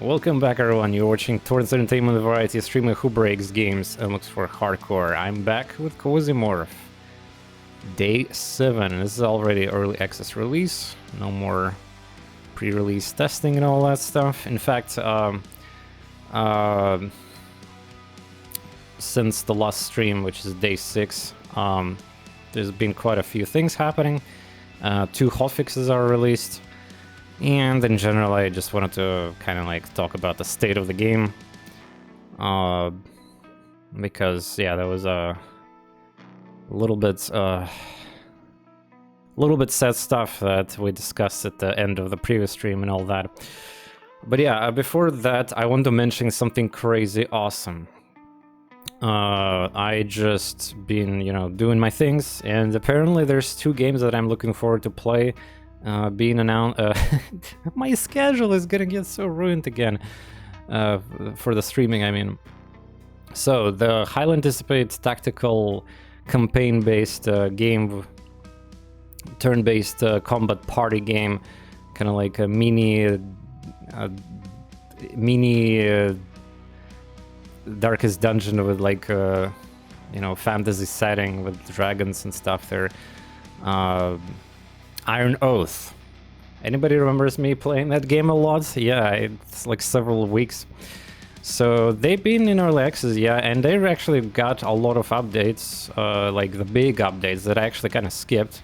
Welcome back, everyone. You're watching TorNis Entertainment Variety, streamer who breaks games and looks for hardcore. I'm back with Quasimorph. Day 7. This is already early access release. No more pre-release testing and all that stuff. In fact, since the last stream, which is day 6, there's been quite a few things happening. 2 hotfixes are released. And in general, I just wanted to kind of like talk about the state of the game, because yeah, there was a little bit sad stuff that we discussed at the end of the previous stream and all that. But yeah, before that, I want to mention something crazy awesome. I just been, doing my things, and apparently there's 2 games that I'm looking forward to play. Being announced. My schedule is gonna get so ruined again for the streaming, I mean. So, the highly anticipated tactical campaign-based game, turn-based combat party game, kind of like a mini Darkest Dungeon with like fantasy setting with dragons and stuff there. Iron Oath. Anybody remembers me playing that game a lot? Yeah, it's like several weeks. So they've been in early access, yeah, and they actually got a lot of updates, like the big updates that I actually kind of skipped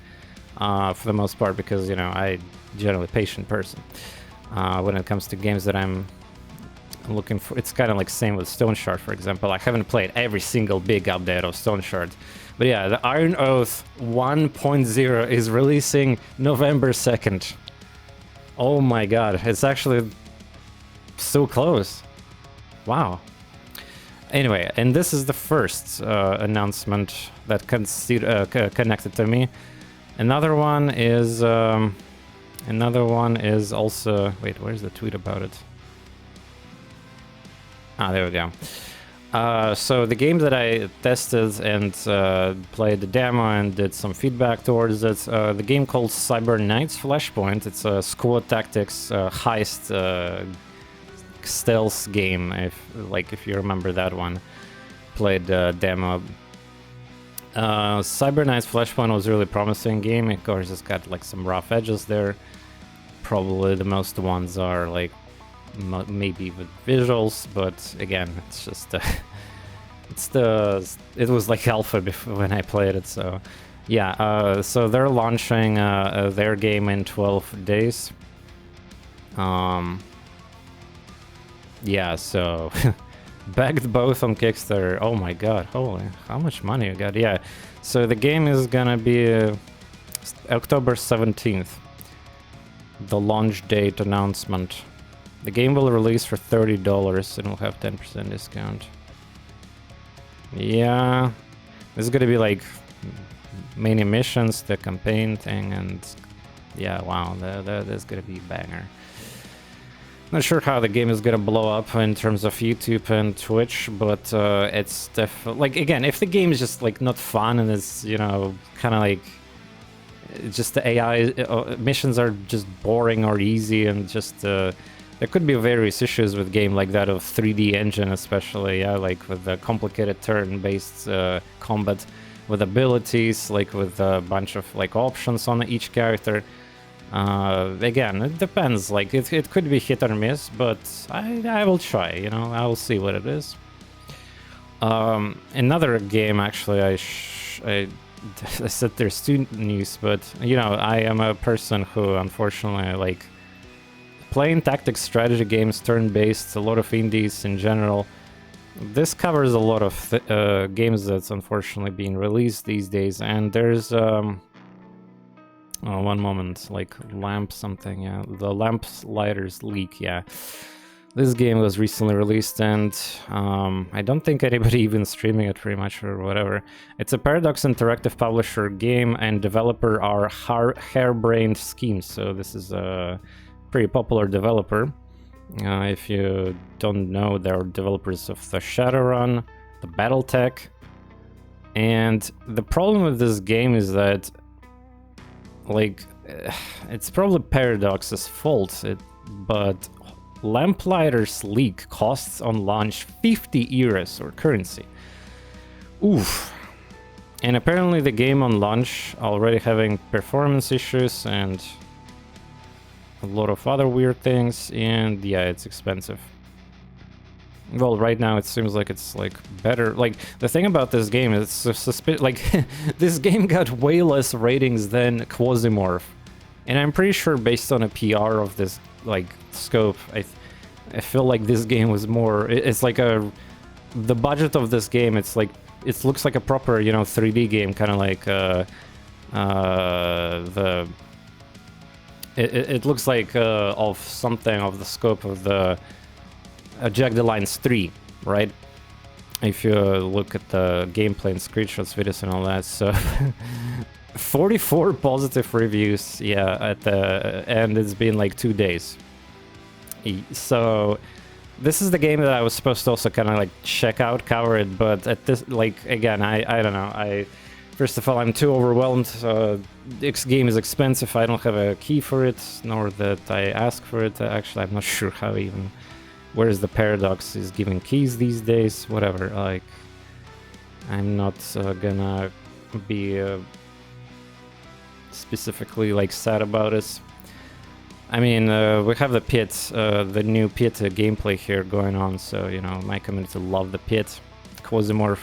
for the most part because, I'm generally a patient person when it comes to games that I'm looking for. It's kind of like same with Stone Shard, for example. I haven't played every single big update of Stone Shard. But yeah, the Iron Oath 1.0 is releasing November 2nd. Oh my god, it's actually so close. Wow. Anyway, and this is the first announcement that connected to me. Another one is also... Wait, where's the tweet about it? Ah, there we go. So the game that I tested and played the demo and did some feedback towards it, the game called Cyber Knights Flashpoint. It's a squad tactics heist stealth game, if you remember that one. Played the demo. Cyber Knights Flashpoint was a really promising game. Of course, it's got like some rough edges there. Probably the most ones are like maybe with visuals, but again, it's just it was like alpha before when I played it. So yeah, so they're launching their game in 12 days. Yeah, so backed both on Kickstarter. Oh my god, holy, how much money you got? Yeah, so the game is gonna be October 17th, the launch date announcement. The game will release for $30 and will have 10% discount. Yeah, this is gonna be like many missions, the campaign thing, and yeah, wow, that's gonna be a banger. Not sure how the game is gonna blow up in terms of YouTube and Twitch, but it's like, again, if the game is just like not fun and it's kind of like just the AI missions are just boring or easy and just there could be various issues with game like that of 3D engine, especially, yeah, like with the complicated turn-based combat with abilities, like with a bunch of like options on each character. Again, it depends. Like it could be hit or miss, but I will try. I will see what it is. Another game, actually, I said there's 2 news, but I am a person who unfortunately like playing tactics strategy games, turn-based, a lot of indies in general. This covers a lot of games that's unfortunately being released these days, and there's one moment, like lamp something, yeah, the lamp lighters leak, yeah. This game was recently released, and I don't think anybody even streaming it pretty much or whatever. It's a Paradox Interactive publisher game, and developer are Harebrained Schemes, so this is a pretty popular developer. If you don't know, they're developers of the Shadowrun, the Battletech, and the problem with this game is that, like, it's probably Paradox's fault, but Lamplighter's Leak costs on launch 50 euros or currency. Oof. And apparently the game on launch already having performance issues and a lot of other weird things, and yeah, it's expensive. Well, right now it seems like it's like better. Like the thing about this game is like this game got way less ratings than Quasimorph, and I'm pretty sure based on a PR of this like scope, I feel like this game was more. It's like the budget of this game. It's like it looks like a proper 3D game, kind of like It looks like of something of the scope of the Jagged Alliance 3, right? If you look at the gameplay and screenshots, videos and all that, so 44 positive reviews, yeah, at the and it's been like 2 days. So this is the game that I was supposed to also kind of like check out, cover it, but at this, like, again, I don't know, first of all, I'm too overwhelmed. This game is expensive. I don't have a key for it, nor that I ask for it. Actually, I'm not sure how even. Where is the Paradox is giving keys these days? Whatever. Like, I'm not gonna be specifically like sad about this. I mean, we have the pit, the new pit gameplay here going on. So my community love the pit, Quasimorph.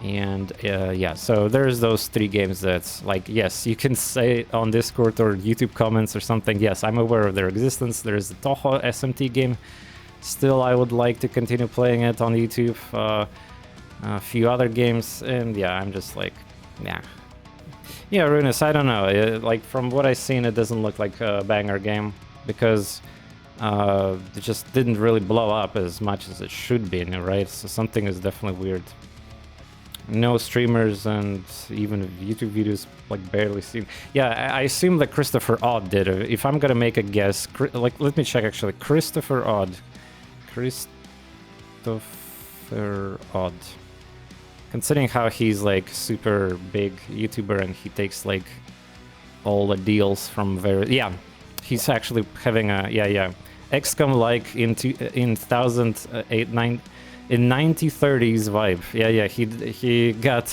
And yeah, so there's those 3 games that's like, yes, you can say on Discord or YouTube comments or something, yes, I'm aware of their existence. There's the Toho SMT game. Still, I would like to continue playing it on YouTube. A few other games, and yeah, I'm just like, yeah. Yeah, Ruinous, I don't know. Like, from what I've seen, it doesn't look like a banger game, because it just didn't really blow up as much as it should be, right? So something is definitely weird. No streamers and even YouTube videos like barely seen. Yeah, I assume that Christopher Odd did it. If I'm gonna make a guess, like, let me check actually. Christopher Odd. Considering how he's like super big YouTuber and he takes like all the deals from yeah, he's actually having a XCOM like in 2008 9. In 1930s vibe. Yeah, he got...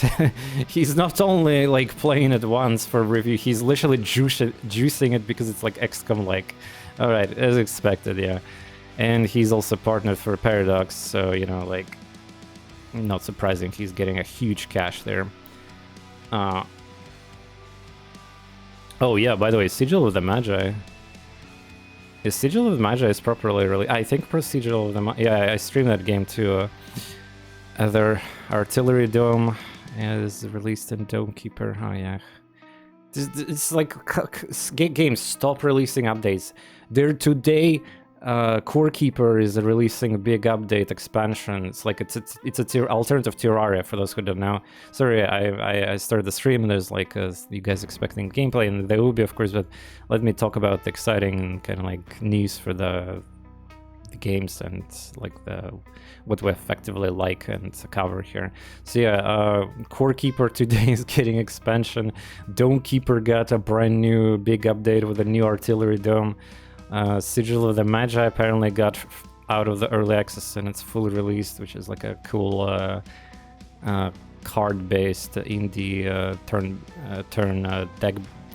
he's not only, like, playing it once for review, he's literally juicing it because it's, like, XCOM-like. Alright, as expected, yeah. And he's also partnered for Paradox, so, like... Not surprising, he's getting a huge cash there. Oh, yeah, by the way, Sigil of the Magi... Is Sigil of the Magi is properly released? I think Sigil of the Magi... Yeah, I streamed that game too. Other Artillery Dome is released in Dome Keeper. Oh yeah. It's like... Games, stop releasing updates. There today... Core Keeper is releasing a big update expansion. It's like it's a alternative Terraria for those who don't know. Sorry, I started the stream and there's like you guys expecting gameplay, and there will be, of course, but let me talk about the exciting kind of like news for the games and like what we effectively like and cover here. So yeah, Core Keeper today is getting expansion. Dome Keeper got a brand new big update with a new Artillery Dome. Sigil of the Magi apparently got out of the early access and it's fully released, which is like a cool card-based indie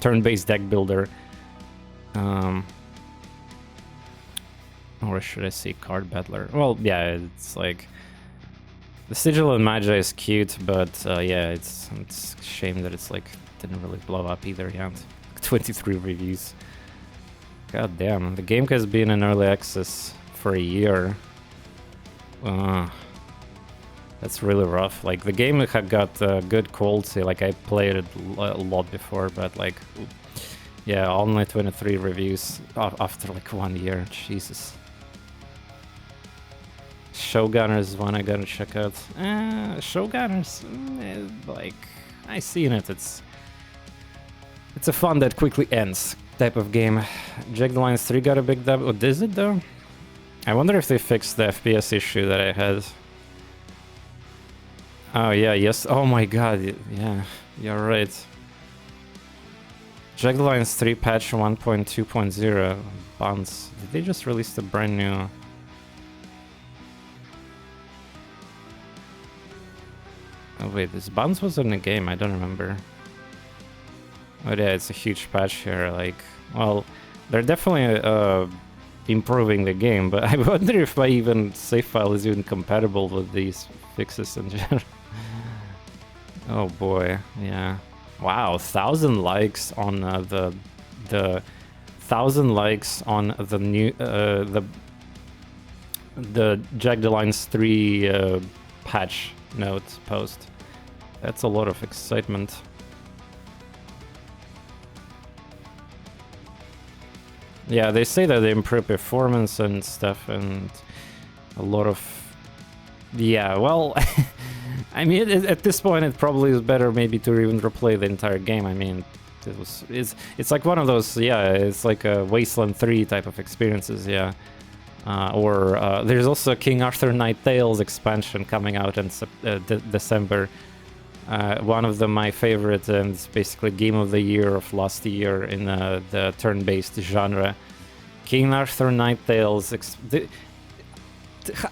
turn-based deck builder. Or should I say card battler? Well, yeah, it's like the Sigil of the Magi is cute, but yeah, it's a shame that it's like didn't really blow up either yet. 23 reviews. God damn, the game has been in early access for a year. That's really rough. Like, the game had got good quality, like I played it a lot before, but like, yeah, only 23 reviews after like 1 year, Jesus. Showgunners is one I gotta check out. Showgunners, like, I seen it, it's a fun that quickly ends type of game. Jagged Alliance 3 got a big dub. Oh, is it though? I wonder if they fixed the FPS issue that I had. Oh yeah, yes. Oh my god, yeah, you're right. Jaggedlines 3 patch 1.2.0 buns. Did they just release a brand new? Oh wait, this buns was in the game. I don't remember. Oh yeah, it's a huge patch here. Like, well, they're definitely improving the game, but I wonder if my even save file is even compatible with these fixes in general. Oh boy, yeah. Wow, 1,000 likes on the 1,000 likes on the new the Jaggedlines 3 patch note post. That's a lot of excitement. Yeah, they say that they improve performance and stuff, and a lot of... Yeah, well, I mean, at this point, it probably is better maybe to even replay the entire game. I mean, it's like one of those, yeah, it's like a Wasteland 3 type of experiences, yeah. There's also King Arthur Knight Tales expansion coming out in December. One of my favorite and basically game of the year of last year in the turn-based genre. King Arthur Knight Tales.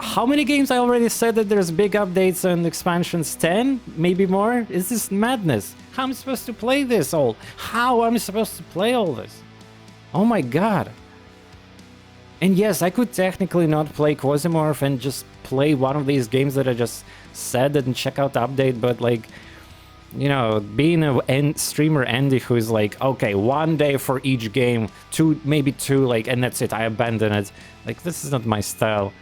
How many games I already said that there's big updates and expansions? 10? Maybe more? Is this madness? How am I supposed to play this all? How am I supposed to play all this? Oh my god. And yes, I could technically not play Quasimorph and just play one of these games that I just said and check out the update, but like, you know, being a streamer Andy who is like, okay, 1 day for each game, maybe two, like, and that's it, I abandon it. Like, this is not my style.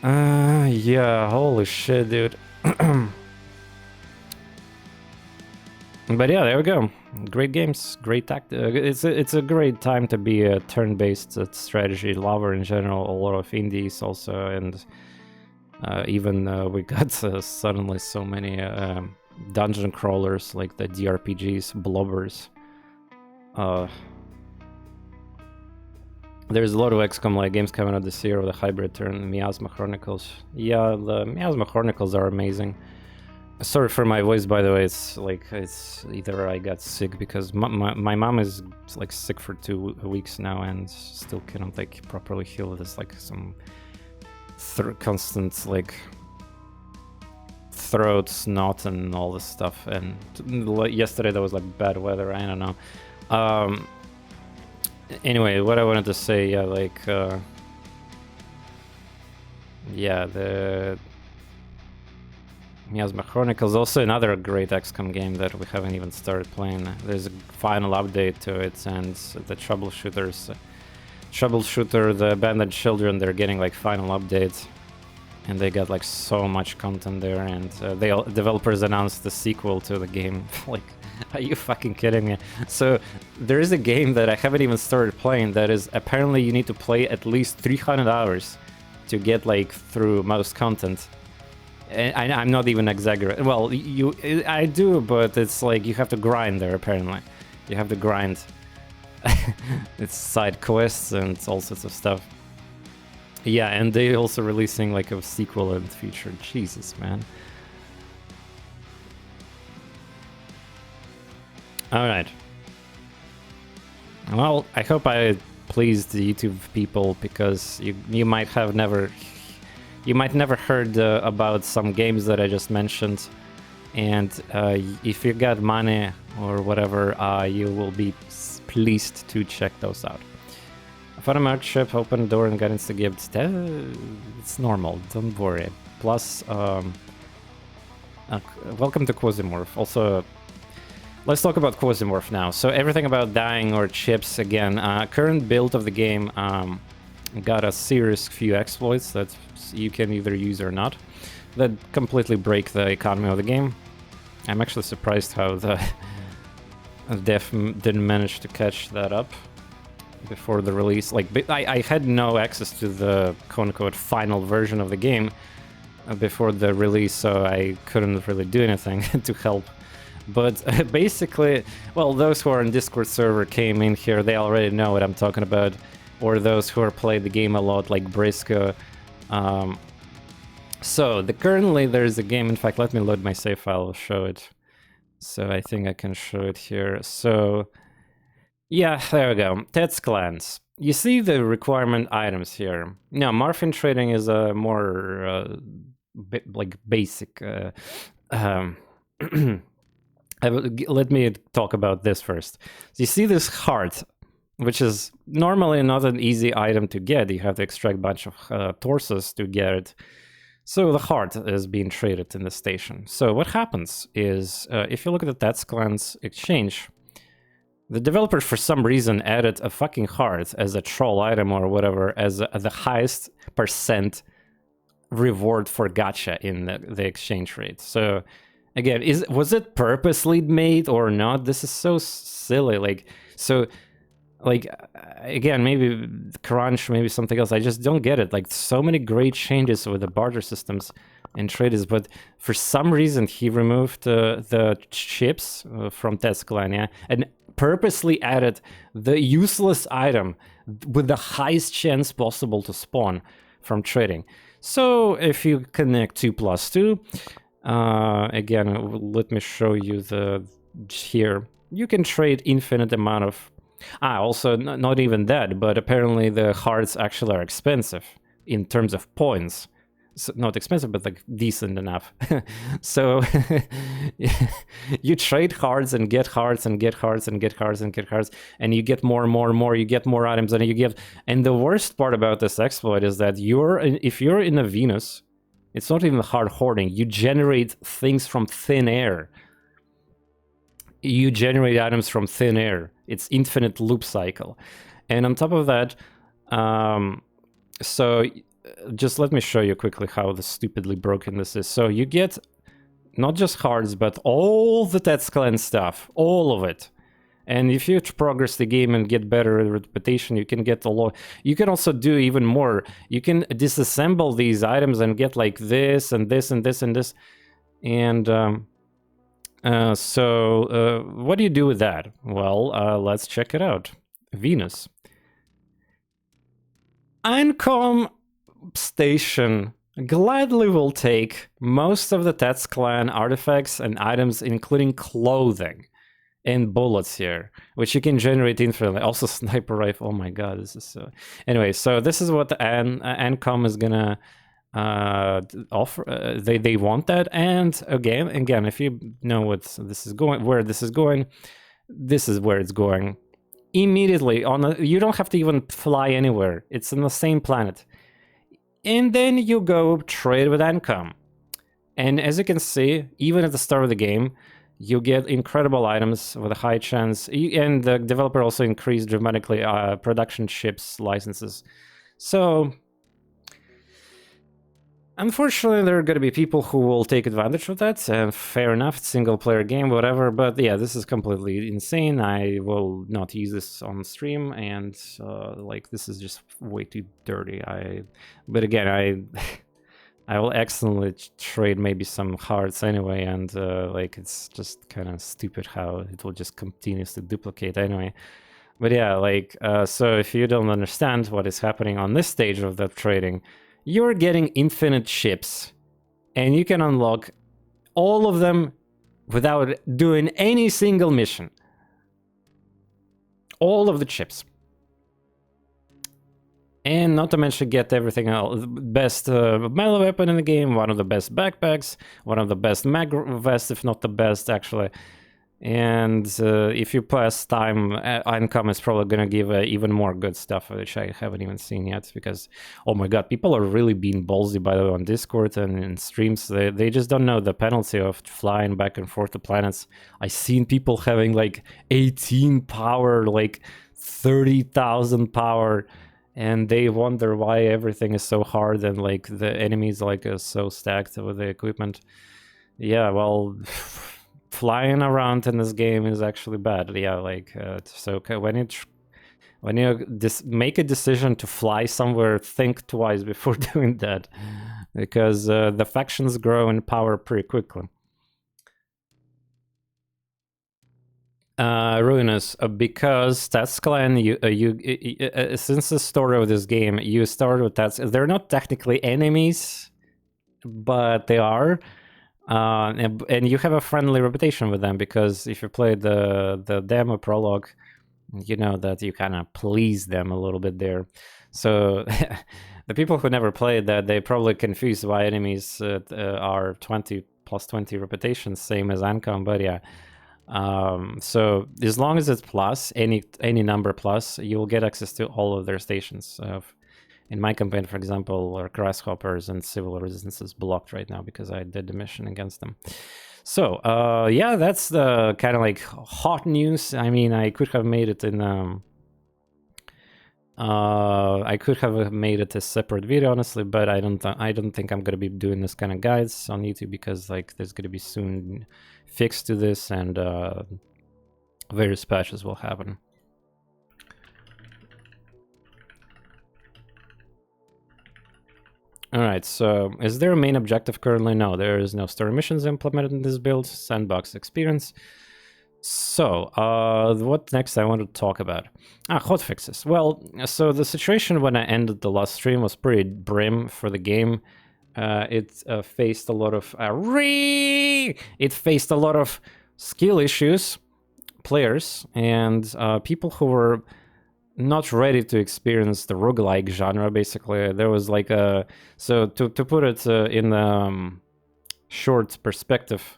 Yeah, holy shit, dude. But yeah, there we go. Great games, great tactics. It's a great time to be a turn-based strategy lover in general. A lot of indies also, and even we got suddenly so many dungeon crawlers like the DRPGs, blobbers. There's a lot of XCOM-like games coming out this year with a hybrid turn. Miasma Chronicles. Yeah, the Miasma Chronicles are amazing. Sorry for my voice, by the way. It's like, it's either I got sick because my mom is like sick for 2 weeks now and still cannot like properly heal. There's like some constant like throat snot and all this stuff. And yesterday there was like bad weather. I don't know. Anyway, what I wanted to say, yeah, like, yeah, the Miasma Chronicles, also another great XCOM game that we haven't even started playing. There's a final update to it, and the troubleshooter, the abandoned children, they're getting like final updates, and they got like so much content there, and developers announced the sequel to the game. Like, are you fucking kidding me? So there is a game that I haven't even started playing that is apparently you need to play at least 300 hours to get like through most content. And I'm not even exaggerating. Well, I do, but it's like you have to grind there apparently. You have to grind. It's side quests and all sorts of stuff. Yeah, and they also releasing like a sequel in the future. Jesus, man. Alright. Well, I hope I pleased the YouTube people, because you might never heard about some games that I just mentioned, and if you got money or whatever, you will be pleased to check those out. I found a merch ship, opened the door and got into gifts. It's normal, don't worry. Plus, welcome to Quasimorph. Also, let's talk about Quasimorph now. So everything about dying or chips again. Current build of the game got a serious few exploits that you can either use or not, that completely break the economy of the game. I'm actually surprised how the dev didn't manage to catch that up before the release. Like, I had no access to the quote-unquote final version of the game before the release, so I couldn't really do anything to help. But basically, well, those who are on Discord server came in here, they already know what I'm talking about, or those who are played the game a lot, like Briscoe. So currently there's a game. In fact, let me load my save file, I'll show it. So I think I can show it here. So yeah, there we go. Tets clans. You see the requirement items here. Now, morphin trading is a more like basic. Um, let me talk about this first. So you see this heart, which is normally not an easy item to get. You have to extract a bunch of torsos to get it. So the heart is being traded in the station. So what happens is, if you look at the Tats Clan's exchange, the developers for some reason added a fucking heart as a troll item or whatever as the highest percent reward for gacha in the exchange rate. So again, was it purposely made or not? This is so silly. Like again, maybe crunch, maybe something else. I just don't get it. Like, so many great changes with the barter systems and traders, but for some reason he removed the chips from Test Clan, yeah, and purposely added the useless item with the highest chance possible to spawn from trading. So if you connect 2+2, again, let me show you the here. You can trade infinite amount of. Also, not even that, but apparently the hearts actually are expensive in terms of points. So, not expensive, but like decent enough. So you trade hearts and get hearts and get hearts and get hearts and get hearts, and you get more and more and more. You get more items, and you get. And the worst part about this exploit is that if you're in a Venus, it's not even hard hoarding. You generate things from thin air. You generate items from thin air. It's infinite loop cycle. And on top of that, so just let me show you quickly how stupidly broken this is. So you get not just hearts, but all the Tats Clan stuff, all of it. And if you progress the game and get better reputation, you can get a lot. You can also do even more. You can disassemble these items and get like this and this and this and this. And so what do you do with that? Well, let's check it out. Venus. Income station gladly will take most of the Tats Clan artifacts and items, including clothing and bullets here, which you can generate infinitely. Also, sniper rifle. Oh my god, this is so. Anyway, so this is what the Ancom is gonna offer. They want that, and again, if you know what this is going, where this is going, this is where it's going. Immediately you don't have to even fly anywhere. It's on the same planet. And then you go trade with Ancom. And as you can see, even at the start of the game, you get incredible items with a high chance. And the developer also increased dramatically production chips licenses. So unfortunately, there are going to be people who will take advantage of that, and fair enough, single-player game, whatever, but yeah, this is completely insane. I will not use this on stream, and like, this is just way too dirty. But again, I will excellently trade maybe some hearts anyway, and like, it's just kind of stupid how it will just continuously duplicate anyway. But yeah, like, so if you don't understand what is happening on this stage of the trading, you're getting infinite chips, and you can unlock all of them without doing any single mission. All of the chips. And not to mention get everything else. Best melee weapon in the game, one of the best backpacks, one of the best mag vests, if not the best, actually. And if you pass time, Income is probably gonna give even more good stuff, which I haven't even seen yet, because, oh my god, people are really being ballsy, by the way, on Discord and in streams. They just don't know the penalty of flying back and forth to planets. I've seen people having like 18 power, like 30,000 power, and they wonder why everything is so hard and like the enemies like are so stacked with the equipment. Yeah, well, flying around in this game is actually bad. Yeah, like so when you make a decision to fly somewhere, think twice before doing that, because the factions grow in power pretty quickly. Ruinous, because Tats Clan, since the story of this game, you start with Tats. They're not technically enemies, but they are. And you have a friendly reputation with them, because if you play the demo prologue, you know that you kind of please them a little bit there. So the people who never played that, they probably confused why enemies are 20 plus 20 reputations, same as Ancom, but yeah. So as long as it's plus, any number plus, you will get access to all of their stations. In my campaign, for example, are grasshoppers and civil resistances blocked right now because I did the mission against them. So yeah, that's the kind of like hot news. I mean, I could have made it in I could have made it a separate video, honestly, but I don't think I'm gonna be doing this kind of guides on YouTube, because like there's gonna be soon fix to this, and various patches will happen. Alright, so is there a main objective currently? No, there is no story missions implemented in this build, sandbox experience. So, what next I want to talk about? Hotfixes. Well, so the situation when I ended the last stream was pretty grim for the game. It faced a lot of skill issues, players, and people who were not ready to experience the roguelike genre. Basically, there was like a, so to put it in short perspective,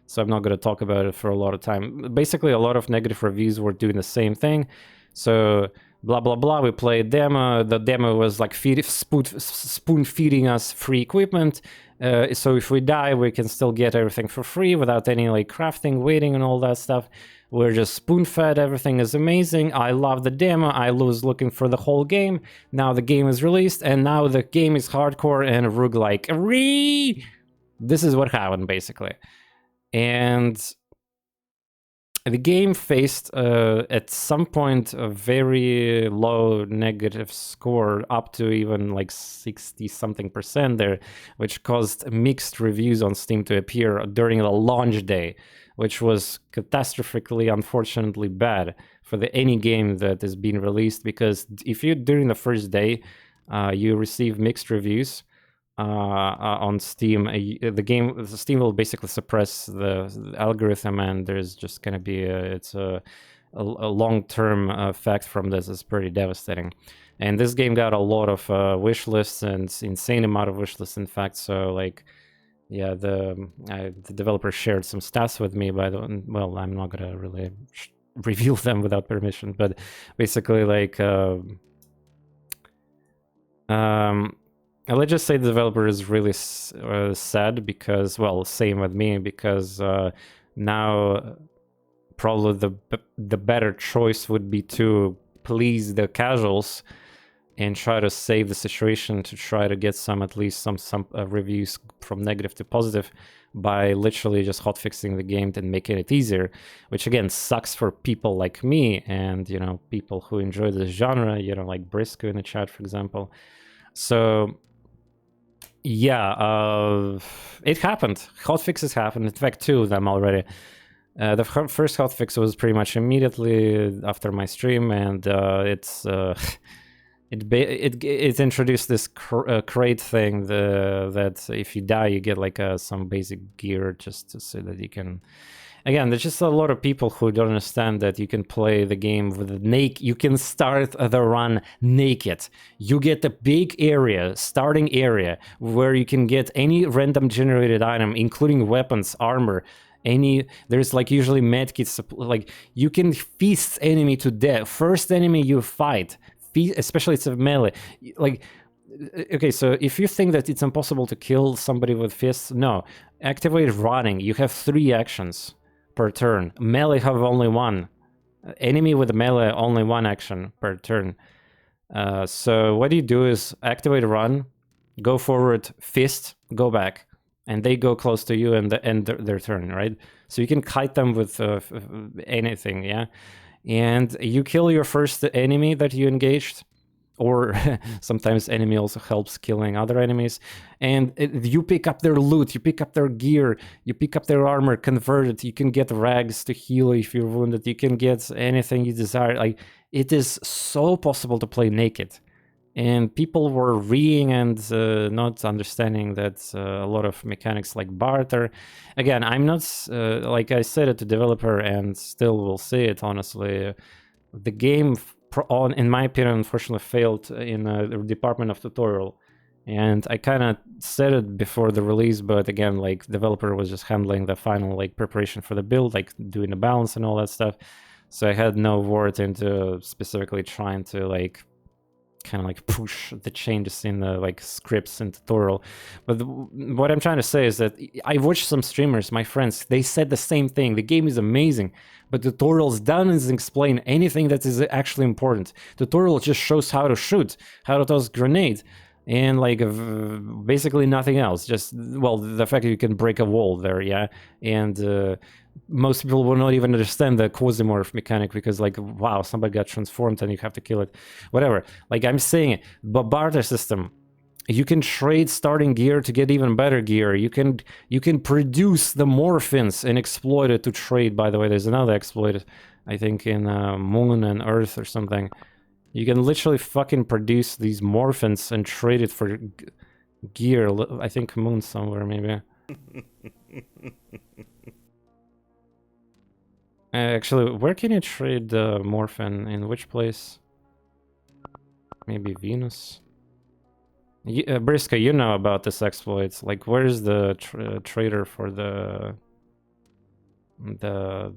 so I'm not going to talk about it for a lot of time. Basically, a lot of negative reviews were doing the same thing. So blah blah blah, we played demo. The demo was like spoon feeding us free equipment, so if we die we can still get everything for free without any like crafting, waiting, and all that stuff. We're just spoon-fed, everything is amazing. I love the demo, I was looking for the whole game. Now the game is released, and now the game is hardcore and roguelike. This is what happened, basically. And the game faced, at some point, a very low negative score, up to even like 60-something% there, which caused mixed reviews on Steam to appear during the launch day, which was catastrophically, unfortunately bad for any game that is being released, because if you, during the first day, you receive mixed reviews on Steam, Steam will basically suppress the algorithm, and there's just gonna be a long-term effect from this. Is pretty devastating. And this game got a lot of wish lists, and insane amount of wish lists, in fact. So like, yeah, the developer shared some stats with me, but well, I'm not gonna really reveal them without permission. But basically, like, let's just say the developer is really sad, because, well, same with me, because now probably the better choice would be to please the casuals and try to save the situation, to try to get at least some reviews from negative to positive by literally just hotfixing the game and making it easier, which again sucks for people like me and, you know, people who enjoy this genre, you know, like Briscoe in the chat, for example. So yeah, it happened. Hotfixes happened. In fact, 2 of them already. The first hotfix was pretty much immediately after my stream, and it introduced this crate thing, that if you die, you get like some basic gear, just so that you can. Again, there's just a lot of people who don't understand that you can play the game with you can start the run naked. You get a big area, starting area, where you can get any random generated item, including weapons, armor, there's like usually medkits, like you can feast enemy to death. First enemy you fight, especially it's a melee. Like, okay, so if you think that it's impossible to kill somebody with fists, no. Activate running. You have 3 actions per turn. Melee have only 1. Enemy with melee, only 1 action per turn. So what you do is activate run, go forward, fist, go back, and they go close to you and end their turn, right? So you can kite them with anything, yeah? And you kill your first enemy that you engaged, or sometimes enemy also helps killing other enemies, and you pick up their loot, you pick up their gear, you pick up their armor, convert it, you can get rags to heal if you're wounded, you can get anything you desire. Like, it is so possible to play naked. and people were reading and not understanding that a lot of mechanics like barter. Again, I'm not like I said it to developer and still will say it honestly. The game, in my opinion, unfortunately failed in the department of tutorial. And I kind of said it before the release, but again, like developer was just handling the final like preparation for the build, like doing the balance and all that stuff. So I had no word into specifically trying to like kind of like push the changes in the like scripts and tutorial. But what I'm trying to say is that I watched some streamers, my friends, they said the same thing. The game is amazing, but tutorials doesn't explain anything that is actually important. Tutorial just shows how to shoot, how to toss grenade, and like basically nothing else. Just, well, the fact that you can break a wall there, yeah, and most people will not even understand the Quasimorph mechanic because like, wow, somebody got transformed and you have to kill it, whatever. Like I'm saying, but barter system, you can trade starting gear to get even better gear. You can produce the morphins and exploit it to trade. By the way, there's another exploit, I think in Moon and Earth or something. You can literally fucking produce these morphins and trade it for gear. I think Moon somewhere, maybe. Actually, where can you trade the morphin? In which place? Maybe Venus? Briska, you know about this exploit. Like, where's the trader for the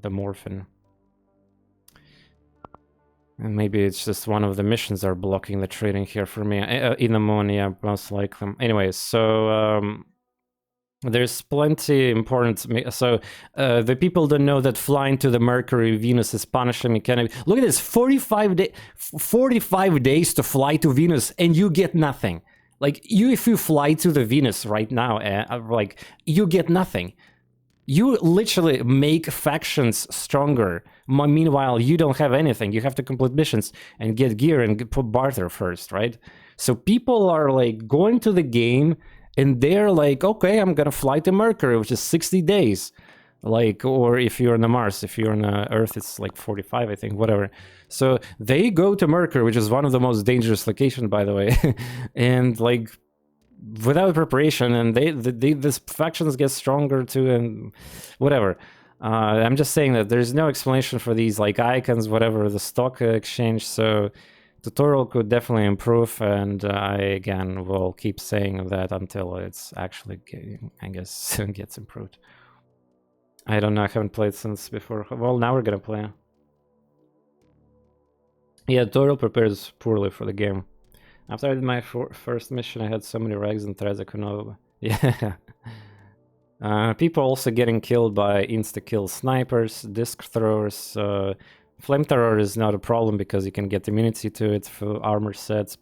morphin? And maybe it's just one of the missions are blocking the trading here for me. In ammonia, most likely. Anyways, so there's plenty important. So the people don't know that flying to the Mercury Venus is punishing mechanic. Look at this, 45 days to fly to Venus, and you get nothing. Like if you fly to the Venus right now, like you get nothing. You literally make factions stronger. Meanwhile, you don't have anything. You have to complete missions and get gear and put barter first, right? So people are like going to the game and they're like, okay, I'm gonna fly to Mercury, which is 60 days. Like, or if you're on the Mars, if you're on the Earth, it's like 45, I think, whatever. So they go to Mercury, which is one of the most dangerous locations, by the way. And like, without preparation, and these factions get stronger too, and whatever. I'm just saying that there's no explanation for these like icons, whatever, the stock exchange. So tutorial could definitely improve, and I again will keep saying that until it's actually, I guess, gets improved. I don't know, I haven't played since before. Well, now we're gonna play. Yeah, tutorial prepares poorly for the game. After I did my first mission, I had so many rags and threads I could not... Yeah. People also getting killed by insta-kill snipers, disc throwers. Flamethrower is not a problem because you can get immunity to it for armor sets.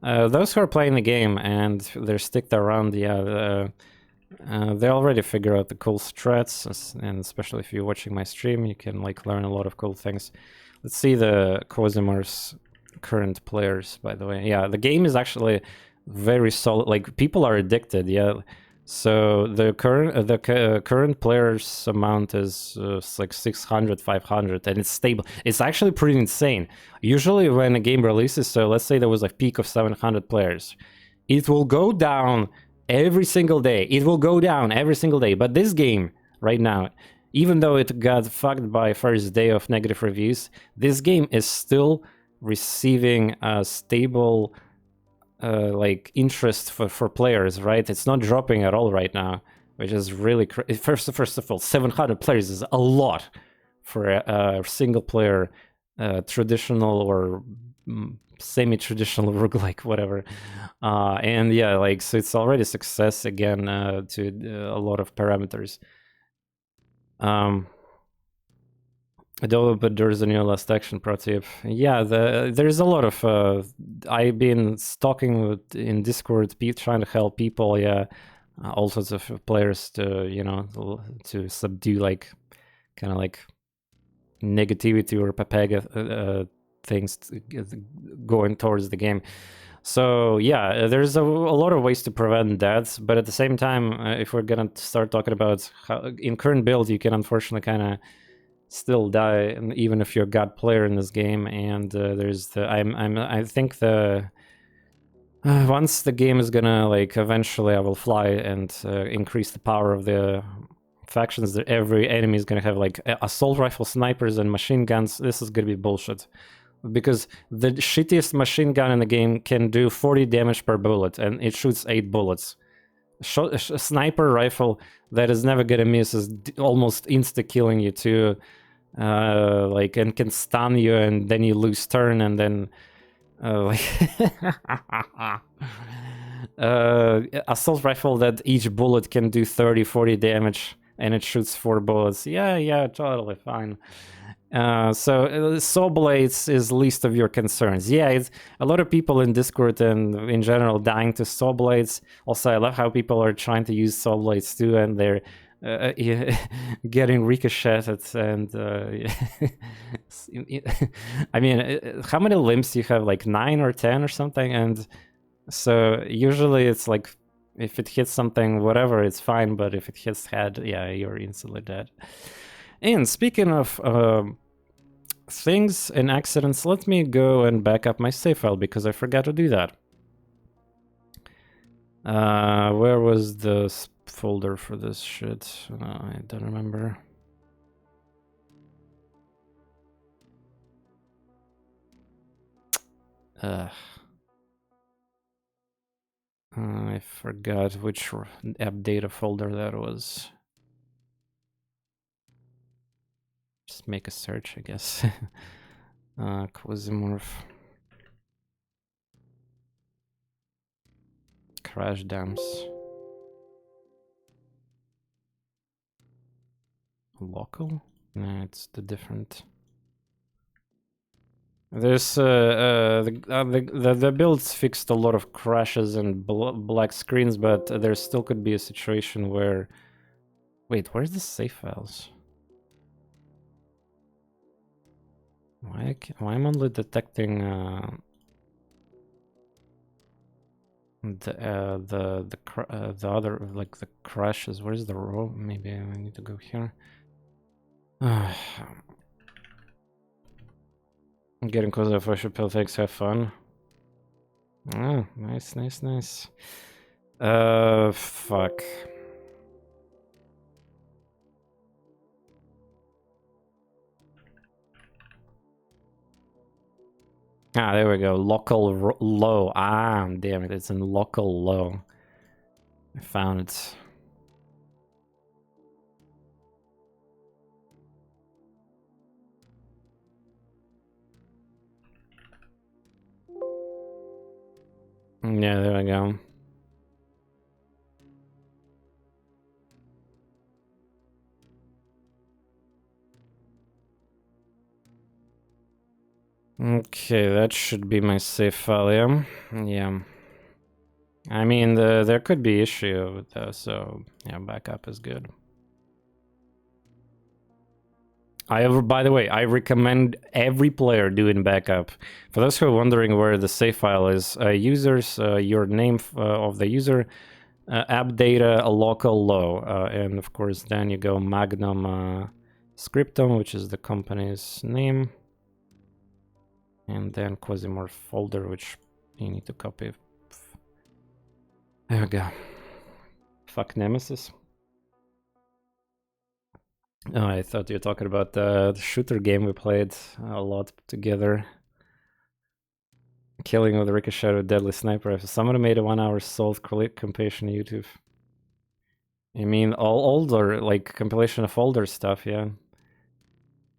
Those who are playing the game and they're sticked around, yeah, they already figure out the cool strats, and especially if you're watching my stream, you can like learn a lot of cool things. Let's see the Quasimorph's current players, by the way. Yeah, the game is actually very solid. Like, people are addicted, yeah. So the current players amount is like 600, 500, and it's stable. It's actually pretty insane. Usually when a game releases, so let's say there was a peak of 700 players, it will go down every single day. It will go down every single day. But this game right now, even though it got fucked by first day of negative reviews, this game is still receiving a stable like interest for players, right? It's not dropping at all right now, which is really first of all, 700 players is a lot for a single player traditional or semi-traditional roguelike, whatever. And yeah, like, so it's already a success again to a lot of parameters. But there's a new last action pro tip. Yeah, there's a lot of I've been stalking in Discord, trying to help people. Yeah, all sorts of players to, you know, to subdue like kind of like negativity or papaga things going towards the game. So yeah, there's a lot of ways to prevent deaths, but at the same time, if we're gonna start talking about how in current build you can unfortunately kind of still die even if you're a god player in this game. And there's the I think the Once the game is gonna, like, eventually I will fly and increase the power of the factions, that every enemy is gonna have, like, assault rifle, snipers, and machine guns. This is gonna be bullshit. Because the shittiest machine gun in the game can do 40 damage per bullet, and it shoots 8 bullets. A sniper rifle that is never gonna miss is almost insta-killing you too. Like, and can stun you, and then you lose turn, and then like assault rifle that each bullet can do 30-40 damage, and it shoots 4 bullets. Yeah, totally fine. So saw blades is least of your concerns. Yeah, it's a lot of people in Discord and in general dying to saw blades. Also, I love how people are trying to use saw blades too, and they're getting ricocheted. And I mean, how many limbs do you have? Like 9 or 10 or something? And so usually it's like, if it hits something, whatever, it's fine. But if it hits head, yeah, you're instantly dead. And speaking of things and accidents, let me go and back up my save file, because I forgot to do that. Where was the folder for this shit? I don't remember. I forgot which app data folder that was. Just make a search, I guess. Quasimorph. Crash dams. Local? No, it's the different. There's the builds fixed a lot of crashes and black screens, but there still could be a situation where. Wait, where's the save files? Why I'm only detecting the other, like, the crashes? Where's the row? Maybe I need to go here. I'm getting closer for Chappelle. Thanks, have fun. Oh, nice. Fuck. Ah, there we go. Local low. Ah, damn it. It's in local low. I found it. Yeah, there we go. Okay, that should be my save file, yeah? Yeah. I mean, there could be issue with that, so yeah, backup is good. By the way, I recommend every player doing backup. For those who are wondering where the save file is, users, your name of the user, app data, a local low, and of course then you go Magnum Scriptum, which is the company's name, and then Quasimorph folder, which you need to copy. There we go. Fuck Nemesis. Oh, I thought you were talking about the shooter game we played a lot together. Killing with Ricochet with Deadly Sniper. Someone made a 1 hour solved compilation on YouTube. You mean all older, like compilation of older stuff, yeah.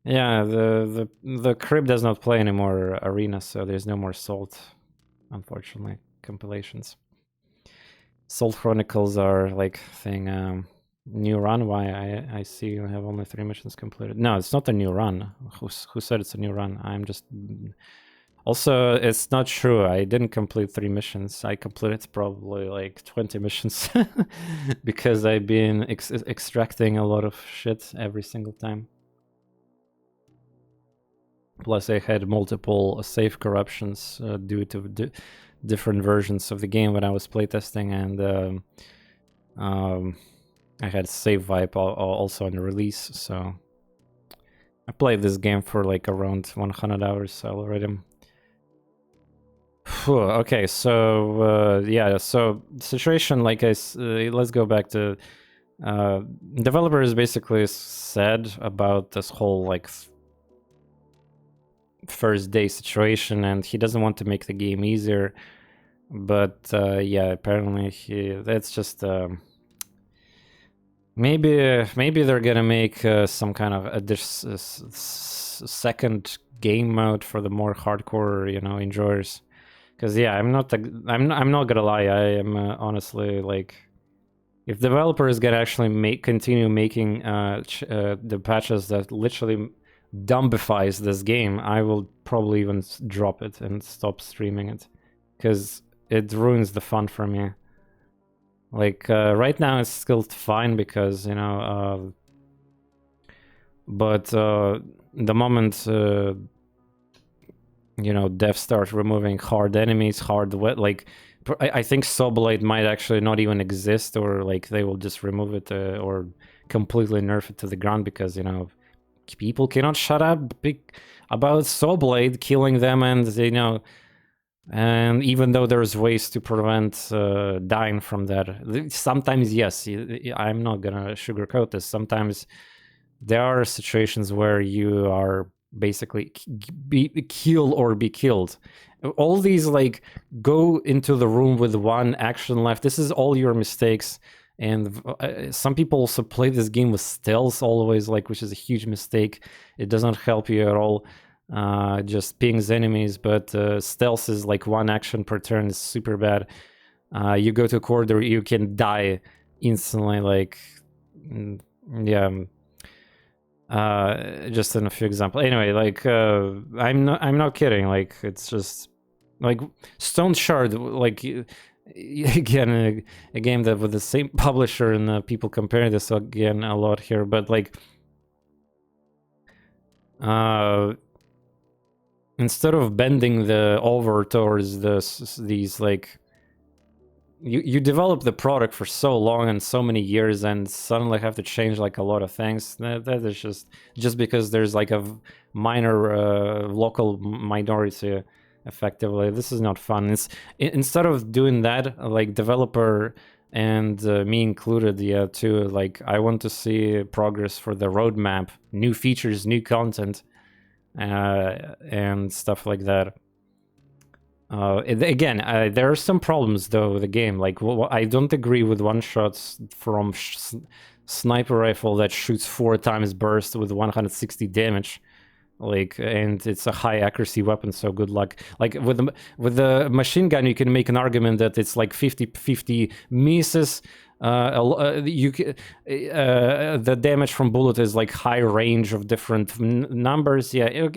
Yeah, the crib does not play anymore Arena, so there's no more Salt, unfortunately, compilations. Salt Chronicles are like thing. New run? Why? I see you have only 3 missions completed. No, it's not a new run. Who said it's a new run? I'm just. Also, it's not true. I didn't complete 3 missions. I completed probably like 20 missions because I've been extracting a lot of shit every single time. Plus, I had multiple save corruptions due to different versions of the game when I was playtesting, and I had save wipe also on the release. So I played this game for like around 100 hours already. Okay, so yeah, so situation like let's go back to developers basically said about this whole like first day situation, and he doesn't want to make the game easier, but yeah, apparently that's just maybe they're gonna make some kind of a second game mode for the more hardcore, enjoyers. Because yeah, I'm not gonna lie, I am honestly like, if developers gonna actually continue making the patches that literally dumbifies this game, I will probably even drop it and stop streaming it, because it ruins the fun for me. Like right now it's still fine because but the moment devs start removing hard enemies, like I think Soulblade might actually not even exist, or like they will just remove it or completely nerf it to the ground, because people cannot shut up about Soulblade killing them, and even though there's ways to prevent dying from that, sometimes yes, I'm not gonna sugarcoat this. Sometimes there are situations where you are basically kill or be killed. All these like go into the room with one action left. This is all your mistakes. And some people also play this game with stealth always, like, which is a huge mistake. It doesn't help you at all. Just pings enemies, but stealth is like one action per turn is super bad. You go to a corridor, you can die instantly. Like, yeah. Just in a few examples. Anyway, like I'm not kidding. Like, it's just like Stone Shard. Like again, a game that with the same publisher, and people compare this again a lot here. But like, instead of bending the over towards these like, you develop the product for so long and so many years, and suddenly have to change like a lot of things. That is just because there's like a minor local minority. Effectively, this is not fun. Instead of doing that, like developer and me included, yeah, too. Like, I want to see progress for the roadmap, new features, new content, and stuff like that. Again, there are some problems though with the game. Like, I don't agree with one-shots from sniper rifle that shoots 4 times burst with 160 damage. Like, and it's a high accuracy weapon, so good luck. Like with the machine gun, you can make an argument that it's like 50-50 misses. The damage from bullet is like high range of different numbers. Yeah,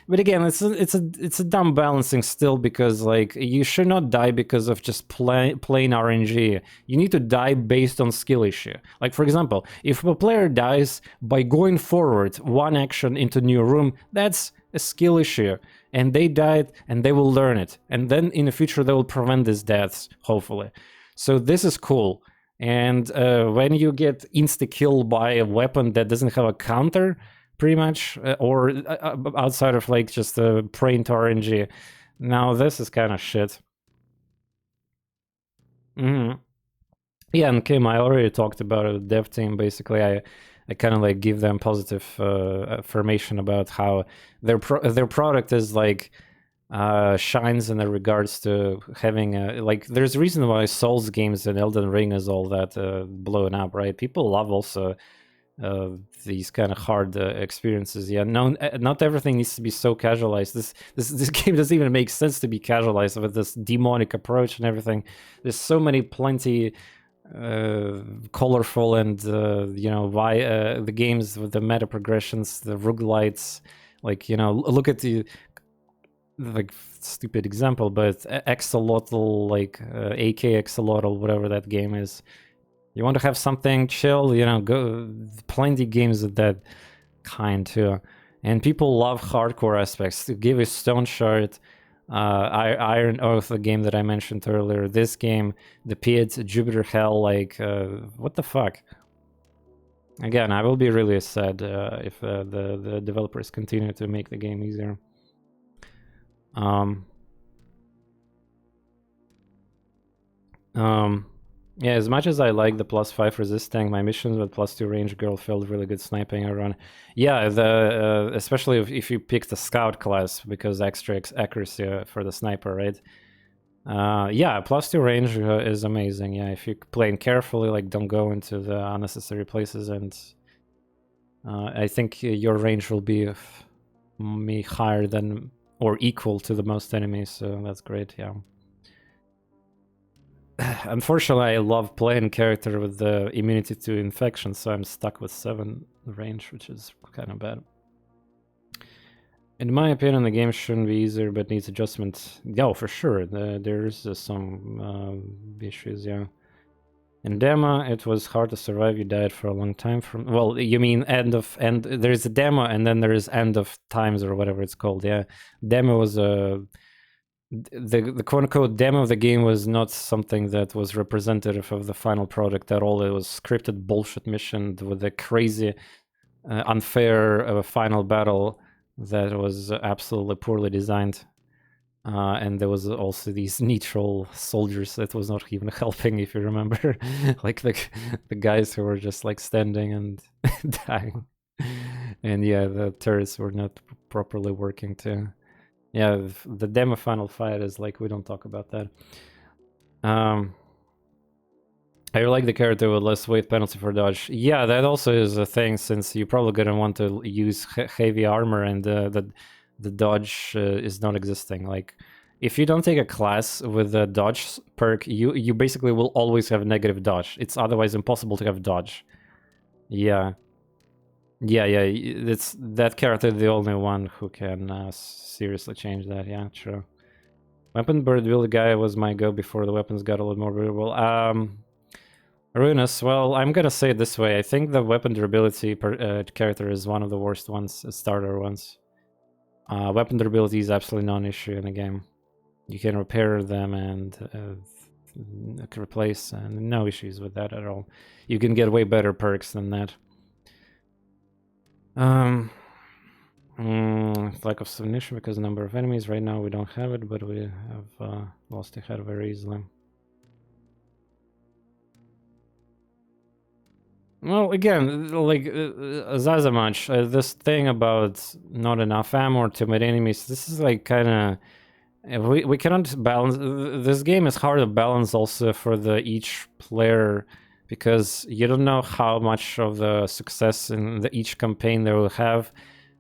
but again, it's a dumb balancing still, because like you should not die because of just plain RNG. You need to die based on skill issue. Like, for example, if a player dies by going forward one action into new room, that's a skill issue, and they died and they will learn it, and then in the future they will prevent these deaths, hopefully. So this is cool. And when you get insta-kill by a weapon that doesn't have a counter, pretty much, or outside of like just a praying to RNG, now this is kind of shit. Yeah, and Kim, I already talked about a dev team. Basically, I kind of like give them positive affirmation about how their product is like shines in the regards to having like, there's a reason why Souls games and Elden Ring is all that blown up, right? People love also these kind of hard experiences. Yeah, no, not everything needs to be so casualized. This game doesn't even make sense to be casualized with this demonic approach and everything. There's so many plenty colorful and why the games with the meta progressions, the roguelites, like, look at the like stupid example, but Axolotl, like AK Axolotl, whatever that game is. You want to have something chill, go plenty games of that kind too. And people love hardcore aspects. To give a Stone Shard, Iron Oath, the game that I mentioned earlier, this game, the Pit, Jupiter Hell, like what the fuck? Again, I will be really sad if the developers continue to make the game easier. Yeah, as much as I like the +5 resist tank, my missions with +2 range girl felt really good sniping around. Yeah, the especially if you pick the scout class, because extra accuracy for the sniper, right? Yeah, +2 range is amazing. Yeah, if you play it carefully, like don't go into the unnecessary places, and I think your range will be higher than or equal to the most enemies, so that's great. Yeah. Unfortunately, I love playing character with the immunity to infection, so I'm stuck with 7 range, which is kind of bad. In my opinion, the game shouldn't be easier, but needs adjustment. Yeah, for sure. There's some issues, yeah. In demo, it was hard to survive. You died for a long time from... Well, you mean end... There's a demo, and then there is end of times, or whatever it's called, yeah. Demo was a... The quote-unquote demo of the game was not something that was representative of the final product at all. It was scripted bullshit mission with a crazy, unfair final battle that was absolutely poorly designed. And there was also these neutral soldiers that was not even helping, if you remember. Like the guys who were just like standing and dying. And yeah, the turrets were not properly working too. Yeah, the demo final fight is like, we don't talk about that. I like the character with less weight penalty for dodge. Yeah, that also is a thing, since you're probably gonna want to use heavy armor, and the dodge is not existing. Like, if you don't take a class with a dodge perk, you basically will always have negative dodge. It's otherwise impossible to have dodge. Yeah. Yeah, it's that character, the only one who can seriously change that. Yeah, true. Weapon bird build guy was my go before the weapons got a little more variable. Ruinous, well, I'm gonna say it this way. I think the weapon durability character is one of the worst ones, starter ones. Weapon durability is absolutely non-issue in the game. You can repair them and replace, and no issues with that at all. You can get way better perks than that. Lack of submission because the number of enemies. Right now we don't have it, but we have lost ahead very easily. Well, again, like Zazamach, this thing about not enough ammo or too many enemies, this is like kind of... We cannot balance... This game is hard to balance also for each player, because you don't know how much of the success in each campaign they will have,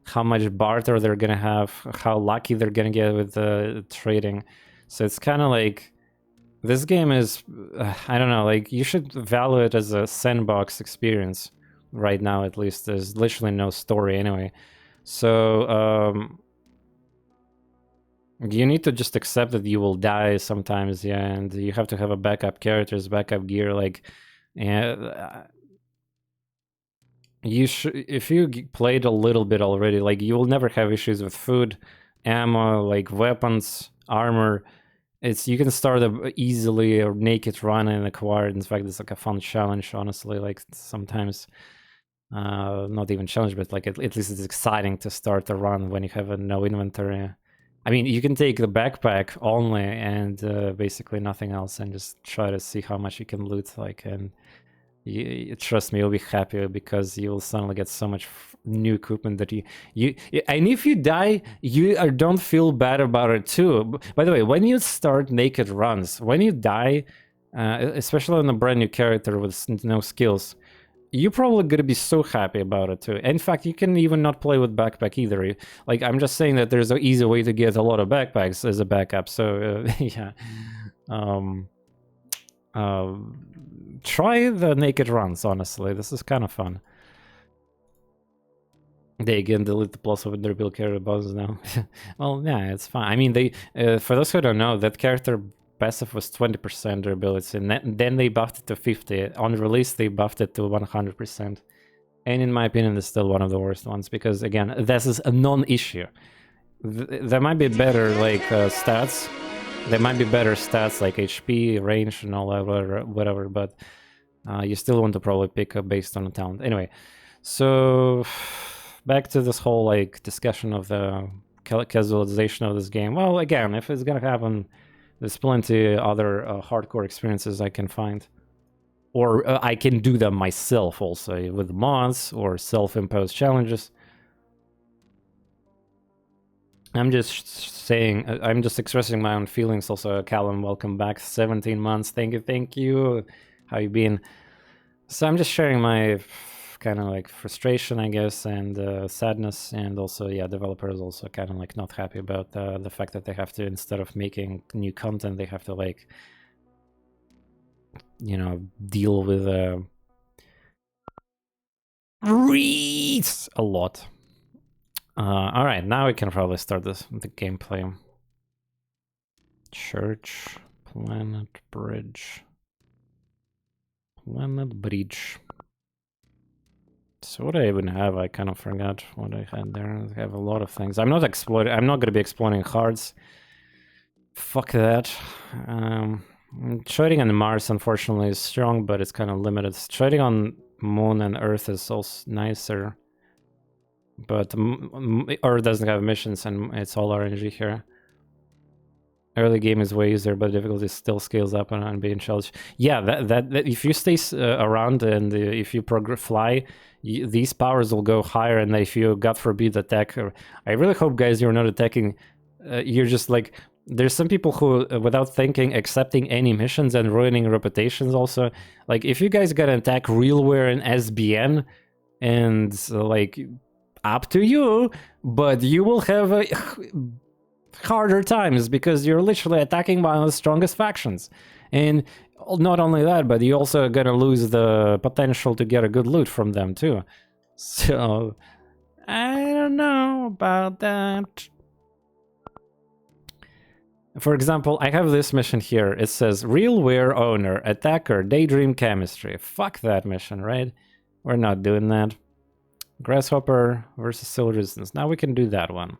how much barter they're gonna have, how lucky they're gonna get with the trading. So it's kind of like... This game is, I don't know, like, you should value it as a sandbox experience right now, at least. There's literally no story anyway. So, you need to just accept that you will die sometimes, yeah, and you have to have a backup characters, backup gear, like, you should, if you played a little bit already, like, you will never have issues with food, ammo, like, weapons, armor. You can start easily a naked run and acquire it. In fact, it's like a fun challenge, honestly. Like, sometimes, not even challenge, but like at least it's exciting to start a run when you have no inventory. I mean, you can take the backpack only and basically nothing else, and just try to see how much you can loot. Like, and trust me, you'll be happy, because you'll suddenly get so much new equipment that you and if you die, you don't feel bad about it too. By the way, when you start naked runs, when you die, especially on a brand new character with no skills, you're probably gonna be so happy about it too. In fact, you can even not play with backpack either. Like, I'm just saying that there's an easy way to get a lot of backpacks as a backup. So yeah. Try the naked runs, honestly. This is kind of fun. They again delete the plus of their build character bosses now. Well, yeah, it's fine. I mean, they for those who don't know, that character passive was 20% durability, and then they buffed it to 50. On release, they buffed it to 100%. And in my opinion, it's still one of the worst ones, because again, this is a non-issue. There might be better like stats. There might be better stats like HP, range, and all that, whatever, but you still want to probably pick up based on the talent. Anyway, so back to this whole like discussion of the casualization of this game. Well, again, if it's gonna happen, There's plenty other hardcore experiences I can find. Or I can do them myself also, with mods or self-imposed challenges. I'm just saying, I'm just expressing my own feelings also. Callum, welcome back. 17 months, thank you. How you been? So I'm just sharing my kind of like frustration, I guess, and sadness, and also, yeah, developers also kind of like not happy about the fact that they have to, instead of making new content, they have to like, you know, deal with reads a lot. All right, now we can probably start the gameplay. Church, planet, bridge. Planet, bridge. So what I even have, I kind of forgot what I had there. I have a lot of things. I'm not going to be exploring cards. Fuck that. Trading on Mars, unfortunately, is strong, but it's kind of limited. Trading on Moon and Earth is also nicer. But Earth doesn't have missions, and it's all RNG here. Early game is way easier, but difficulty still scales up and being challenged. Yeah, that if you stay around and if you fly, these powers will go higher. And if you, God forbid, attack, I really hope, guys, you're not attacking. You're just like, there's some people who, without thinking, accepting any missions and ruining reputations. Also, like if you guys gotta attack Realware and SBN, and like, up to you, but you will have a harder times because you're literally attacking one of the strongest factions. And not only that, but you're also gonna lose the potential to get a good loot from them too. So I don't know about that. For example, I have this mission here. It says Realware owner, attacker, daydream chemistry. Fuck that mission, right? We're not doing that. Grasshopper versus Soul Resistance. Now we can do that one.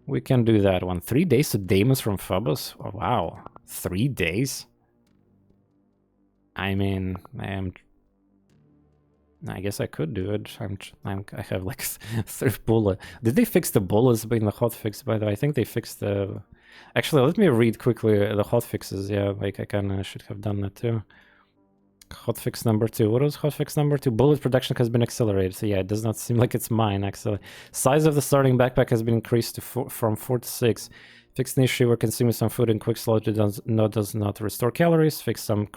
We can do that one. 3 days to Deimos from Phobos? Oh, wow. 3 days? I mean, I guess I could do it. I have like 3 bullets. Did they fix the bullets in the hotfix, by the way? I think they fixed the... Actually, let me read quickly the hotfixes. Yeah, like I kinda should have done that too. Hotfix number 2. What was hotfix number 2? Bullet production has been accelerated. So yeah, it does not seem like it's mine, actually. Size of the starting backpack has been increased to from 4 to 6. Fixed an issue where consuming some food in quick slot does not restore calories. Fix some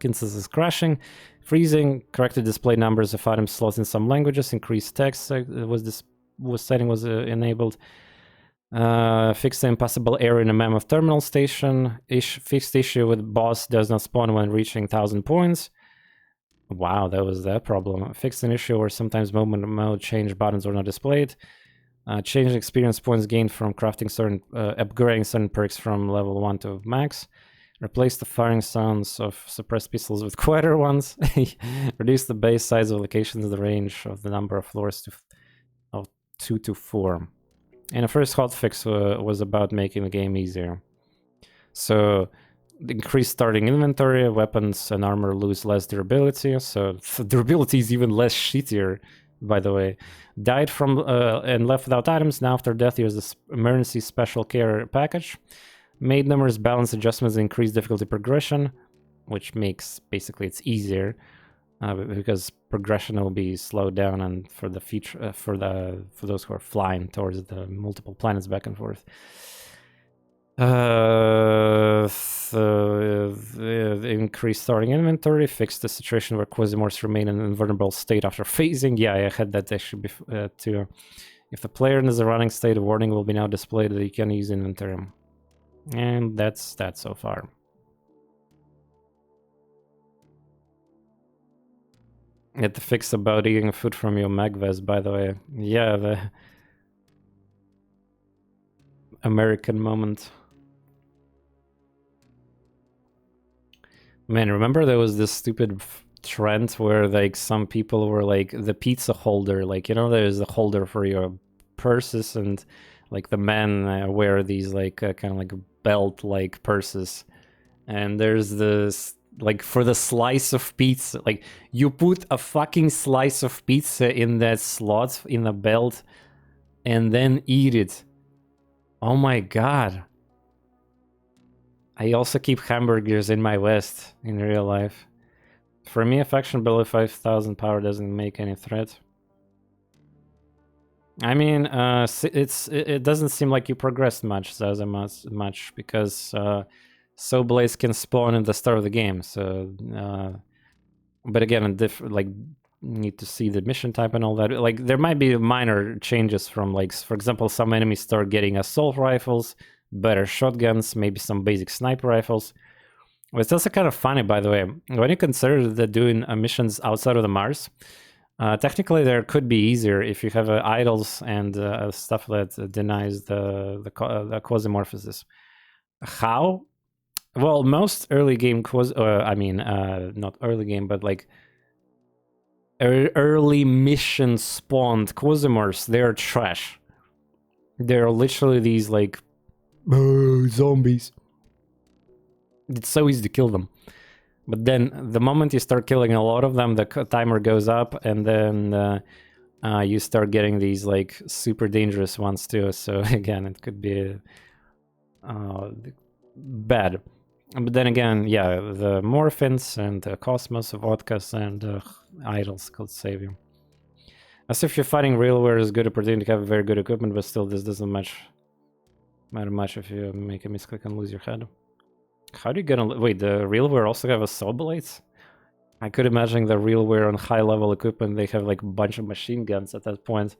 instances crashing. Freezing. Corrected display numbers of item slots in some languages. Increased text was enabled. Fix the impossible error in a mammoth terminal station. Fixed issue with boss does not spawn when reaching 1000 points. Wow, that was that problem. Fixed an issue where sometimes movement mode change buttons were not displayed. Changed experience points gained from crafting upgrading certain perks from level 1 to max. Replace the firing sounds of suppressed pistols with quieter ones. Reduce the base size of locations, the range of the number of floors of 2 to 4. And the first hotfix was about making the game easier. So, increased starting inventory, weapons and armor lose less durability. So, durability is even less shittier, by the way. Died from and left without items. Now, after death, use this emergency special care package. Made numerous balance adjustments, increased difficulty progression, which makes basically it's easier. Because progression will be slowed down, and for the future, for those who are flying towards the multiple planets back and forth. Increased starting inventory, fixed the situation where Quasimorphs remain in an invulnerable state after phasing. Yeah, I had that actually too. If the player is in a running state, a warning will be now displayed that you can use inventory. And that's that so far. Get the fix about eating food from your magvest, by the way. Yeah, the American moment. Man, remember there was this stupid trend where like some people were like the pizza holder, like, you know, there's a holder for your purses, and like the men wear these like kind of like belt like purses, and there's this like for the slice of pizza, like you put a fucking slice of pizza in that slot in the belt and then eat it. Oh my god. I also keep hamburgers in my vest in real life. For me, a faction below 5,000 power doesn't make any threat. I mean, it doesn't seem like you progressed much, much because so Blaze can spawn at the start of the game. So, but again, like need to see the mission type and all that. Like there might be minor changes from like, for example, some enemies start getting assault rifles, better shotguns, maybe some basic sniper rifles. It's also kind of funny, by the way, when you consider that doing missions outside of the Mars. Technically, there could be easier if you have idols and stuff that denies the Quasimorphes. How? Well, most early game not early game, but like early mission spawned Quasimorphs, they're trash. They're literally these like zombies. It's so easy to kill them. But then the moment you start killing a lot of them, the timer goes up, and then you start getting these like super dangerous ones too. So again, it could be bad. But then again, yeah, the morphins and the cosmos, vodkas, and idols could save you. As if you're fighting realware is good opportunity to have very good equipment, but still this doesn't matter much if you make a misclick and lose your head. How do you get on? Wait, the realware also have assault blades? I could imagine the realware on high-level equipment, they have like a bunch of machine guns at that point.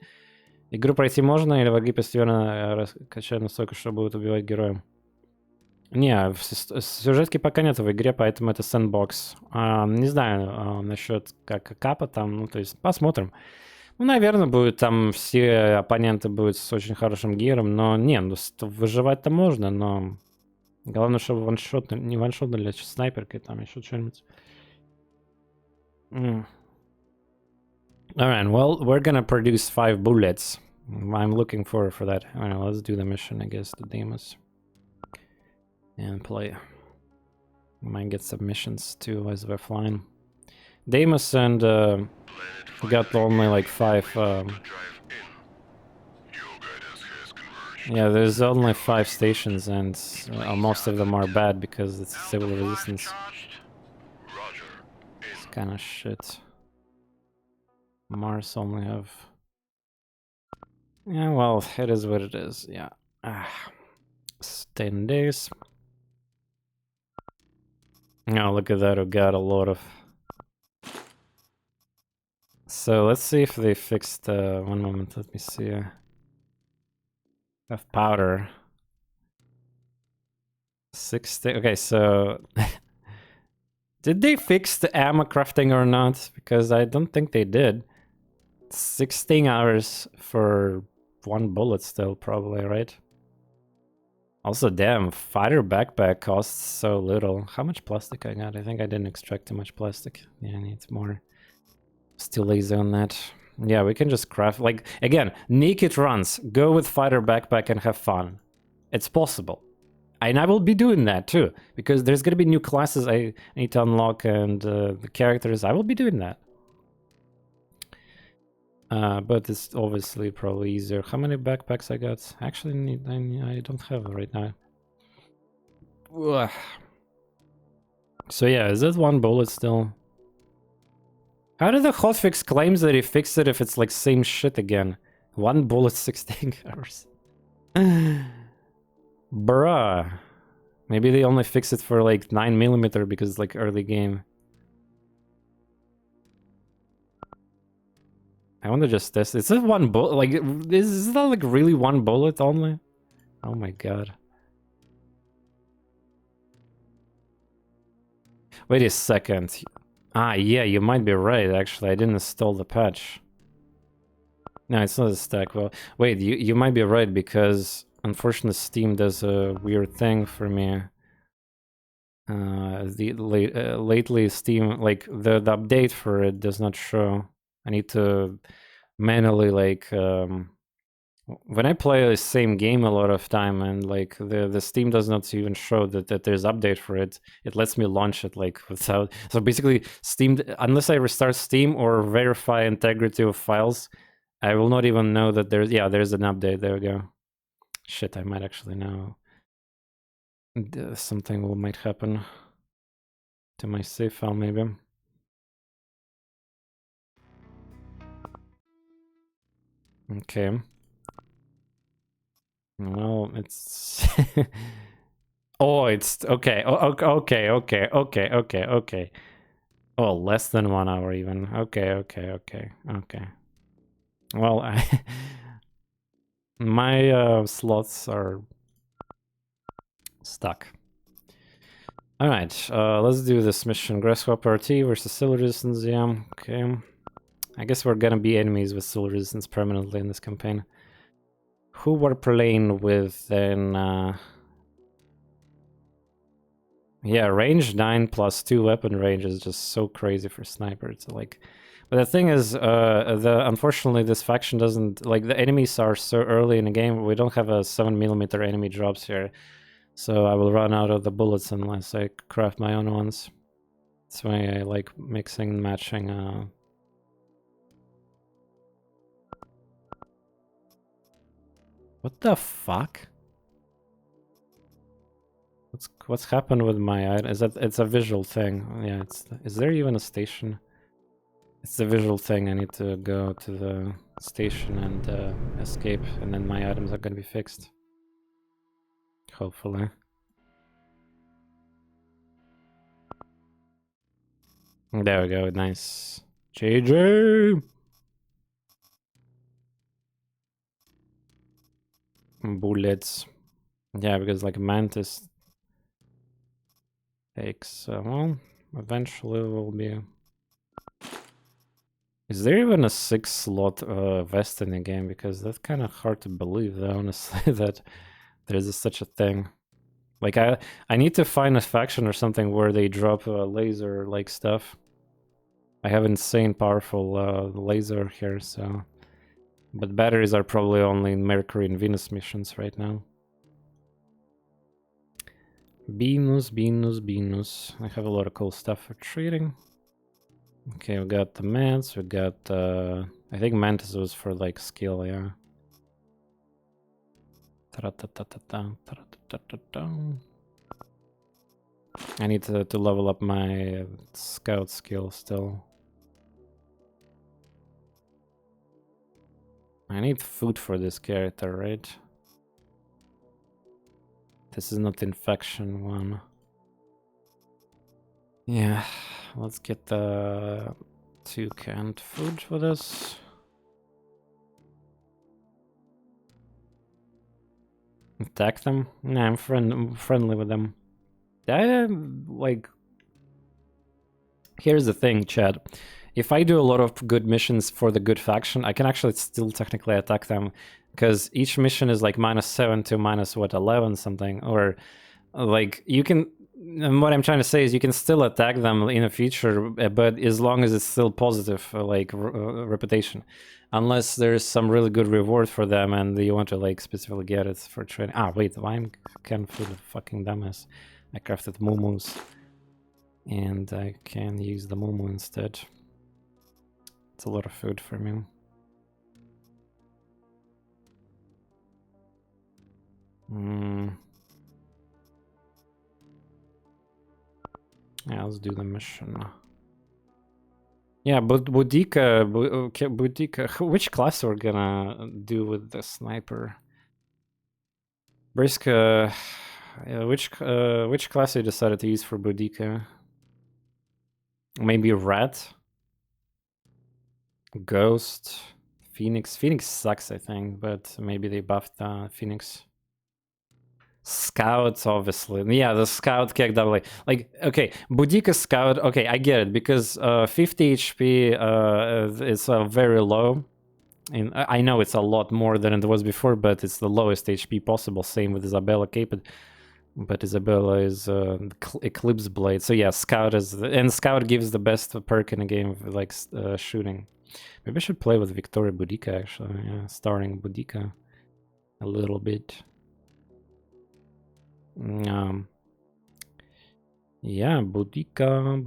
Игру пройти можно, или враги постепенно качают настолько, что будут убивать героя? Не, сюжетки пока нет в игре, поэтому это сэндбокс. Не знаю насчет как капа там, ну то есть посмотрим. Ну, наверное, будет там все оппоненты будут с очень хорошим гиром, но не, ну выживать-то можно, но... Главное, чтобы ваншот, не ваншот для снайперкой, там еще что-нибудь. Alright, well, we're gonna produce 5 bullets. I'm looking forward for that. Alright, let's do the mission, I guess, the demos. And play. Might get submissions too as we're flying. Deimos and got only like 5... Yeah, there's only 5 stations, and most of them are bad because it's civil resistance. It's kind of shit. Mars only have... Yeah, well, it is what it is, yeah. 10 days. Oh, look at that, we got a lot of... So, let's see if they fixed... one moment, let me see... Of powder. 60. Okay, so did they fix the ammo crafting or not? Because I don't think they did. 16 hours for 1 bullet still, probably, right? Also, damn, fighter backpack costs so little. How much plastic I got? I think I didn't extract too much plastic. Yeah, I need more. Still lazy on that. Yeah, we can just craft, like, again, naked runs, go with fighter backpack and have fun. It's possible. And I will be doing that too, because there's gonna be new classes I need to unlock and the characters, I will be doing that. But it's obviously probably easier. How many backpacks I got? Actually, I don't have it right now. Ugh. So yeah, is that 1 bullet still? How did the hotfix claims that he fixed it if it's like same shit again? 1 bullet, 16 hours. Bruh. Maybe they only fix it for like 9mm because it's like early game. I want to just test. Is it 1 bullet? Like, is that like really 1 bullet only? Oh my god. Wait a second. Ah, yeah, you might be right, actually. I didn't install the patch. No, it's not a stack. Well, wait, you might be right, because unfortunately Steam does a weird thing for me. Lately Steam, like, the update for it does not show. I need to manually, like, when I play the same game a lot of time and like the Steam does not even show that there's update for it, it lets me launch it like without. So basically Steam, unless I restart Steam or verify integrity of files, I will not even know that there's an update. There we go. Shit, I might actually know. Something might happen to my save file, maybe. Okay. Well, it's... Oh, it's... Okay, okay. Oh, less than 1 hour even. Okay. Well, my slots are stuck. Alright, let's do this mission. Grasshopper RT versus Soul Resistance, yeah, okay. I guess we're gonna be enemies with Soul Resistance permanently in this campaign. Who we're playing with then? Yeah, range 9 plus 2 weapon range is just so crazy for sniper. It's like, but the thing is, unfortunately this faction doesn't, like, the enemies are so early in the game. We don't have a 7mm enemy drops here, so I will run out of the bullets unless I craft my own ones. That's why I like mixing and matching. What the fuck? What's happened with my item? Is that it's a visual thing? Yeah, is there even a station? It's the visual thing. I need to go to the station and escape, and then my items are gonna be fixed. Hopefully. There we go. Nice. JJ. Bullets. Yeah, because like Mantis takes. Well, eventually will be. Is there even a 6-slot vest in the game? Because that's kind of hard to believe, honestly, that there's such a thing. Like, I need to find a faction or something where they drop laser like stuff. I have insane powerful laser here, so... But batteries are probably only in Mercury and Venus missions right now. Venus. I have a lot of cool stuff for trading. Okay, we got the Mance, we got... I think Mantis was for, like, skill, yeah. I need to level up my scout skill still. I need food for this character, right? This is not infection one. Yeah, let's get the 2 canned food for this. Attack them? Nah, I'm friendly with them. Like... Here's the thing, Chad. If I do a lot of good missions for the good faction, I can actually still technically attack them. Because each mission is like -7 to -11 something. Or like you can... And what I'm trying to say is you can still attack them in the future, but as long as it's still positive, like reputation. Unless there's some really good reward for them and you want to like specifically get it for training. Ah, wait, why am can food a fucking dumbass? I crafted mumus. And I can use the mumu instead. It's a lot of food for me. Yeah, let's do the mission. Yeah, but Boudica, which class we're gonna do with the sniper? Briska, which class you decided to use for Boudica? Maybe Rat? Ghost? Phoenix? Phoenix sucks, I think, but maybe they buffed Phoenix. Scouts, obviously. Yeah, the scout kick doubly. Like, okay, Boudica scout, okay, I get it, because 50 HP is very low. And I know it's a lot more than it was before, but it's the lowest HP possible. Same with Isabella Caped. But Isabella is Eclipse Blade. So yeah, Scout is... And Scout gives the best perk in a game of, like, shooting. Maybe I should play with Victoria Boudica, actually. Yeah, starring Boudica a little bit. Yeah, Boudica.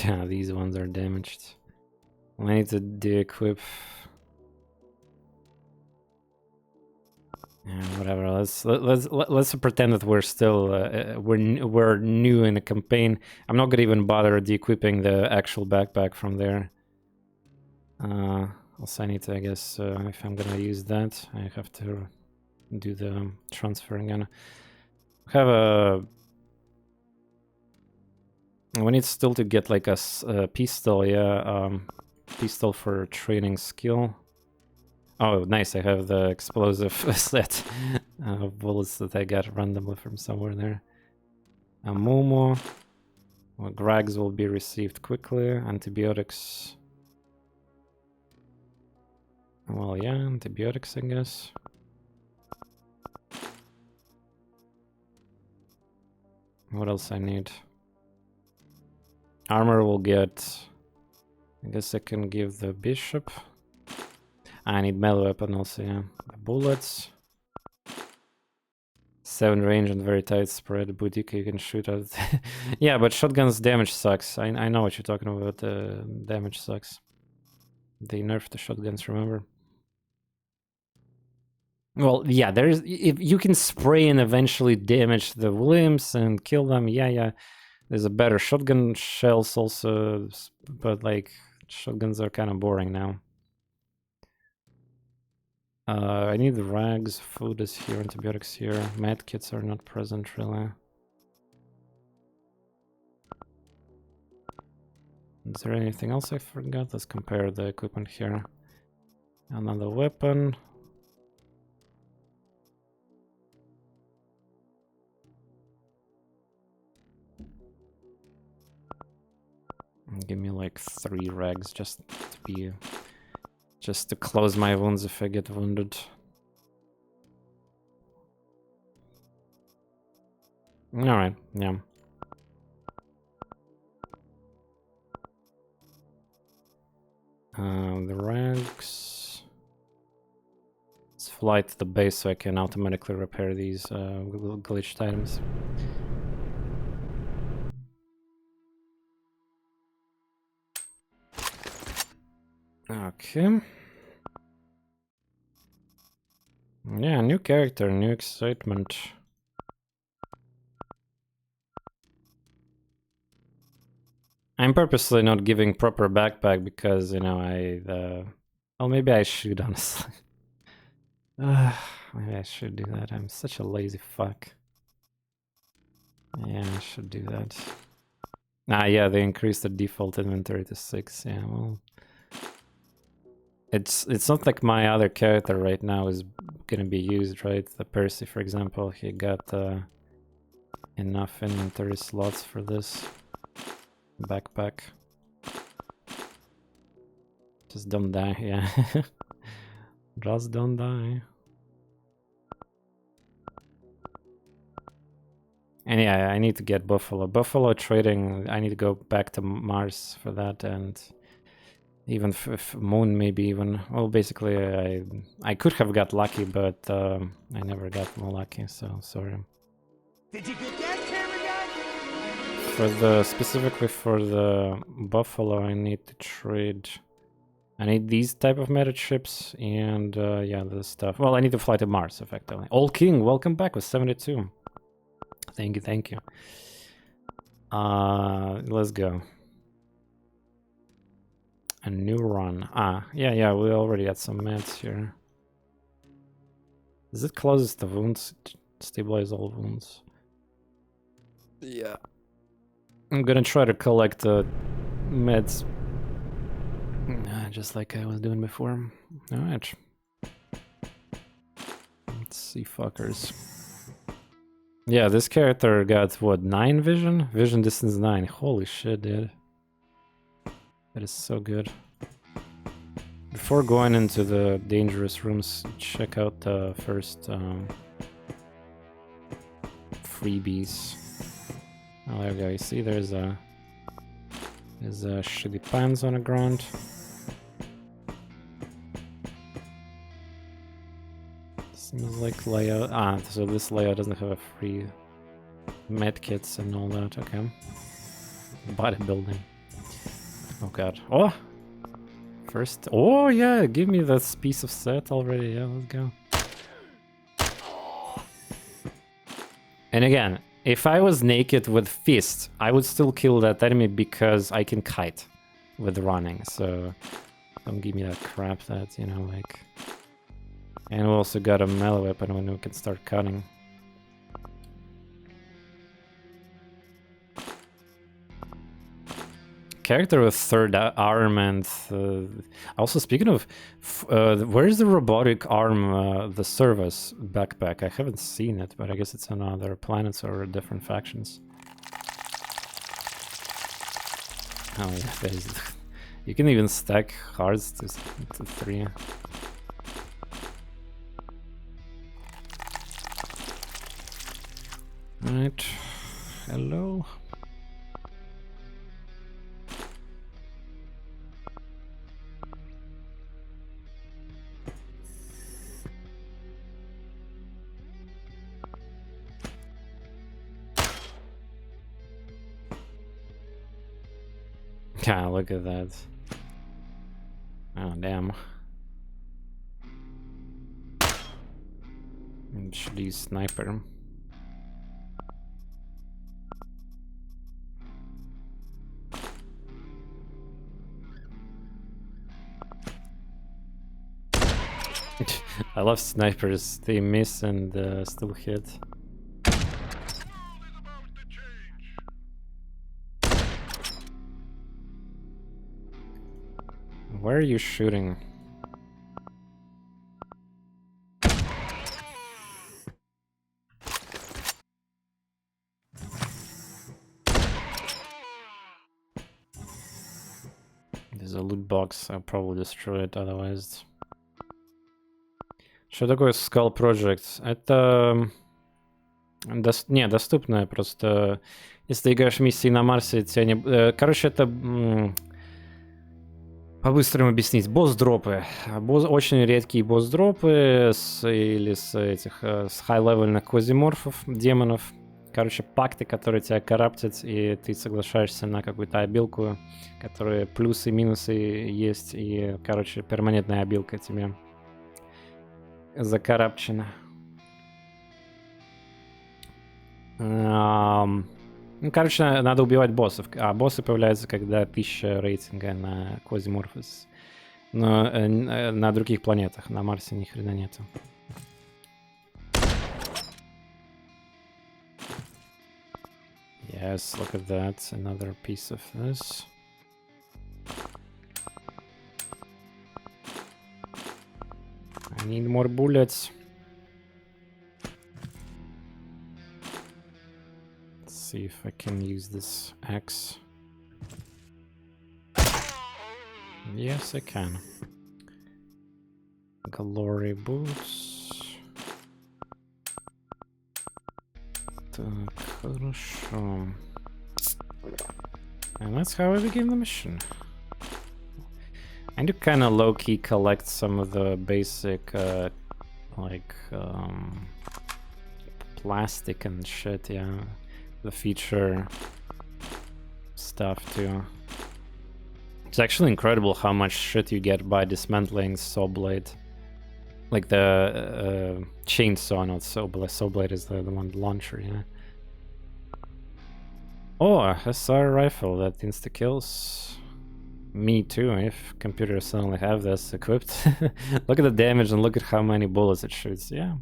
Yeah, these ones are damaged. I need to de-equip. Yeah, whatever. Let's pretend that we're still we're new in the campaign. I'm not gonna even bother de-equipping the actual backpack from there. Also, I need to, I guess, if I'm gonna use that, I have to do the transfer again. Have a. We need still to get like a pistol, yeah. Pistol for training skill. Oh, nice! I have the explosive set of bullets that I got randomly from somewhere there. A Momo. Well, Grags will be received quickly. Antibiotics. Well, yeah, antibiotics, I guess. What else I need? Armor will get. I guess I can give the bishop. I need melee weapon also, yeah. Bullets. 7 range and very tight spread. Boudica you can shoot at. Yeah, but shotgun's damage sucks. I know what you're talking about. Damage sucks. They nerfed the shotguns, remember? Well, yeah, there's if you can spray and eventually damage the limbs and kill them, yeah. There's a better shotgun shells also, but like shotguns are kind of boring now. I need the rags, food is here, antibiotics here. Medkits are not present really. Is there anything else I forgot? Let's compare the equipment here. Another weapon. Give me like 3 rags just to close my wounds if I get wounded. Alright, yeah. The rags. Let's fly to the base so I can automatically repair these glitched items. Okay. Yeah, new character, new excitement. I'm purposely not giving proper backpack because, you know, well, maybe I should, honestly. Maybe I should do that. I'm such a lazy fuck. Yeah, I should do that. Yeah, they increased the default inventory to 6. Yeah, well... It's not like my other character right now is gonna be used, right? The Percy, for example, he got enough inventory slots for this backpack. Just don't die, yeah. Just don't die. And yeah, I need to get Buffalo. Buffalo trading, I need to go back to Mars for that, and even if Moon maybe even... Well, basically I could have got lucky, but I never got more lucky, so sorry. Did you get that, camera guy? Specifically for the Buffalo, I need to trade... I need these type of meta chips and yeah, this stuff. Well, I need to fly to Mars, effectively. Old King, welcome back with 72. Thank you, thank you. Let's go. A new run. Yeah, we already got some meds here. Is it closes the wounds? Stabilize all wounds. Yeah. I'm gonna try to collect the meds. Just like I was doing before. Alright. Let's see, fuckers. Yeah, this character got, what, 9 vision? Vision distance 9. Holy shit, dude. That is so good. Before going into the dangerous rooms, check out the first freebies. Oh, there we go. You see, there's a shitty pants on the ground. Seems like layout. Ah, so this layout doesn't have a free medkits and all that. Okay. Bodybuilding. Oh god. Oh! First. Oh yeah, give me this piece of set already. Yeah, let's go. And again, if I was naked with fist, I would still kill that enemy because I can kite with running. So don't give me that crap that, you know, like... And we also got a melee weapon when we can start cutting. Character with third arm and... also, speaking of... where's the robotic arm, the service backpack? I haven't seen it, but I guess it's on other planets or different factions. Oh yeah, there's... You can even stack hearts to 3. Alright, hello. Yeah, look at that. Oh, damn. Should use sniper. I love snipers, they miss and still hit. Where are you shooting? There's a loot box, I'll probably destroy it otherwise. Что такое Skull Project? Это... Не, доступное, просто... Если ты играешь миссии на Марсе, тебя не... Короче, это... По-быстрому объяснить. Босс-дропы. Очень редкие босс-дропы или с этих... с хай-левельных квазиморфов, демонов. Короче, пакты, которые тебя караптят, и ты соглашаешься на какую-то обилку, которые плюсы и минусы есть, и, короче, перманентная обилка тебе закарапчена. Ну, короче, надо убивать боссов, а боссы появляются, когда 1000 рейтинга на Quasimorph. Но на других планетах, на Марсе ни хрена нету. Yes, look at that, another piece of this. I need more bullets. Let's see if I can use this axe. Yes, I can. Glory boots. Так, хорошо. And that's how I begin the mission. I do kind of low-key collect some of the basic, like, plastic and shit, yeah. The feature stuff, too. It's actually incredible how much shit you get by dismantling saw blade. Like the chainsaw, not saw blade. Saw blade is the one launcher, yeah. Oh, SR rifle that insta-kills. Me too, if computers suddenly have this equipped. Look at the damage and look at how many bullets it shoots, yeah.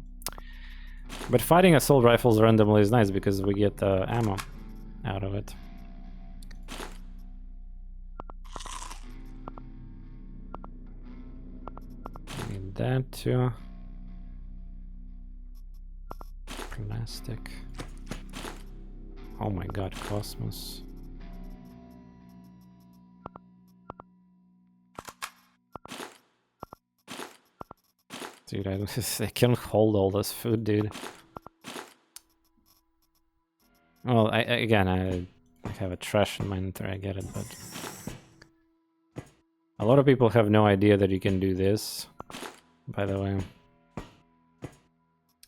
But fighting assault rifles randomly is nice because we get ammo out of it. Need that too. Plastic. Oh my god, Cosmos. Dude, I can't hold all this food, dude. Well, I have a trash in my inventory, I get it, but... A lot of people have no idea that you can do this, by the way.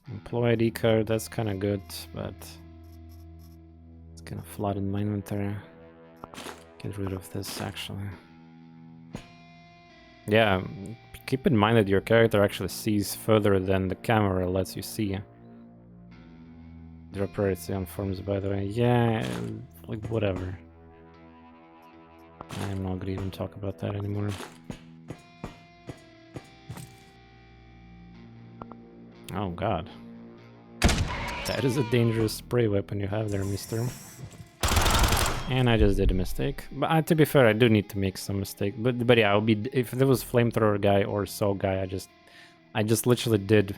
Employee ID card, that's kind of good, but it's kind of flooded my inventory. Get rid of this, actually. Yeah, keep in mind that your character actually sees further than the camera lets you see. Drop rarity on forms, by the way. Yeah, like whatever. I'm not gonna even talk about that anymore. Oh god. That is a dangerous spray weapon you have there, mister. And I just did a mistake. But to be fair, I do need to make some mistake. But yeah, I'll be, if there was flamethrower guy or saw guy, I just literally did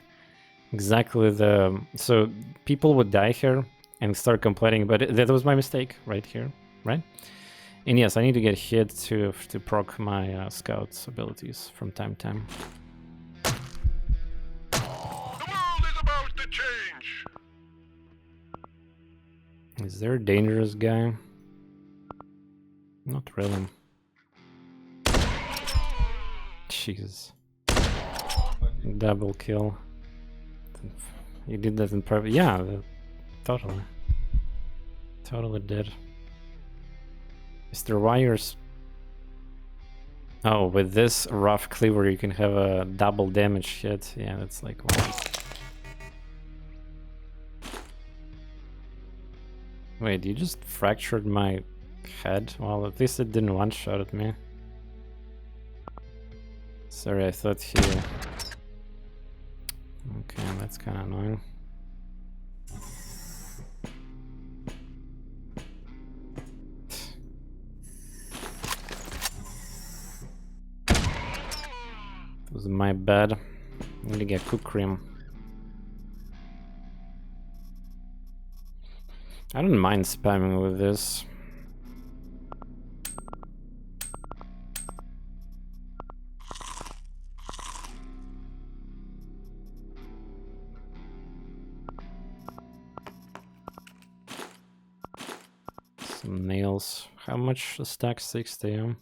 exactly the, so people would die here and start complaining, but that was my mistake right here, right? And yes, I need to get hit to proc my scout's abilities from time to time. The world is about to change. Is there a dangerous guy? Not really. Jesus. Double kill. You did that in private. Yeah, totally. Totally did. Mr. Wires. Oh, with this rough cleaver you can have a double damage hit. Yeah, that's like wow. Wait, you just fractured my head? Well, at least it didn't one-shot at me. Sorry, I thought he... Okay, that's kind of annoying. It was my bad. I need to get cook cream. I don't mind spamming with this. Some nails. How much a stack? 60?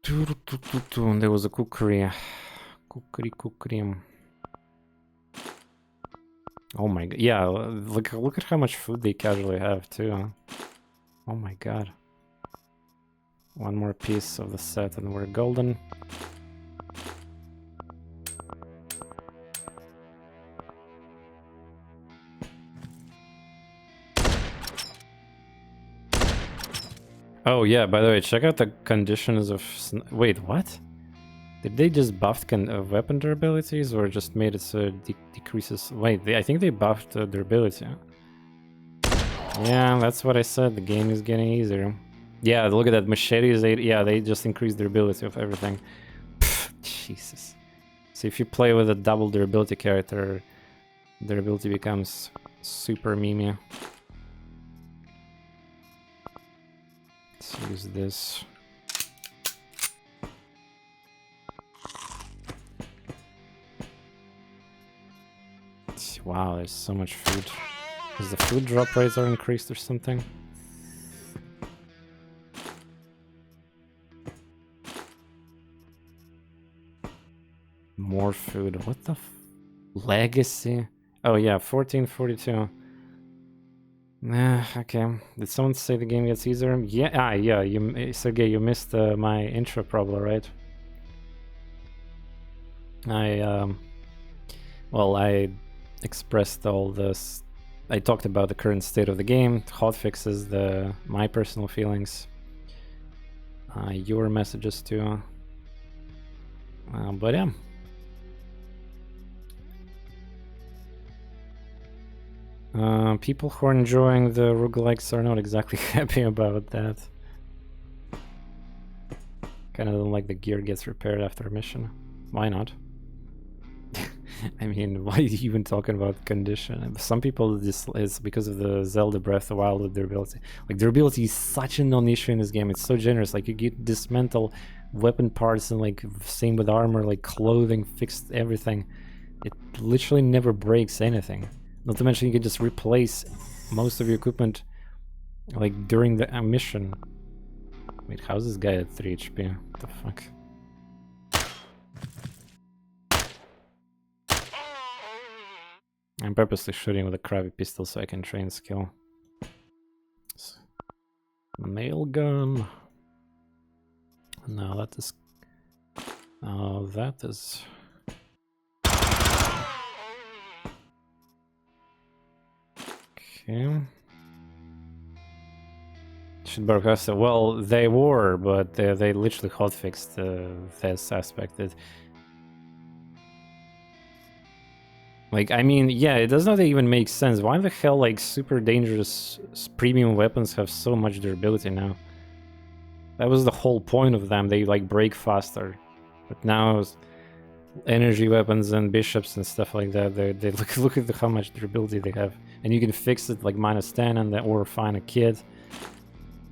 There was a cookery. Cookery. Oh my god. Yeah, look at how much food they casually have too. Oh my god. One more piece of the set and we're golden. Oh yeah, by the way, check out the conditions of... Wait, what? Did they just buff weapon durabilities or just made it so it decreases... Wait, I think they buffed durability. Yeah, that's what I said, the game is getting easier. Yeah, look at that, machetes, yeah, they just increased durability of everything. Pfft, Jesus. So if you play with a double durability character, durability becomes super memey. Let's use this. Wow, there's so much food. Is the food drop rates are increased or something? More food. What the legacy? Oh yeah, 1442. Okay. Did someone say the game gets easier? Yeah, yeah. Sergey, you missed my intro problem, right? Well, I expressed all this. I talked about the current state of the game, hotfixes, my personal feelings, your messages too. But yeah. People who are enjoying the roguelikes are not exactly happy about that. Kind of don't like the gear gets repaired after a mission. Why not? I mean, why are you even talking about condition? Some people, this is because of the Zelda Breath of the Wild with durability. Like, durability is such a non-issue in this game. It's so generous. Like, you get dismantle weapon parts and, like, same with armor, like clothing, fixed everything. It literally never breaks anything. Not to mention you can just replace most of your equipment, like, during the mission. Wait, how's this guy at 3 HP? What the fuck? I'm purposely shooting with a crappy pistol so I can train skill. Nail gun. No, that is... that is... Okay. Should broadcast. Well, they were, but they literally hotfixed this aspect. Like, I mean, yeah, it does not even make sense. Why the hell, like, super dangerous premium weapons have so much durability now? That was the whole point of them. They, like, break faster. But now, energy weapons and bishops and stuff like that, they look at how much durability they have. And you can fix it, like, -10 and or find a kit.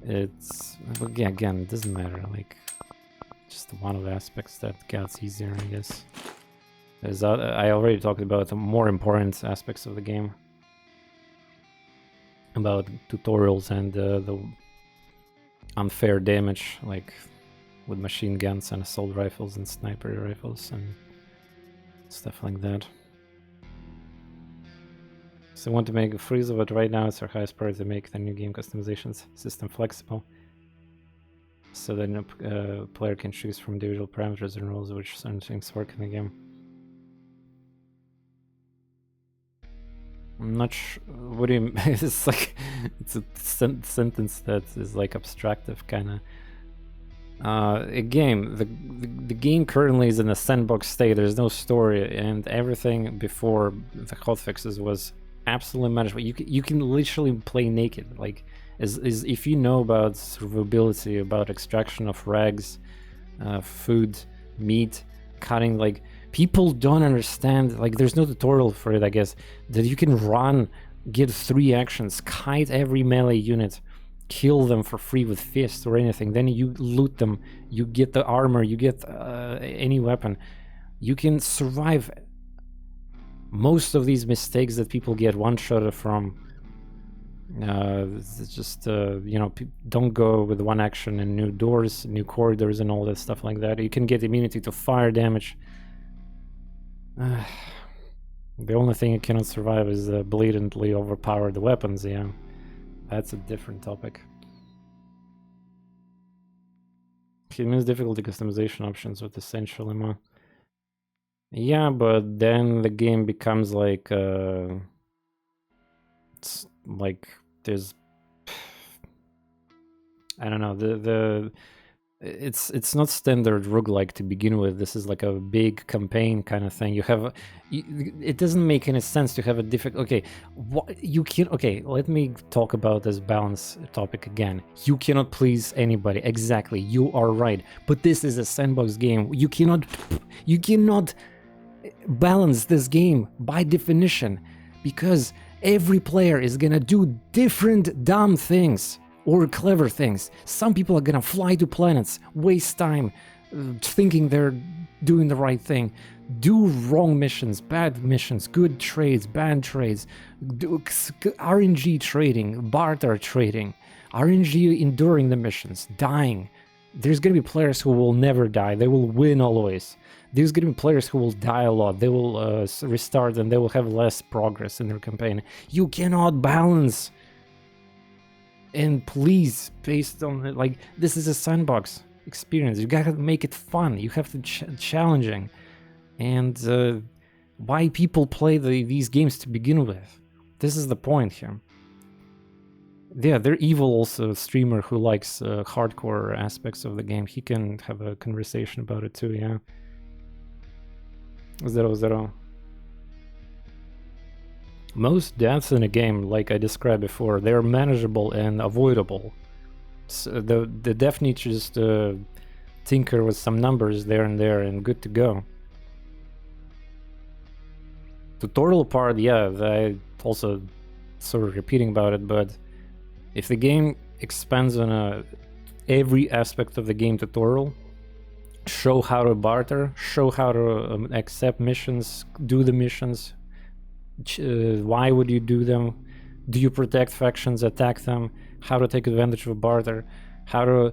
It's... again, it doesn't matter. Like, just one of the aspects that gets easier, I guess. I already talked about the more important aspects of the game. About tutorials and the unfair damage, like with machine guns and assault rifles and sniper rifles and stuff like that. So I want to make a freeze of it. Right now it's our highest priority to make the new game customizations system flexible. So that a player can choose from individual parameters and rules which certain things work in the game. I'm not sure. What do you mean? It's like it's a sentence that is like abstractive kind of. A game. The game currently is in a sandbox state. There's no story, and everything before the hotfixes was absolutely manageable. You can literally play naked. Like, is if you know about survivability, about extraction of rags, food, meat, cutting, like. People don't understand, like, there's no tutorial for it, I guess, that you can run, get 3 actions, kite every melee unit, kill them for free with fists or anything, then you loot them, you get the armor, you get any weapon. You can survive most of these mistakes that people get one-shotted from. It's just, you know, don't go with one action and new doors, new corridors and all that stuff like that. You can get immunity to fire damage. The only thing you cannot survive is blatantly overpowered weapons, yeah. That's a different topic. It means difficulty customization options with essential ammo. Yeah, but then the game becomes like... it's like there's... I don't know, it's not standard roguelike to begin with. This is like a big campaign kind of thing. You have it doesn't make any sense to have a difficult... Okay, what you can... Okay, let me talk about this balance topic again. You cannot please anybody. Exactly, you are right. But this is a sandbox game. You cannot balance this game by definition, because every player is gonna do different dumb things. Or clever things. Some people are gonna fly to planets, waste time thinking they're doing the right thing, do wrong missions, bad missions, good trades, bad trades, do RNG trading, barter trading, RNG enduring the missions, dying. There's gonna be players who will never die, they will win always. There's gonna be players who will die a lot, they will restart and they will have less progress in their campaign. You cannot balance. And please, based on it, like, this is a sandbox experience. You gotta make it fun. You have to challenging. And why people play these games to begin with? This is the point here. Yeah, they're evil also. A streamer who likes hardcore aspects of the game. He can have a conversation about it too. Yeah. 0-0. Most deaths in a game, like I described before, they're manageable and avoidable. So the death needs just tinker with some numbers there and good to go. Tutorial part, yeah, I also sort of repeating about it, but if the game expands on every aspect of the game tutorial, show how to barter, show how to accept missions, do the missions, why would you do them, do you protect factions, attack them, how to take advantage of barter, how to...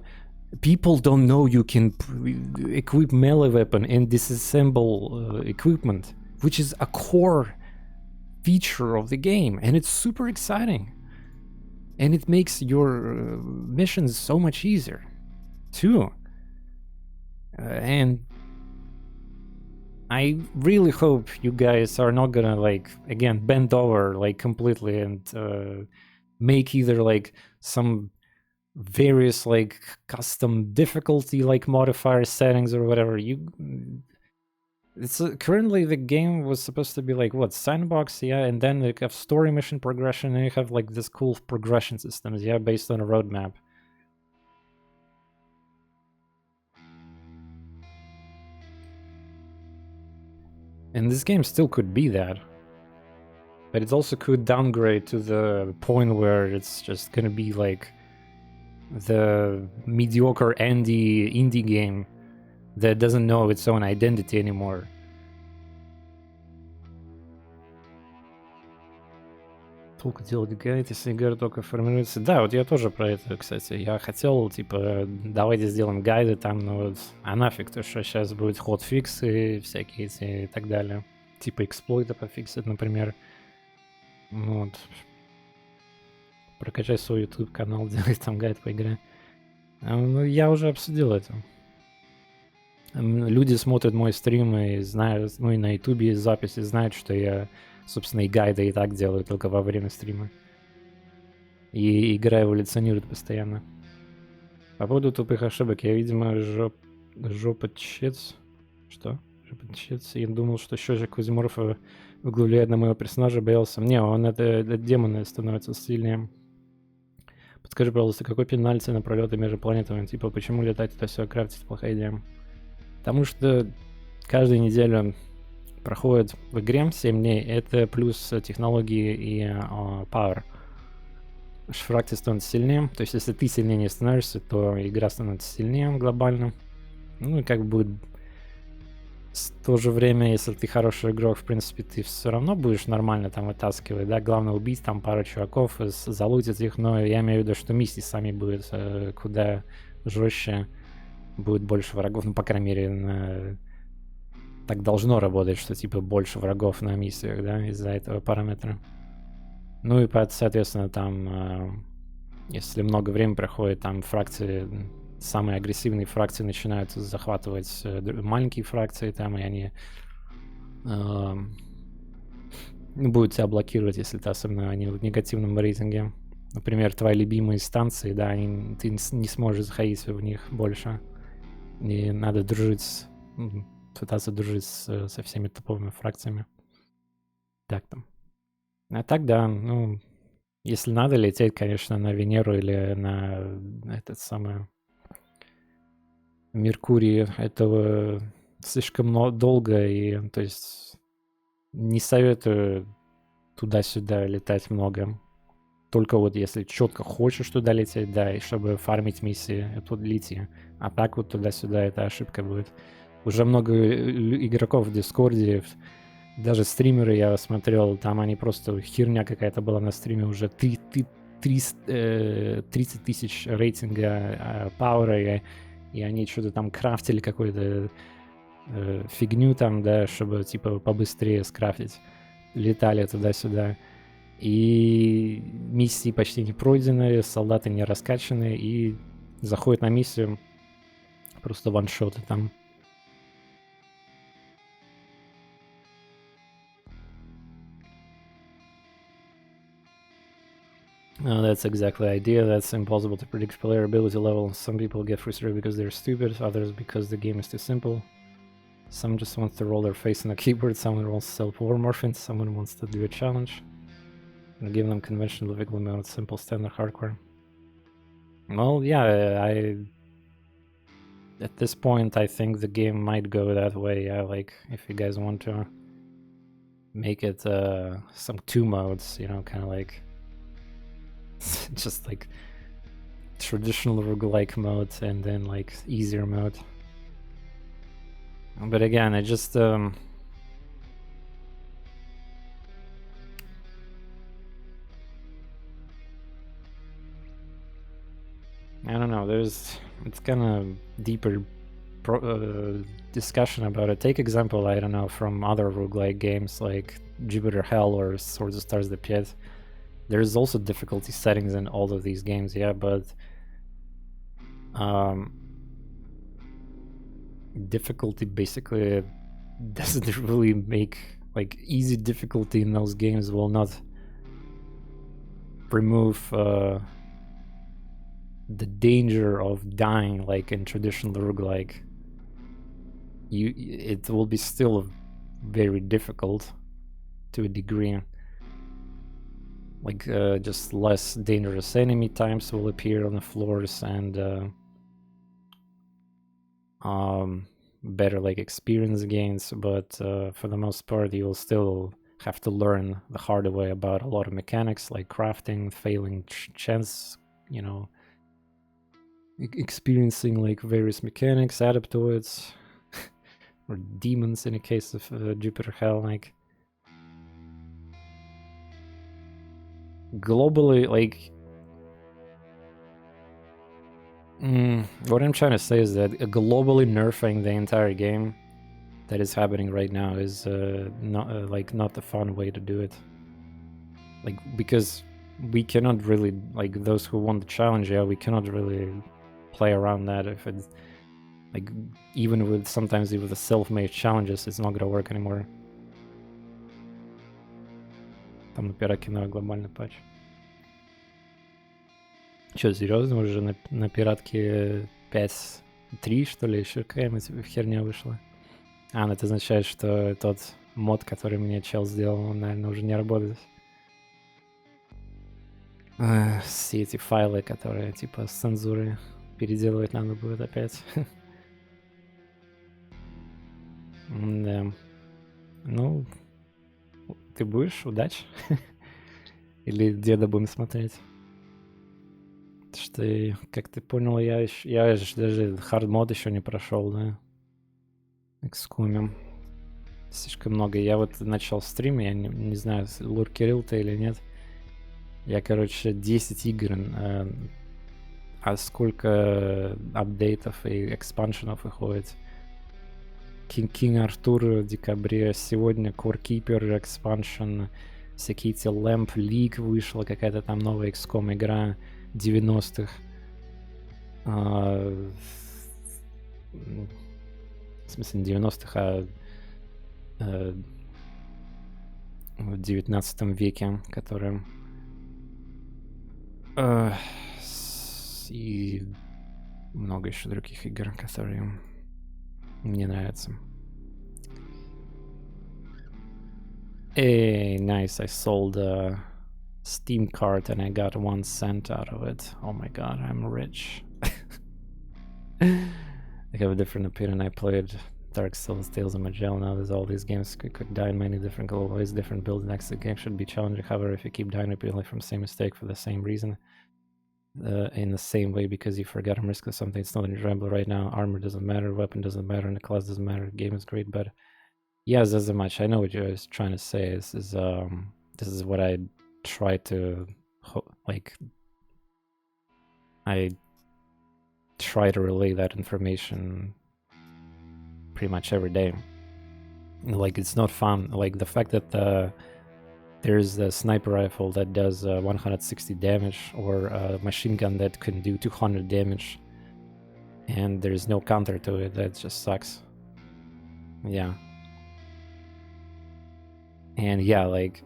People don't know you can equip melee weapon and disassemble equipment, which is a core feature of the game, and it's super exciting. And it makes your missions so much easier, too. And I really hope you guys are not gonna, like, again, bend over, like, completely and make either, like, some various, like, custom difficulty, like, modifier settings or whatever. It's currently the game was supposed to be like what, sandbox, yeah, and then you have story mission progression, and you have like this cool progression systems, yeah, based on a roadmap. And this game still could be that, but it also could downgrade to the point where it's just gonna be like the mediocre indie game that doesn't know its own identity anymore. Толку делать гайд, если игра только формируется. Да, вот я тоже про это, кстати. Я хотел, типа, давайте сделаем гайды там, но вот, а нафиг, то что сейчас будет hotfixes всякие эти и так далее. Типа эксплойта пофиксить, например. Вот. Прокачай свой YouTube канал, делай там гайд по игре. Ну, я уже обсудил это. Люди смотрят мой стрим и знают, ну и на YouTube есть записи, знают, что я, собственно, и гайды и так делаю только во время стрима. И игра эволюционирует постоянно. По поводу тупых ошибок, я, видимо, жопотчец. Что? Жопотчец. Я думал, что счетчик Quasimorph влияет на моего персонажа, боялся. Не, он это демоны становятся сильнее. Подскажи, пожалуйста, какой пенальти на пролеты между планетами? Типа, почему летать это все крафтить плохая идея? Потому что каждую неделю проходит в игре 7 дней. Это плюс технологии и power. Фракции становятся сильнее. То есть, если ты сильнее не становишься, то игра становится сильнее глобально. Ну и как бы в то же время, если ты хороший игрок, в принципе, ты все равно будешь нормально там вытаскивать, да, главное убить там пару чуваков, залутить их, но я имею в виду, что миссии сами будут куда жестче, будет больше врагов, ну, по крайней мере, так должно работать, что типа больше врагов на миссиях, да, из-за этого параметра. Ну и, соответственно, там, если много времени проходит, там фракции, самые агрессивные фракции начинают захватывать маленькие фракции там, и они будут тебя блокировать, если ты особенно они в негативном рейтинге. Например, твои любимые станции, да, ты не сможешь заходить в них больше. И надо дружить, пытаться дружить со всеми топовыми фракциями. Так там. А так, да, ну, если надо лететь, конечно, на Венеру или на этот самый Меркурий, этого слишком долго, и, то есть, не советую туда-сюда летать много. Только вот если четко хочешь туда лететь, да, и чтобы фармить миссии, это лети. А так вот туда-сюда это ошибка будет. Уже много игроков в Дискорде, даже стримеры я смотрел, там они просто херня какая-то была на стриме, уже 30 тысяч рейтинга пауэра, и они что-то там крафтили какую-то фигню там, да, чтобы типа побыстрее скрафтить. Летали туда-сюда. И миссии почти не пройдены, солдаты не раскачаны, и заходят на миссию просто ваншоты там. That's exactly the idea. That's impossible to predict player ability level. Some people get frustrated because they're stupid, others because the game is too simple. Some just want to roll their face on a keyboard, someone wants to sell polymorphins, someone wants to do a challenge. And give them conventional wiggle mode, simple, standard, hardcore. Well, yeah, at this point, I think the game might go that way. Like, if you guys want to make it some 2 modes, you know, kind of like just like traditional roguelike mode and then like easier mode. But again, I just I don't know, it's kind of deeper discussion about it. Take example, I don't know, from other roguelike games like Jupiter Hell or Swords of Stars the Pit. There's also difficulty settings in all of these games, yeah, but difficulty basically doesn't really make, like, easy difficulty in those games will not remove the danger of dying like in traditional roguelike. It will be still very difficult to a degree. Like just less dangerous enemy types will appear on the floors, and better like experience gains, but for the most part you will still have to learn the hard way about a lot of mechanics like crafting, failing chance, you know, experiencing like various mechanics, adaptoids, or demons in the case of Jupiter Hell. Like globally, like what I'm trying to say is that globally nerfing the entire game that is happening right now is not the fun way to do it. Like, because we cannot really, like, those who want the challenge, yeah, we cannot really play around that. If it's like, even with sometimes with the self-made challenges, it's not gonna work anymore. Там на пиратке глобальный патч. Чё, серьезно, уже на пиратке 5.3, что ли, еще какая-нибудь херня вышла? А, ну это означает, что тот мод, который мне чел сделал, он, наверное, уже не работает. Все эти файлы, которые типа с цензурой переделывать надо будет опять. Да. Ну, ты будешь? Удачи. Или деда будем смотреть? Что, как ты понял, я даже хард-мод еще не прошел, да? XCOM. Слишком много. Я вот начал стрим, я не знаю, луркерил ты или нет. Я, короче, 10 игр, а сколько апдейтов и экспаншенов выходит. King Arthur в декабре, сегодня Core Keeper экспаншн, всякие эти Lamp League вышла, какая-то там новая XCOM игра 90-х. В смысле не 90-х, а в 19 веке, которая и много еще других игр, которые мне нравятся. Hey, nice, I sold a Steam card and I got 1 cent out of it. Oh my god, I'm rich. I have a different opinion. I played Dark Souls, Tales of Magellan. Now there's all these games could die in many different ways, different builds. Next the game should be challenging. However, if you keep dying repeatedly from the same mistake for the same reason, in the same way because you forgot to risk something, it's not enjoyable right now. Armor doesn't matter, weapon doesn't matter, and the class doesn't matter. The game is great, but yes, doesn't much. I know what you're trying to say. This is what I try to like. I try to relay that information pretty much every day. Like, it's not fun. Like the fact that there's a sniper rifle that does 160 damage, or a machine gun that can do 200 damage, and there's no counter to it. That just sucks. Yeah. And yeah, like,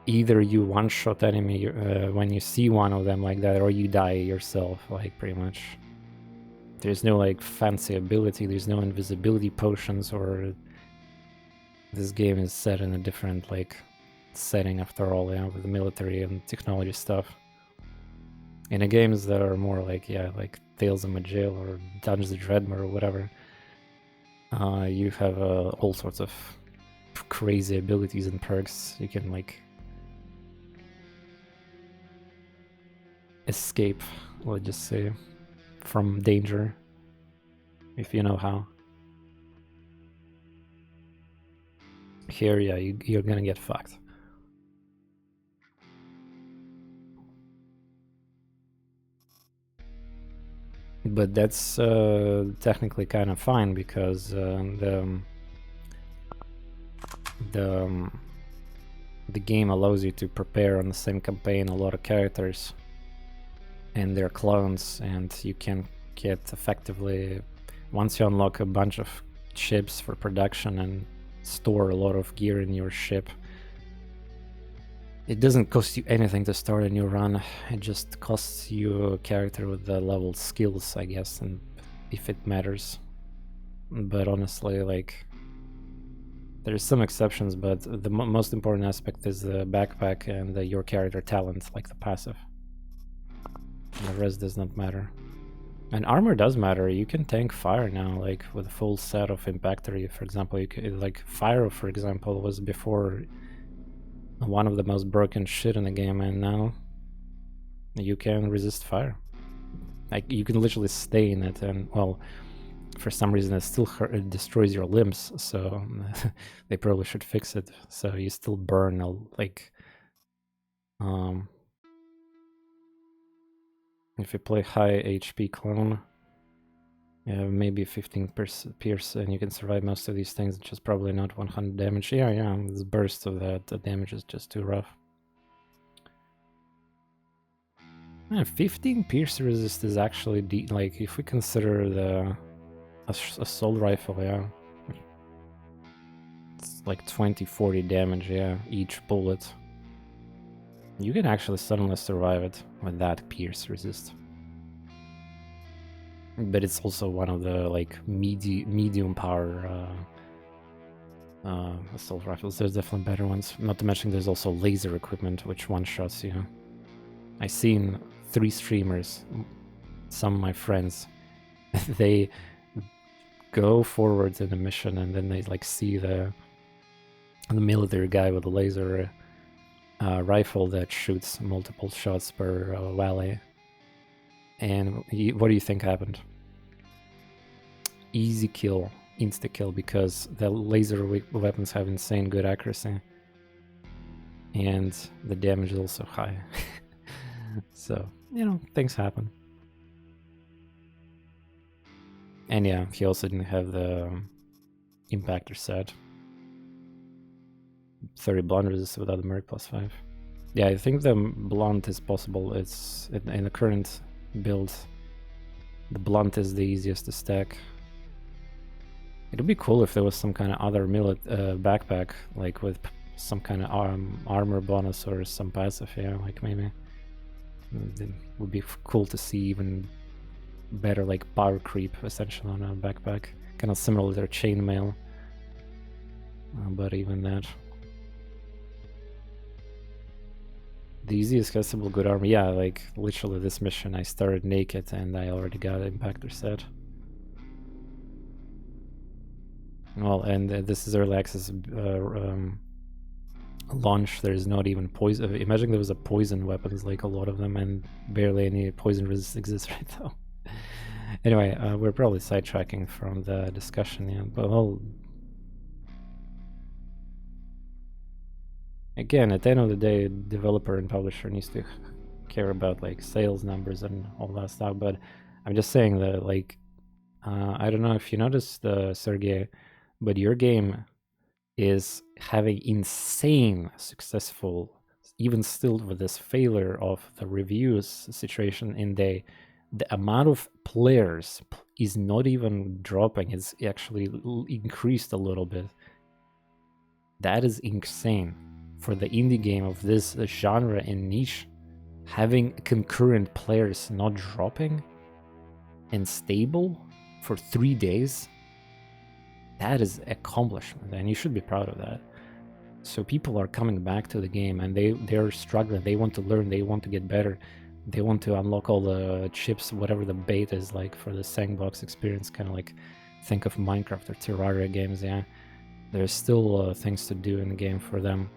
either you one-shot enemy when you see one of them like that, or you die yourself, like, pretty much. There's no, like, fancy ability, there's no invisibility potions, or this game is set in a different, like, setting after all, yeah, with the military and technology stuff. In the games that are more like, yeah, like Tales of Magellan or Dungeons & Dragons or whatever, you have all sorts of crazy abilities and perks. You can, like, escape, let's just say, from danger, if you know how. Here, yeah, you're gonna get fucked. But that's the game allows you to prepare on the same campaign a lot of characters and their clones, and you can get effectively, once you unlock a bunch of ships for production and store a lot of gear in your ship, it doesn't cost you anything to start a new run. It just costs you a character with the level skills, I guess, and if it matters. But honestly, like, there's some exceptions, but the most important aspect is the backpack and your character talent, like the passive. And the rest does not matter. And armor does matter. You can tank fire now, like with a full set of impactory. For example, you could, like fire, for example, was before one of the most broken shit in the game, and now you can resist fire. Like, you can literally stay in it, and well, for some reason it still it destroys your limbs, so they probably should fix it, so you still burn like if you play high HP clone, maybe 15 pierce and you can survive most of these things, which is probably not 100 damage. Yeah, this burst of that the damage is just too rough. 15 pierce resist is actually like, if we consider the assault rifle, yeah, it's like 20-40 damage, yeah, each bullet. You can actually suddenly survive it with that pierce resist. But it's also one of the like medium power assault rifles. There's definitely better ones. Not to mention there's also laser equipment, which one-shots you. I've seen 3 streamers, some of my friends, they go forwards in a mission and then they like see the military guy with a laser rifle that shoots multiple shots per volley. And what do you think happened? Easy kill, insta kill, because the laser weapons have insane good accuracy, and the damage is also high. So, you know, things happen. And yeah, he also didn't have the impactor set. 30 blunt resist without the Merc +5. Yeah, I think the blunt is possible. It's in the current build, the blunt is the easiest to stack. It'd be cool if there was some kind of other backpack, like with some kind of armor bonus or some passive, yeah, like maybe. It would be cool to see even better, like power creep essentially on a backpack. Kind of similar to their chainmail, but even that. The easiest castable good armor, yeah, like literally this mission I started naked and I already got an impactor set. Well, and this is early access launch. There's not even poison. Imagine there was a poison weapons, like a lot of them, and barely any poison resist exists right now. Anyway, we're probably sidetracking from the discussion, yeah, but well, again, at the end of the day, developer and publisher needs to care about like sales numbers and all that stuff. But I'm just saying that, like, I don't know if you noticed, Sergey, but your game is having insane successful, even still with this failure of the reviews situation, in the amount of players is not even dropping, it's actually increased a little bit. That is insane for the indie game of this genre and niche. Having concurrent players not dropping and stable for 3 days, that is accomplishment, and you should be proud of that. So people are coming back to the game and they're struggling, they want to learn, they want to get better, they want to unlock all the chips, whatever the bait is like for the sandbox experience, kind of like think of Minecraft or Terraria games. Yeah, there's still things to do in the game for them.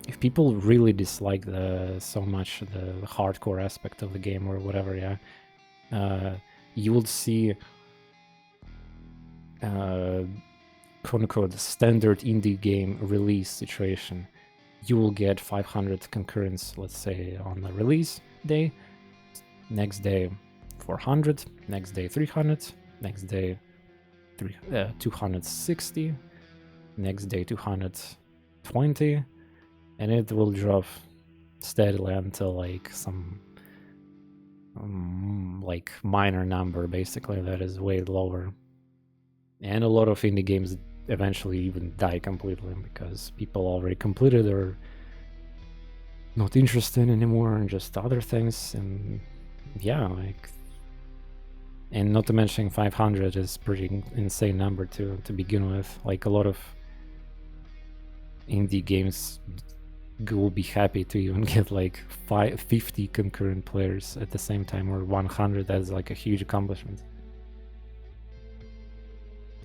If people really dislike so much the hardcore aspect of the game or whatever, yeah, you will see quote-unquote standard indie game release situation. You will get 500 concurrents, let's say, on the release day. Next day 400, next day 300, next day 260, next day 220, and it will drop steadily until like some like minor number basically that is way lower. And a lot of indie games eventually even die completely because people already completed or not interested anymore in just other things. And yeah, like, and not to mention 500 is pretty insane number to begin with. Like a lot of indie games will be happy to even get like 50 concurrent players at the same time, or 100. That's like a huge accomplishment.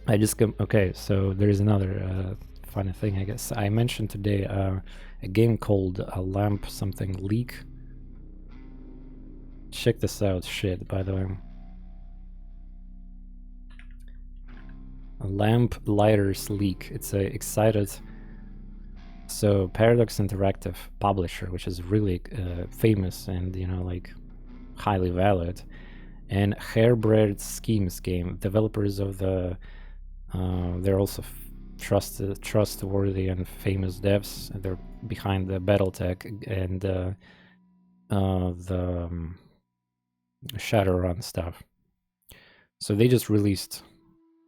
I just okay, so there is another funny thing, I guess. I mentioned today a game called Lamp something Leak. Check this out, shit, by the way. Lamp Lighters Leak. It's a excited. So Paradox Interactive publisher, which is really famous and, you know, like highly valued, and Hairbread Schemes game, developers of the they're also trustworthy and famous devs. They're behind the BattleTech and the Shadowrun stuff. So they just released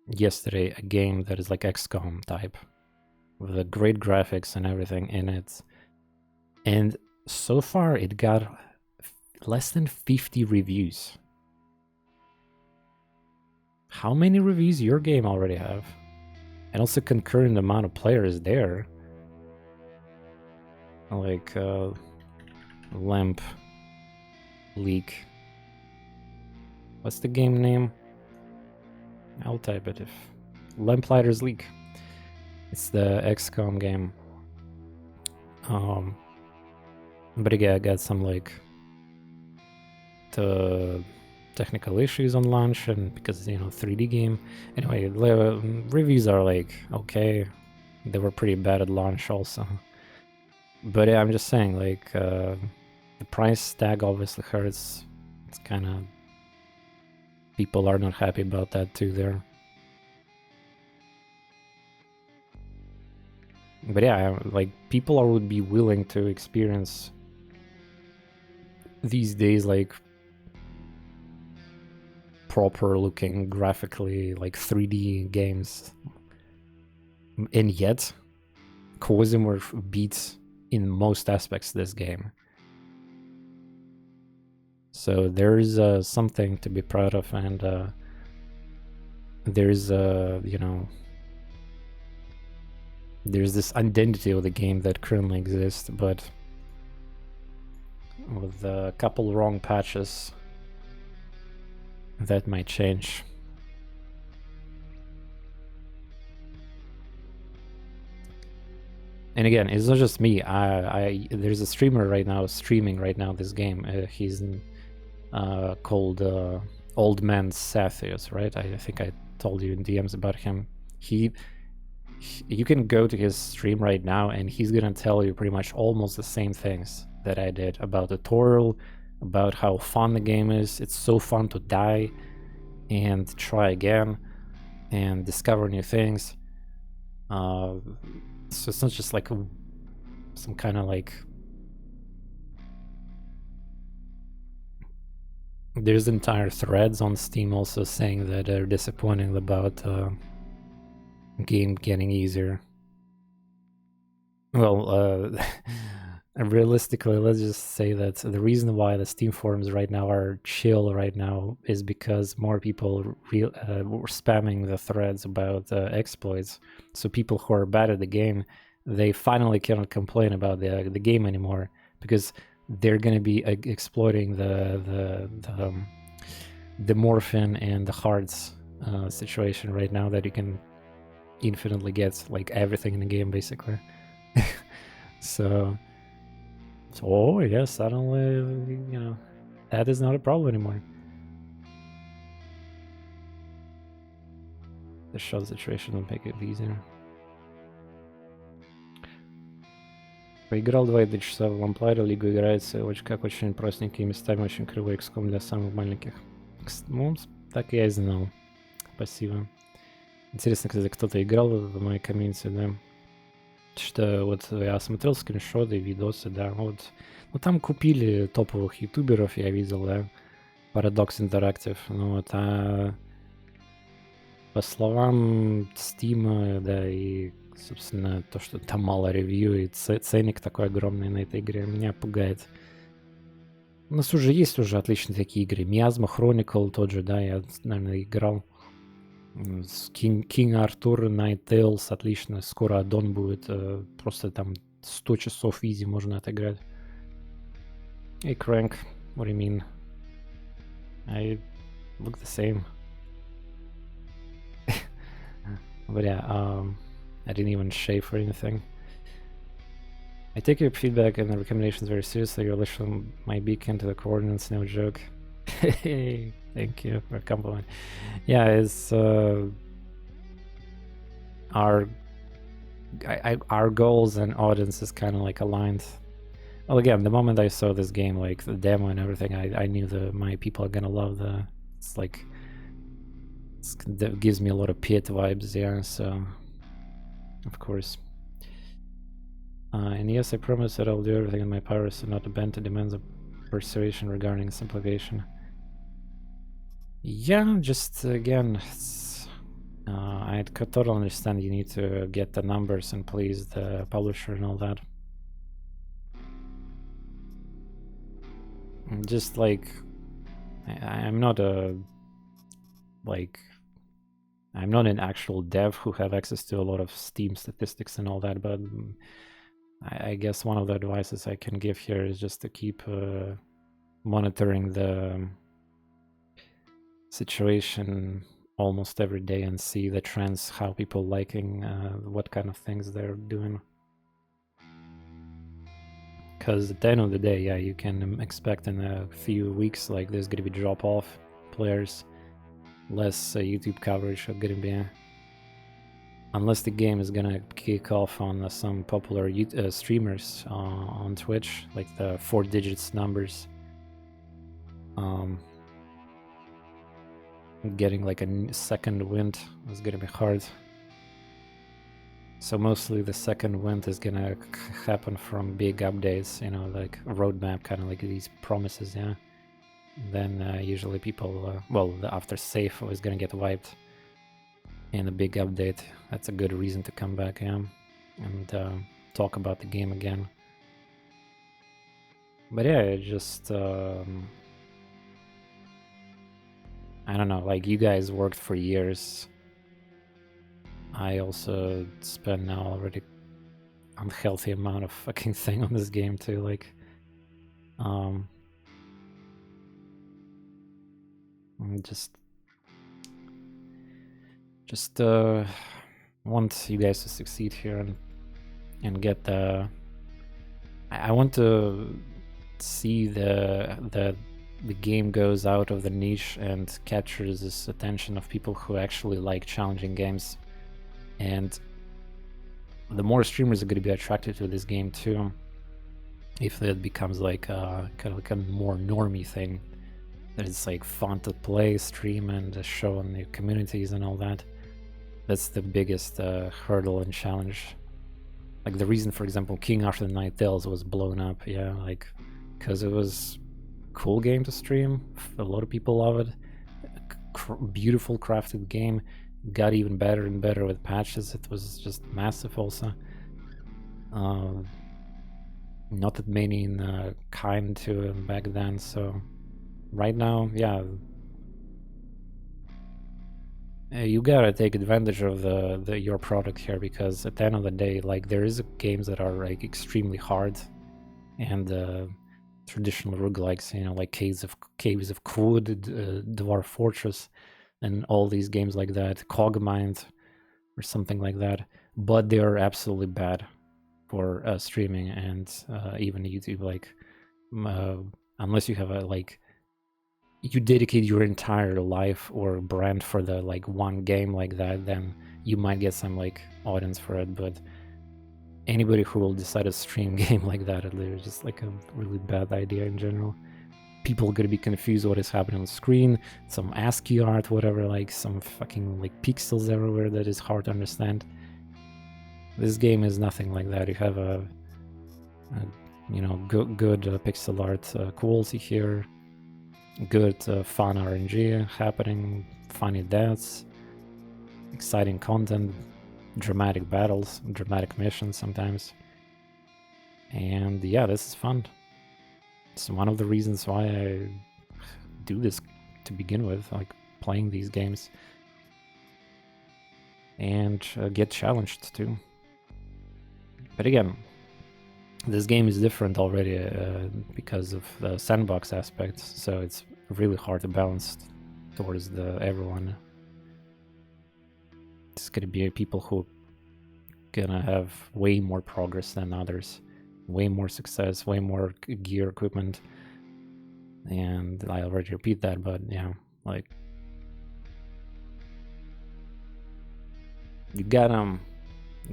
yesterday a game that is like XCOM type with the great graphics and everything in it. And so far it got less than 50 reviews. How many reviews your game already have? And also concurrent amount of players there. Like Lamp Leak. What's the game name? I'll type it if Lamplighters Leak. It's the XCOM game. But again, I got some like the technical issues on launch, and because, you know, 3D game. Anyway, reviews are like okay. They were pretty bad at launch also. But yeah, I'm just saying, like the price tag obviously hurts. It's kind of, people are not happy about that too there. But yeah, like people would be willing to experience these days like proper looking graphically like 3D games, and yet Quasimorph beats in most aspects this game. So there's something to be proud of, and there's you know, there's this identity of the game that currently exists, but with a couple wrong patches that might change. And again, it's not just me. There's a streamer right now streaming right now this game. He's called Old Man Sathius, right? I think I told you in DMs about him. You can go to his stream right now and he's gonna tell you pretty much almost the same things that I did about the tutorial, about how fun the game is. It's so fun to die and try again and discover new things. So it's not just like some kind of like, there's entire threads on Steam also saying that they're disappointed about game getting easier. Well, realistically, let's just say that the reason why the Steam forums right now are chill right now is because more people were spamming the threads about exploits. So people who are bad at the game, they finally cannot complain about the game anymore, because they're going to be exploiting the morphin and the hearts situation right now, that you can infinitely get like everything in the game basically. So yeah, suddenly, you know, that is not a problem anymore. The shot situation will make it easier. Поиграл 2,2 часа в Lamplighter, Лигу играется очень простенькими местами, очень кривой XCOM для самых маленьких. Ну, так я и знал. Спасибо. Интересно, кстати, кто-то играл в моей комьюнити, да. Что вот я смотрел скриншоты, видосы, да, вот. Ну там купили топовых ютуберов, я видел, да. Paradox Interactive, ну вот, а по словам Steam, да, и, собственно, то, что там мало ревью и ценник такой огромный на этой игре, меня пугает. У нас уже есть уже отличные такие игры. Miasma Chronicle тот же, да, я, наверное, играл. King Arthur, Night Tales, отлично. Скоро аддон будет. Просто там 100 часов изи можно отыграть. Hey, Crank, what do you mean? I look the same. But yeah, I didn't even shave or anything. I take your feedback and the recommendations very seriously. You're literally my beacon to the coordinates, no joke. Hey, thank you for a compliment. Yeah, it's our goals and audience is kind of like aligned. Well, again, the moment I saw this game, like the demo and everything, I knew that my people are gonna love the. It's like that gives me a lot of Piet vibes, yeah. So, of course. And yes, I promise that I'll do everything in my power so not to bend to demands of persuasion regarding simplification. Yeah, just again, I totally understand you need to get the numbers and please the publisher and all that. Just like, I'm not a, like, I'm not an actual dev who have access to a lot of Steam statistics and all that, but I guess one of the advices I can give here is just to keep monitoring the situation almost every day and see the trends, how people liking, what kind of things they're doing. Because at the end of the day, yeah, you can expect in a few weeks like there's gonna be drop off players, less YouTube coverage are gonna be, unless the game is gonna kick off on some popular streamers on Twitch, like the 4 digits numbers. Getting like a second wind is gonna be hard. So mostly the second wind is gonna happen from big updates, you know, like roadmap, kind of like these promises, yeah. Then usually people, well, the after safe is gonna get wiped in a big update. That's a good reason to come back, yeah, and talk about the game again. But yeah, it just, I don't know, like you guys worked for years. I also spent now already unhealthy amount of fucking thing on this game too, like just want you guys to succeed here and get the. I want to see the game goes out of the niche and captures this attention of people who actually like challenging games, and the more streamers are going to be attracted to this game too, if it becomes like kind of like a more normie thing, that it's like fun to play, stream, and show on the communities and all that. That's the biggest hurdle and challenge. Like the reason, for example, King Arthur Night Tales was blown up, yeah, like because it was a cool game to stream. A lot of people love it. Beautiful crafted game. Got even better and better with patches. It was just massive also. Not that many in kind to back then, so right now, yeah, you gotta take advantage of your product here, because at the end of the day, like there is games that are like extremely hard, and traditional roguelikes, you know, like Caves of Quod, Dwarf Fortress, and all these games like that, Cogmind or something like that, but they are absolutely bad for streaming and even YouTube. Like unless you have a like you dedicate your entire life or brand for the like one game like that, then you might get some like audience for it. But anybody who will decide to stream game like that, it's just like a really bad idea in general. people gonna be confused what is happening on the screen, some ASCII art, whatever, like some fucking like pixels everywhere that is hard to understand. This game is nothing like that. You have a you know, good pixel art quality here, good fun RNG happening, funny deaths, exciting content, dramatic battles, dramatic missions sometimes. And yeah, this is fun. It's one of the reasons why I do this to begin with, like playing these games. And get challenged too. But again, this game is different already because of the sandbox aspect, so it's really hard to balance towards everyone. It's gonna be people who gonna have way more progress than others, way more success, way more gear equipment, and I already repeat that, but yeah, like you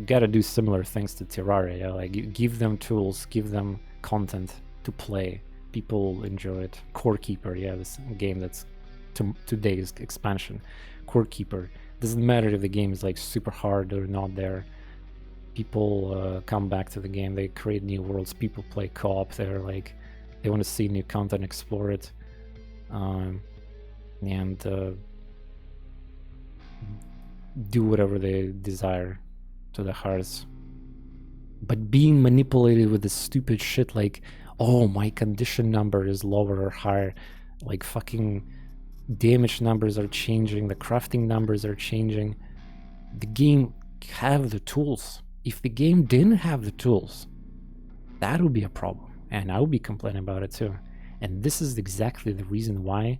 gotta do similar things to Terraria. Yeah? Like you give them tools, give them content to play. People enjoy it. Core Keeper, yeah, this game that's today's expansion. Core Keeper. Doesn't matter if the game is like super hard or not there. People come back to the game. They create new worlds. People play co-op. They're like, they want to see new content, explore it, and do whatever they desire to their hearts. But being manipulated with this stupid shit like, oh, my condition number is lower or higher, like fucking damage numbers are changing, the crafting numbers are changing. The game have the tools. If the game didn't have the tools, that would be a problem, and I would be complaining about it too. And this is exactly the reason why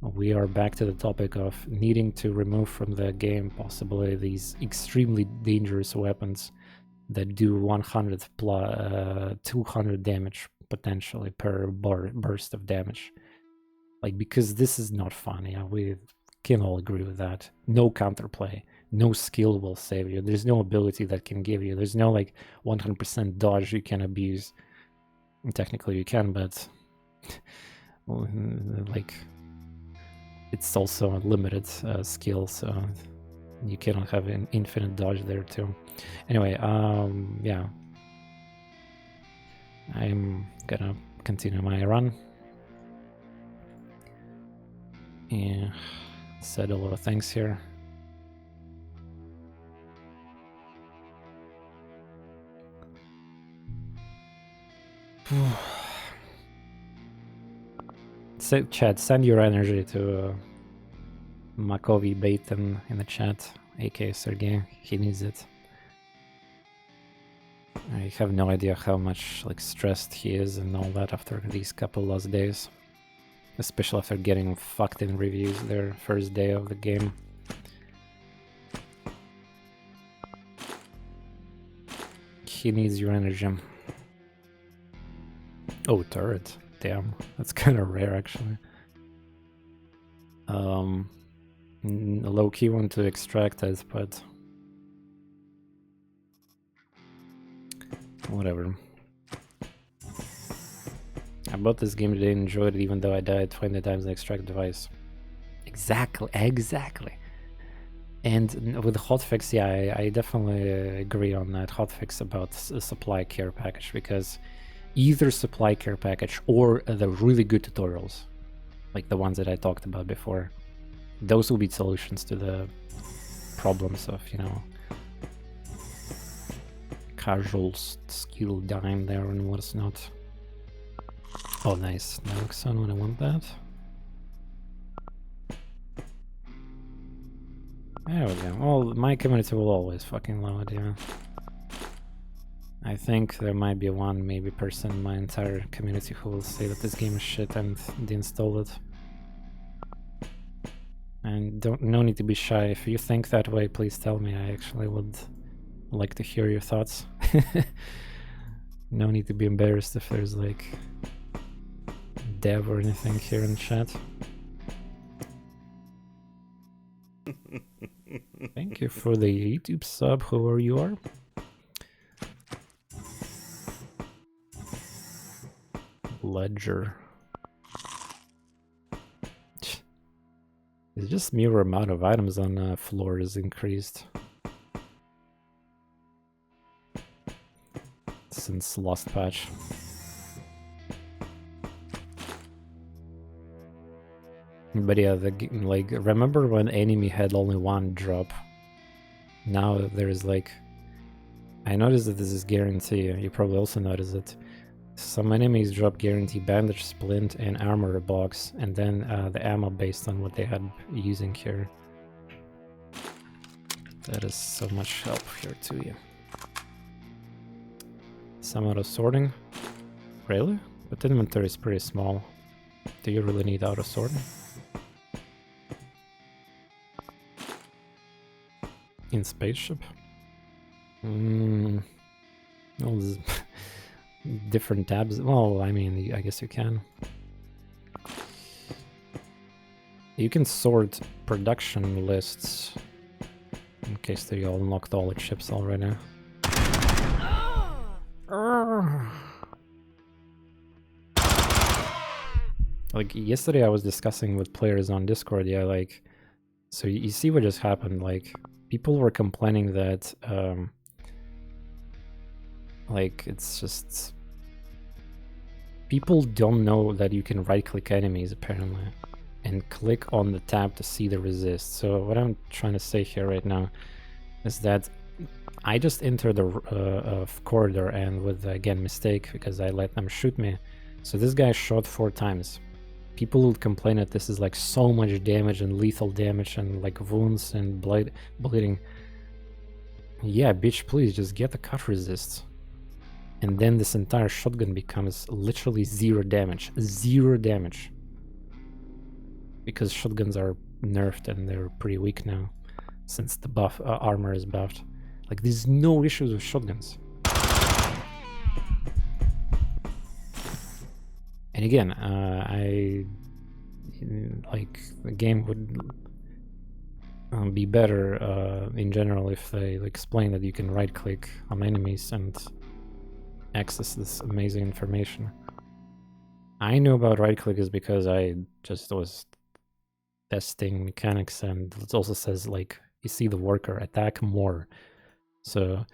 we are back to the topic of needing to remove from the game possibly these extremely dangerous weapons that do 100 plus 200 damage potentially per burst of damage. Like, because this is not fun. Yeah, we can all agree with that. No counterplay, no skill will save you. There's no ability that can give you. There's no like 100% dodge you can abuse. And technically you can, but like it's also a limited skill, so you cannot have an infinite dodge there too. Anyway, yeah, I'm gonna continue my run. Yeah, said a lot of things here. So, chat, send your energy to Makovi Baitan in the chat, aka Sergey. He needs it. I have no idea how much like stressed he is and all that after these couple last days. Especially after getting fucked in reviews their first day of the game. He needs your energy. Oh, turret. Damn, that's kind of rare actually. Low-key want to extract it, but whatever. I bought this game today and enjoyed it even though I died 20 times in the extract device. Exactly. And with the hotfix, yeah, I definitely agree on that hotfix about a supply care package, because either supply care package or the really good tutorials, like the ones that I talked about before, those will be solutions to the problems of, you know, casual skill dying there and what's not. Oh, nice. Naloxone when I want that. There we go. Well, my community will always fucking love it, yeah. I think there might be one, maybe person in my entire community who will say that this game is shit and deinstall it. And no need to be shy. If you think that way, please tell me. I actually would like to hear your thoughts. No need to be embarrassed if there's like dev or anything here in chat. Thank you for the YouTube sub, whoever you are. Ledger. It's just mere amount of items on floor is increased since last patch. But yeah, like remember when enemy had only one drop? Now there's like, I noticed that this is guarantee. You probably also noticed it. Some enemies drop guarantee bandage, splint, and armor box, and then the ammo based on what they had using here. That is so much help here to you. Some auto sorting. Really? But the inventory is pretty small. Do you really need auto sorting? In spaceship? Well, there's different tabs. Well, I mean, I guess you can. You can sort production lists in case they all unlocked all the chips already. Like yesterday I was discussing with players on Discord, yeah, like, so you see what just happened, like, people were complaining that, like, it's just, people don't know that you can right-click enemies, apparently, and click on the tab to see the resist. So what I'm trying to say here right now is that I just entered the corridor and with, again, mistake, because I let them shoot me. So this guy shot 4 times. People would complain that this is like so much damage and lethal damage and like wounds and bleeding. Yeah, bitch, please just get the cut resist. And then this entire shotgun becomes literally 0 damage. 0 damage. Because shotguns are nerfed and they're pretty weak now. Since the buff armor is buffed. Like, there's no issues with shotguns. And again, I like the game would be better in general if they explain that you can right-click on enemies and access this amazing information. I knew about right-click is because I just was testing mechanics, and it also says like you see the worker attack more. So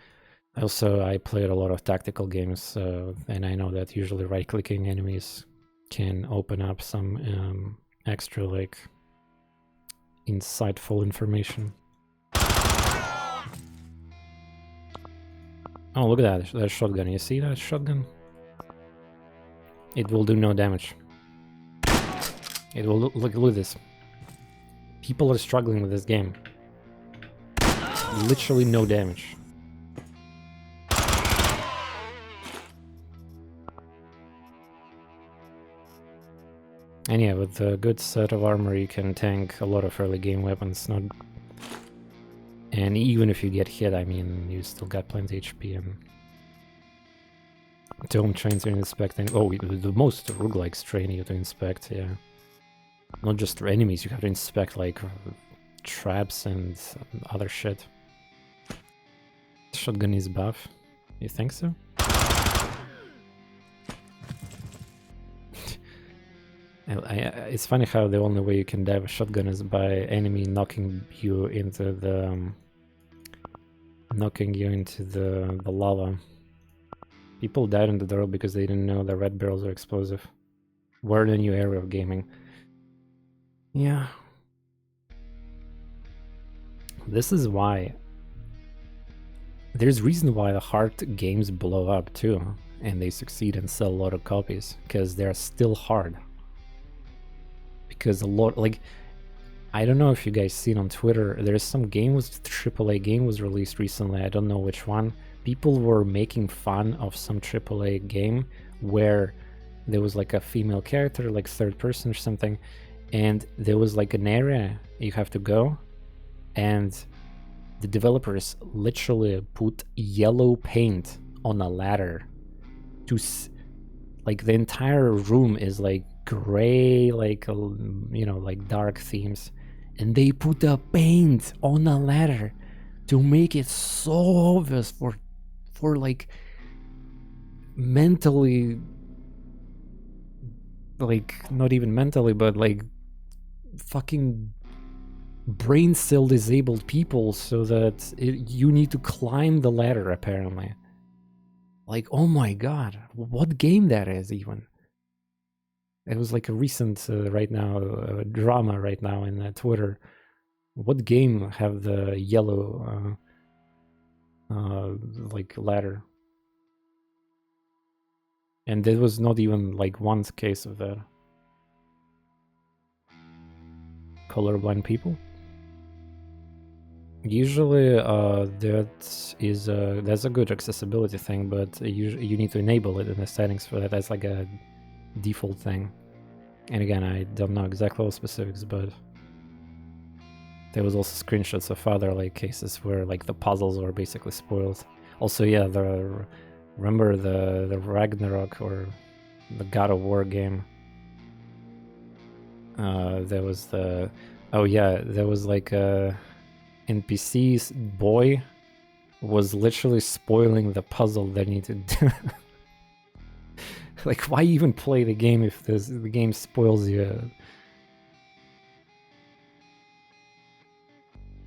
also I played a lot of tactical games, and I know that usually right-clicking enemies can open up some extra like insightful information. Oh, look at that shotgun. You see that shotgun? It will do no damage. It will look at this. People are struggling with this game. Literally no damage. And yeah, with a good set of armor you can tank a lot of early game weapons, and even if you get hit, I mean, you still got plenty HP, and Dome trains you in inspecting. Oh, the most roguelikes train you to inspect, yeah. Not just enemies, you have to inspect like traps and other shit. Shotgun is buff. You think so? It's funny how the only way you can dive a shotgun is by enemy knocking you into the lava. People died in the door because they didn't know the red barrels are explosive. We're in a new area of gaming. Yeah. This is why there's reason why the hard games blow up too, and they succeed and sell a lot of copies, because they're still hard. Because a lot, like, I don't know if you guys seen on Twitter, there's some game was AAA game was released recently, I don't know which one. People were making fun of some AAA game where there was like a female character, like third person or something, and there was like an area you have to go, and the developers literally put yellow paint on a ladder to like the entire room is like gray, like, you know, like dark themes, and they put the paint on a ladder to make it so obvious for like mentally, like not even mentally, but like fucking brain cell disabled people so that you need to climb the ladder, apparently. Like, oh my god, what game that is even? It was like a recent, right now, drama right now in Twitter. What game have the yellow, like, ladder? And there was not even like one case of that. Colorblind people? Usually that's a good accessibility thing, but you need to enable it in the settings for that. That's like a default thing. And again, I don't know exactly all specifics, but there was also screenshots of other like cases where like the puzzles were basically spoiled. Also, yeah, remember the Ragnarok or the God of War game? There was there was like a NPC's boy was literally spoiling the puzzle they needed to do. Like, why even play the game if the game spoils you?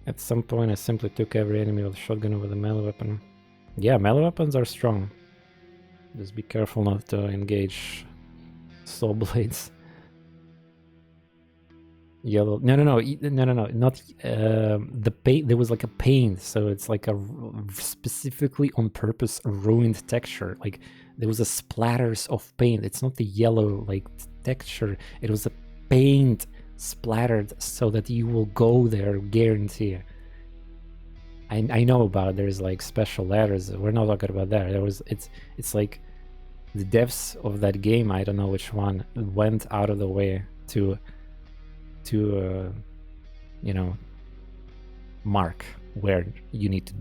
At some point, I simply took every enemy with a shotgun over the melee weapon. Yeah, melee weapons are strong. Just be careful not to engage saw blades. Yellow. No, not the paint. There was like a paint, so it's like a specifically on purpose ruined texture. Like there was a splatters of paint. It's not the yellow like texture. It was a paint splattered so that you will go there, guarantee. I know about it. There's like special ladders. We're not talking about that. It's like the devs of that game, I don't know which one, went out of the way to you know, mark where you need to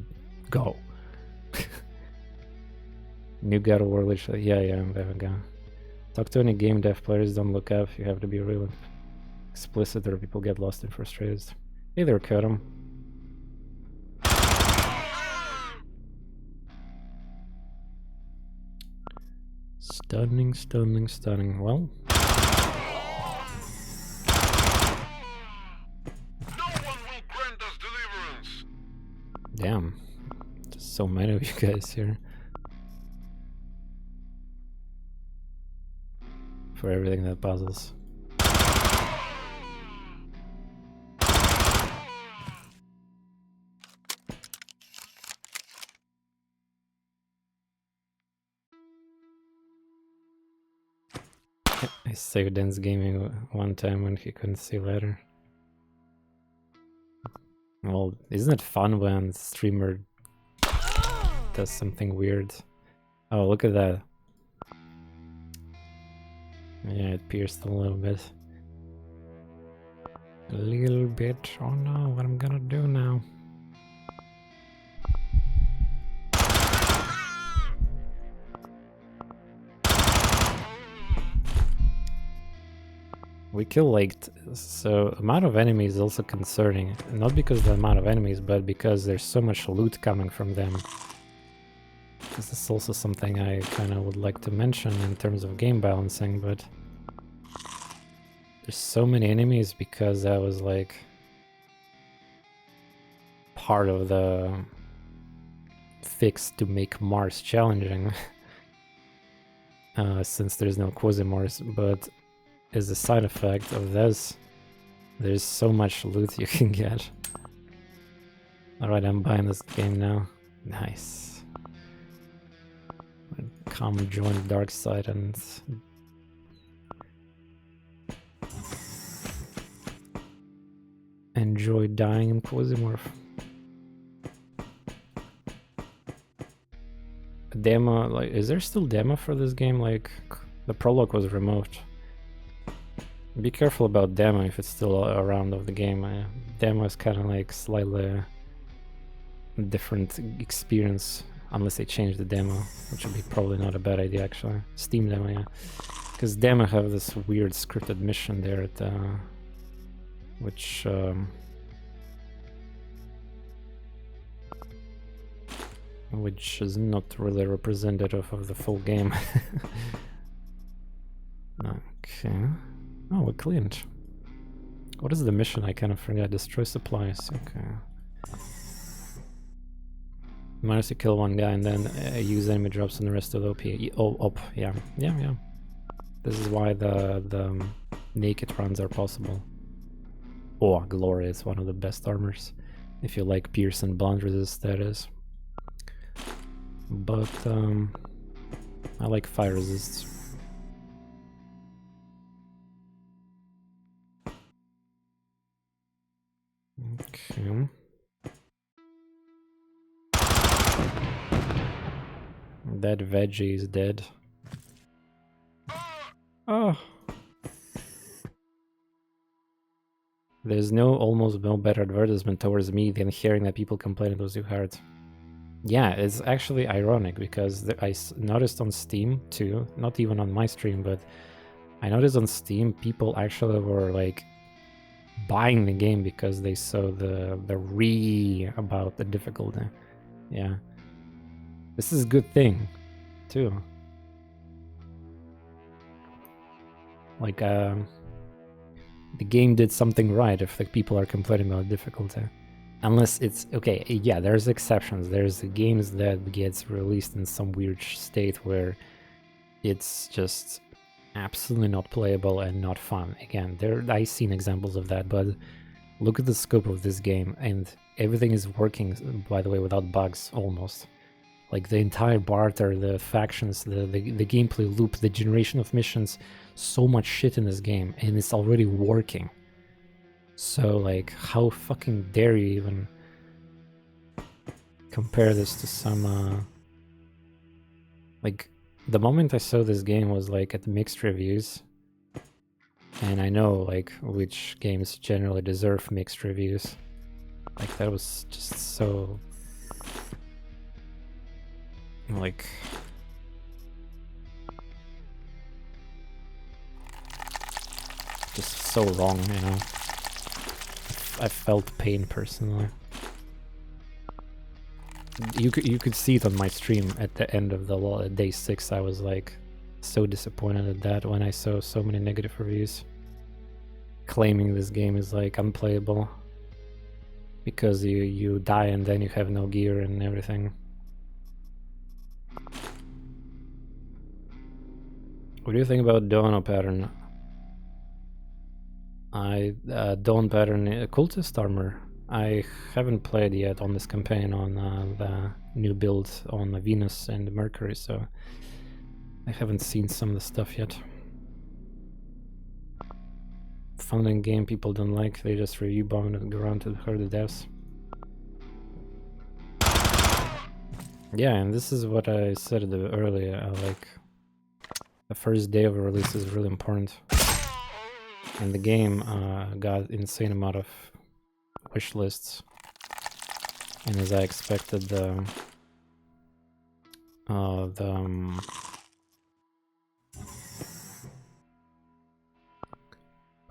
go. New God of War, literally. Yeah, there we go. Talk to any game dev players, don't look up. You have to be real explicit or people get lost and frustrated. Either cut them. Stunning, stunning, stunning. Well, damn, there's so many of you guys here. For everything that puzzles. I saved Dance Gaming one time when he couldn't see ladder. Well, isn't it fun when the streamer does something weird? Oh, look at that. Yeah, it pierced a little bit. A little bit. Oh no, what I'm gonna do now? We kill like so amount of enemies is also concerning. Not because of the amount of enemies, but because there's so much loot coming from them. This is also something I kind of would like to mention in terms of game balancing, but there's so many enemies because that was like part of the fix to make Mars challenging. Since there's no Quasimorph, but as a side effect of this, there's so much loot you can get. Alright, I'm buying this game now. Nice. Come join the dark side and enjoy dying in Quasimorph. A demo, like, is there still demo for this game? Like, the prologue was removed. Be careful about demo if it's still around of the game. Demo is kind of like slightly different experience unless they change the demo, which would be probably not a bad idea actually. Steam demo, yeah. Because demo have this weird scripted mission there at which is not really representative of the full game. Okay. Oh, we cleaned. What is the mission? I kind of forgot. Destroy supplies. Okay. Manage to kill one guy and then use enemy drops on the rest of the OP. Yeah. This is why the naked runs are possible. Oh, Glory is one of the best armors. If you like pierce and blunt resist, that is. But I like fire resists. Okay. That veggie is dead. Oh. There's almost no better advertisement towards me than hearing that people complain it was too hard. Yeah, it's actually ironic because I noticed on Steam too, not even on my stream, but I noticed on Steam people actually were like buying the game because they saw the about the difficulty. Yeah. This is a good thing too. Like the game did something right if like people are complaining about difficulty. Unless it's okay, yeah, there's exceptions. There's games that gets released in some weird state where it's just absolutely not playable and not fun. Again, I've seen examples of that, but look at the scope of this game and everything is working, by the way, without bugs almost. Like the entire barter, the factions, the gameplay loop, the generation of missions, so much shit in this game and it's already working. So like, how fucking dare you even compare this to some like, the moment I saw this game was like at mixed reviews, and I know like which games generally deserve mixed reviews. Like that was just so like just so wrong, you know. I felt pain personally. You could see it on my stream at the end of the day 6. I was like so disappointed at that when I saw so many negative reviews claiming this game is like unplayable because you die and then you have no gear and everything. What do you think about Dawn pattern? Dawn pattern cultist armor. I haven't played yet on this campaign on the new build on Venus and Mercury, so I haven't seen some of the stuff yet. Funding game people don't like, they just review bomb and go around to hurt the devs. Yeah, and this is what I said earlier, like the first day of a release is really important. And the game got insane amount of wish lists, and as I expected, by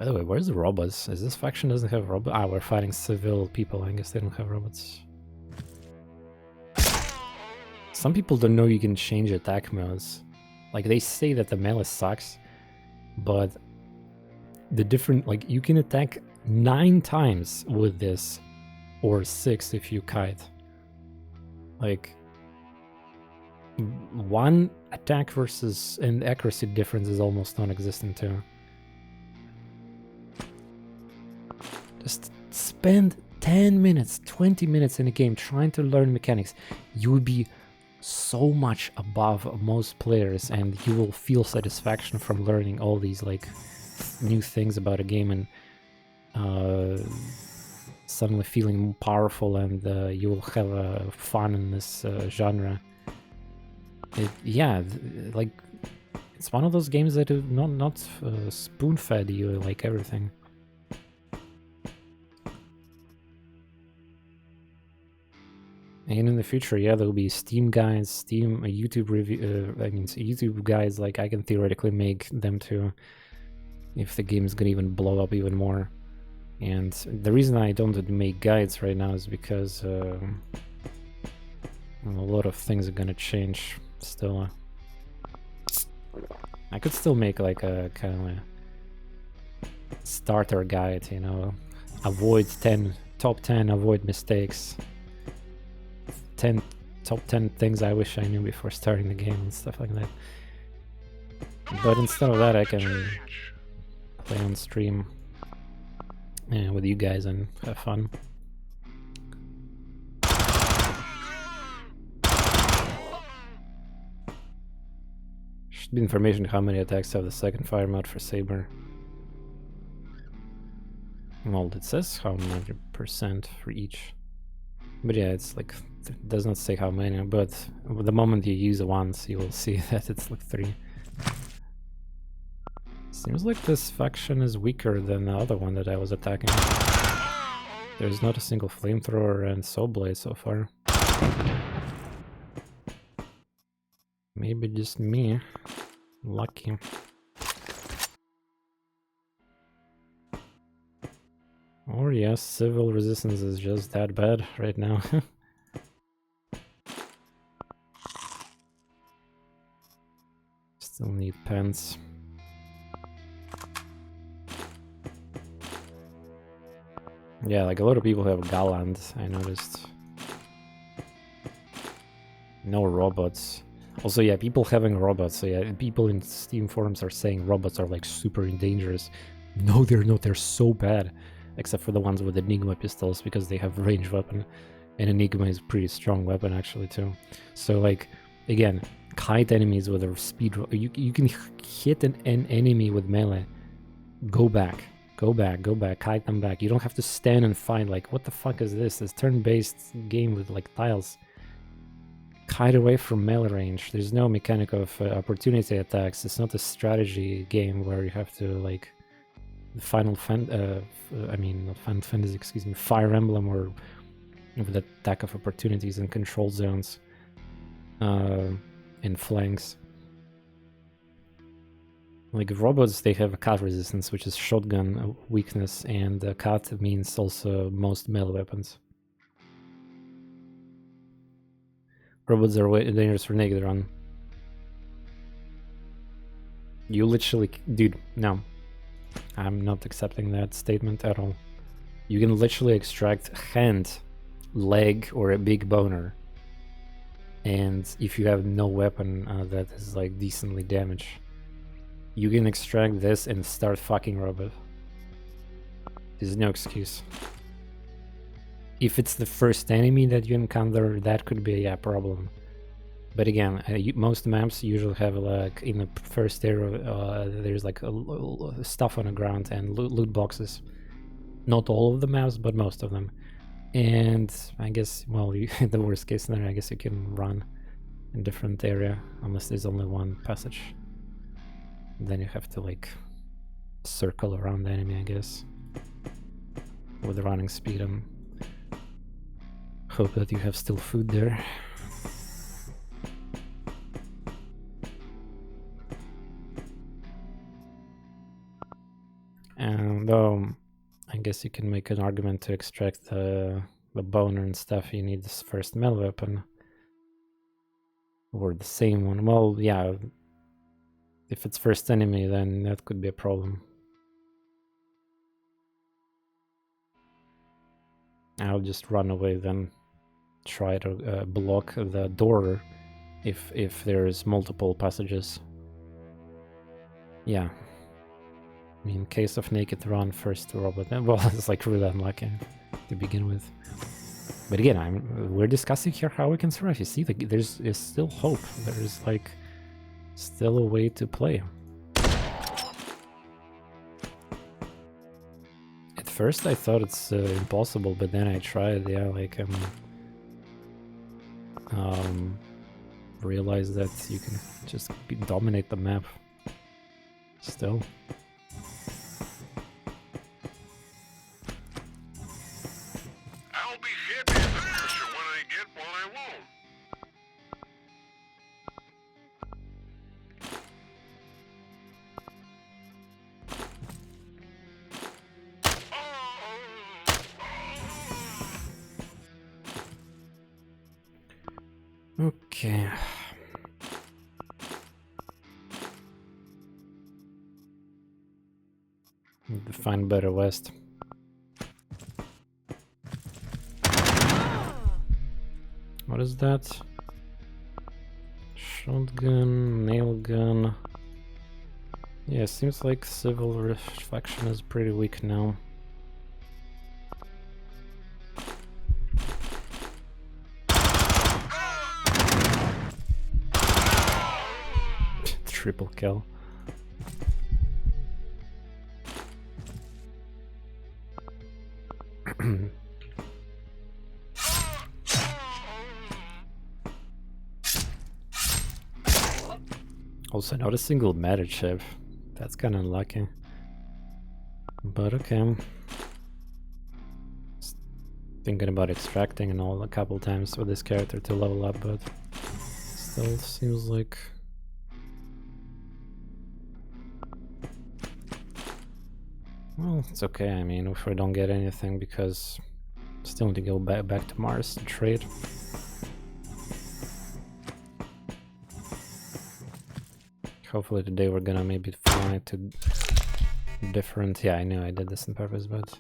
the way, where's the robots? Is this faction doesn't have robots? Ah, we're fighting civil people. I guess they don't have robots. Some people don't know you can change attack modes. Like they say that the melee sucks, but the different, like you can attack 9 times with this, or 6 if you kite. Like one attack versus and accuracy difference is almost non-existent too. Just spend 10 minutes, 20 minutes in a game trying to learn mechanics. You will be so much above most players and you will feel satisfaction from learning all these like new things about a game and suddenly feeling powerful, and you will have fun in this genre. Like it's one of those games that do not spoon-fed you like everything. And in the future, yeah, there'll be Steam guides, Steam YouTube review. YouTube guides. Like I can theoretically make them too, if the game is gonna even blow up even more. And the reason I don't make guides right now is because a lot of things are gonna change still. I could still make like a kind of starter guide, you know, avoid 10, top 10 avoid mistakes, 10 top 10 things I wish I knew before starting the game and stuff like that. But instead of that, I can play on stream with you guys and have fun. Should be information how many attacks have the second fire mode for Saber. Well, it says how many percent for each. But yeah, it's like, it does not say how many, but the moment you use it once, you will see that it's like 3. Seems like this faction is weaker than the other one that I was attacking. There's not a single flamethrower and soul blade so far. Maybe just me. Lucky. Or yes, civil resistance is just that bad right now. Still need pants. Yeah, like a lot of people have Galland, I noticed. No robots. Also, yeah, people having robots. So yeah, people in Steam forums are saying robots are like super dangerous. No, they're not. They're so bad. Except for the ones with Enigma pistols, because they have range weapon. And Enigma is a pretty strong weapon actually too. So like, again, kite enemies with a speed. You can hit an enemy with melee. Go back. Go back, go back, kite them back. You don't have to stand and fight like, what the fuck is this? This turn-based game with like tiles. Kite away from melee range. There's no mechanic of opportunity attacks. It's not a strategy game where you have to like Final Fantasy, excuse me, Fire Emblem or with attack of opportunities and control zones and flanks. Like robots, they have a cut resistance, which is shotgun weakness, and cut means also most melee weapons. Robots are way dangerous for naked run. You literally, dude, no. I'm not accepting that statement at all. You can literally extract hand, leg, or a big boner. And if you have no weapon that is like decently damaged, you can extract this and start fucking robot. There's no excuse. If it's the first enemy that you encounter, that could be a problem. But again, most maps usually have like in the first area there's like stuff on the ground and loot boxes. Not all of the maps, but most of them. And I guess, well, in the worst case scenario, I guess you can run in different area unless there's only one passage. Then you have to like circle around the enemy, I guess, with running speed. And hope that you have still food there. And I guess you can make an argument to extract the boner and stuff. You need this first melee weapon or the same one. Well, yeah. If it's first enemy, then that could be a problem. I'll just run away then. Try to block the door if there's multiple passages. Yeah. I mean, in case of naked run, first robot. Well, it's like really unlucky to begin with. But again, we're discussing here how we can survive. You see, there's still hope. There's like still a way to play. At first I thought it's impossible, but then I tried, yeah, like realized that you can just dominate the map still. I'll be happy as a pusher when I get what I want. Okay. Need to find better West. What is that? Shotgun, nail gun. Yeah, seems like civil reflection is pretty weak now. Triple kill. Also, not a single meta chip. That's kind of unlucky. But okay. Just thinking about extracting and all a couple times with this character to level up, but still seems like. Well, it's okay. I mean, if we don't get anything, because still need to go back to Mars to trade. Hopefully today we're gonna maybe fly to different... Yeah, I know I did this on purpose, but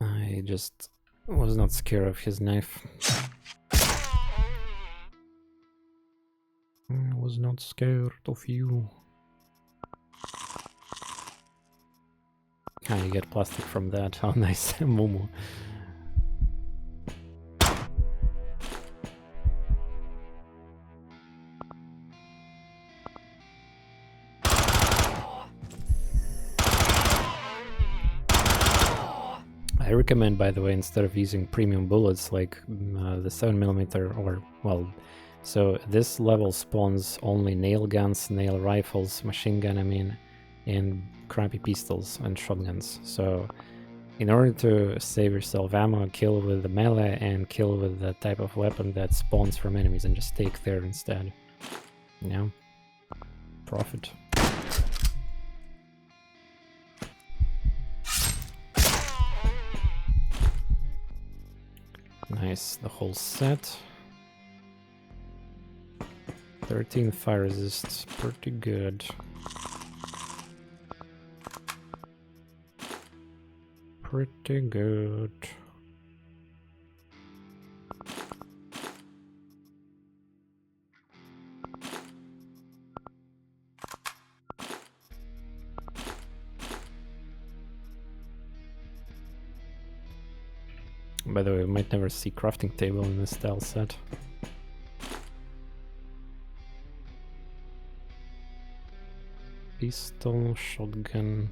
I just was not scared of his knife. I was not scared of you. Ah, you get plastic from that. How nice. Momo. I recommend, by the way, instead of using premium bullets like the 7mm or, well, so this level spawns only nail guns, nail rifles, machine gun, I mean, and crappy pistols and shotguns. So in order to save yourself ammo, kill with the melee and kill with the type of weapon that spawns from enemies and just take there instead. Yeah. Profit. Nice, the whole set. 13 fire resists, pretty good. Pretty good. By the way, we might never see crafting table in this style set. Pistol, shotgun.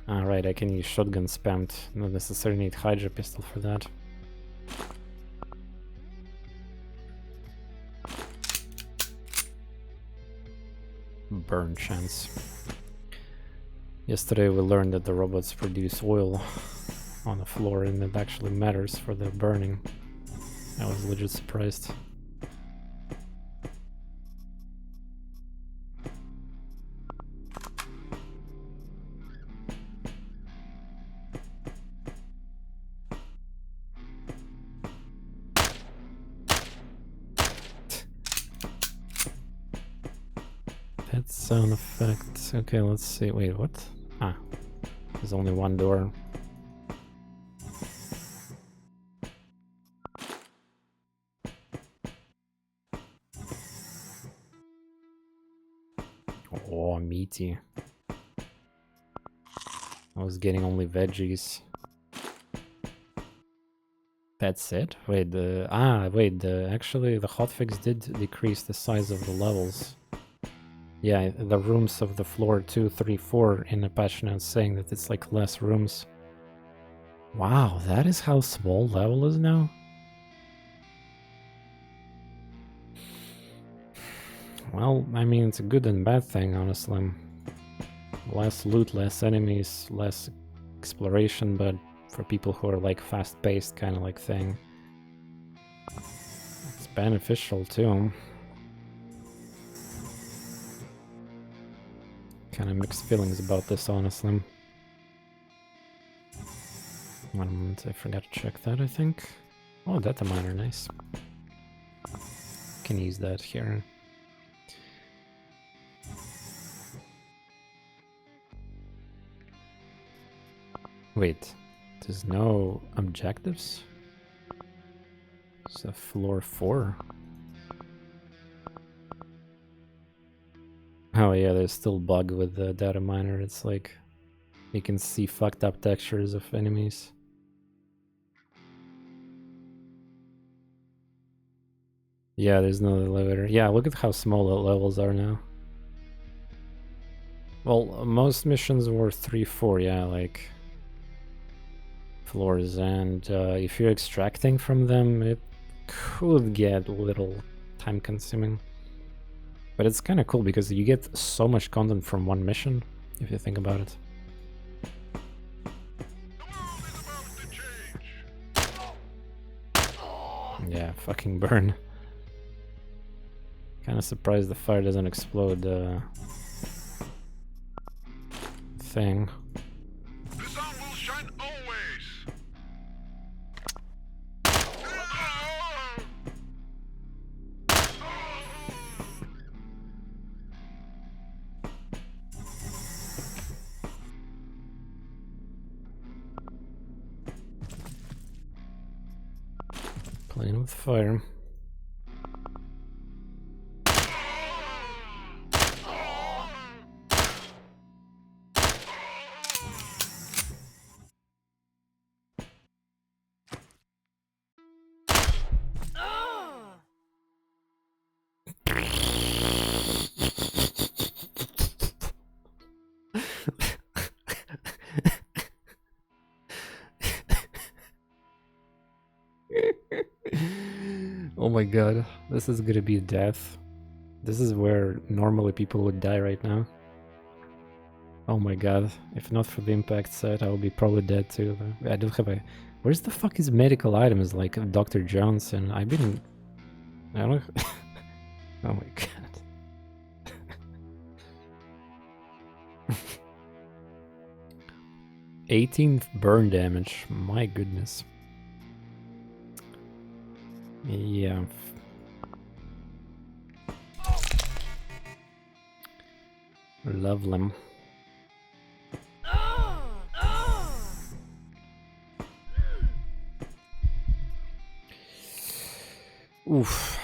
Ah, right, I can use shotgun spammed. Not necessarily need Hydra pistol for that. Burn chance. Yesterday we learned that the robots produce oil on the floor and it actually matters for the burning. I was legit surprised. Pet sound effect. Okay, let's see. Wait, what? Ah, there's only one door. Oh, meaty. I was getting only veggies. That's it? Wait, actually the hotfix did decrease the size of the levels. Yeah, the rooms of the floor 2, 3, 4 in a patch note saying that it's like less rooms. Wow, that is how small level is now? Well, I mean, it's a good and bad thing, honestly. Less loot, less enemies, less exploration, but for people who are like fast-paced kind of like thing, it's beneficial too. Kind of mixed feelings about this, honestly. 1 moment, I forgot to check that, I think. Oh, data miner, nice. Can use that here. Wait, there's no objectives? It's a floor 4. Oh yeah, there's still bug with the data miner. It's like you can see fucked up textures of enemies. Yeah, there's no elevator. Yeah, look at how small the levels are now. Well, most missions were 3-4, yeah, like floors, and if you're extracting from them, it could get a little time consuming. But it's kind of cool because you get so much content from one mission, if you think about it. Yeah, fucking burn. Kinda surprised the fire doesn't explode the thing. The sun will shine always. Playing with fire. Oh my god, this is gonna be death. This is where normally people would die right now. Oh my god, if not for the impact set, I would be probably dead too. I don't have a... Where's the fuck is medical items like Dr. Jones? And I've been... I don't... Oh my god. 18th burn damage, my goodness. Yeah. Love them. Oof.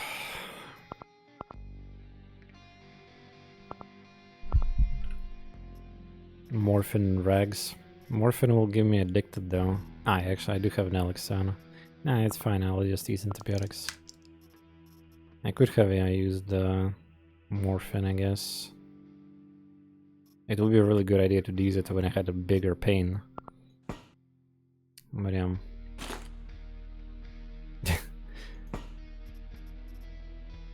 Morphin rags. Morphin will give me addicted though. Ah, actually I do have an Alexana. Nah, it's fine, I'll just use antibiotics. I could have used morphine, I guess. It would be a really good idea to use it when I had a bigger pain. But yeah.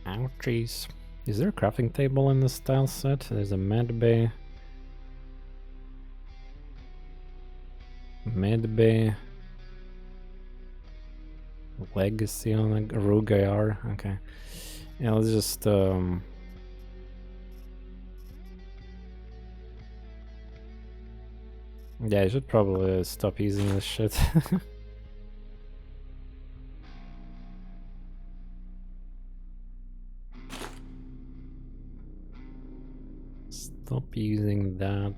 Ouchies. Is there a crafting table in this style set? There's a med bay. Med bay. Legacy on a Rogue IR. Okay. Yeah, let's just yeah, I should probably stop using this shit. Stop using that.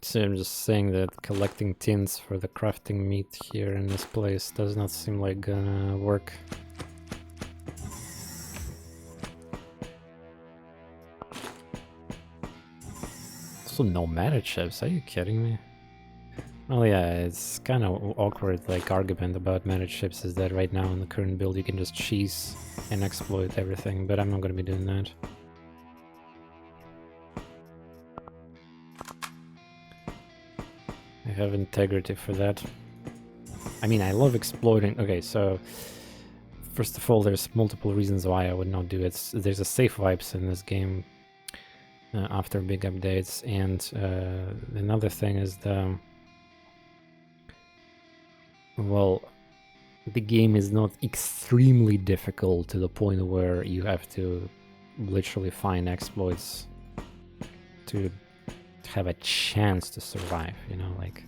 So I'm just saying that collecting tins for the crafting meat here in this place does not seem like gonna work. Also no mana chips, are you kidding me? Well yeah, it's kind of awkward like argument about mana chips is that right now in the current build you can just cheese and exploit everything, but I'm not gonna be doing that. I have integrity for that. I mean, I love exploiting. Okay, so first of all, there's multiple reasons why I would not do it. There's a safe vibes in this game after big updates, and another thing is well, the game is not extremely difficult to the point where you have to literally find exploits to have a chance to survive, you know, like.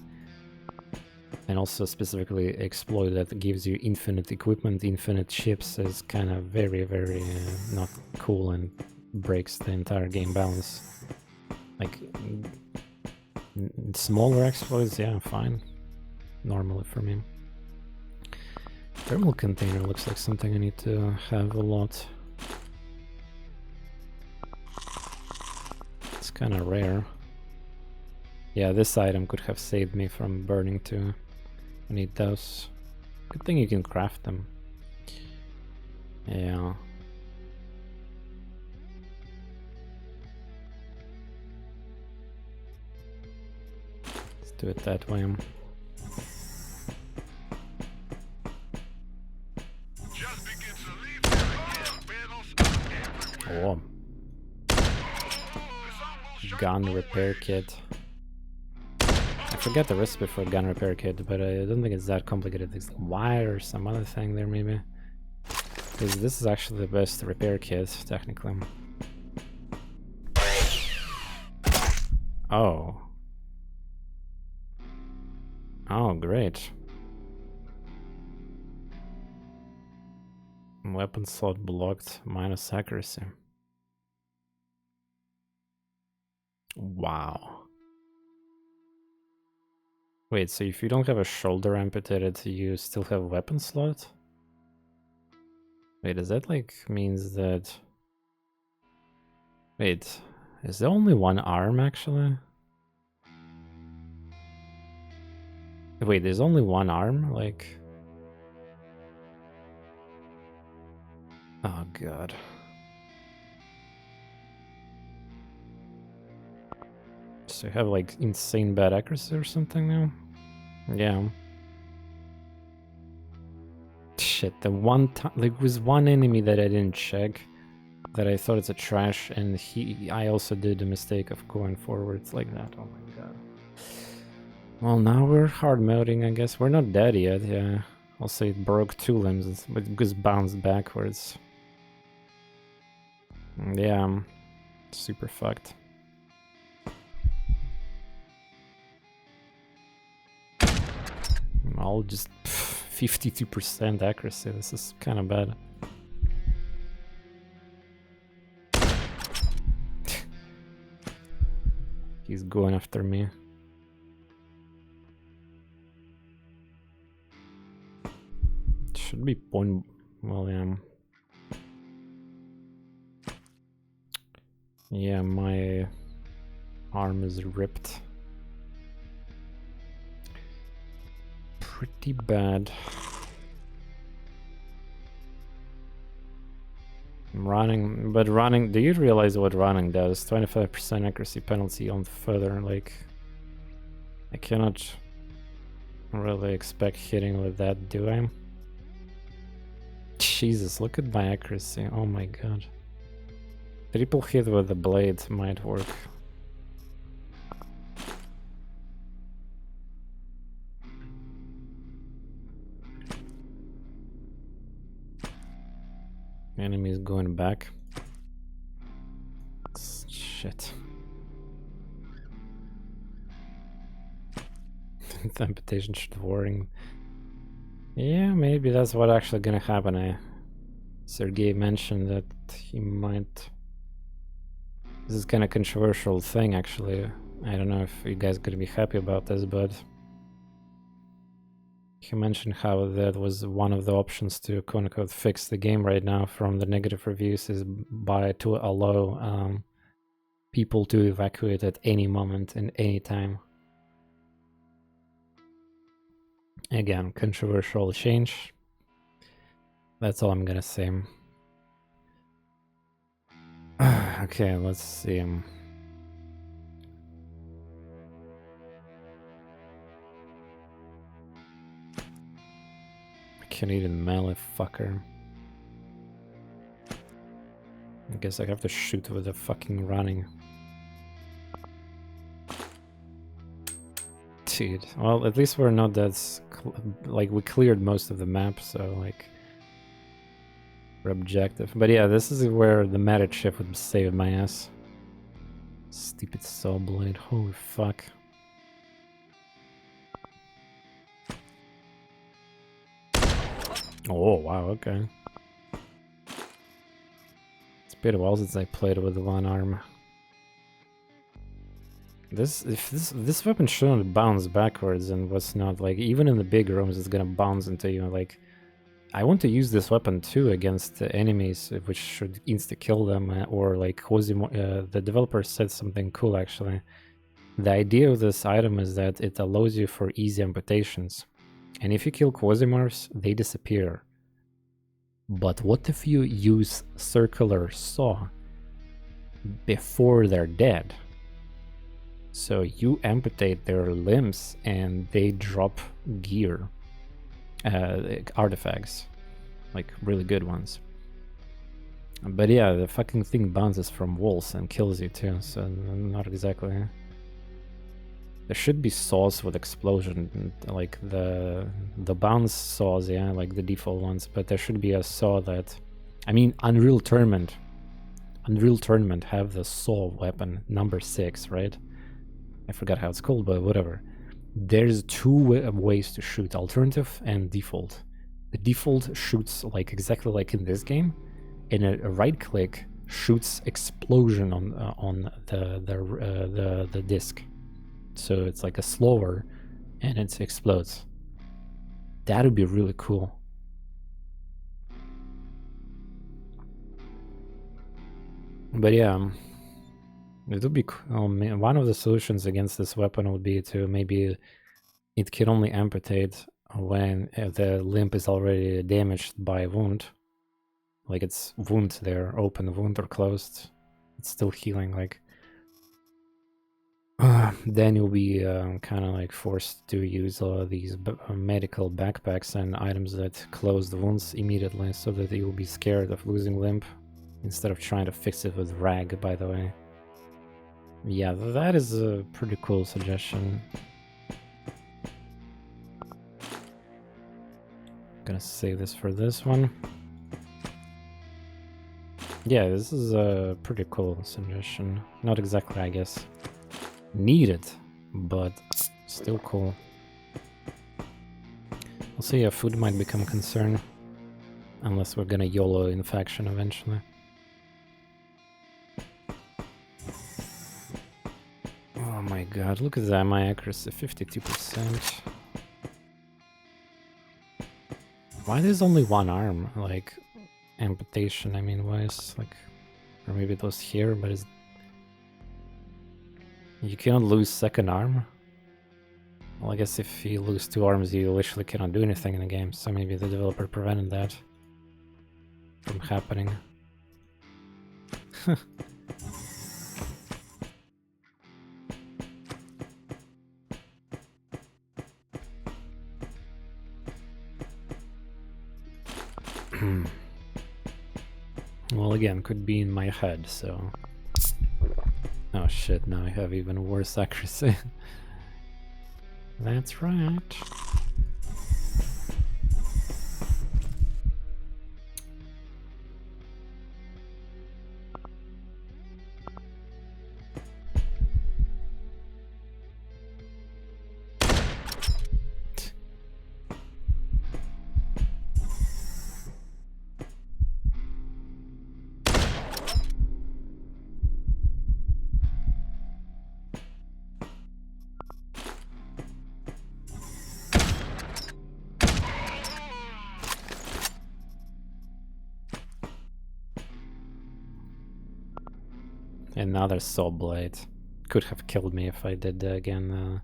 And also specifically exploit that gives you infinite equipment, infinite ships is kind of very, very not cool and breaks the entire game balance. Like smaller exploits, yeah, fine, normally for me. Thermal container looks like something I need to have a lot. It's kind of rare. Yeah, this item could have saved me from burning too. I need those. Good thing you can craft them. Yeah. Let's do it that way. Just begins to leave battles everywhere. Oh. Gun repair kit. I forget the recipe for a gun repair kit, but I don't think it's that complicated. It's wire or some other thing there maybe. Because this is actually the best repair kit, technically. Oh. Oh, great. Weapon slot blocked, minus accuracy. Wow. Wait, so if you don't have a shoulder amputated, you still have a weapon slot? Wait, does that like means that... Wait, is there only one arm actually? Wait, there's only one arm? Like... Oh god. So you have like insane bad accuracy or something now? Yeah. Shit, the one time, like, was one enemy that I didn't check, that I thought it's a trash, and I also did the mistake of going forwards like that. Oh my god. Well, now we're hard moding, I guess. We're not dead yet, yeah. Also, it broke 2 limbs, but it just bounced backwards. Yeah, I'm super fucked. I'll just 52% accuracy. This is kind of bad. He's going after me. Should be point. Well, yeah. Yeah, my arm is ripped. Pretty bad. I'm running, but running, do you realize what running does? 25% accuracy penalty on further, like, I cannot really expect hitting with that, do I? Jesus, look at my accuracy, oh my god. Triple hit with the blade might work. Enemy is going back. Shit. The amputation should warning. Yeah, maybe that's what actually gonna happen. Sergey mentioned that he might. This is kind of controversial thing, actually. I don't know if you guys gonna be happy about this, but he mentioned how that was one of the options to quote unquote fix the game right now from the negative reviews is to allow people to evacuate at any moment and any time. Again, controversial change. That's all I'm gonna say. Okay, let's see. Canadian melee fucker. I guess I have to shoot with the fucking running. Dude, well, at least we're not that... like, we cleared most of the map, so, like... we're objective. But yeah, this is where the meta chip would save my ass. Stupid saw blade, holy fuck. Oh, wow, okay. It's been a while since I played with one arm. This weapon shouldn't bounce backwards and what's not, like, even in the big rooms it's gonna bounce into you, like... I want to use this weapon too against enemies, which should insta-kill them, or like Quasimorph. The developer said something cool actually. The idea of this item is that it allows you for easy amputations. And if you kill Quasimorphs, they disappear. But what if you use circular saw before they're dead? So you amputate their limbs and they drop gear. Artifacts, like really good ones. But yeah, the fucking thing bounces from walls and kills you too, so not exactly. There should be saws with explosion, like the bounce saws, yeah, like the default ones, but there should be a saw that... I mean, Unreal Tournament have the saw weapon, number 6, right? I forgot how it's called, but whatever. There's two ways to shoot, alternative and default. The default shoots like exactly like in this game, and a right click shoots explosion on the disc. So it's like a slower, and it explodes. That would be really cool. But yeah, it would be one of the solutions against this weapon would be to maybe it can only amputate when the limb is already damaged by a wound. Like it's wound there, open wound or closed. It's still healing, like. Then you'll be kind of like forced to use these medical backpacks and items that close the wounds immediately so that you'll be scared of losing limb instead of trying to fix it with rag, by the way. Yeah, that is a pretty cool suggestion. Gonna save this for this one. Yeah, this is a pretty cool suggestion. Not exactly, I guess, needed, but still cool. We'll see if food might become a concern, unless we're gonna YOLO infection eventually. Oh my god, look at that, my accuracy, 52%. Why there's only one arm, like, amputation, I mean, why is, like, or maybe it was here, but it's... You cannot lose second arm? Well, I guess if you lose 2 arms, you literally cannot do anything in the game, so maybe the developer prevented that from happening. Well, again, could be in my head, so... Oh shit, now I have even worse accuracy. That's right. Another saw blade. Could have killed me if I did that again.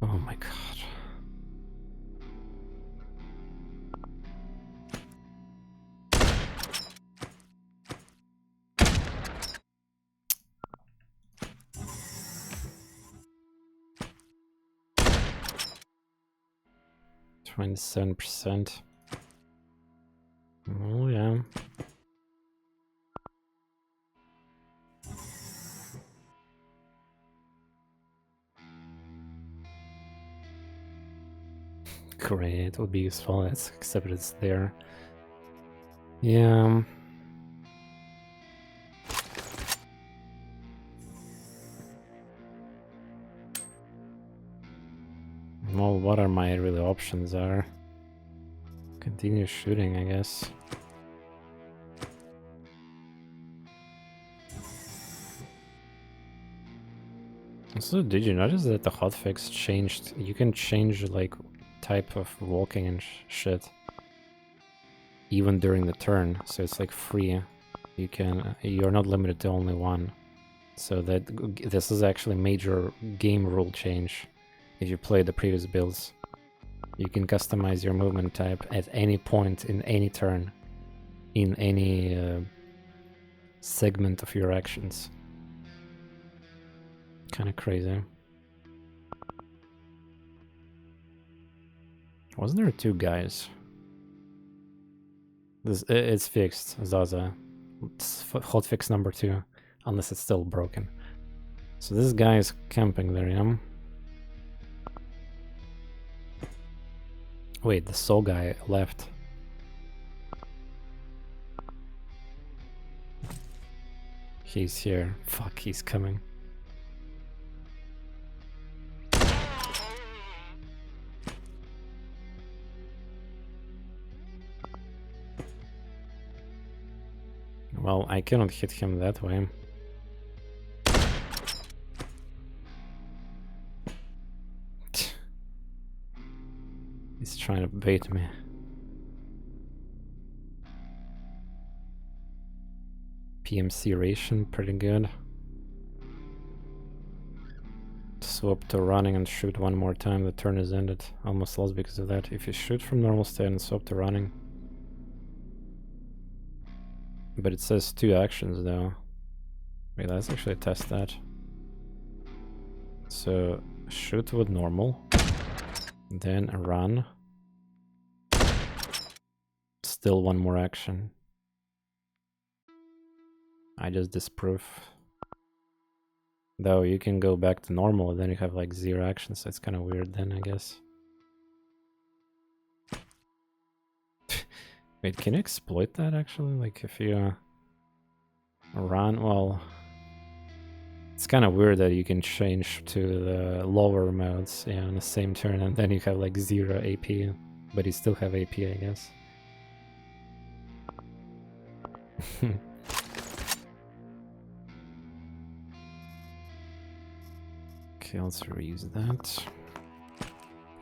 Oh my god. 27%. Oh yeah. Great, it would be useful, except it's there. Yeah. Well, what are my really options are? Continue shooting, I guess. Also, did you notice that the hotfix changed? You can change like type of walking and shit even during the turn, so it's like free. You're not limited to only one. So this is actually a major game rule change. If you play the previous builds, you can customize your movement type at any point in any turn, in any segment of your actions. Kind of crazy. Wasn't there two guys? It's fixed, Zaza. It's hotfix number 2, unless it's still broken. So this guy is camping there, yeah? Wait, the soul guy left. He's here. Fuck, he's coming. Well, I cannot hit him that way. He's trying to bait me. PMC ration, pretty good. Swap to running and shoot one more time, the turn is ended. Almost lost because of that. If you shoot from normal state and swap to running. But it says 2 actions though. Wait, let's actually test that. So, shoot with normal. Then run. Still one more action. I just disprove. Though you can go back to normal, then you have like 0 actions, so it's kind of weird then, I guess. Wait, can you exploit that actually? Like if you run, well... It's kind of weird that you can change to the lower modes, yeah, on the same turn, and then you have like 0 AP, but you still have AP, I guess. Okay, let's reuse that.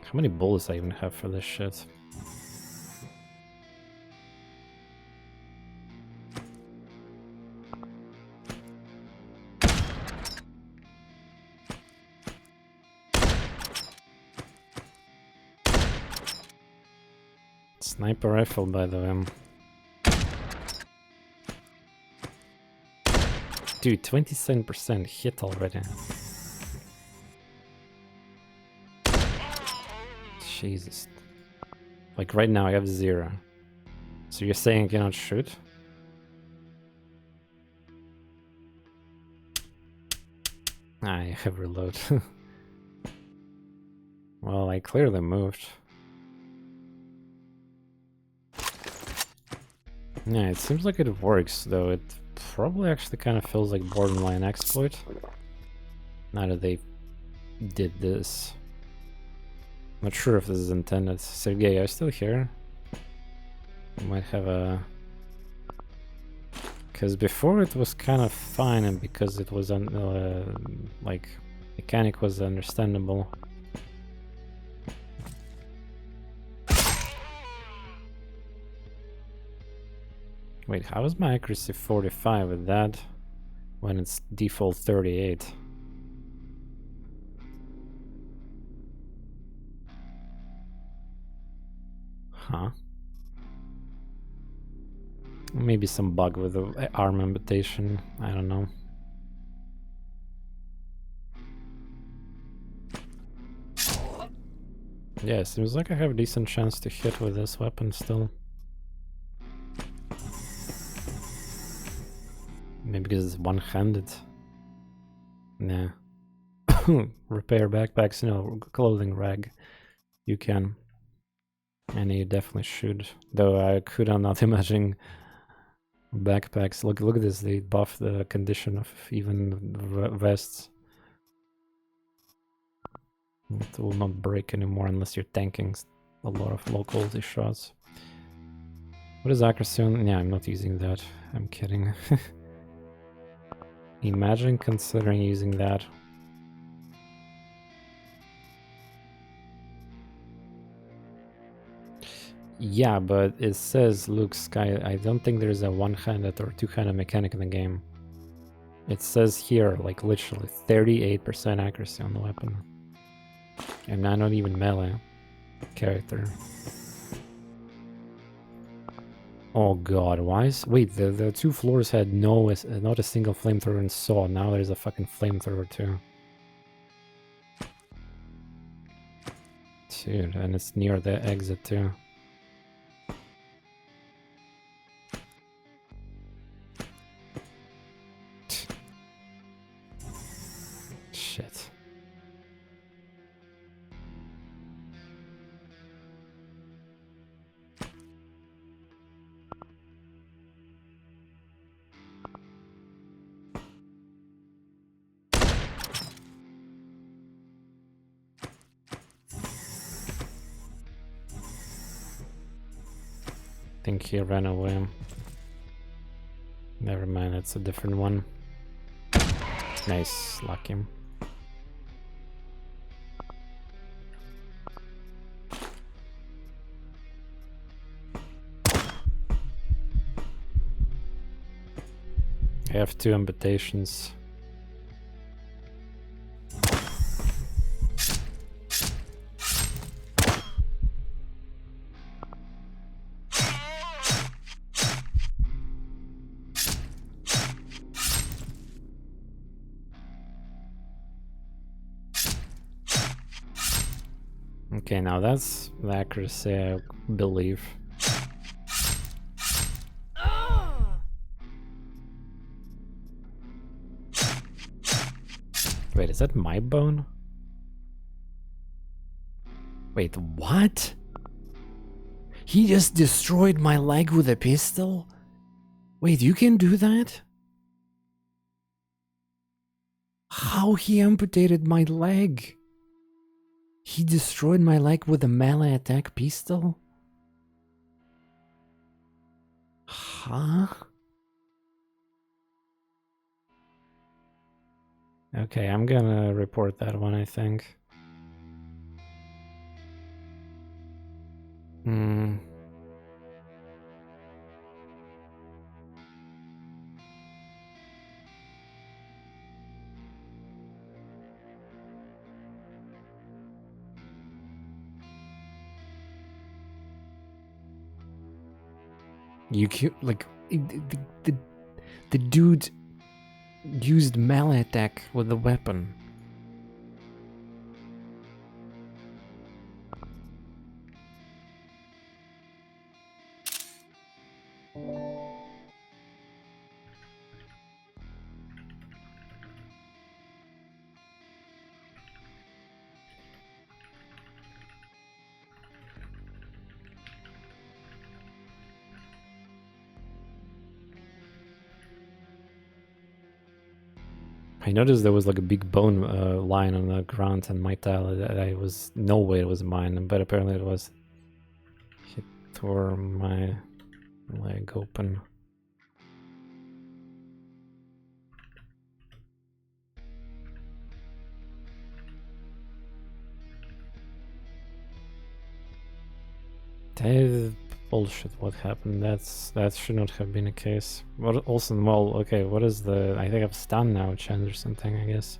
How many bullets I even have for this shit? Sniper rifle, by the way. Dude, 27% hit already. Jesus. Like right now I have 0. So you're saying I cannot shoot? I have reload. Well, I clearly moved. Yeah, it seems like it works, though it probably actually kind of feels like borderline exploit. Now that they did this. Not sure if this is intended. Sergey, are you still here? You might have a... Because before it was kind of fine, and because it was like mechanic was understandable. Wait, how is my accuracy 45 with that when it's default 38? Huh. Maybe some bug with the arm amputation, I don't know. Yeah, it seems like I have a decent chance to hit with this weapon still. Maybe because it's one-handed. Nah. Repair backpacks, no, clothing rag. You can. And you definitely should. Though I could not imagine backpacks. Look at this, they buff the condition of even vests. It will not break anymore unless you're tanking a lot of low quality shots. What is accuracy on? Yeah, I'm not using that. I'm kidding. Imagine considering using that. Yeah, but it says, look, Sky, I don't think there's a one-handed or two-handed mechanic in the game. It says here, like literally 38% accuracy on the weapon. And I'm not even melee character. Oh god, why is... Wait, the two floors had not a single flamethrower and saw. Now there's a fucking flamethrower too. Dude, and it's near the exit too. Shit. I think he ran away. Never mind, it's a different one. Nice, lucky. I have 2 invitations. Okay, now that's the accuracy, I believe. Wait, is that my bone? Wait, what? He just destroyed my leg with a pistol? Wait, you can do that? How he amputated my leg? He destroyed my leg with a melee attack pistol? Huh? Okay, I'm gonna report that one, I think. You can, like, the dude used melee attack with the weapon. I noticed there was like a big bone line on the ground and my tile. I was no way it was mine, but apparently it was. He tore my leg open. That is bullshit. What happened? That should not have been a case. What also? Well, okay. What is the? I think I've stunned now, chance or something. I guess.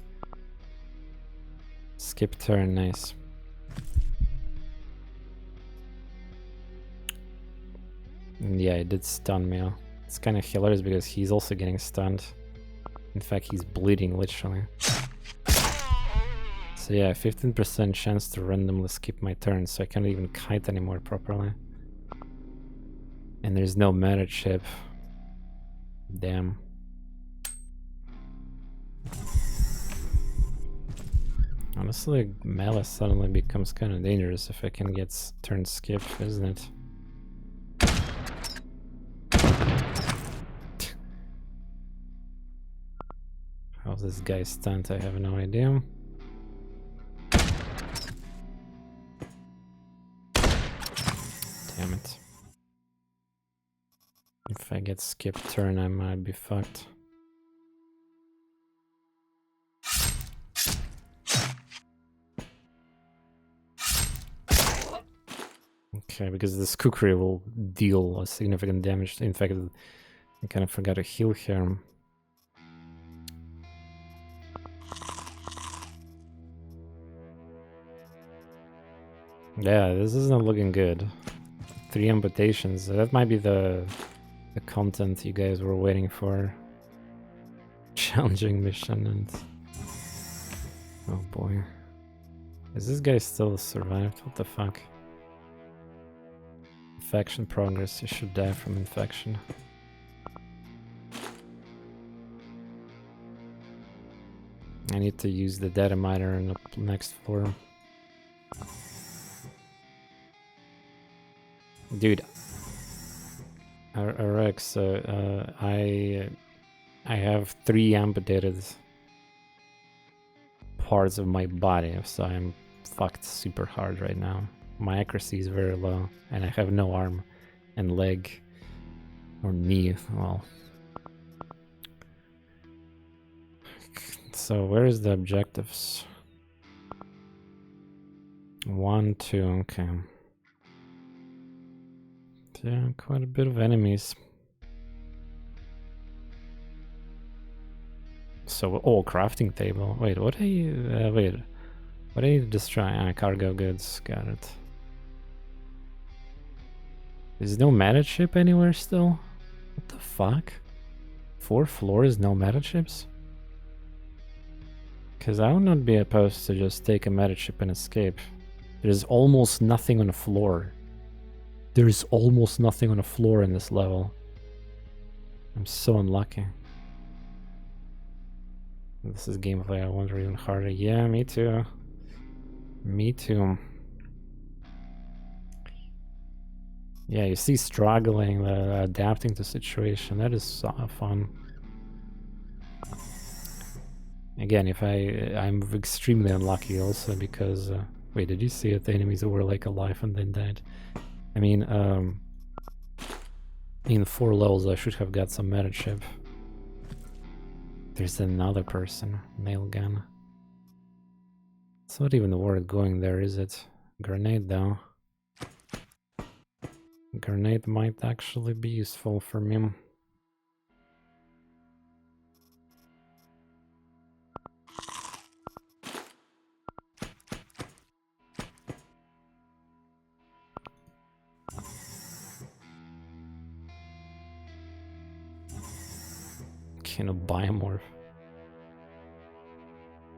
Skip turn. Nice. Yeah, it did stun me. It's kind of hilarious because he's also getting stunned. In fact, he's bleeding literally. So yeah, 15% chance to randomly skip my turn, so I can't even kite anymore properly. And there's no meta chip. Damn. Honestly, melee suddenly becomes kind of dangerous if I can get turn skip, isn't it? How's this guy stunned? I have no idea. Damn it. If I get skipped turn, I might be fucked. Okay, because this kukri will deal a significant damage. In fact, I kind of forgot to heal here. Yeah, this isn't looking good. 3 amputations. That might be the content you guys were waiting for. Challenging mission and... Oh boy. Is this guy still survived? What the fuck? Infection progress. You should die from infection. I need to use the detonator on the next floor. Dude, RX, I have 3 amputated parts of my body, so I'm fucked super hard right now. My accuracy is very low, and I have no arm and leg or knee. Well, so where is the objectives? 1, 2, okay. Yeah, quite a bit of enemies. So, oh, crafting table. Wait, what are you? Wait, what are you destroying? Ah, cargo goods. Got it. There's no meta chip anywhere still? What the fuck? 4 floors, no meta chips? Because I would not be opposed to just take a meta chip and escape. There's almost nothing on the floor. There's almost nothing on the floor in this level. I'm so unlucky. This is gameplay I wonder even harder. Yeah, me too. Me too. Yeah, you see struggling, adapting to situation. That is so fun. Again, if I'm extremely unlucky also because... wait, did you see it? The enemies were like alive and then died. I mean, in 4 levels I should have got some meta chip. There's another person. Nail gun. It's not even worth going there, is it? Grenade though. Grenade might actually be useful for me. Kind of biomorph.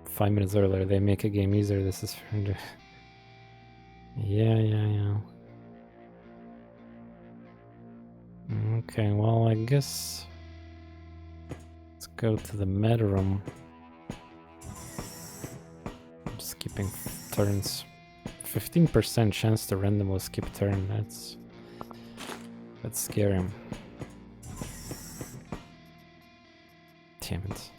5 minutes earlier, they make a game easier. This is yeah. Okay, well, I guess let's go to the meta room. I'm skipping turns. 15% chance to randomly skip turn. That's scary. Damn it.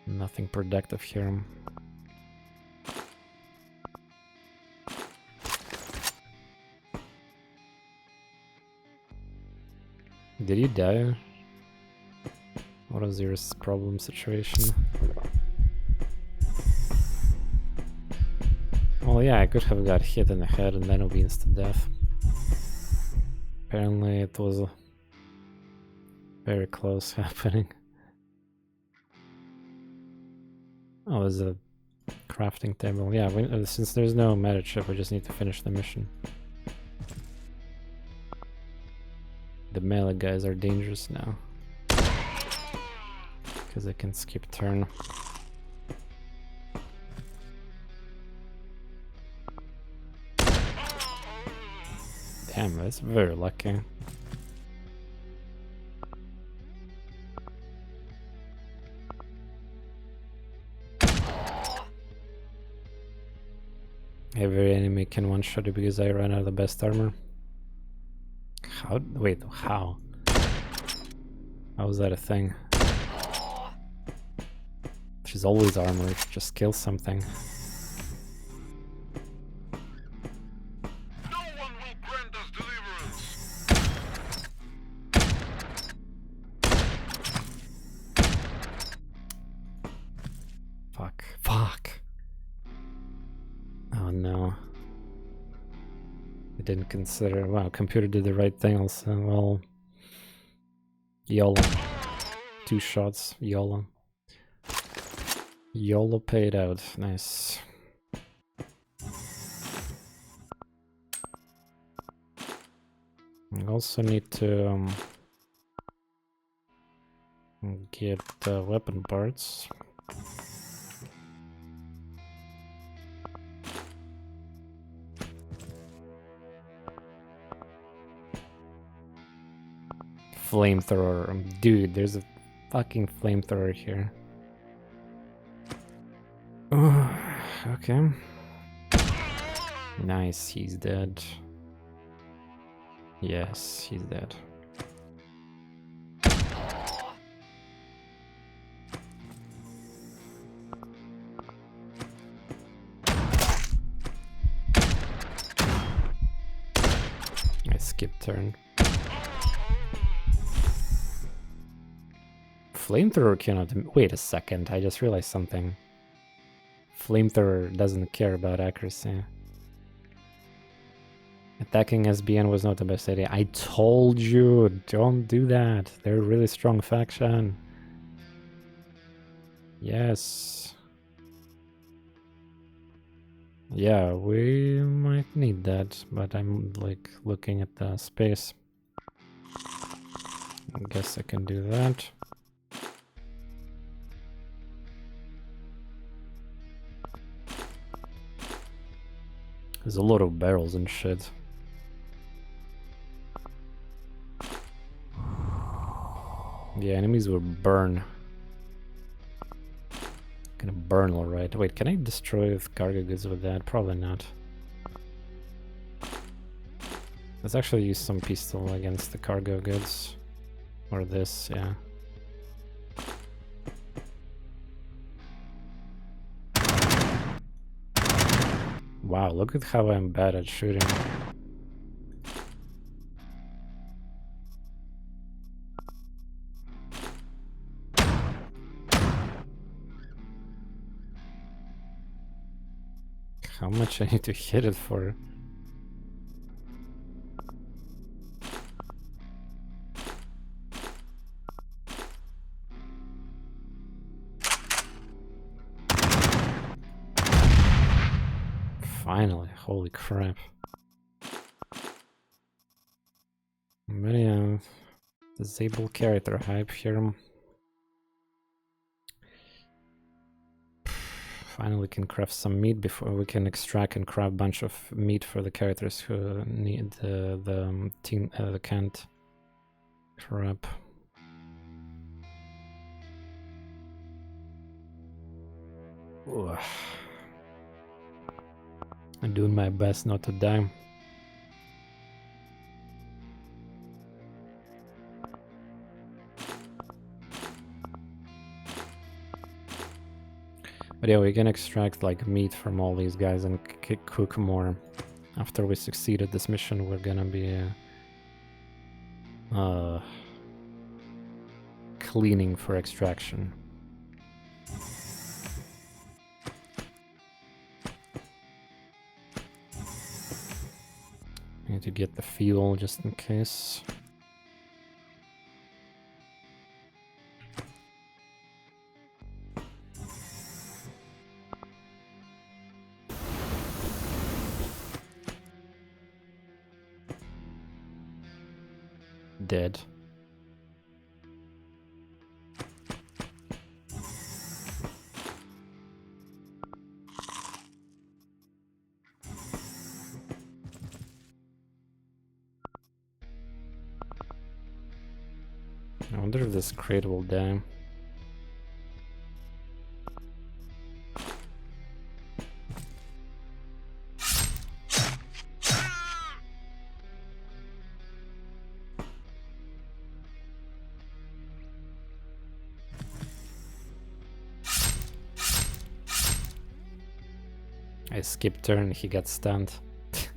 Nothing productive here. Did you die? What is your problem situation? Well, yeah, I could have got hit in the head and then it would be instant death. Apparently it was very close happening. Oh, there's a crafting table. Yeah, since there's no meta chip, we just need to finish the mission. The melee guys are dangerous now. Because I can skip turn. Damn, that's very lucky. Every enemy can one-shot it because I ran out of the best armor. How? Wait, how? How is that a thing? She's always armored, just kill something. No one will grant us deliverance. Fuck. Fuck. Oh no. I didn't consider. Wow, computer did the right thing also. Well, YOLO. 2 shots, YOLO. YOLO paid out. Nice. I also need to get weapon parts. Flamethrower. Dude, there's a fucking flamethrower here. Okay. Nice, he's dead. Yes, he's dead. I skipped turn. Flamethrower cannot... Wait a second, I just realized something. Flamethrower doesn't care about accuracy. Attacking SBN was not the best idea. I told you, don't do that. They're a really strong faction. Yes. Yeah, we might need that, but I'm like looking at the space. I guess I can do that. There's a lot of barrels and shit. The enemies will burn. Gonna burn alright. Wait, can I destroy cargo goods with that? Probably not. Let's actually use some pistol against the cargo goods. Or this, yeah. Wow, look at how I'm bad at shooting. How much I need to hit it for? Finally, holy crap. Many disable character hype here. Finally can craft some meat before we can extract and craft a bunch of meat for the characters who need the team can't crap. Ugh. I'm doing my best not to die. But yeah, we can extract like meat from all these guys and cook more. After we succeed at this mission, we're gonna be cleaning for extraction. I need to get the fuel just in case. Dead. I wonder if this crate will die. I skipped turn, he got stunned.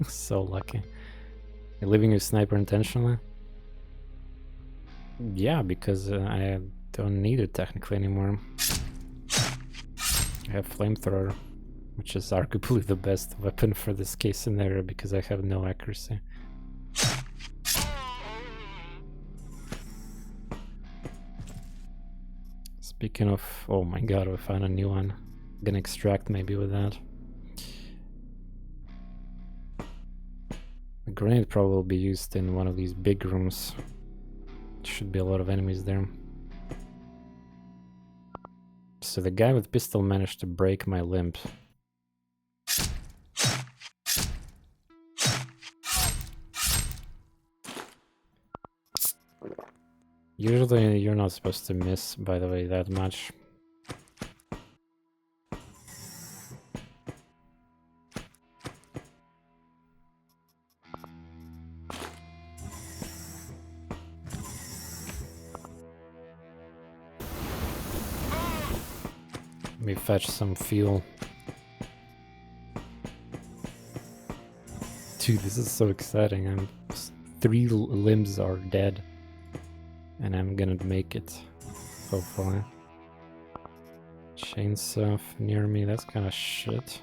So lucky. You're leaving your sniper intentionally? Yeah, because I don't need it technically anymore. I have flamethrower, which is arguably the best weapon for this case scenario because I have no accuracy. Speaking of, oh my god, we found a new one. Gonna extract maybe with that. The grenade probably will be used in one of these big rooms. Should be a lot of enemies there. So the guy with pistol managed to break my limb. Usually you're not supposed to miss, by the way, that much. Let me fetch some fuel. Dude, this is so exciting. 3 limbs are dead. And I'm gonna make it, hopefully. Chainsaw near me, that's kind of shit.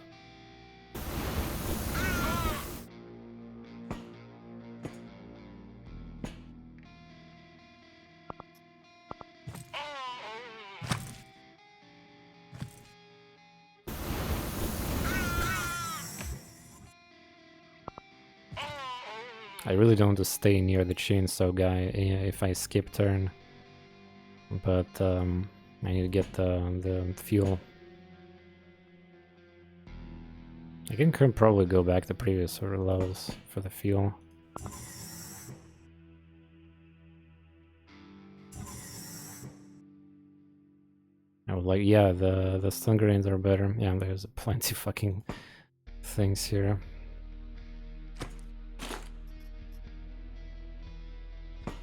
I really don't want to stay near the chainsaw guy if I skip turn, but I need to get the fuel. I can probably go back to previous sort of levels for the fuel. I would like, yeah, the stun grenades are better. Yeah, there's plenty fucking things here.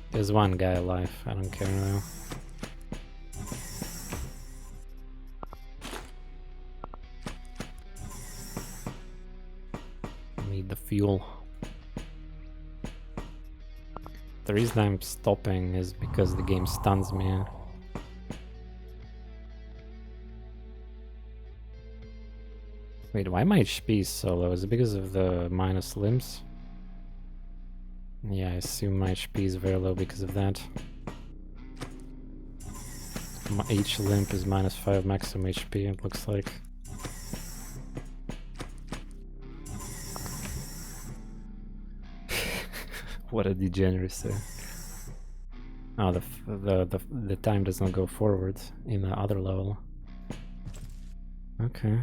There's one guy alive, I don't care now. I need the fuel. The reason I'm stopping is because the game stuns me. Wait, why my HP is so low? Is it because of the minus limbs? Yeah, I assume my HP is very low because of that. Each limb is minus 5 maximum HP, it looks like. What a degeneracy. Oh, the time does not go forward in the other level. Okay.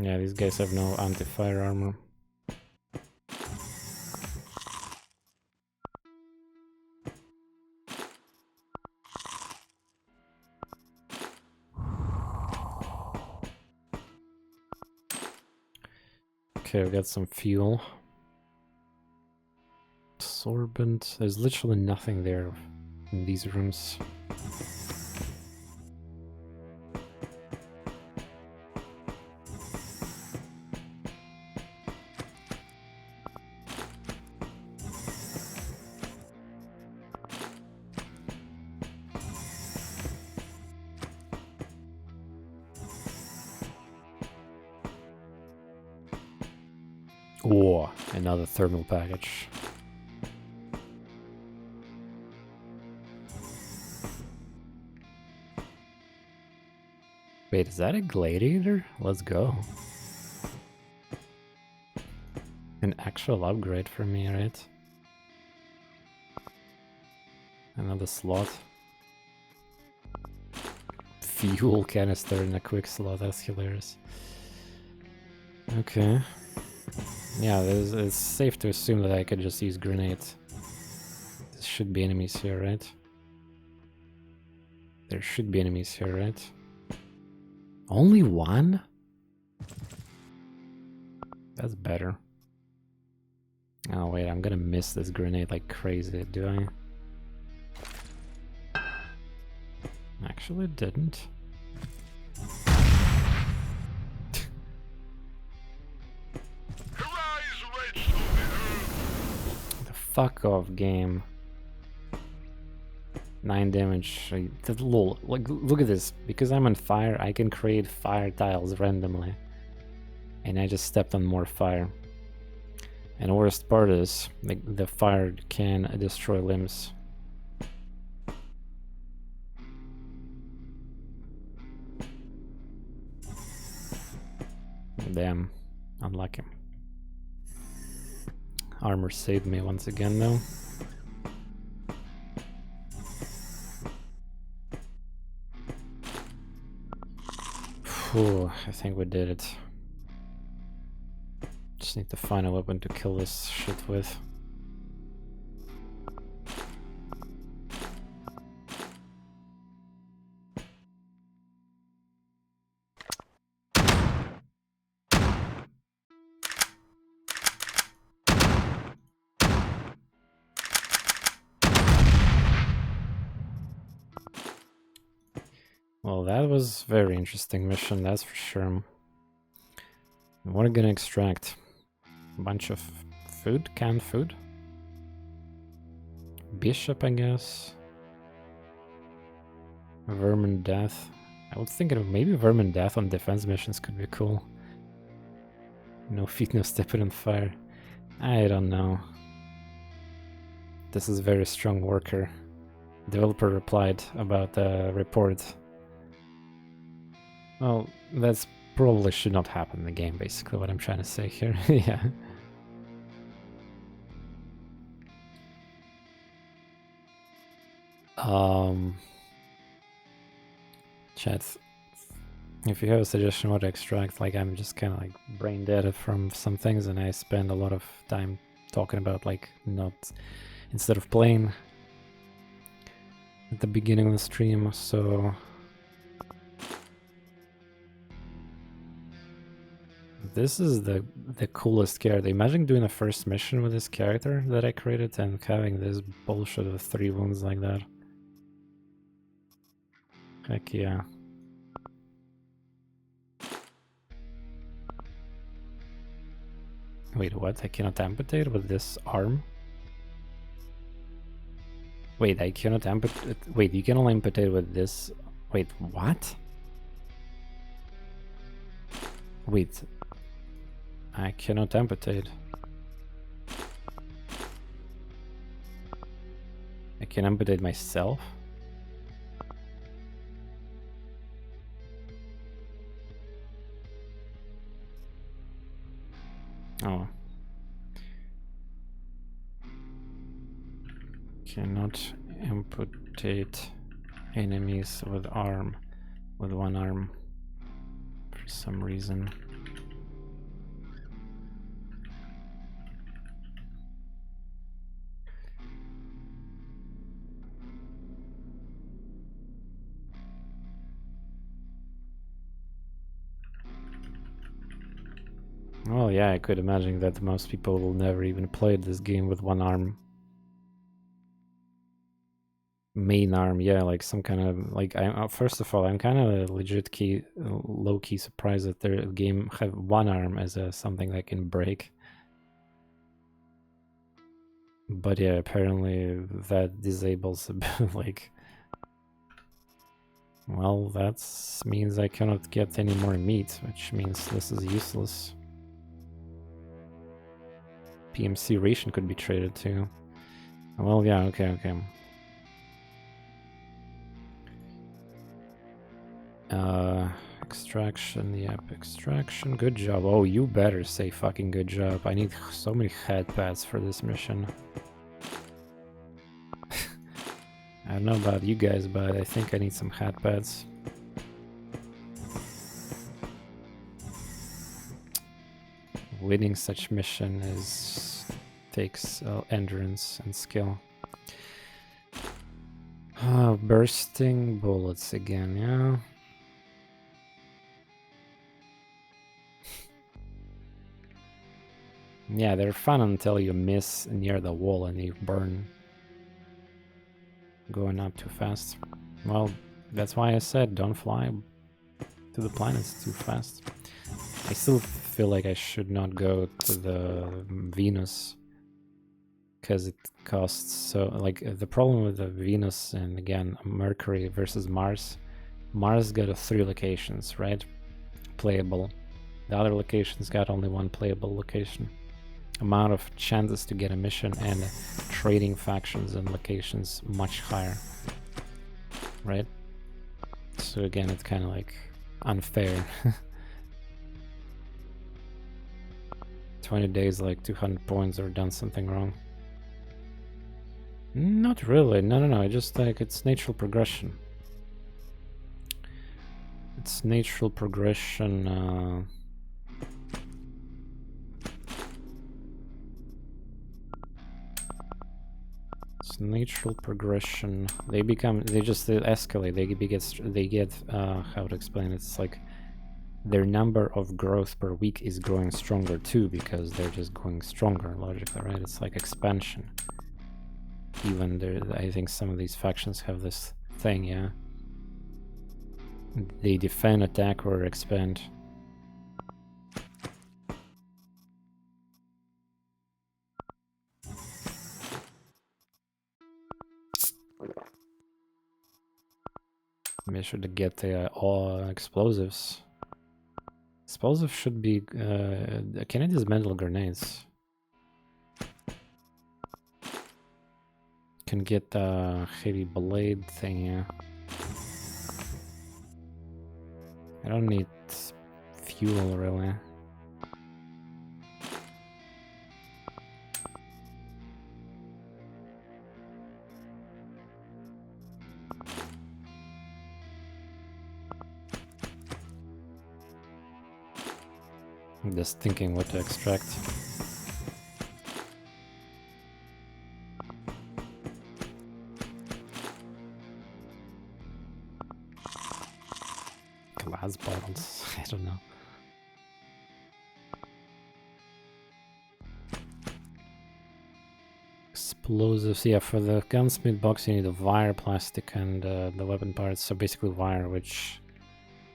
Yeah, these guys have no anti-fire armor. Okay, we got some fuel. Sorbent. There's literally nothing there in these rooms. Oh, another thermal package. Wait, is that a gladiator? Let's go. An actual upgrade for me, right? Another slot. Fuel canister in a quick slot, that's hilarious. Okay. Yeah, it's safe to assume that I could just use grenades. There should be enemies here, right? There should be enemies here, right? Only one? That's better. Oh wait, I'm gonna miss this grenade like crazy, do I? Actually didn't. The fuck off, game. 9 damage. Lol. Like, look at this. Because I'm on fire, I can create fire tiles randomly. And I just stepped on more fire. And the worst part is, the fire can destroy limbs. Damn. Unlucky. Armor saved me once again, though. Phew, I think we did it. Just need to find a weapon to kill this shit with. Well, that was very interesting mission, that's for sure. What are we gonna extract? A bunch of food? Canned food? Bishop, I guess. Vermin death. I was thinking of maybe vermin death on defense missions could be cool. No feet, no stepping on fire. I don't know. This is a very strong worker. Developer replied about the report. Well, that's probably should not happen in the game, basically, what I'm trying to say here. Yeah. Chat, if you have a suggestion what to extract, like I'm just kind of like brain dead from some things and I spend a lot of time talking about like not instead of playing at the beginning of the stream, so this is the coolest character. Imagine doing a first mission with this character that I created and having this bullshit of 3 wounds like that. Heck yeah. Wait, what? I cannot amputate with this arm? Wait, I cannot amputate... Wait, you can only amputate with this... Wait, what? Wait. I cannot amputate. I can amputate myself? Oh. Cannot amputate enemies with one arm for some reason. Well, yeah, I could imagine that most people will never even play this game with one arm. Main arm, yeah, like some kind of like first of all, I'm kind of low-key surprised that their game have one arm as something that can break. But yeah, apparently that disables like. Well, that means I cannot get any more meat, which means this is useless. PMC ration could be traded too. Well, yeah, okay. Extraction, yep, extraction, good job. Oh, you better say fucking good job. I need so many head pads for this mission. I don't know about you guys, but I think I need some head pads. winning such mission takes endurance and skill. Bursting bullets again, yeah. Yeah, they're fun until you miss near the wall and you burn. Going up too fast. Well, that's why I said don't fly to the planets too fast. I still feel like I should not go to the Venus because it costs so, like, the problem with the Venus and again Mercury versus Mars. Mars got 3 locations, right? Playable. The other locations got only 1 playable location. Amount of chances to get a mission and trading factions and locations much higher, right? So again, it's kind of like unfair. 20 days, like 200 points, or done something wrong. Not really, no, just like it's natural progression. It's natural progression. It's natural progression. They escalate. They get how to explain it? It's like their number of growth per week is growing stronger too, because they're just going stronger logically, right? It's like expansion. Even there, I think some of these factions have this thing, yeah. They defend, attack, or expand. Make sure to get the all explosives. Explosives should be. Can I dismantle grenades? Can get the heavy blade thing, yeah. I don't need fuel really. I'm just thinking what to extract. Glass bottles, I don't know. Explosives, yeah, for the gunsmith box you need the wire, plastic, and the weapon parts, so basically wire, which...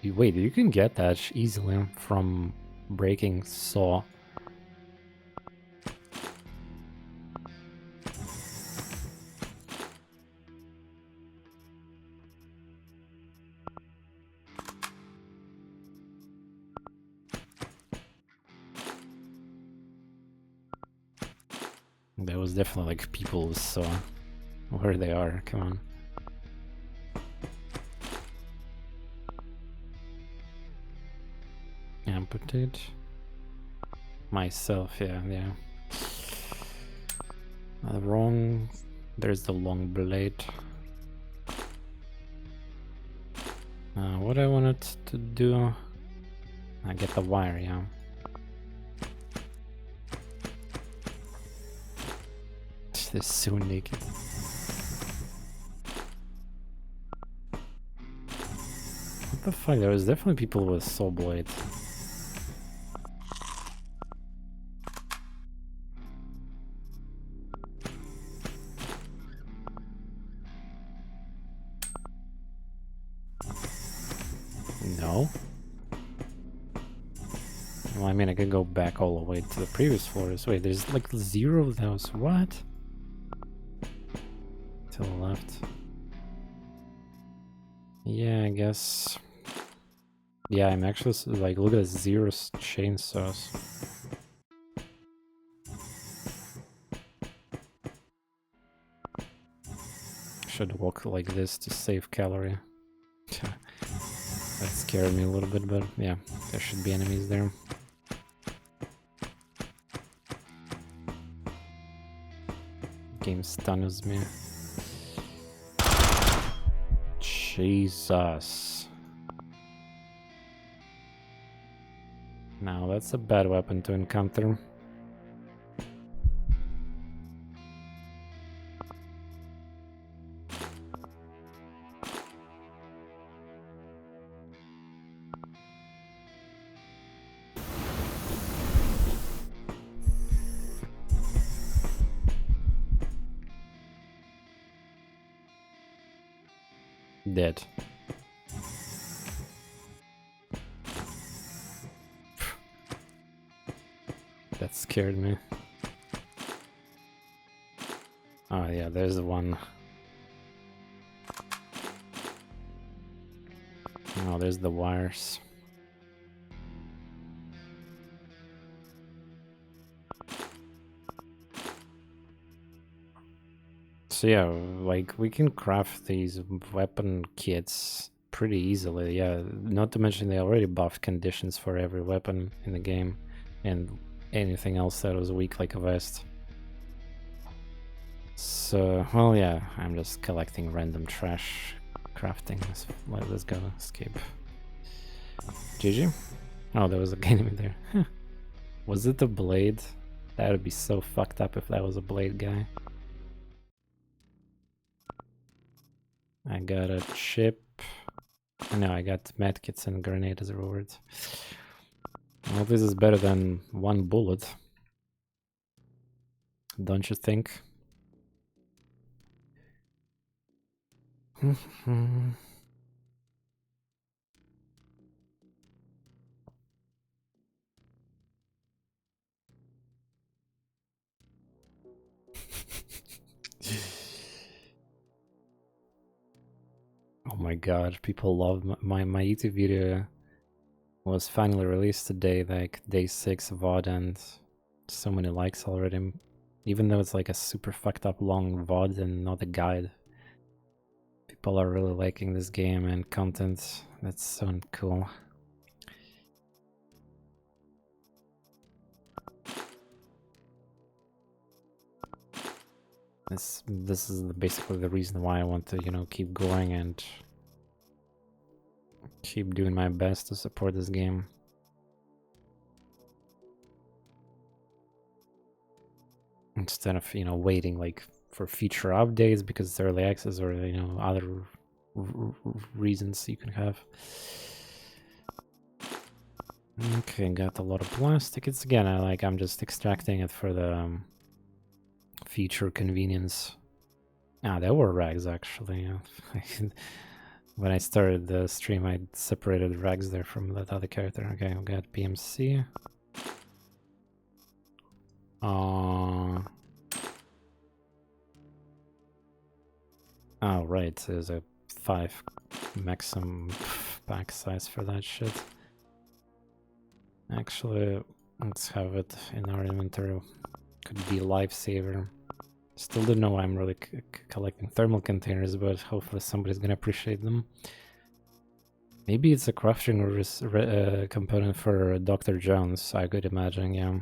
Wait, you can get that easily from breaking saw. There was definitely like people saw where they are, come on. Amputate myself, yeah. Wrong. There's the long blade. What I wanted to do, I get the wire, yeah. They're so naked. What the fuck? There was definitely people with saw blades. No. Well, I mean, I could go back all the way to the previous floors. Wait, there's like 0 of those. What? To the left. Yeah, I guess. Yeah, I'm actually like, look at the 0 chainsaws. Should walk like this to save calorie. That scared me a little bit, but yeah, there should be enemies there. Game stuns me. Jesus. Now that's a bad weapon to encounter. Dead. That scared me. Oh yeah, there's the one. Oh, there's the wires. So yeah, like we can craft these weapon kits pretty easily, yeah. Not to mention they already buffed conditions for every weapon in the game and anything else that was weak like a vest. So, well yeah, I'm just collecting random trash crafting. Let's go, escape. GG? Oh, there was a enemy there. Was it a blade? That would be so fucked up if that was a blade guy. I got a chip. No, I got medkits and grenade as a reward. Well, this is better than one bullet. Don't you think? Oh my god, people love my YouTube video was finally released today, like day 6 VOD, and so many likes already. Even though it's like a super fucked up long VOD and not a guide. People are really liking this game and content. That's so cool. This is basically the reason why I want to, you know, keep going and keep doing my best to support this game. Instead of, you know, waiting like for future updates because it's early access or, you know, other reasons you can have. Okay, got a lot of plastic. It's again, I'm just extracting it for the feature convenience. Ah, there were rags actually. When I started the stream, I separated rags there from that other character. Okay, we got PMC. Oh, right, there's a 5 maximum pack size for that shit. Actually, let's have it in our inventory. Could be a lifesaver. Still don't know why I'm really collecting thermal containers, but hopefully somebody's gonna appreciate them. Maybe it's a crafting component for Dr. Jones, I could imagine, yeah.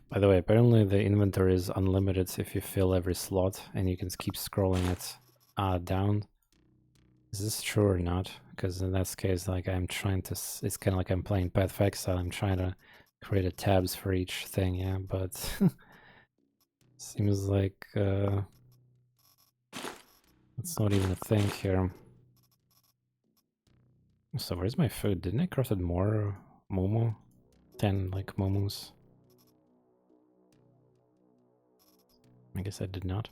By the way, apparently the inventory is unlimited if you fill every slot, and you can keep scrolling it down. Is this true or not? Because in that case, like I'm trying to, it's kind of like I'm playing Path of Exile. I'm trying to create a tabs for each thing, yeah, but seems like it's not even a thing here. So where's my food? Didn't I crafted more Momo? 10 like Momos. I guess I did not.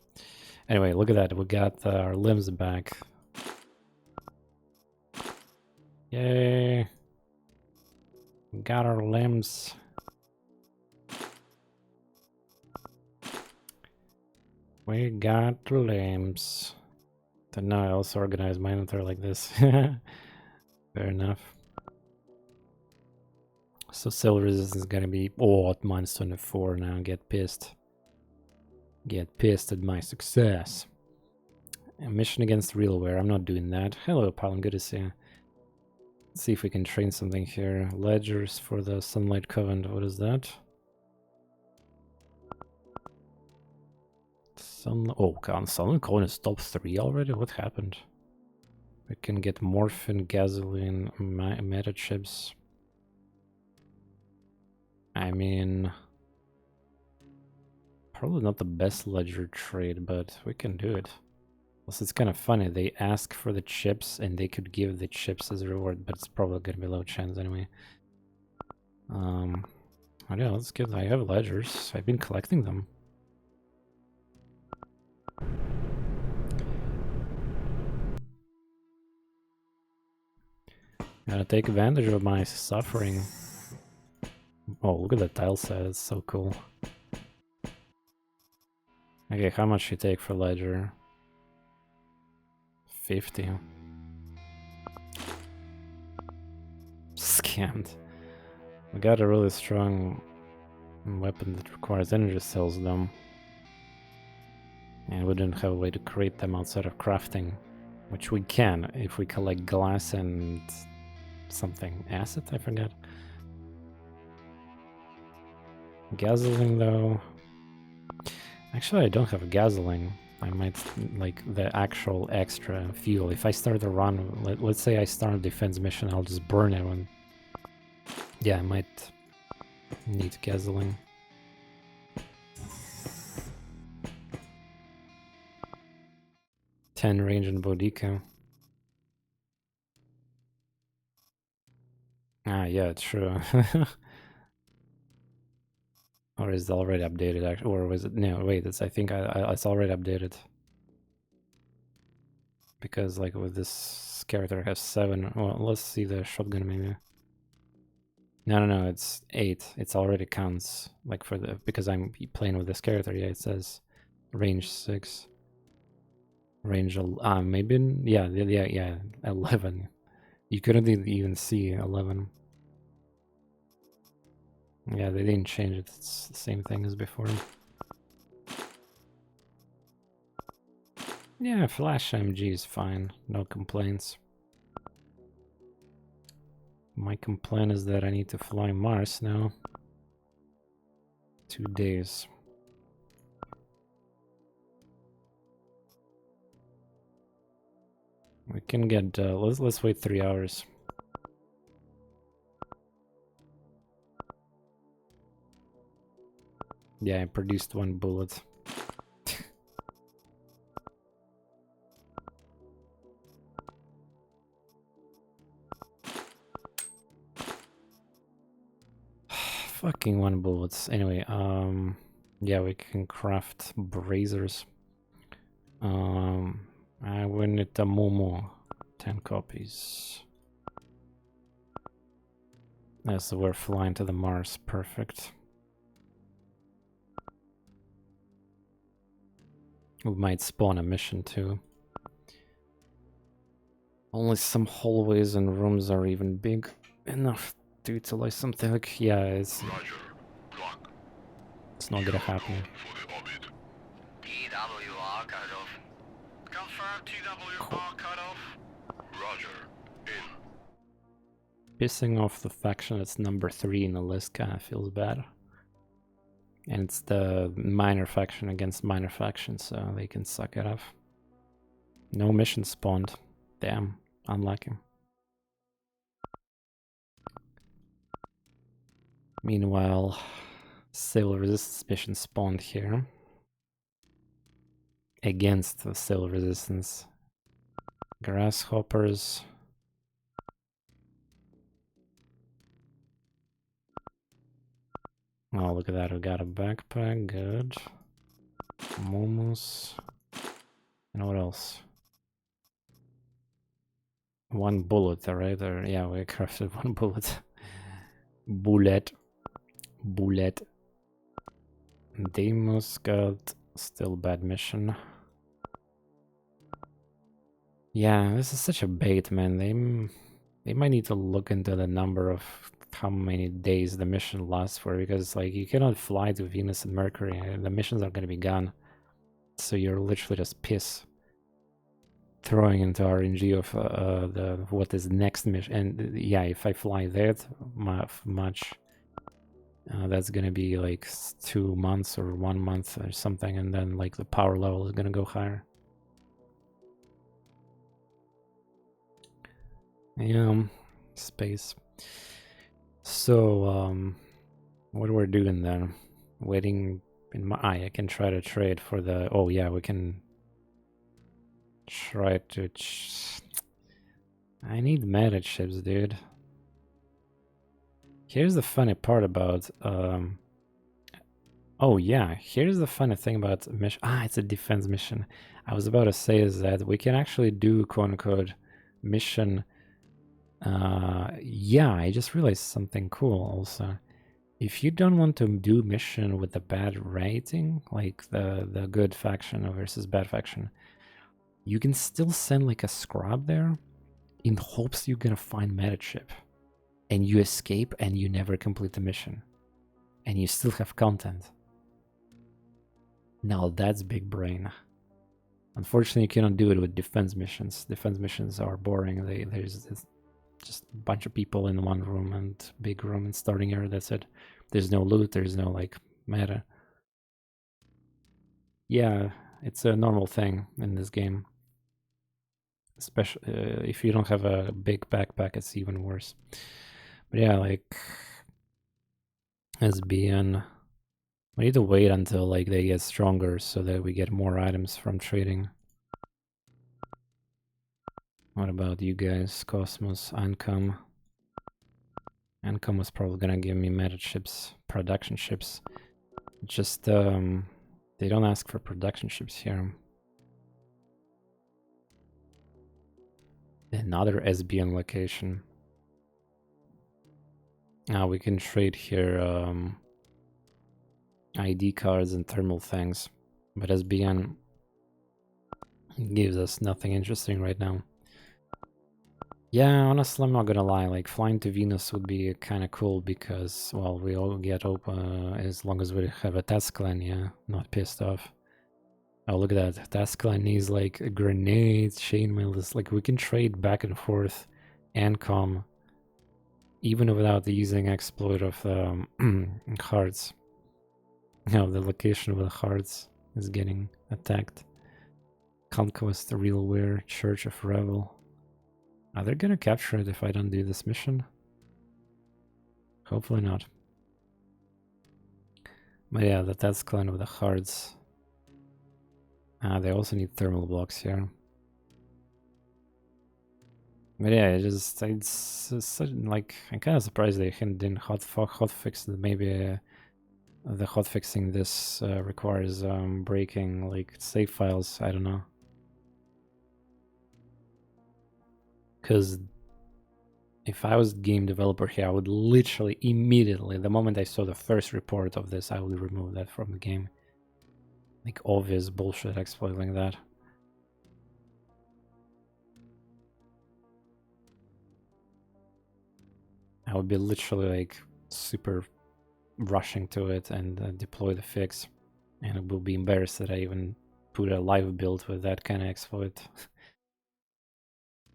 Anyway, look at that. We got our limbs back. Yay! We got our limbs. We got the limbs. Then now I also organize my inventory like this. Fair enough. So cell resistance is gonna be at minus 24 now. Get pissed. Get pissed at my success. A mission against realware. I'm not doing that. Hello, Palin. Good to see you. Let's see if we can train something here. Ledgers for the Sunlight Covenant. What is that? Oh, can Sun Cone is top 3 already? What happened? We can get morphine, gasoline, meta chips. I mean, probably not the best ledger trade, but we can do it. Also, it's kind of funny. They ask for the chips, and they could give the chips as a reward, but it's probably gonna be low chance anyway. I know. Let's get. I have ledgers. I've been collecting them. Gotta take advantage of my suffering. Oh, look at that tile set. It's so cool. Okay, how much you take for ledger? 50. Scammed. We got a really strong weapon that requires energy cells though. And we didn't have a way to create them outside of crafting. Which we can if we collect glass and something. Acid, I forgot. Gasoline though. Actually, I don't have gasoline. I might like the actual extra fuel. If I start a run, let's say I start a defense mission, I'll just burn it. And yeah, I might need gasoline. Ten range and Boudica. Ah, yeah, true. Or is it already updated? Actually, or was it? No, wait. It's. I think it's already updated. Because like with this character has 7. Well, let's see the shotgun maybe. No. It's 8. It's already counts like for the because I'm playing with this character. Yeah, it says range 6. Range maybe yeah 11. You couldn't even see 11. Yeah, they didn't change it. It's the same thing as before. Yeah, Flash MG is fine. No complaints. My complaint is that I need to fly Mars now. 2 days. We can get let's wait 3 hours. Yeah, I produced 1 bullet. Fucking 1 bullets. Anyway, yeah, we can craft brazers. I will need a Momo. 10 copies. Yeah, so we're flying to the Mars. Perfect. We might spawn a mission too. Only some hallways and rooms are even big enough to utilize something like it's not gonna happen. TWR cutoff. Confirm TWR cutoff. Roger. In. Pissing off the faction that's number 3 in the list kinda feels bad. And it's the minor faction against minor faction, so they can suck it off. No mission spawned. Damn, unlucky. Meanwhile, civil resistance mission spawned here. Against the civil resistance. Grasshoppers. Oh, look at that, we got a backpack, good. Momos. And what else? 1 bullet, right? Yeah, we crafted 1 bullet. Bullet. Deimos got still bad mission. Yeah, this is such a bait, man. They might need to look into the number of how many days the mission lasts for, because like you cannot fly to Venus and Mercury and the missions are gonna be gone. So you're literally just piss throwing into RNG of what is next mission. And yeah, if I fly that much, That's gonna be like 2 months or 1 month or something, and then like the power level is gonna go higher. Yeah, space. So, what we're doing then? Waiting in my eye. I can try to trade for the. Oh yeah, we can try to. I need meta chips, dude. Here's the funny part about. Oh yeah, here's the funny thing about mission. It's a defense mission. I was about to say is that we can actually do quote unquote mission. Yeah, I just realized something cool also. If you don't want to do mission with a bad rating, like the good faction versus bad faction, you can still send like a scrub there in hopes you're gonna find meta chip. And you escape and you never complete the mission. And you still have content. Now that's big brain. Unfortunately, you cannot do it with defense missions. Defense missions are boring. There's just a bunch of people in one room and big room and starting area. That's it. There's no loot. There's no like meta. Yeah, it's a normal thing in this game. Especially if you don't have a big backpack, it's even worse. But yeah, like SBN. We need to wait until like they get stronger so that we get more items from trading. What about you guys? Cosmos, Ancom. Ancom was probably gonna give me meta chips, production chips. Just they don't ask for production chips here. Another SBN location. Now we can trade here ID cards and thermal things, but SBN gives us nothing interesting right now. Yeah, honestly, I'm not gonna lie, like flying to Venus would be kind of cool because, well, we all get open as long as we have a task clan, yeah, not pissed off. Oh, look at that, task clan needs like grenades, chainmail, it's like we can trade back and forth and com even without using exploit of hearts. No, the location of the hearts is getting attacked. Conquest the real wear, Church of Revel. Are they gonna capture it if I don't do this mission? Hopefully not. But yeah, that's clan of the hearts. They also need thermal blocks here. But yeah, it's like I'm kind of surprised they didn't hotfix maybe. The hotfixing this requires breaking like save files. I don't know. Because if I was game developer here, I would literally immediately, the moment I saw the first report of this, I would remove that from the game. Like obvious bullshit exploit like that. I would be literally like super rushing to it and deploy the fix. And I will be embarrassed that I even put a live build with that kind of exploit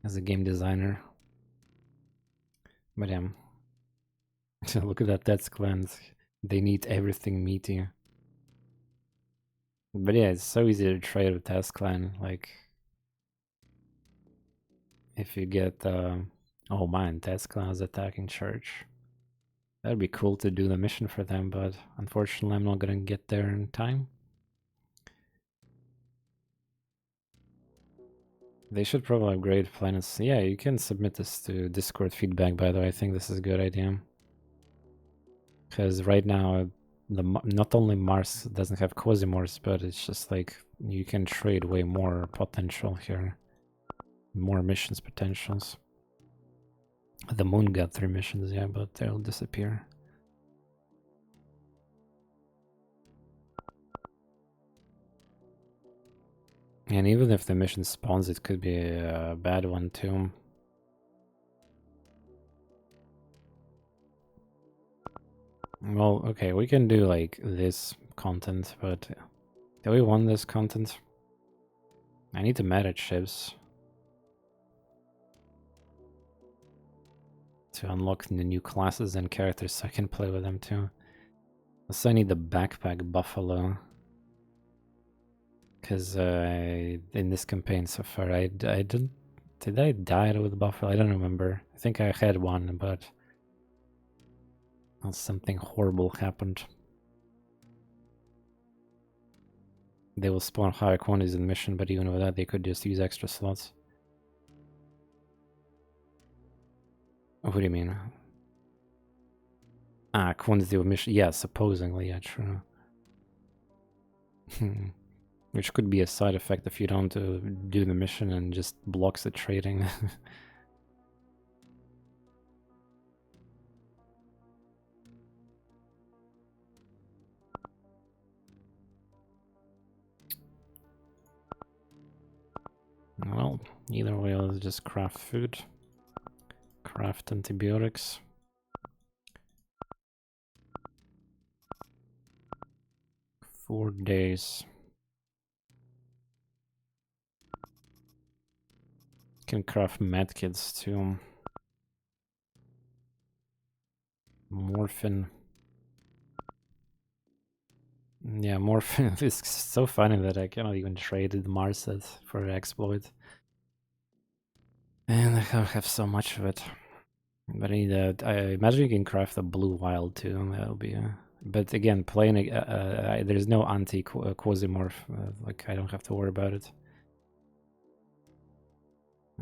as a game designer. But yeah. Look at that, that's clans. They need everything meaty. But yeah, it's so easy to trade with Test Clan. Like, if you get, oh man, Test Clan is attacking Church. That'd be cool to do the mission for them, but unfortunately I'm not gonna get there in time. They should probably upgrade planets. Yeah, you can submit this to Discord feedback, by the way. I think this is a good idea. Because right now, not only Mars doesn't have Quasimorphs, but it's just like you can trade way more potential here. More missions potentials. The moon got 3 missions, yeah, but they'll disappear. And even if the mission spawns, it could be a bad one too. Well, okay, we can do like this content, but do we want this content? I need to meta chips to unlock the new classes and characters so I can play with them too. So I need the backpack buffalo. Because in this campaign so far, I didn't... Did I die with buffalo? I don't remember. I think I had one, but... something horrible happened. They will spawn higher quantities in the mission, but even with that, they could just use extra slots. What do you mean? Ah, quantity of mission. Yeah, supposedly, yeah, true. Which could be a side effect if you don't do the mission and just blocks the trading. Well, either way, let's just craft food. Craft antibiotics. Four days. Can craft medkits too. Morphine. Yeah, morphine is so funny that I cannot even trade the Marset for the exploit. And I have so much of it. But I need I imagine you can craft a blue wild too. That'll be but again, playing there's no anti Quasimorph. Like I don't have to worry about it.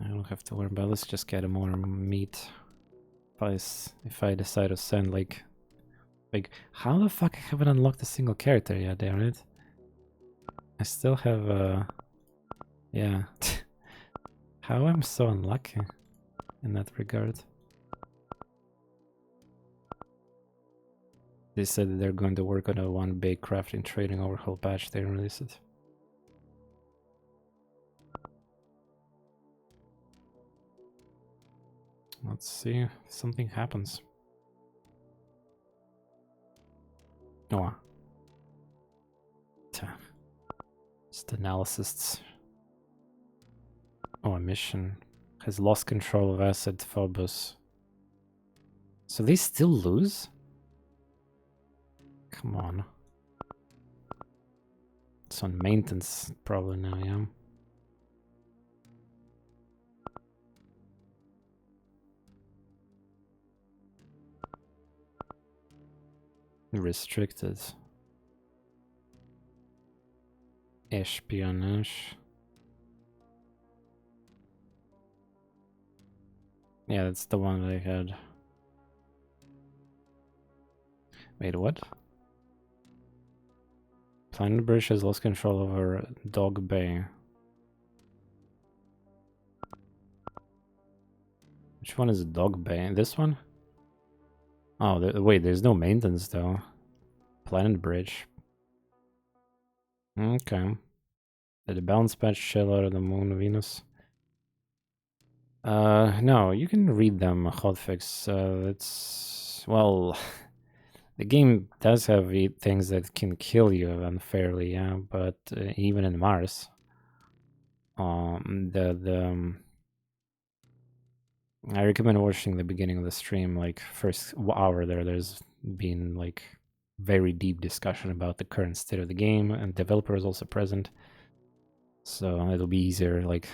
I don't have to worry about it. Let's just get more meat. If I decide to send like how the fuck I haven't unlocked a single character yet, damn it. I still have yeah. How I'm so unlucky in that regard. They said that they're going to work on a one big crafting trading overhaul patch. They released it. Let's see if something happens. Oh. Just analysts. Oh, a mission. Has lost control of asset Phobos. So they still lose? Come on. It's on maintenance probably now, yeah. Restricted. Espionage. Yeah, that's the one that I had. Wait, what? Planet Bridge has lost control over Dog Bay. Which one is Dog Bay? This one? Oh, wait, there's no maintenance though. Planet Bridge. Okay. Did the bounce patch chill out of the moon, Venus? No, you can read them, hotfix. It's... well... the game does have things that can kill you unfairly, yeah, but even in Mars... I recommend watching the beginning of the stream, like first hour there's been like very deep discussion about the current state of the game, and developer is also present. So it'll be easier like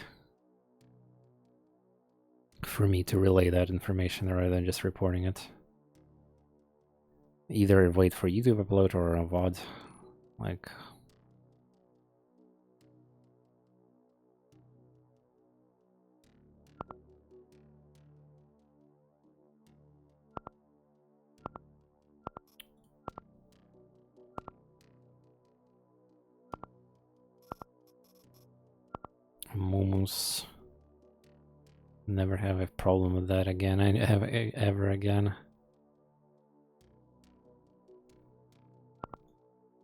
for me to relay that information rather than just reporting it. Either wait for YouTube upload or a VOD. Like Momus. Never have a problem with that again. I have ever again.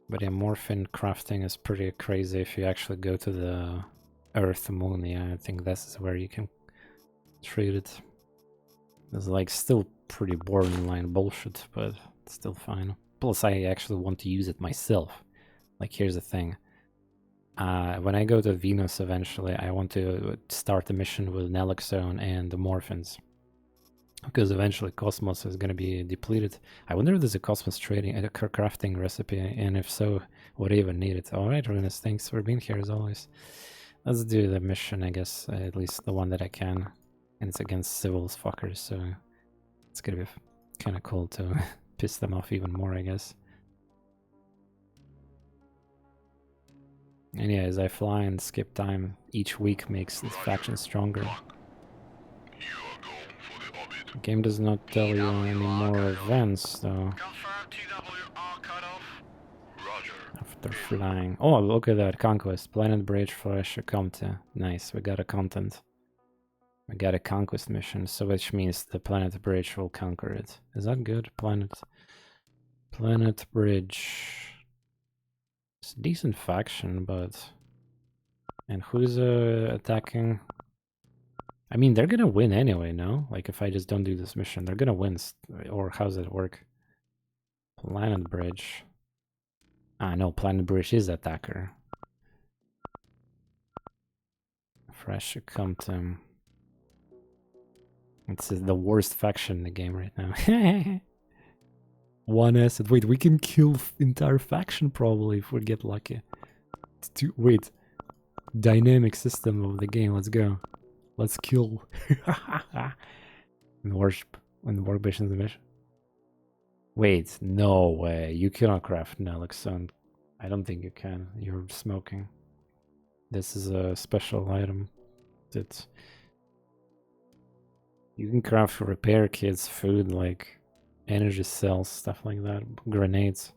But yeah, morphine crafting is pretty crazy if you actually go to the Earth moon. Yeah, I think this is where you can trade it. It's like still pretty borderline bullshit, but still fine. Plus, I actually want to use it myself. Like, here's the thing. When I go to Venus eventually, I want to start the mission with Naloxone and the Morphins. Because eventually Cosmos is going to be depleted. I wonder if there's a Cosmos trading, a crafting recipe, and if so, would I even need it? Alright, Ruinous, thanks for being here as always. Let's do the mission, I guess, at least the one that I can. And it's against civils fuckers, so it's gonna be kind of cool to piss them off even more, I guess. And yeah, as I fly and skip time, each week makes this faction stronger. The game does not tell you any more events, though. After flying. Oh, look at that. Conquest. Planet Bridge Flash Comte. Nice, we got a content. We got a conquest mission, so which means the Planet Bridge will conquer it. Is that good? Planet Bridge. It's a decent faction, but... And who's attacking? I mean, they're gonna win anyway, no? Like, if I just don't do this mission, they're gonna win. Or how's it work? Planet Bridge. Ah, no, Planet Bridge is attacker. Fresh Compton. It's the worst faction in the game right now. One asset. Wait, we can kill entire faction probably if we get lucky. Wait. Dynamic system of the game. Let's go. Let's kill. And worship when the workbench is the mission. Wait, no way. You cannot craft naloxone. I don't think you can. You're smoking. This is a special item that you can craft for repair kits, food, like energy cells, stuff like that, grenades.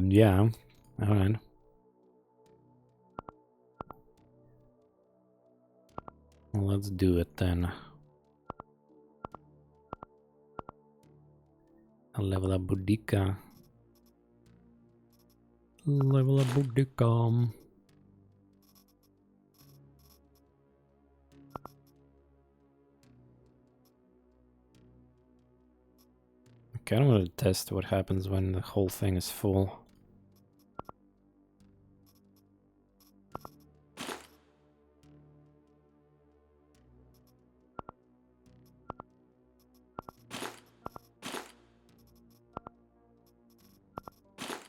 Yeah, alright. Let's do it then. I'll level up Boudica. Level up Boudica. I kind of want to test what happens when the whole thing is full.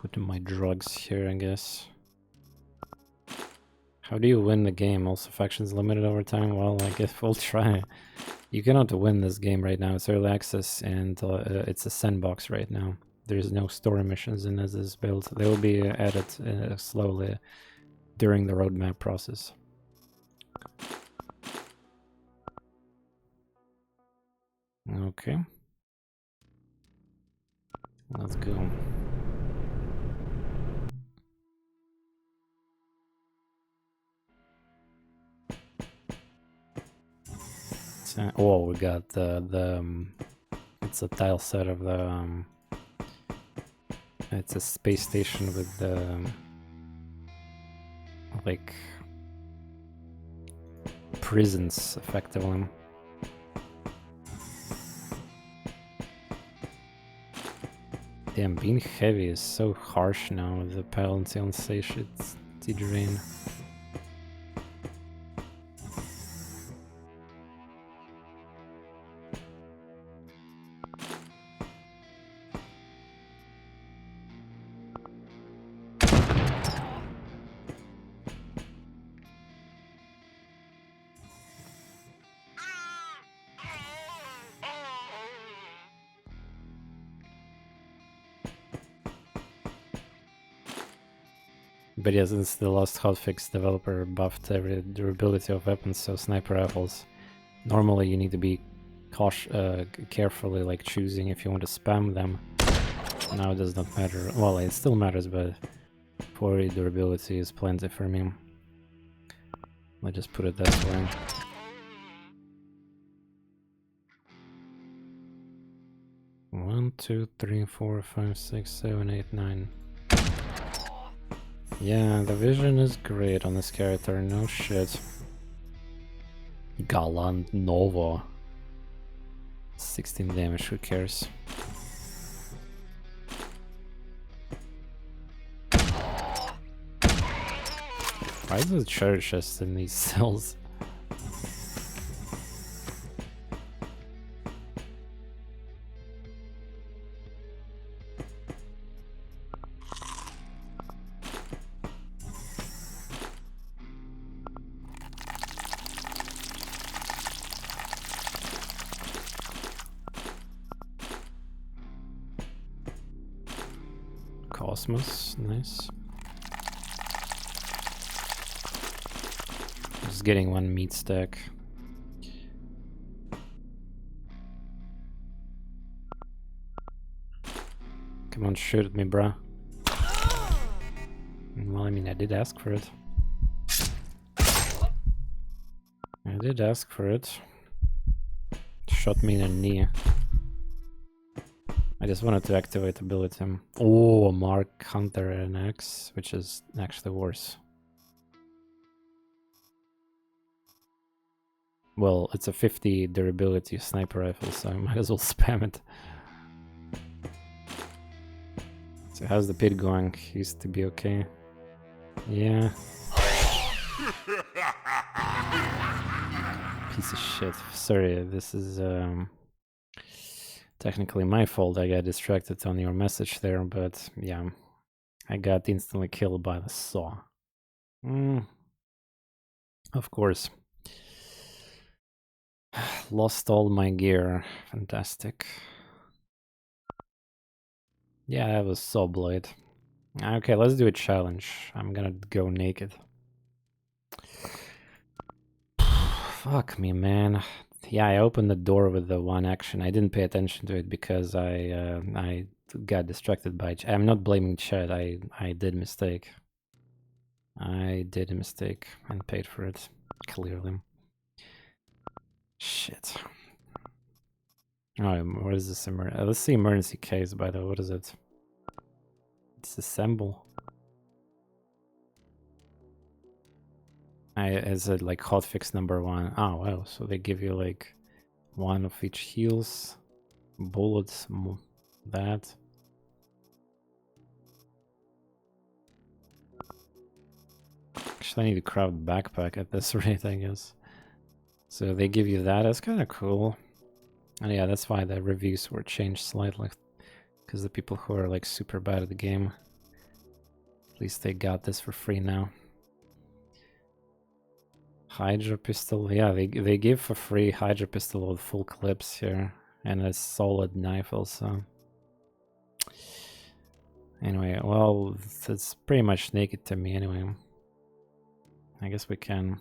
Put my drugs here, I guess. How do you win the game? Also, factions limited over time? Well, I guess we'll try. You cannot win this game right now. It's early access and it's a sandbox right now. There's no story missions in this build. They will be added slowly during the roadmap process. Okay. Let's go. Oh, we got it's a tile set of the it's a space station with the like prisons effectively. Damn, being heavy is so harsh now with the penalty on satiety drain. But yeah, since the last hotfix developer buffed every durability of weapons, so sniper rifles, normally you need to be carefully like choosing if you want to spam them. Now it does not matter. Well, it still matters, but 40 durability is plenty for me. Let's just put it this way. One, 2, 3, 4, 5, 6, 7, 8, 9. Yeah, the vision is great on this character, no shit. Galant Nova. 16 damage, who cares? Why is the treasure chest in these cells? Cosmos, nice. Just getting one meat stack. Come on, shoot at me, bruh. Well, I mean, I did ask for it. I did ask for it. Shot me in the knee. I just wanted to activate ability. Oh, Mark Hunter and X, which is actually worse. Well, it's a 50 durability sniper rifle, so I might as well spam it. So how's the pit going? Used to be okay. Yeah. Piece of shit. Sorry, this is technically my fault. I got distracted on your message there, but yeah. I got instantly killed by the saw. Of course. Lost all my gear. Fantastic. Yeah, that was saw blade. Okay, let's do a challenge. I'm gonna go naked. Fuck me, man. Yeah, I opened the door with the one action. I didn't pay attention to it because I got distracted by it. I'm not blaming chat. I did mistake. I did a mistake and paid for it, clearly. Shit. Oh, what is this? Let's see emergency case, by the way. What is it? Disassemble. Is it like hotfix number 1? Oh, wow. So they give you like one of each heals, bullets, that. Actually, I need to craft backpack at this rate, I guess. So they give you that. That's kind of cool. And yeah, that's why the reviews were changed slightly. Because the people who are like super bad at the game, at least they got this for free now. Hydra pistol, yeah, they give for free Hydra pistol with full clips here, and a solid knife also. Anyway, well, it's pretty much naked to me anyway. I guess we can.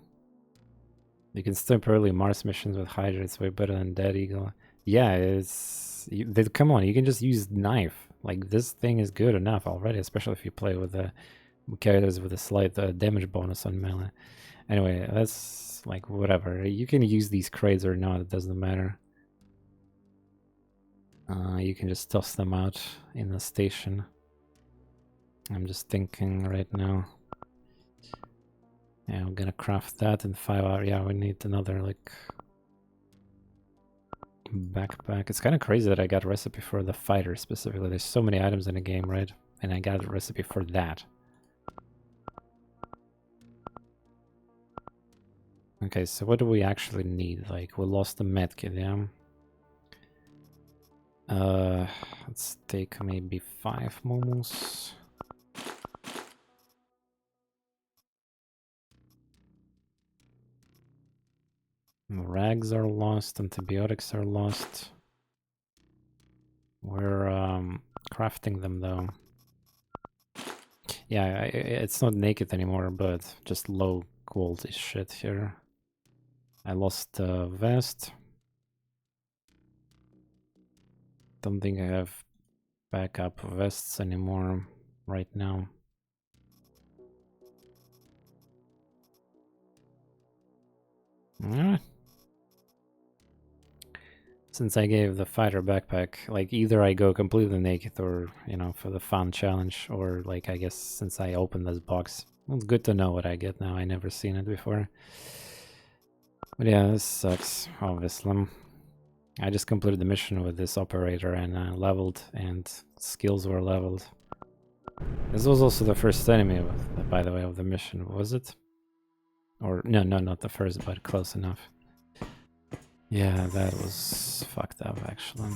You can stomp early Mars missions with Hydra. It's way better than Dead Eagle. Yeah, it's come on. You can just use knife. Like this thing is good enough already, especially if you play with the characters with a slight damage bonus on melee. Anyway, that's like whatever. You can use these crates or not, it doesn't matter. You can just toss them out in the station. I'm just thinking right now. Yeah, I'm gonna craft that in 5 hours. Yeah, we need another like backpack. It's kind of crazy that I got a recipe for the fighter specifically. There's so many items in the game, right? And I got a recipe for that. Okay, so what do we actually need? Like, we lost the medkit, yeah? Let's take maybe 5 momos. Rags are lost, antibiotics are lost. We're crafting them though. Yeah, it's not naked anymore, but just low quality shit here. I lost the vest. Don't think I have backup vests anymore right now. Since I gave the fighter backpack, like either I go completely naked or, you know, for the fun challenge, or like I guess since I opened this box, well, it's good to know what I get now. I never seen it before. But yeah, this sucks, obviously. I just completed the mission with this operator and leveled, and skills were leveled. This was also the first enemy, by the way, of the mission, was it? Or, no, not the first, but close enough. Yeah, that was fucked up, actually.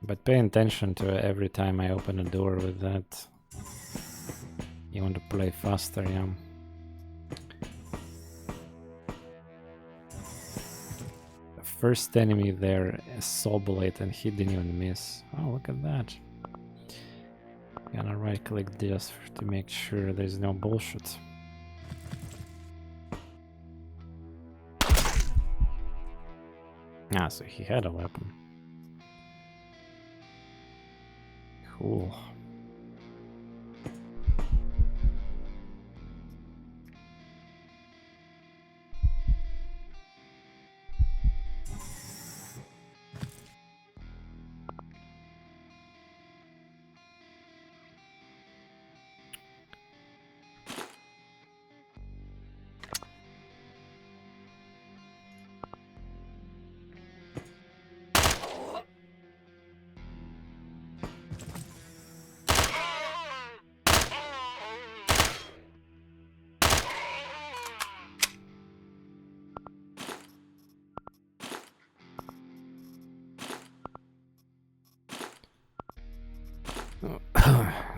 But pay attention to it every time I open a door with that. You want to play faster, yeah. first enemy there, a saw blade, and he didn't even miss. Oh, look at that. Gonna right click this to make sure there's no bullshit. Ah, so he had a weapon. Cool.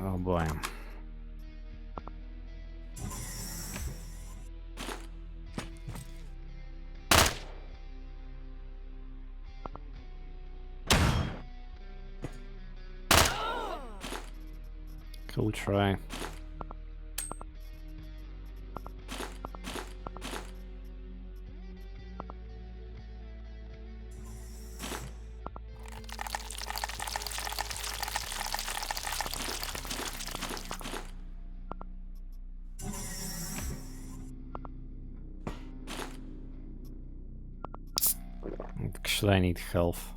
Oh boy. Cool try. Actually, I need health.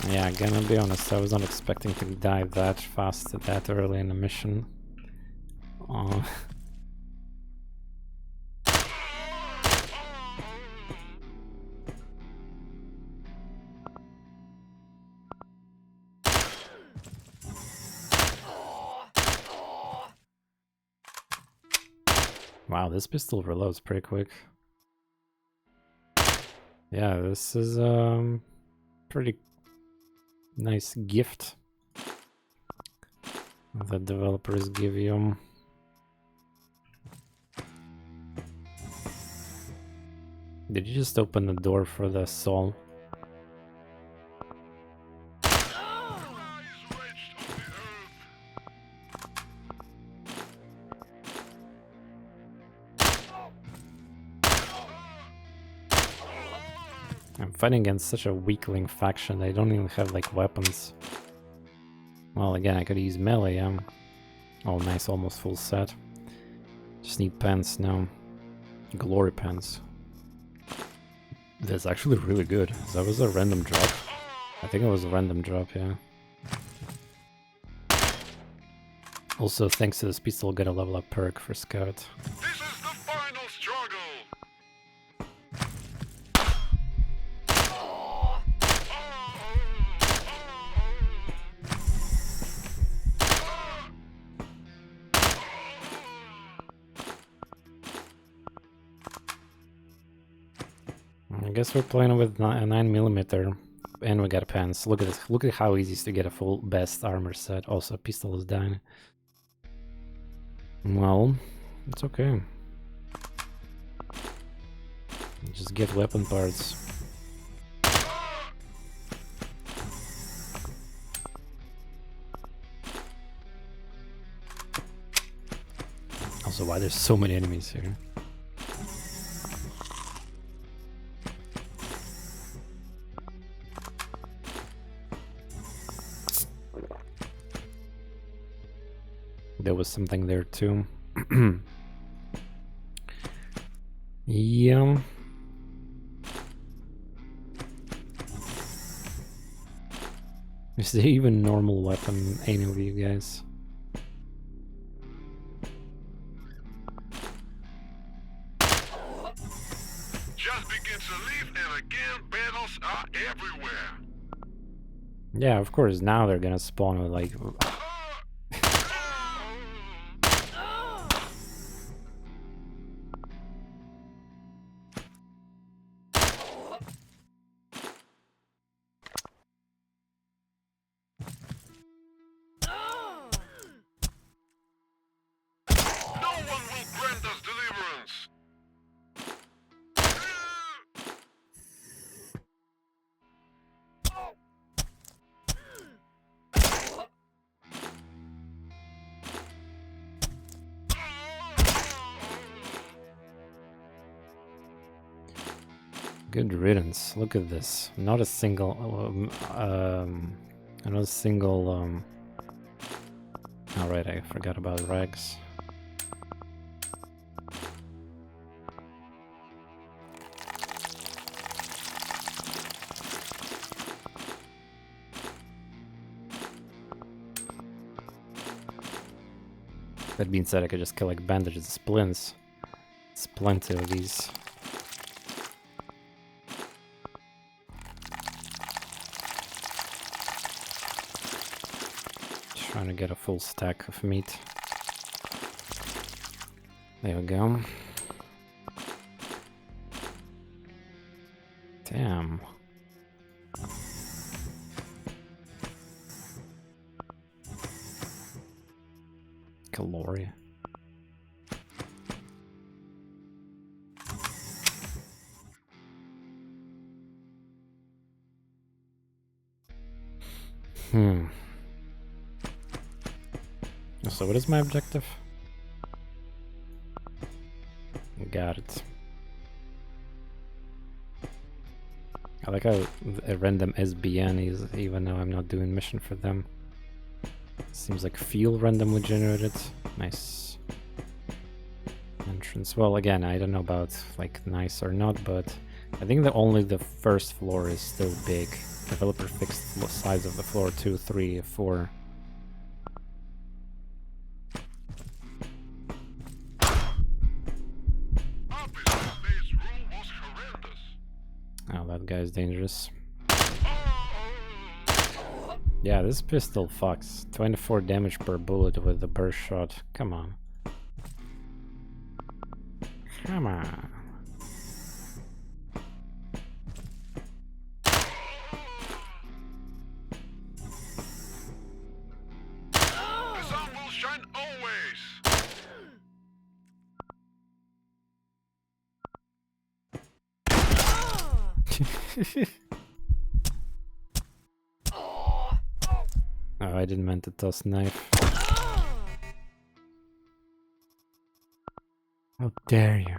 Yeah, gonna be honest, I was not expecting to die that fast, that early in the mission. Oh. Wow, this pistol reloads pretty quick. Yeah, this is pretty nice gift that developers give you. Did you just open the door for the soul? I'm fighting against such a weakling faction. They don't even have like weapons. Well, again, I could use melee. Oh, nice, almost full set. Just need pants now. Glory pants. That's actually really good. That was a random drop. I think it was a random drop, yeah. Also, thanks to this pistol, got a level up perk for scout. This is the final struggle. I guess we're playing with a 9mm, and we got pants. Look at this. Look at how easy it is to get a full best armor set. Also, pistol is dying. Well, it's okay. Just get weapon parts. Also, why there's so many enemies here? There was something there too. Yeah. Is there even normal weapon, any of you guys? Just begins to leave, and again, battles are everywhere. Yeah, of course, now they're gonna spawn with like... Good riddance. Look at this. Not a single... not a single... Alright, I forgot about rags. That being said, I could just collect bandages and splints. It's plenty of these. Trying to get a full stack of meat. There we go. Damn. Calorie. So what is my objective? Got it. I like how a random SBN is, even though I'm not doing mission for them. Seems like fuel randomly generated. Nice. Entrance. Well, again, I don't know about like nice or not, but I think that only the first floor is still big. Developer fixed the size of the floor 2, 3, 4. Oh, that guy's dangerous. Yeah, this pistol fucks. 24 damage per bullet with the burst shot. Come on. Come on. The sun will shine always. Oh, I didn't mean to toss knife. How dare you?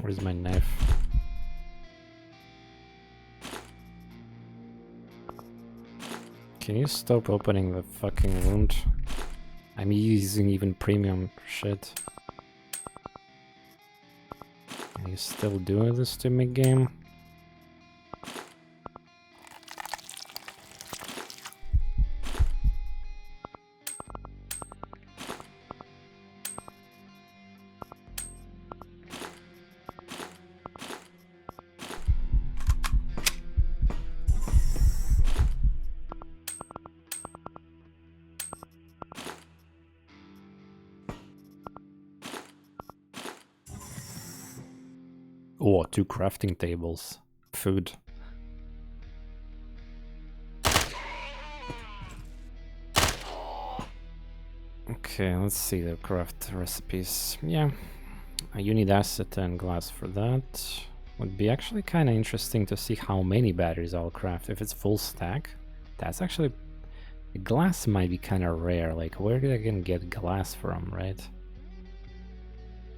Where's my knife? Can you stop opening the fucking wound? I'm using even premium shit. Are you still doing this to me, game? Oh, 2 crafting tables. Food. Okay, let's see the craft recipes. Yeah, you need acid and glass for that. Would be actually kind of interesting to see how many batteries I'll craft. If it's full stack, that's actually... Glass might be kind of rare. Like, where did I can get glass from, right?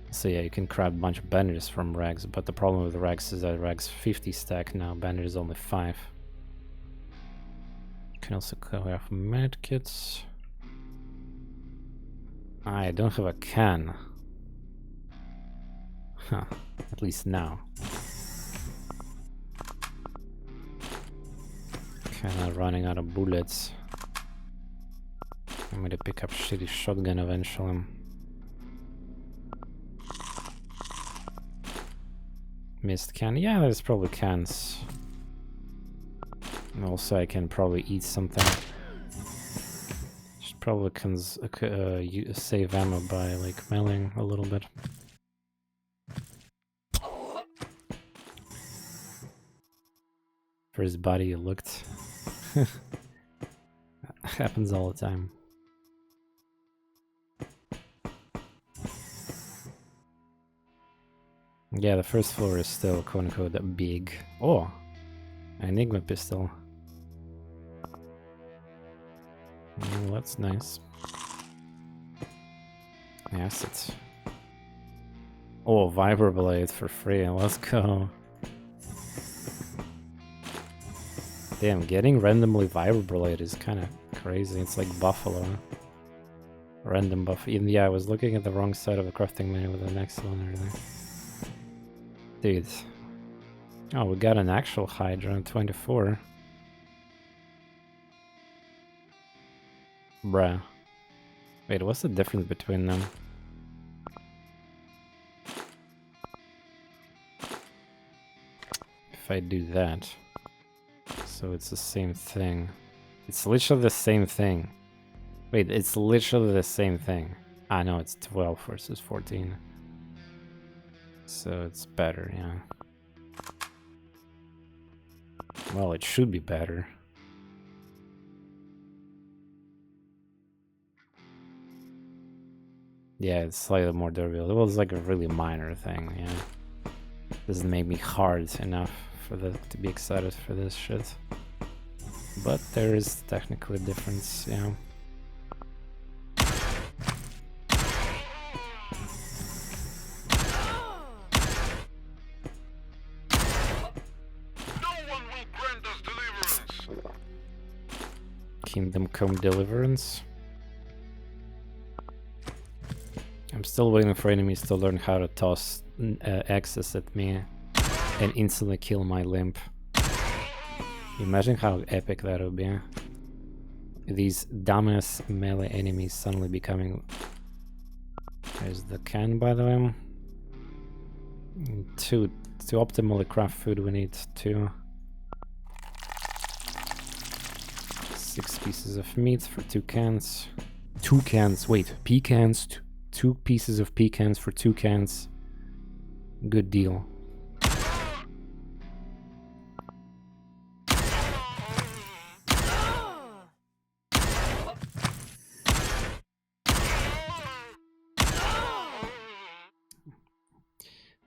So yeah, you can craft a bunch of bandages from rags, but the problem with rags is that rags 50 stack now, bandages only 5. You can also craft medkits. I don't have a can. Huh, at least now. Kinda running out of bullets. I'm gonna pick up shitty shotgun eventually. Missed can. Yeah, there's probably cans. And also I can probably eat something. Should probably save ammo by like mailing a little bit. First body you looked. Happens all the time. Yeah, the first floor is still quote-unquote big. Oh! Enigma pistol. Well, that's nice. Acid. Oh, Vibroblade for free, let's go. Damn, getting randomly Vibroblade is kind of crazy. It's like Buffalo. Random buff. Yeah, I was looking at the wrong side of the crafting menu with the next one earlier. Dude. Oh, we got an actual Hydra on 24. Bruh. Wait, what's the difference between them? If I do that. So it's the same thing. It's literally the same thing. Wait, it's literally the same thing. Ah, no, it's 12 versus 14. So it's better, yeah. Well, it should be better. Yeah, it's slightly more durable. It was like a really minor thing, yeah. Doesn't make me hard enough for to be excited for this shit. But there is technically a difference, yeah. Kingdom Come Deliverance. I'm still waiting for enemies to learn how to toss axes at me and instantly kill my limp. Imagine how epic that would be. These dumbass melee enemies suddenly becoming... There's the can, by the way. To optimally craft food we need 2. 6 pieces of meat for 2 cans. 2 cans, wait, pecans, 2 pieces of pecans for 2 cans. Good deal.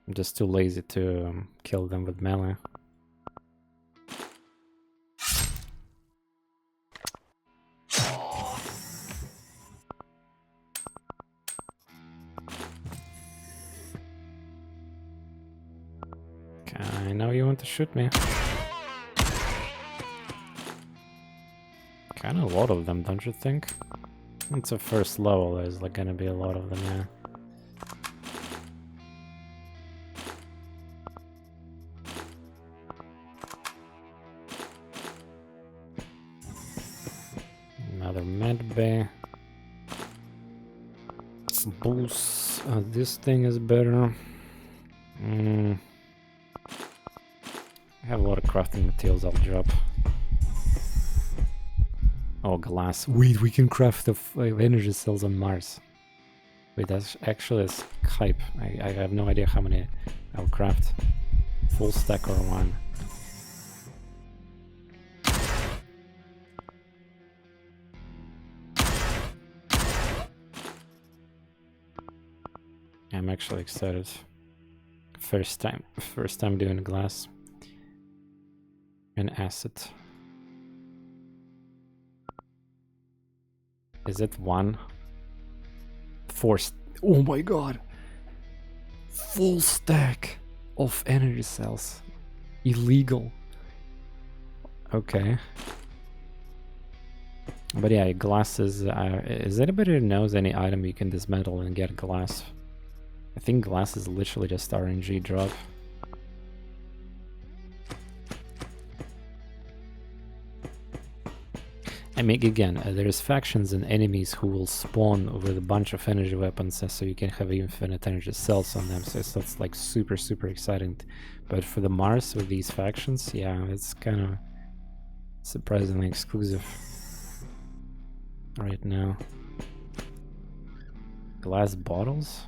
I'm just too lazy to kill them with melee. I know you want to shoot me. Kinda a lot of them, don't you think? It's a first level, there's like gonna be a lot of them, yeah. Another med bay. Boost. This thing is better. I have a lot of crafting materials I'll drop. Oh, glass. Wait, we can craft the energy cells on Mars. Wait, that's actually hype. I have no idea how many I'll craft. Full stack or 1. I'm actually excited. First time doing glass. And acid. Is it 1? 4. Oh my god! Full stack of energy cells. Illegal. Okay. But yeah, glasses. Is anybody who knows any item you can dismantle and get glass? I think glass is literally just RNG drop. I mean, again, there's factions and enemies who will spawn with a bunch of energy weapons, so you can have infinite energy cells on them, so it's like super exciting. But for the Mars with these factions, yeah, it's kind of surprisingly exclusive right now. Glass bottles?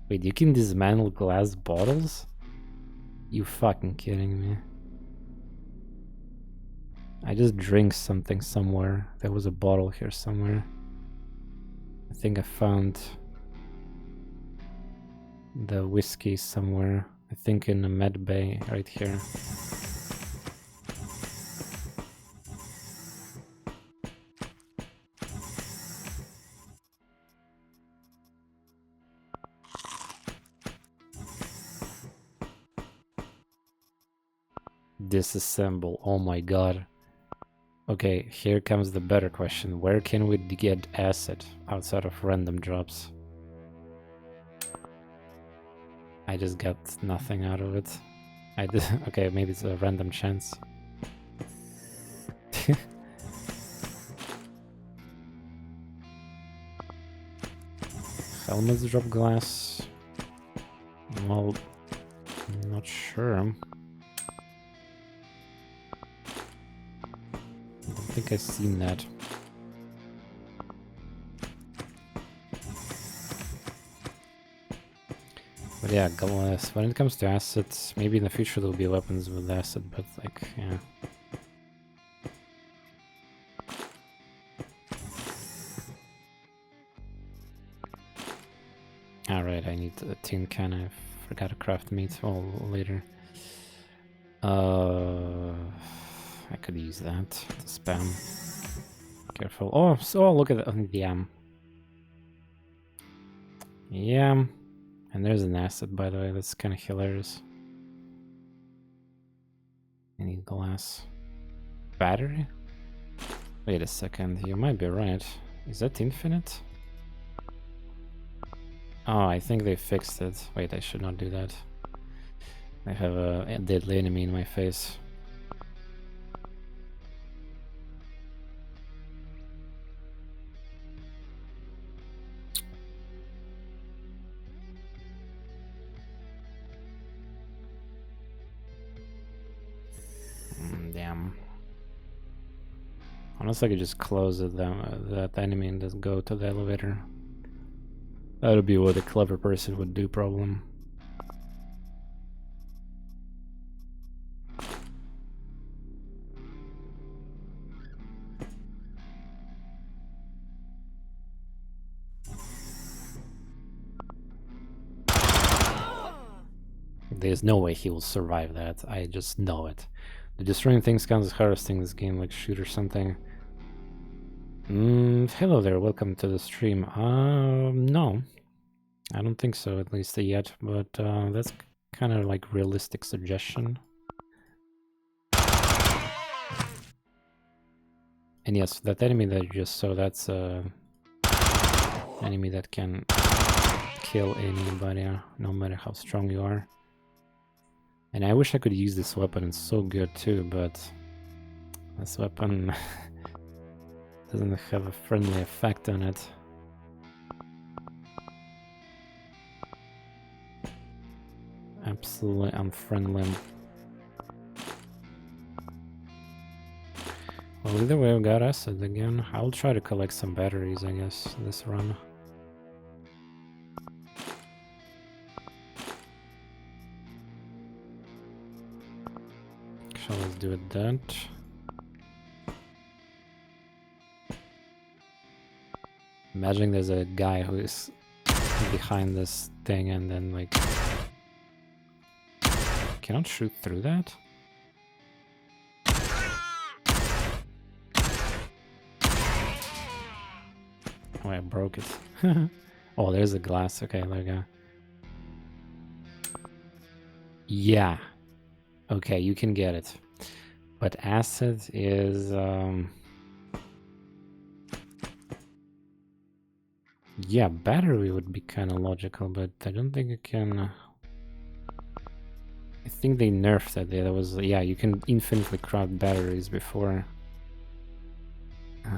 Wait, you can dismantle glass bottles? You fucking kidding me? I just drank something somewhere. There was a bottle here somewhere. I think I found the whiskey somewhere. I think in the med bay right here. Disassemble. Oh my god. Okay, here comes the better question. Where can we get acid outside of random drops? I just got nothing out of it. I did. Okay, maybe it's a random chance. Helmets drop glass. Well, I'm not sure. I don't think I've seen that. But yeah, glass. When it comes to acids, maybe in the future there'll be weapons with acid, but like, yeah. Alright, I need a tin can. I forgot to craft meat later. I could use that to spam. Careful. Oh, so look at the yam. Yeah. And there's an acid, by the way. That's kind of hilarious. I need glass. Battery? Wait a second. You might be right. Is that infinite? Oh, I think they fixed it. Wait, I should not do that. I have a deadly enemy in my face. Damn. Unless I could just close it, that enemy and just go to the elevator. That would be what a clever person would do, problem. There's no way he will survive that. I just know it. The destroying things counts as harvesting this game, like shoot or something. Hello there, welcome to the stream. No. I don't think so, at least yet, but that's kind of like realistic suggestion. And yes, that enemy that you just saw, that's enemy that can kill anybody, no matter how strong you are. And I wish I could use this weapon, it's so good too, but this weapon doesn't have a friendly effect on it. Absolutely unfriendly. Well, either way, we got acid again. I'll try to collect some batteries, I guess, this run. So let's do it that. Imagine there's a guy who is behind this thing and then like... Cannot shoot through that? Oh, I broke it. Oh, there's a glass. Okay, there we go. Yeah. Okay, you can get it. But acid is... Yeah, battery would be kind of logical, but I don't think you can... I think they nerfed that. There was... Yeah, you can infinitely craft batteries before.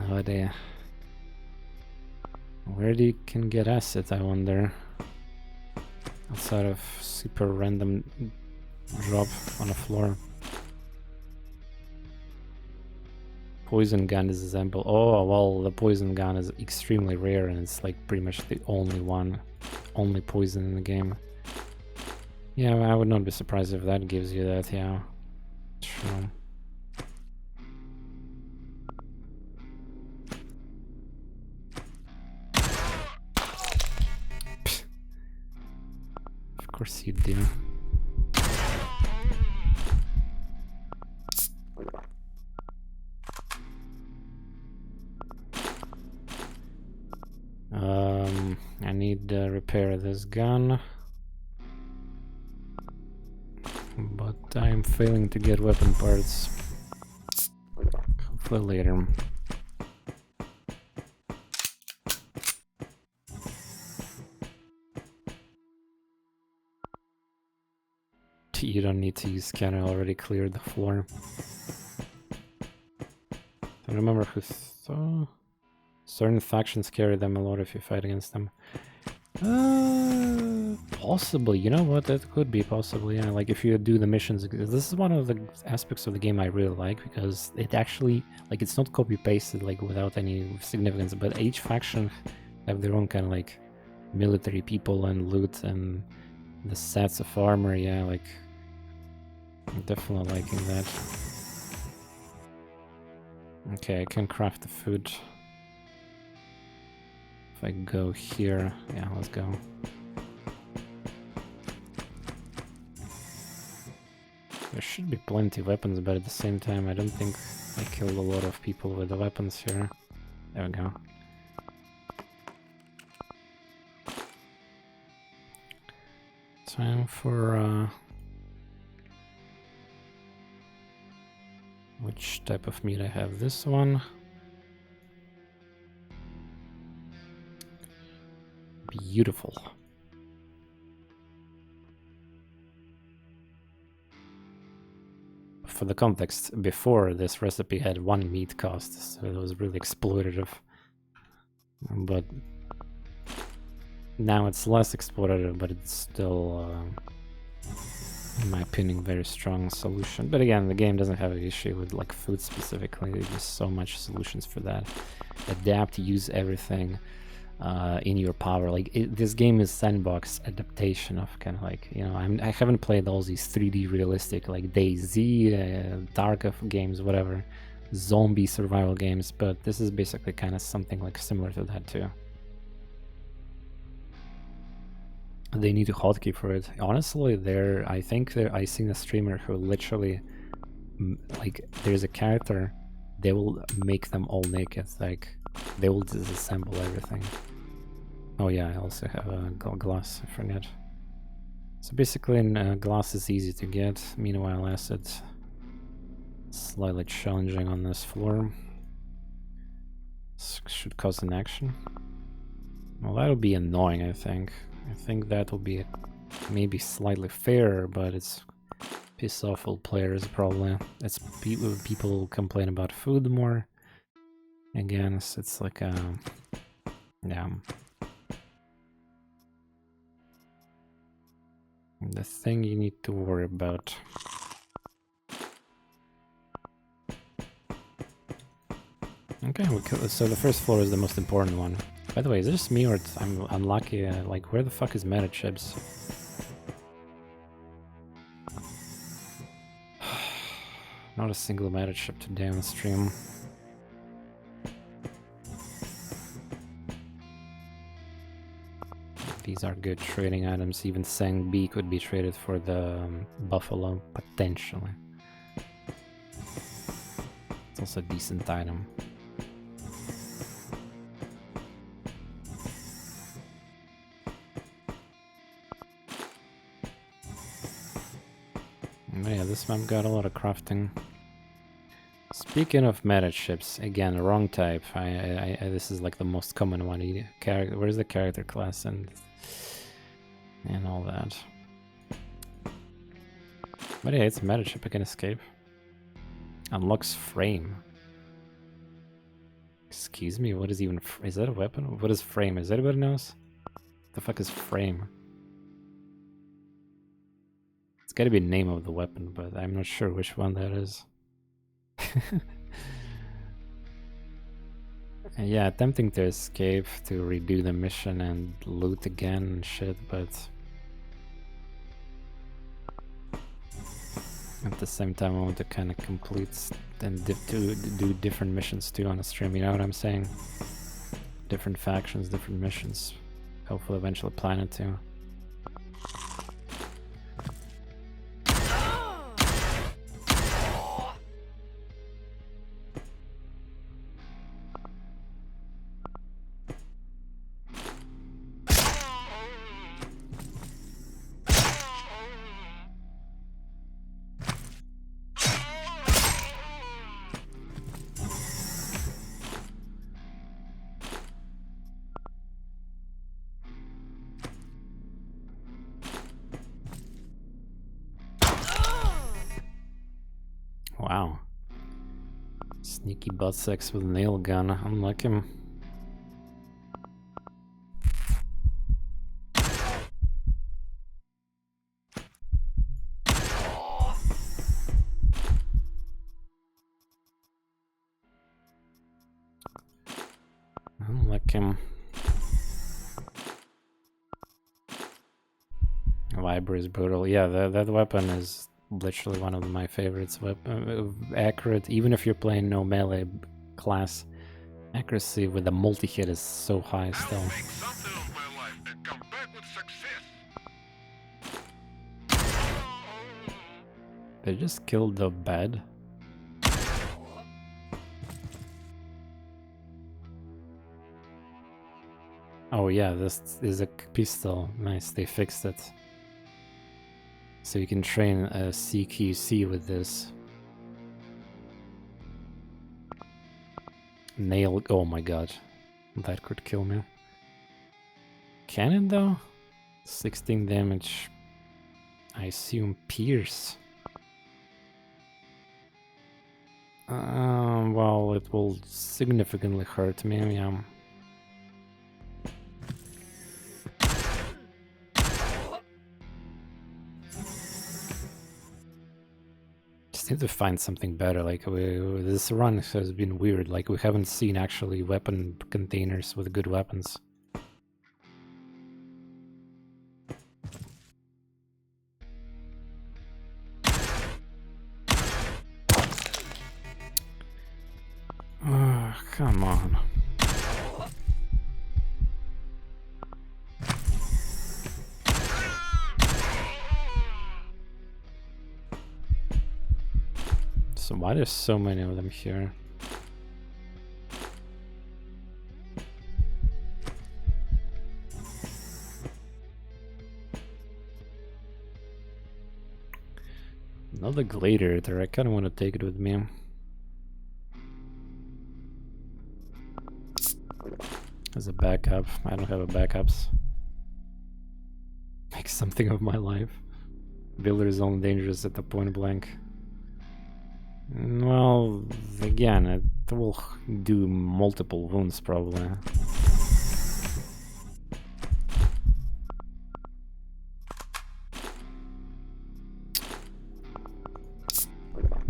But where do you can get acid, I wonder? Outside of super random drop on the floor. Poison gun is example. Oh, well, the poison gun is extremely rare and it's like pretty much the only poison in the game. Yeah, I would not be surprised if that gives you that, yeah. Sure. Of course you do. I need to repair this gun. But I'm failing to get weapon parts. Hopefully later. You don't need to use scanner, already cleared the floor. I remember who saw... Certain factions carry them a lot if you fight against them. Possibly, you know what, that could be possibly, yeah, like if you do the missions. This is one of the aspects of the game I really like, because it actually, like, it's not copy-pasted, like, without any significance, but each faction have their own kind of, like, military people and loot and the sets of armor, yeah, like, I'm definitely liking that. Okay, I can craft the food. If I go here, yeah, let's go. There should be plenty of weapons, but at the same time, I don't think I killed a lot of people with the weapons here. There we go. Time for, which type of meat I have? This one. Beautiful. For the context, before this recipe had 1 meat cost, so it was really exploitative. But now it's less exploitative, but it's still, in my opinion, very strong solution. But again, the game doesn't have an issue with like food specifically. There's so much solutions for that. Adapt, use everything in your power. Like this game is sandbox adaptation of kind of like, you know, I haven't played all these 3D realistic like DayZ, Tarkov games, whatever, zombie survival games, but this is basically kind of something like similar to that too. They need a hotkey for it. Honestly, I think I seen a streamer who literally, like, there's a character, they will make them all naked, like, they will disassemble everything. Oh yeah, I also have a glass, I forget. So basically, glass is easy to get, meanwhile acid slightly challenging on this floor. This should cause an action. Well, that'll be annoying, I think. I think that will be maybe slightly fairer, but it's piss off all players probably. It's people complain about food more. Again, it's like yeah. The thing you need to worry about. Okay, so the first floor is the most important one. By the way, is it just me or I'm unlucky? Like, where the fuck is meta chips? Not a single meta chip today on the stream. These are good trading items. Even Sang B could be traded for the Buffalo, potentially. It's also a decent item. Yeah, this map got a lot of crafting. Speaking of meta chips, again, wrong type. This is like the most common one. Where's the character class and all that? But yeah, it's a meta chip. I can escape. Unlocks frame. Excuse me. What is even? Is that a weapon? What is frame? Is anybody knows? What the fuck is frame? It's gotta be the name of the weapon, but I'm not sure which one that is. Yeah, attempting to escape to redo the mission and loot again and shit, but at the same time I want to kind of complete and do different missions too on the stream, you know what I'm saying? Different factions, different missions. Hopefully eventually plan it too. Wow. Sneaky butt sex with nail gun. Unlike him. Unlike him. Viber is brutal. Yeah, that weapon is literally one of my favorites. Accurate, even if you're playing no melee class. Accuracy with the multi-hit is so high still. I'll make something of my life and come back with success. They just killed the bed. Oh yeah, this is a pistol. Nice, they fixed it. So you can train a CQC with this. Nail. Oh my god. That could kill me. Can it though? 16 damage. I assume pierce. Well, it will significantly hurt me, yeah. Just need to find something better. Like, this run has been weird. Like, we haven't seen actually weapon containers with good weapons. Come on. So why there's so many of them here? Another gladiator. I kind of want to take it with me. As a backup. I don't have a backups. Make something of my life. Builder is only dangerous at the point blank. Well, again, it will do multiple wounds probably.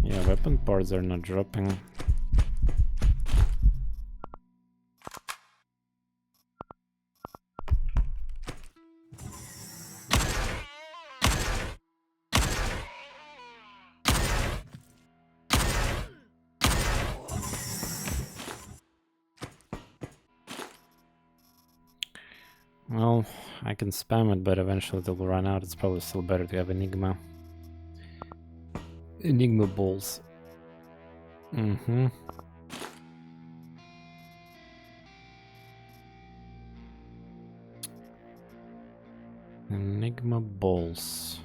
Yeah, weapon parts are not dropping. Well, I can spam it, but eventually it will run out. It's probably still better to have Enigma. Enigma balls. Mm-hmm. Enigma balls.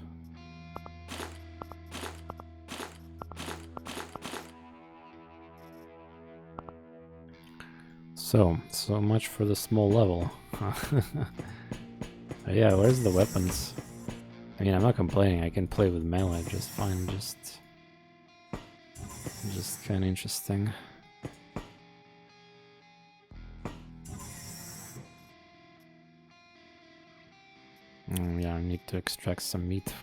So much for the small level. Yeah, where's the weapons? I mean, I'm not complaining. I can play with melee just fine. Just kind of interesting. Yeah, I need to extract some meat.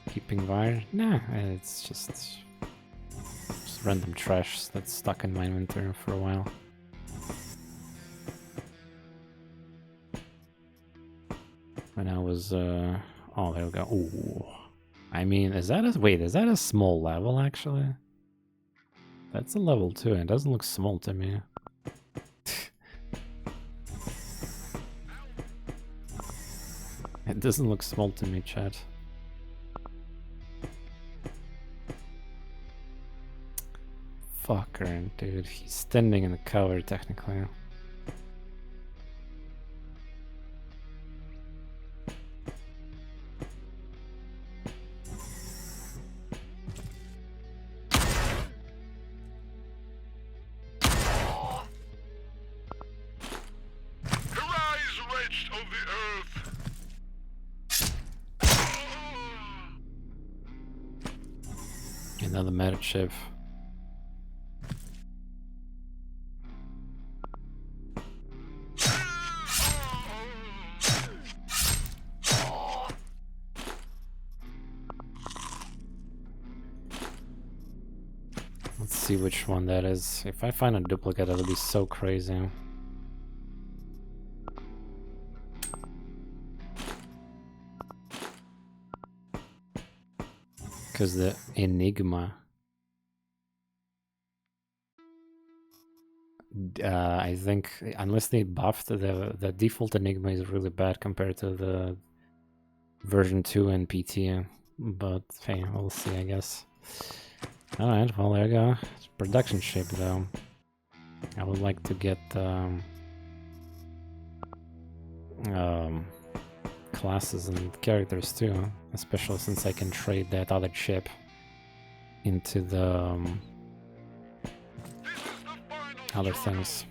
Keeping wire? Nah, it's just random trash that's stuck in my inventory for a while. When I was, oh, there we go. Ooh. I mean, is that a small level, actually? That's a level 2, it doesn't look small to me. It doesn't look small to me, chat. Fucker, dude. He's standing in the cover, technically. Another meta chip. Let's see which one that is. If I find a duplicate, that'll be so crazy. Because the Enigma, I think, unless they buffed the default Enigma is really bad compared to the version 2 and PT. But hey, we'll see, I guess. All right, well there you go. It's a production ship though. I would like to get classes and characters too, especially since I can trade that other chip into the other things.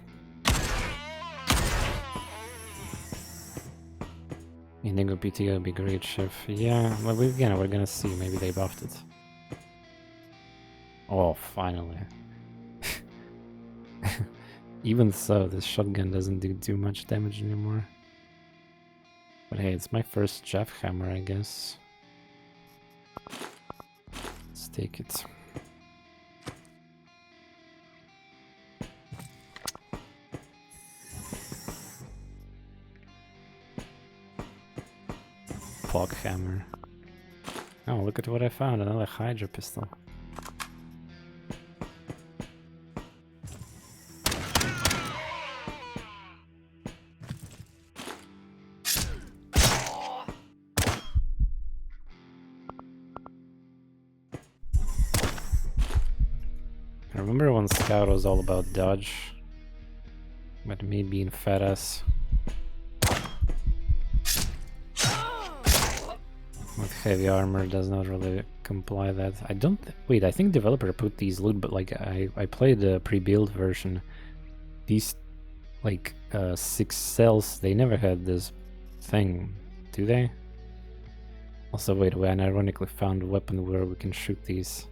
Indigo PT would be great chip. Yeah, well, we're gonna see. Maybe they buffed it. Oh, finally. Even so, this shotgun doesn't do too much damage anymore. But hey, it's my first Jeff hammer, I guess. Let's take it. Fog hammer. Oh, look at what I found, another Hydra pistol. I remember when Scout was all about dodge, but me being fat ass with heavy armor does not really comply that. I don't wait, I think developer put these loot, but like I played the pre-built version. These like 6 cells, they never had this thing, do they? Also wait, we ironically found a weapon where we can shoot these.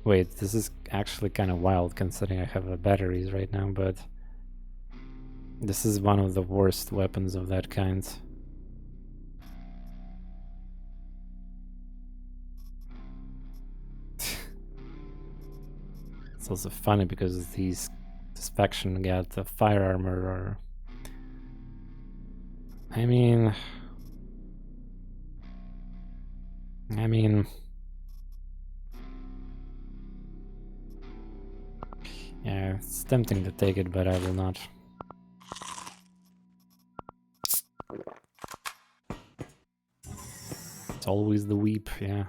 Wait, this is actually kind of wild considering I have batteries right now, but this is one of the worst weapons of that kind. It's also funny because this faction got the fire armor, or I mean yeah, it's tempting to take it, but I will not. It's always the weep, yeah.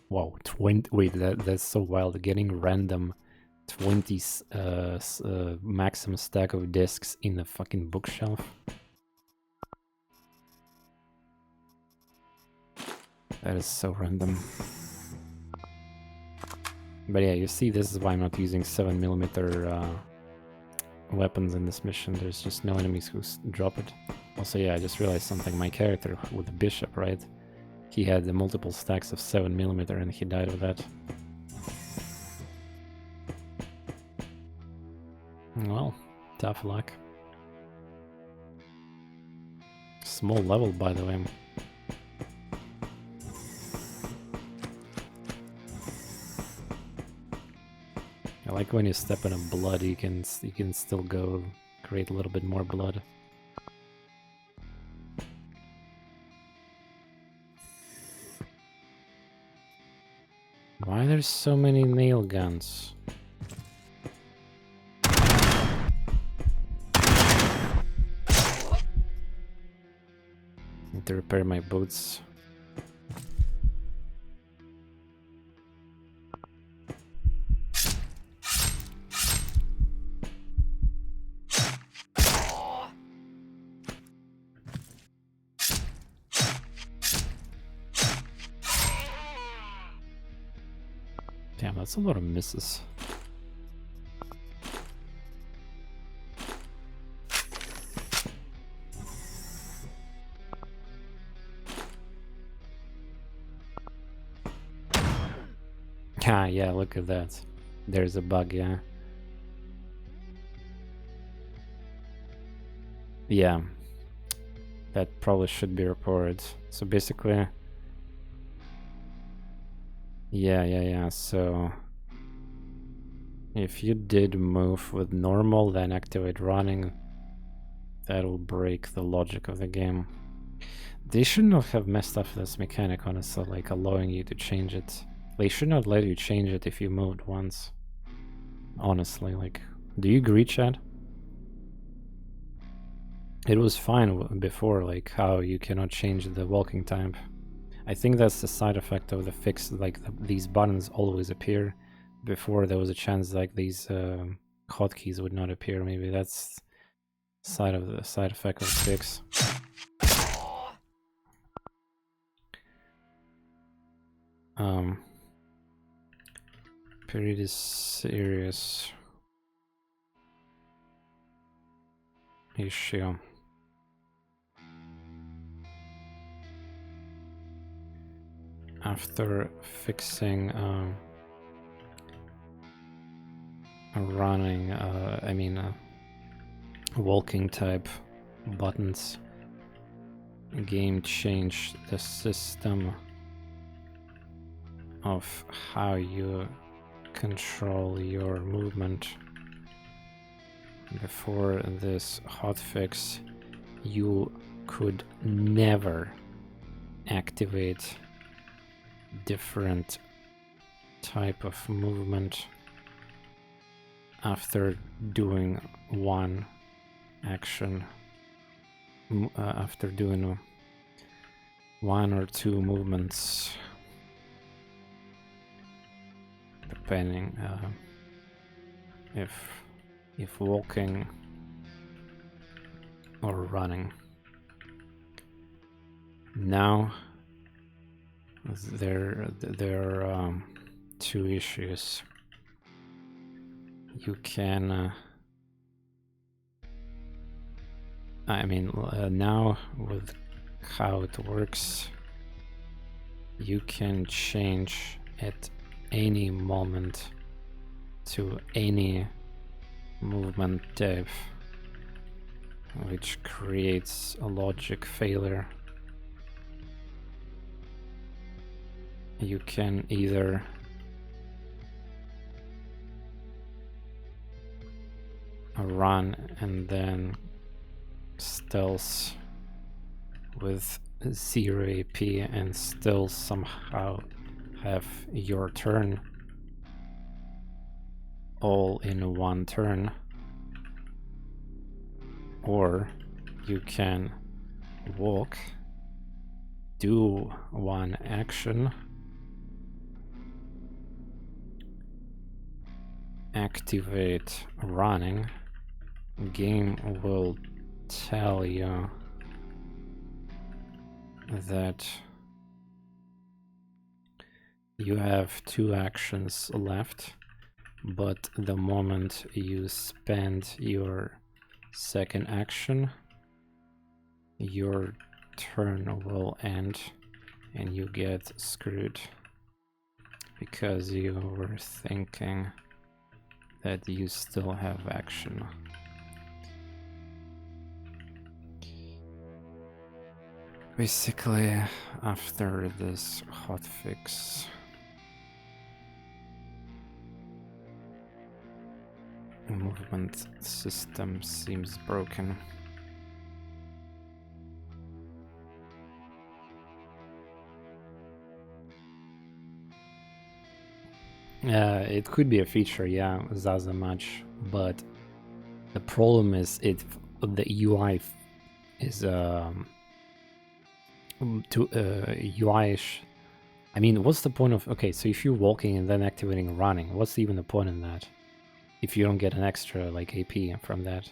Wow, 20. Wait, that's so wild. Getting random 20 maximum stack of discs in the fucking bookshelf. That is so random. But yeah, you see, this is why I'm not using 7mm weapons in this mission. There's just no enemies who drop it. Also, yeah, I just realized something. My character with the bishop, right? He had the multiple stacks of 7mm and he died of that. Well, tough luck. Small level, by the way. I like when you step in a blood, you can still go create a little bit more blood. Why there's so many nail guns? Need to repair my boots. Damn, that's a lot of misses. Ah, yeah, look at that. There's a bug, yeah. Yeah. That probably should be reported. So basically... Yeah. So... if you did move with normal, then activate running, that will break the logic of the game. They should not have messed up this mechanic, honestly, like allowing you to change it. They should not let you change it if you moved once. Honestly, like, do you agree, Chad? It was fine before, like how you cannot change the walking time. I think that's the side effect of the fix, like these buttons always appear. Before there was a chance like these hotkeys would not appear. Maybe that's side effect of the fix. Pretty serious issue. After fixing running, walking type buttons, the game changed the system of how you control your movement. Before this hotfix, you could never activate different type of movement after doing one action, after doing one or two movements, depending if walking or running. Now there are two issues. You can now with how it works, you can change at any moment to any movement type, which creates a logic failure. You can either run and then stealth with 0 AP and still somehow have your turn all in one turn, or you can walk, do one action, activate running, game will tell you that you have two actions left, but the moment you spend your second action, your turn will end and you get screwed because you were thinking that you still have action. Basically, after this hotfix, movement system seems broken. It could be a feature, yeah, Zaza much, but the problem is the UI is UI-ish. I mean, what's the point of, okay, so if you're walking and then activating running, what's even the point in that? If you don't get an extra like AP from that.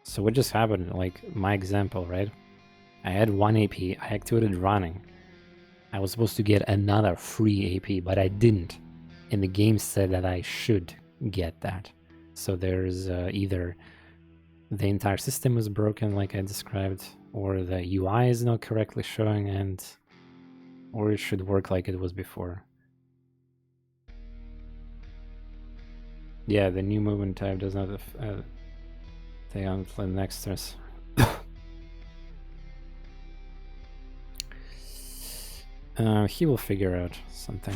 So what just happened, like my example, right? I had 1 AP, I activated running. I was supposed to get another free AP, but I didn't. And the game said that I should get that. So there's either the entire system is broken like I described, or the UI is not correctly showing, or it should work like it was before. Yeah, the new movement type does not take on the next turns. He will figure out something.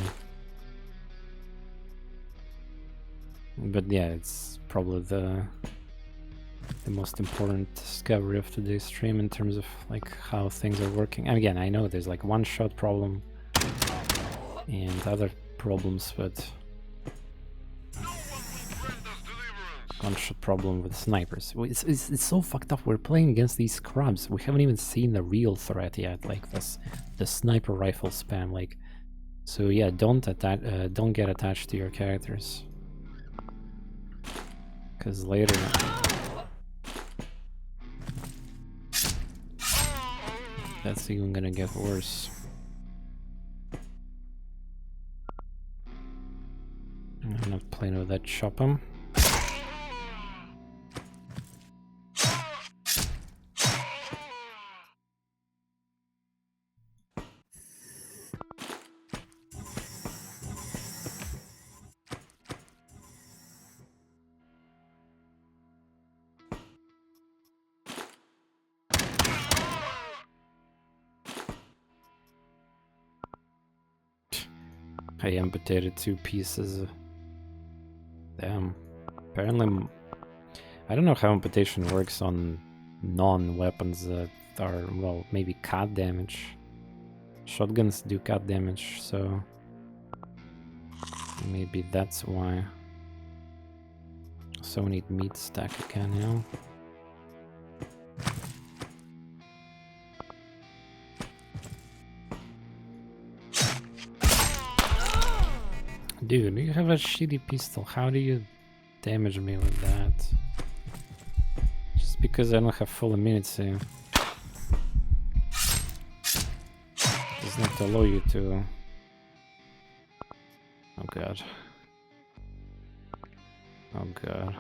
But yeah, it's probably the most important discovery of today's stream in terms of like how things are working. And again, I know there's like one-shot problem and other problems, but one-shot problem with snipers. It's so fucked up. We're playing against these scrubs. We haven't even seen the real threat yet, like the sniper rifle spam. Like, so yeah, don't get attached to your characters, because later that's even gonna get worse. I'm not playing with that Chop'em. I amputated 2 pieces. Damn. Apparently, I don't know how amputation works on non-weapons that are, well, maybe cut damage. Shotguns do cut damage, so maybe that's why. So we need meat stack again, you know? Dude, you have a shitty pistol. How do you damage me with that? Just because I don't have full immunity does not allow you to... Oh god. Oh god.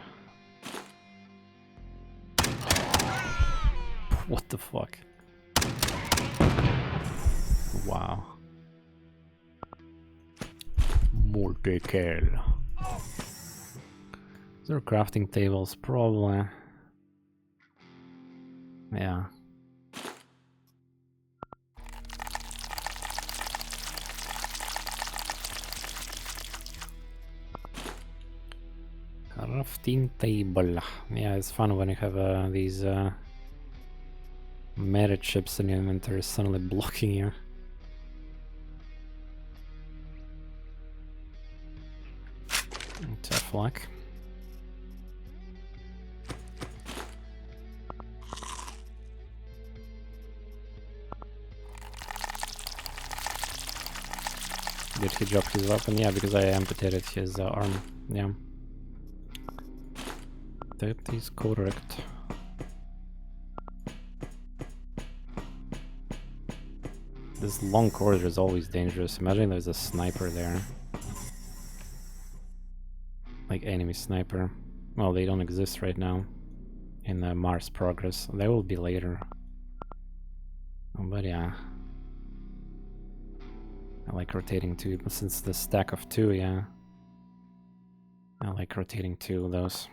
What the fuck? Wow. Multikill. Is there crafting tables? Probably. Yeah. Crafting table. Yeah, it's fun when you have these meta chips in your inventory suddenly blocking you. Tough luck. Did he drop his weapon? Yeah, because I amputated his arm. Yeah. That is correct. This long corridor is always dangerous. Imagine there's a sniper there. Like enemy sniper. Well, they don't exist right now in Mars Progress. They will be later. But yeah. I like rotating 2, since the stack of 2, yeah. I like rotating 2 of those.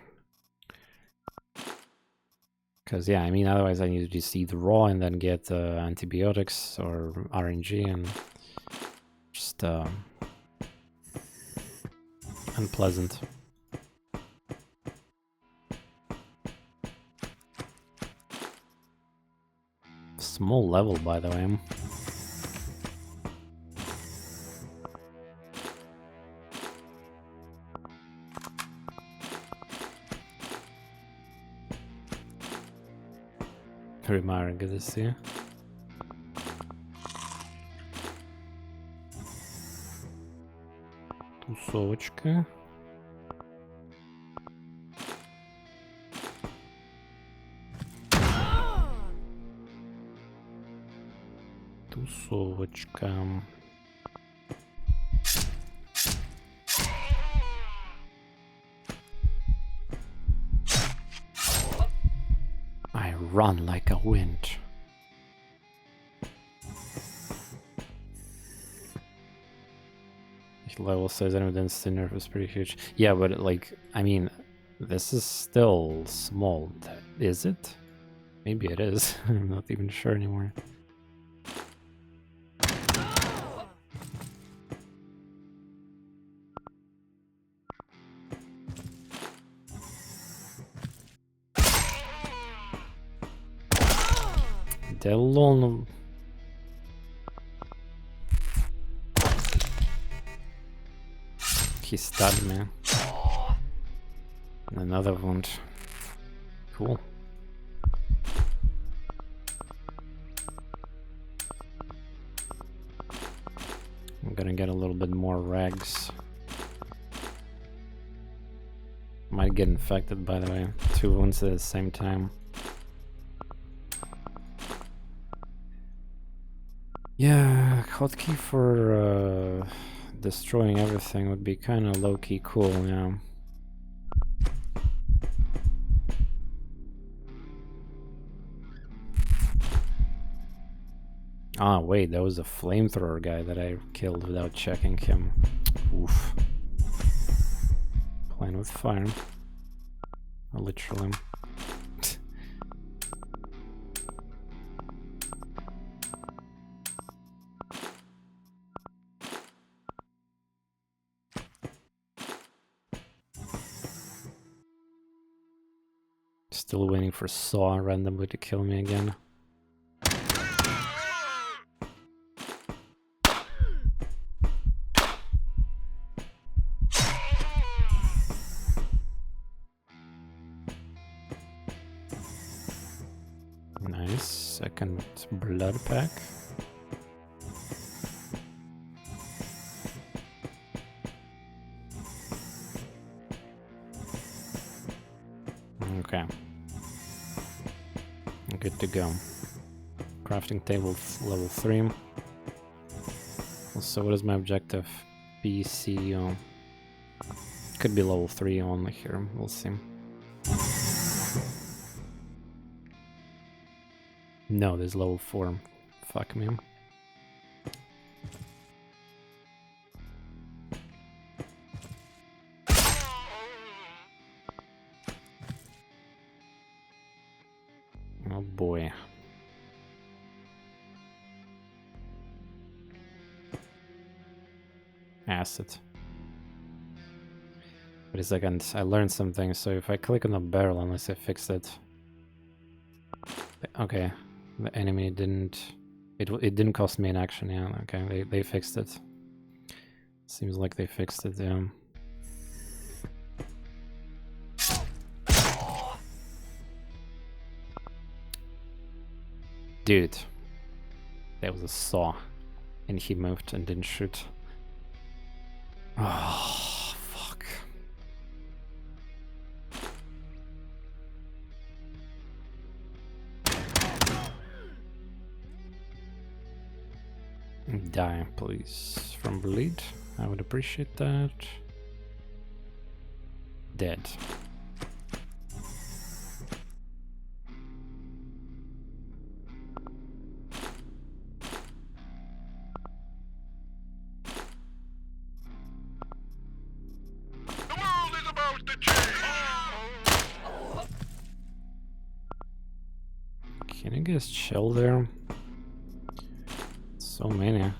Because, yeah, I mean, otherwise I need to just eat raw and then get antibiotics or RNG and just unpleasant. Small level, by the way. Ремарок здесь. Тусовочка. Тусовочка. I run like a wind. Level size and density nerf is pretty huge. Yeah, but like, I mean, this is still small. Is it? Maybe it is. I'm not even sure anymore. Delon. He stabbed me. Another wound. Cool. I'm gonna get a little bit more rags. Might get infected, by the way. 2 wounds at the same time. Yeah, hotkey for destroying everything would be kind of low-key cool, yeah. Ah, wait, that was a flamethrower guy that I killed without checking him. Oof. Playing with fire. Literally. Still waiting for Saw randomly to kill me again. Nice. Second blood pack. Okay. Good to go. Crafting table level 3. So what is my objective? PCO. Could be level 3 only here, we'll see. No, there's level 4. Fuck me. Oh boy. Acid. Wait a second, I learned something, so if I click on the barrel, unless I fixed it... Okay, the enemy didn't... It didn't cost me an action, yeah, okay, they fixed it. Seems like they fixed it, yeah. Dude, that was a Saw, and he moved and didn't shoot. Oh, fuck. Die, please, from bleed. I would appreciate that. Dead. Can you guys chill there? So many.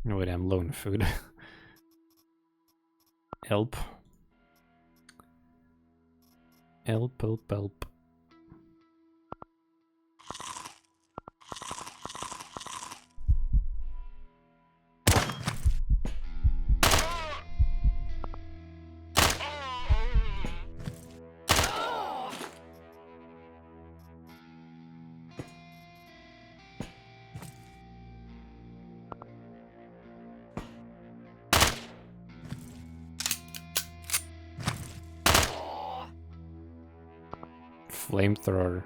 No, wait, I'm low on food. Help. Help, help, help. Flamethrower.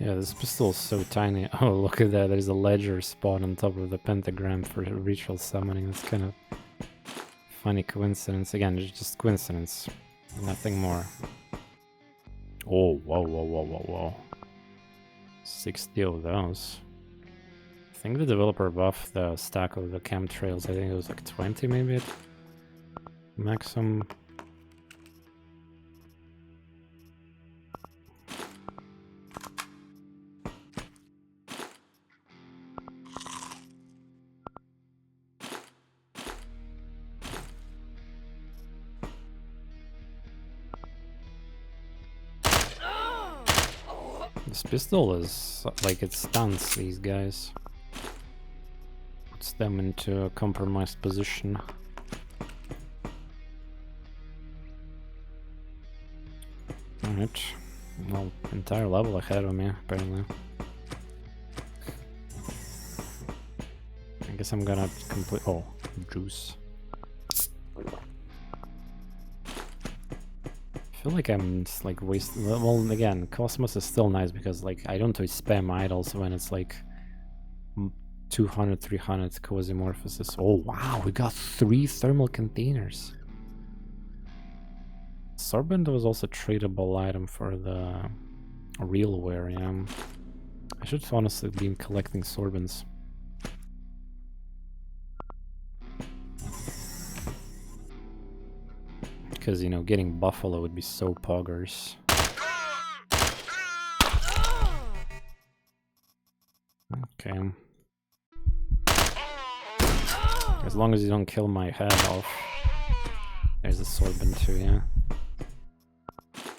Yeah, this pistol is so tiny. Oh, look at that. There's a ledger spot on top of the pentagram for ritual summoning. That's kind of funny coincidence. Again, it's just coincidence. Nothing more. Oh, whoa, whoa, whoa, whoa, whoa. 60 of those. I think the developer buffed the stack of the chemtrails. I think it was like 20 maybe at maximum. This pistol is like it stuns these guys. Puts them into a compromised position. Alright. Well, entire level ahead of me, apparently. I guess I'm gonna complete. Oh, juice. I feel like I'm just like wasting. Well, again, Cosmos is still nice because like I don't spam idols when it's like 200, 300 Quasimorphes. Oh wow, we got 3 thermal containers. Sorbent was also a tradable item for the realware, yeah. I should honestly be collecting sorbents. Because, you know, getting Buffalo would be so poggers. Okay. As long as you don't kill my head off. There's a sorbent too, yeah.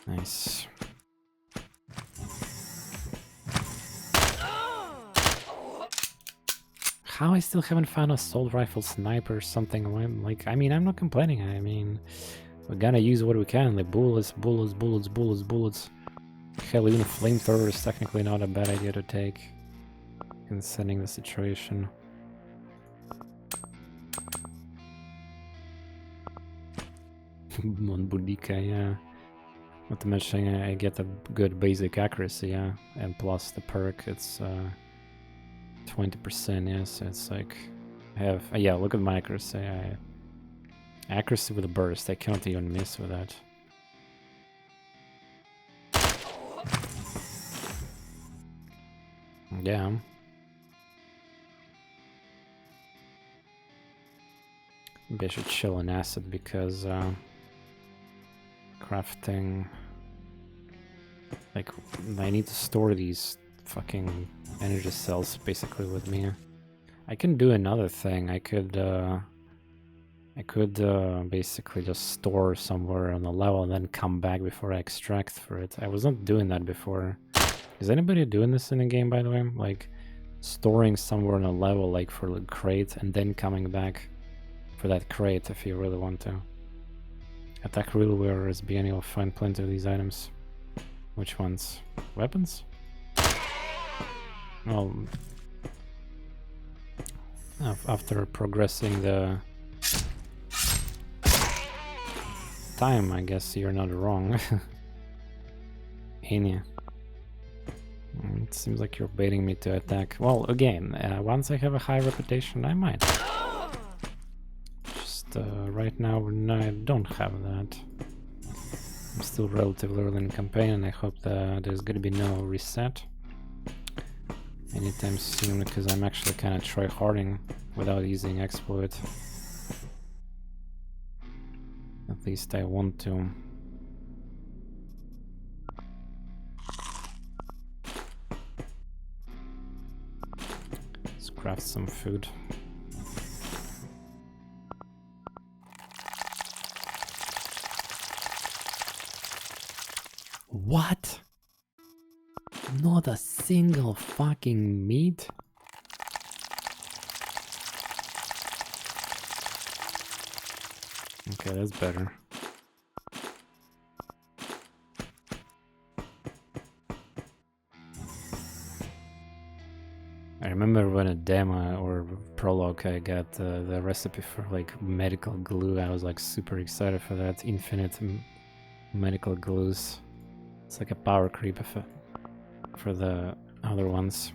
Nice. How I still haven't found a assault rifle sniper or something. Like, I mean, I'm not complaining. I mean, we're gonna use what we can, like bullets, bullets, bullets, bullets, bullets. Hell, even a flamethrower is technically not a bad idea to take, considering the situation. On Boudica, yeah. Not to mention I get a good basic accuracy, yeah. And plus the perk, it's 20%, yeah, so it's like... I have... yeah, look at my accuracy. Accuracy with a burst, I cannot even miss with that. Yeah. Maybe I should chill on acid because crafting... like, I need to store these fucking energy cells basically with me. I can do another thing. I could basically just store somewhere on the level and then come back before I extract for it. I was not doing that before. Is anybody doing this in a game, by the way? Like, storing somewhere on a level, like for the crate, and then coming back for that crate if you really want to. Attack Realware is SBN, you'll find plenty of these items. Which ones? Weapons? Well, after progressing the time, I guess you're not wrong. Anya. It seems like you're baiting me to attack. Well, again, once I have a high reputation, I might. Just right now, no, I don't have that. I'm still relatively early in the campaign, and I hope that there's gonna be no reset anytime soon, because I'm actually kind of try-harding without using exploit. At least I want to. Let's craft some food. What? Not a single fucking meat? Okay, that's better. I remember when a demo or prologue I got the recipe for like medical glue. I was like super excited for that. Infinite medical glues. It's like a power creep effect. for the other ones.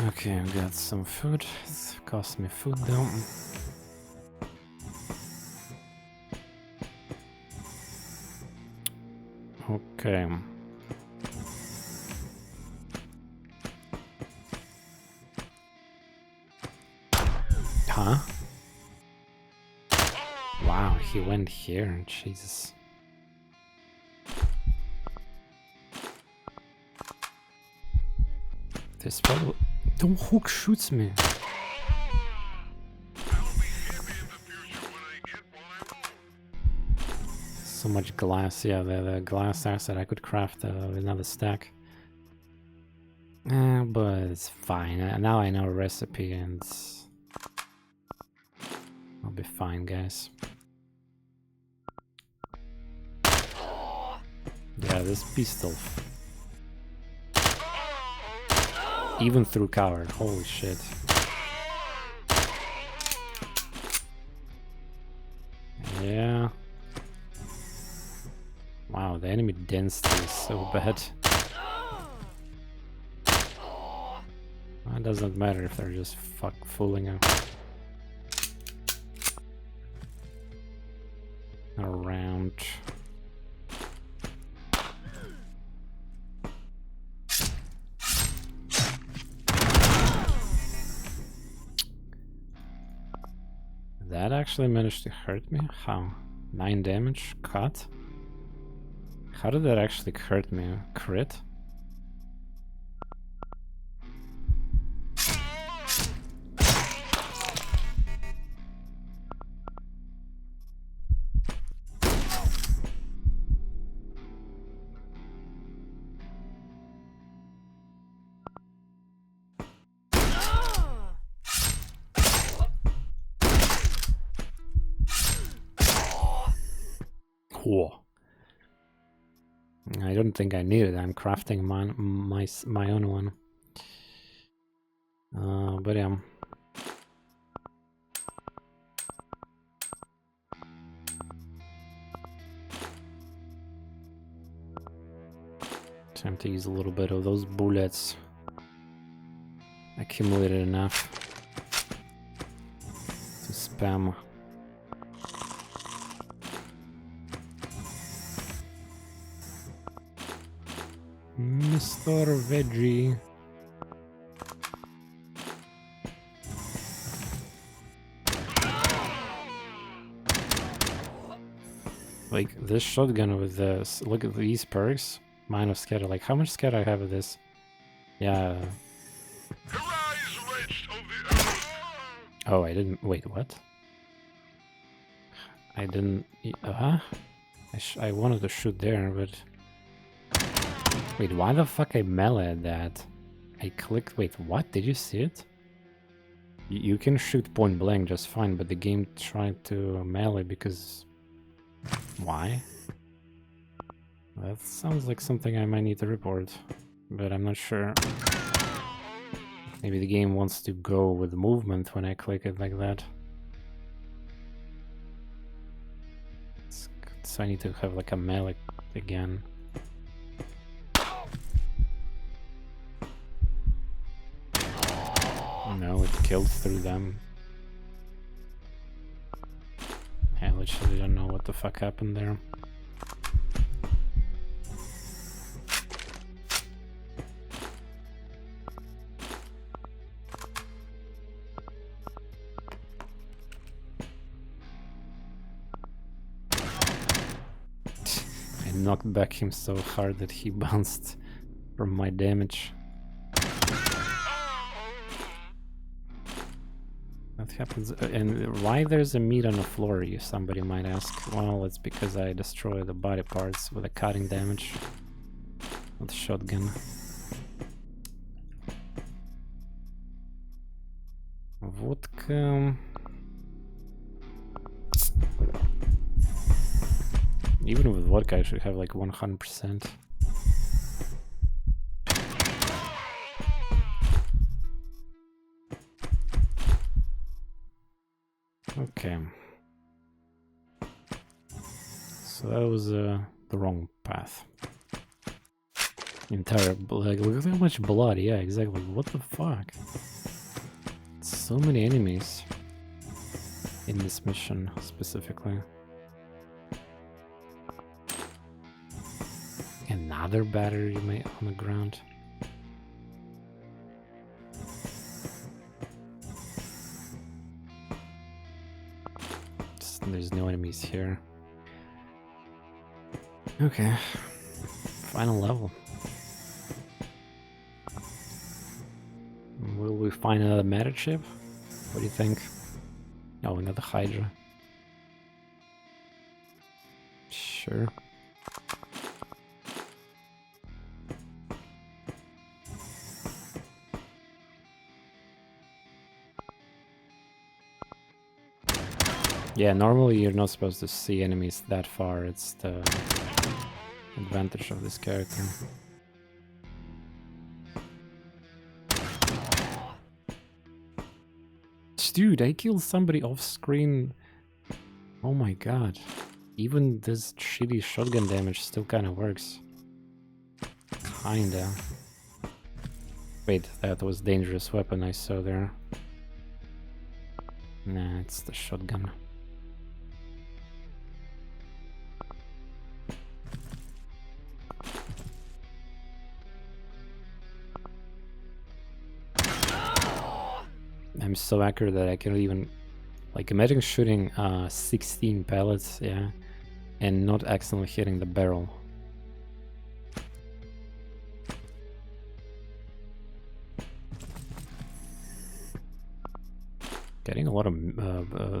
Okay, I've got some food. It's cost me food though. Okay. Huh? Wow, he went here. Jesus. This probably... Don't hook shoots me. I'll be happy in the future when I get what I want. So much glass. Yeah, the glass asset I could craft another stack. But it's fine. Now I know a recipe and I'll be fine, guys. Yeah, this pistol. Even through cover. Holy shit. Yeah. Wow, the enemy density is so bad. It doesn't matter if they're just fooling around. That actually managed to hurt me? How? 9 damage? Cut? How did that actually hurt me? Crit? Whoa. I don't think I need it. I'm crafting my own one. But yeah. Time to use a little bit of those bullets. Accumulated enough to spam. Mr. Veggie. Like this shotgun with this, look at these perks. Minus scatter, like how much scatter I have with this? Yeah. Oh, I didn't, wait, what? I didn't, I wanted to shoot there, but... Wait, why the fuck I meleeed that? I clicked, wait, what? Did you see it? You can shoot point blank just fine, but the game tried to melee because... Why? That sounds like something I might need to report, but I'm not sure. Maybe the game wants to go with movement when I click it like that. So I need to have like a melee again. No, it killed through them. I literally don't know what the fuck happened there. I knocked back him so hard that he bounced from my damage. That happens. And why there's a meat on the floor, somebody might ask. Well, it's because I destroy the body parts with a cutting damage with shotgun. Vodka. Even with vodka I should have like 100%. Okay. So that was the wrong path. Entire, like, look at how much blood. Yeah, exactly. What the fuck? So many enemies in this mission specifically. Another battery on the ground. There's no enemies here. Okay. Final level. Will we find another meta chip? What do you think? Oh, another Hydra. Sure. Yeah, normally you're not supposed to see enemies that far. It's the advantage of this character. Dude, I killed somebody off screen. Oh my god. Even this shitty shotgun damage still kind of works. Kinda. Wait, that was dangerous weapon I saw there. Nah, it's the shotgun. I'm so accurate that I cannot even... Like, imagine shooting 16 pellets, yeah, and not accidentally hitting the barrel. Getting a lot of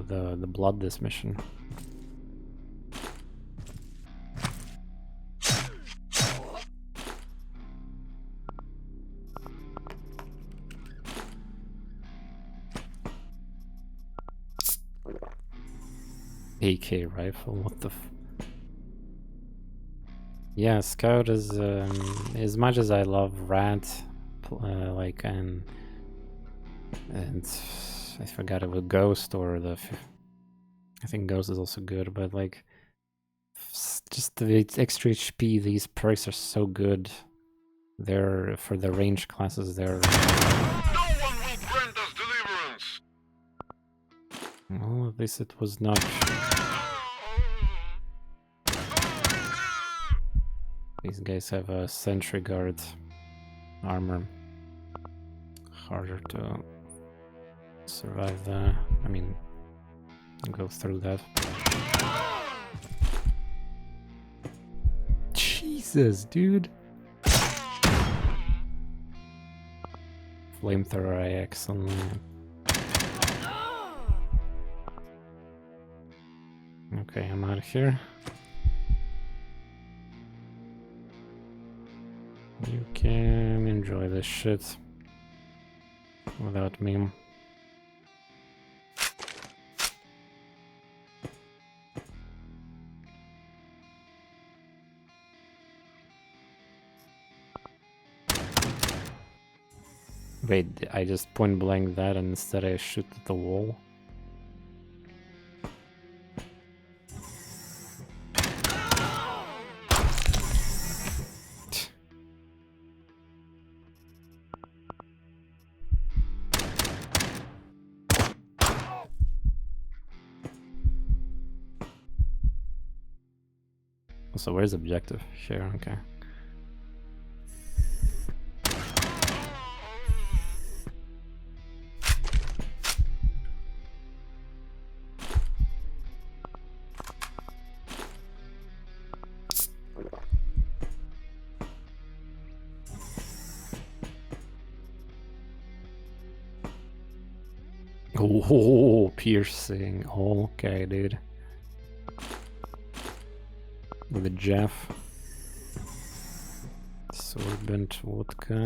the blood this mission. AK rifle, what the f... Yeah, Scout is, as much as I love Rat, like, and I forgot it was Ghost or the... I think Ghost is also good, but like, just the extra HP, these perks are so good. They're, for the range classes, they're... No one will grant us deliverance. Well, at least it was not... These guys have a sentry guard armor. Harder to survive that. I mean, go through that. Jesus, dude. Flamethrower IX only. Okay, I'm out of here. You can enjoy this shit without me. Wait, I just point blank that and instead I shoot at the wall. So where's the objective? Here, okay. Oh, piercing. Okay, dude. With the Jeff. Sorbent vodka.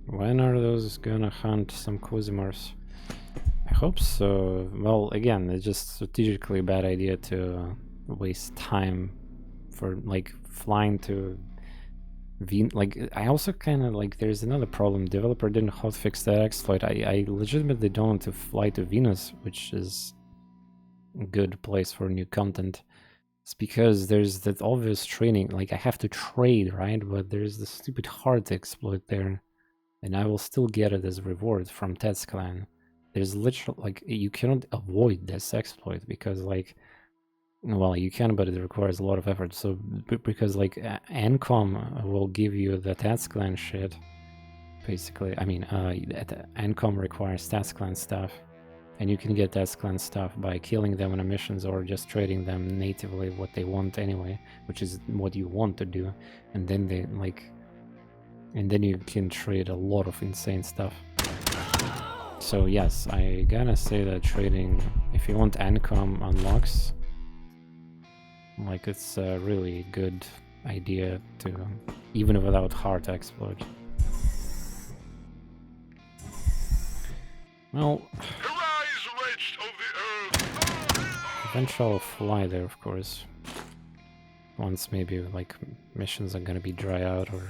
When are those gonna hunt some Quasimorphs? I hope so. Well, again, it's just strategically a bad idea to waste time for, like, flying to Like, I also kind of like, there's another problem. Developer didn't hotfix that exploit. I legitimately don't want to fly to Venus, which is a good place for new content. It's because there's that obvious training, like I have to trade, right? But there's the stupid heart exploit there, and I will still get it as a reward from Ted's clan. There's literally, like, you cannot avoid this exploit because, like, well, you can, but it requires a lot of effort. So, because, like, Ancom will give you the Tats clan shit, basically. I mean, Ancom requires Tats clan stuff, and you can get Tats clan stuff by killing them on missions or just trading them natively what they want anyway, which is what you want to do. And then they, like, and then you can trade a lot of insane stuff. So yes, I gotta say that trading, if you want Ancom unlocks, like, it's a really good idea to, even without hard exploit. Well, Arise, wretch of the earth! eventually I'll fly there, of course. Once maybe, like, missions are gonna be dry out, or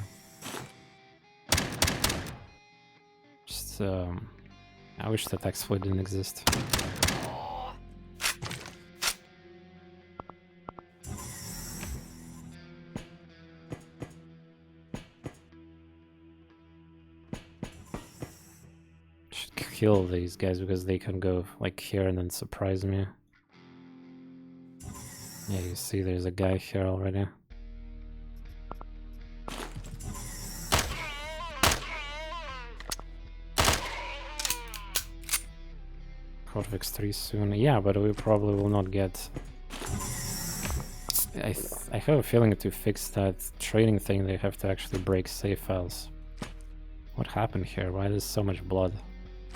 just, I wish that exploit didn't exist. Should kill these guys because they can go, like, here and then surprise me. Yeah, you see there's a guy here already. Hotfix 3 soon. Yeah, but we probably will not get... I have a feeling to fix that trading thing they have to actually break save files. What happened here? Why there's so much blood?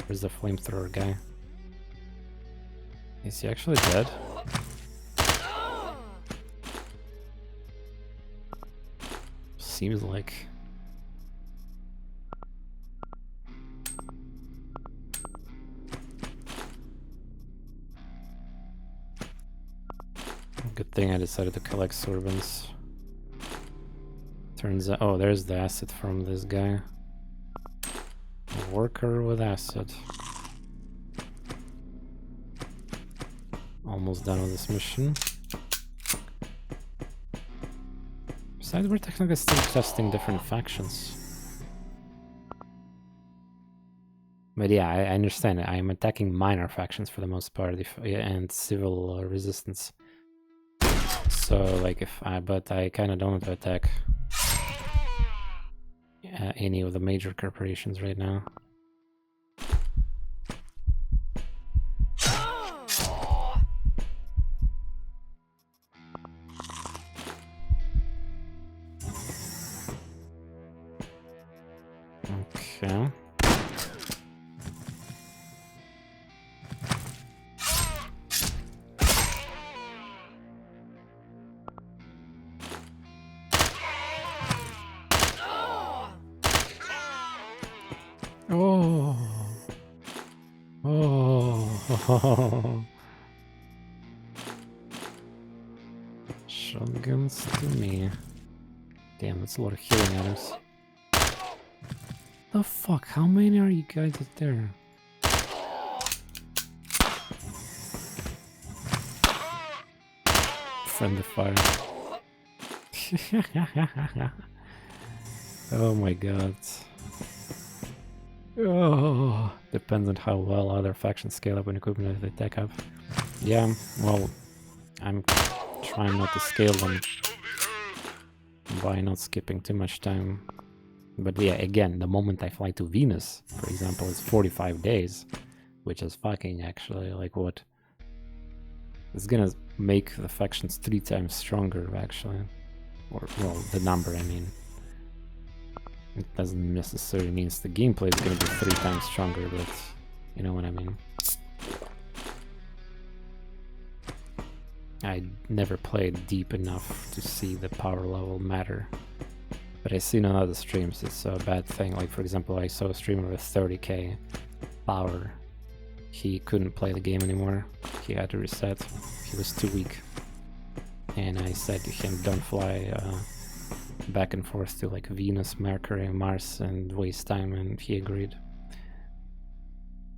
Where's the flamethrower guy? Is he actually dead? Seems like... Good thing I decided to collect sorbents. Turns out... Oh, there's the acid from this guy. A worker with acid. Almost done with this mission. Besides, we're technically still testing different factions. But yeah, I understand. I'm attacking minor factions for the most part, and civil resistance. So, like, but I kind of don't want to attack any of the major corporations right now. Okay. Oh. Oh. Shotguns to me. Damn, that's a lot of healing items. The fuck? How many are you guys there? Friendly fire. Oh my god. Oh, depends on how well other factions scale up and equipment they tech up. Yeah, well, I'm trying not to scale them by not skipping too much time. But yeah, again, the moment I fly to Venus, for example, it's 45 days, which is fucking actually, like, what? It's gonna make the factions 3 times stronger, actually. Or, well, the number, I mean. It doesn't necessarily mean the gameplay is gonna be 3 times stronger, but you know what I mean. I never played deep enough to see the power level matter. But I've seen on other streams it's a bad thing. Like, for example, I saw a streamer with 30k power. He couldn't play the game anymore. He had to reset. He was too weak. And I said to him, don't fly back and forth to like Venus, Mercury, Mars, and waste time, and he agreed.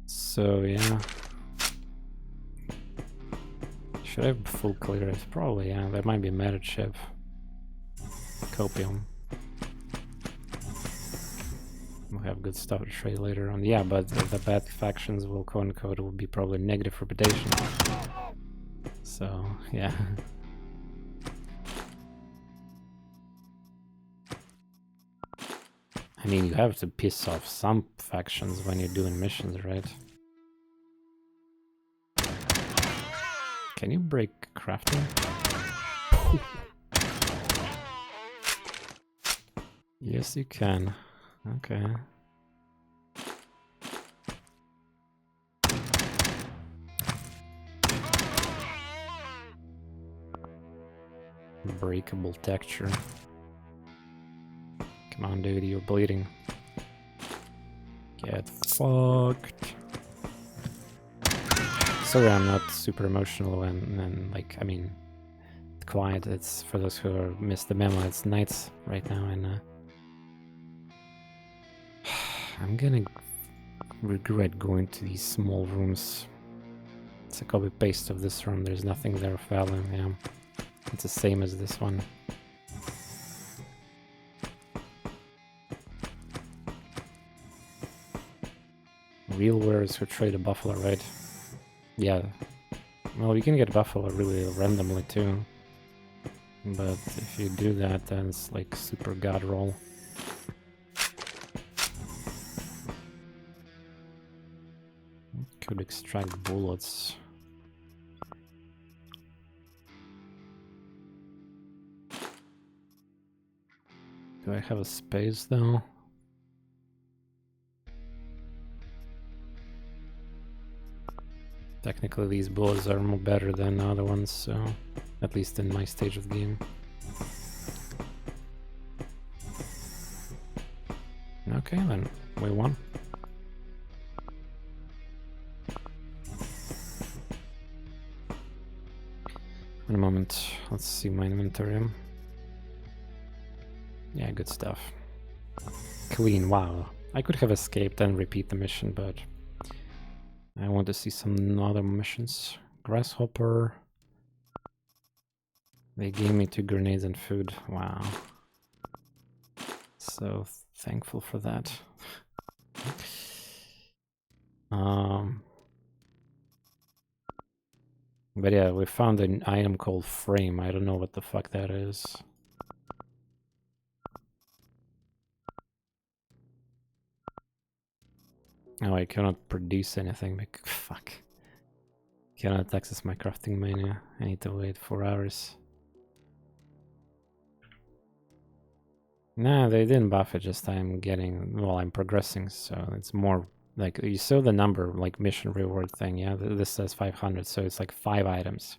So yeah. Should I have full clearance? Probably, yeah. That might be a meta chip. Copium. We'll have good stuff to trade later on. Yeah, but the bad factions will quote-unquote will be probably negative reputation. So, yeah. I mean, you have to piss off some factions when you're doing missions, right? Can you break crafting? Yes, you can. Okay. Breakable texture. Come on, dude, you're bleeding. Get fucked. Sorry, I'm not super emotional and like, I mean, quiet. It's for those who missed the memo. It's nights right now, and I'm gonna regret going to these small rooms. It's a copy paste of this room. There's nothing there of value. Yeah, it's the same as this one. Real wares who trade a buffalo, right? Yeah. Well, you can get buffalo really randomly too. But if you do that, then it's like super god roll. Could extract bullets. Do I have a space though? Technically these bullets are more better than other ones, so at least in my stage of the game. Okay, then we won. In a moment, let's see my inventory. Yeah, good stuff. Clean, wow. I could have escaped and repeat the mission, but I want to see some other missions. Grasshopper. They gave me 2 grenades and food. Wow. So thankful for that. But yeah, we found an item called frame. I don't know what the fuck that is. Oh, I cannot produce anything. Like, fuck. Cannot access my crafting menu. I need to wait 4 hours. Nah, they didn't buff it, just I'm getting... Well, I'm progressing, so it's more... Like, you saw the number, like, mission reward thing, yeah? This says 500, so it's like 5 items.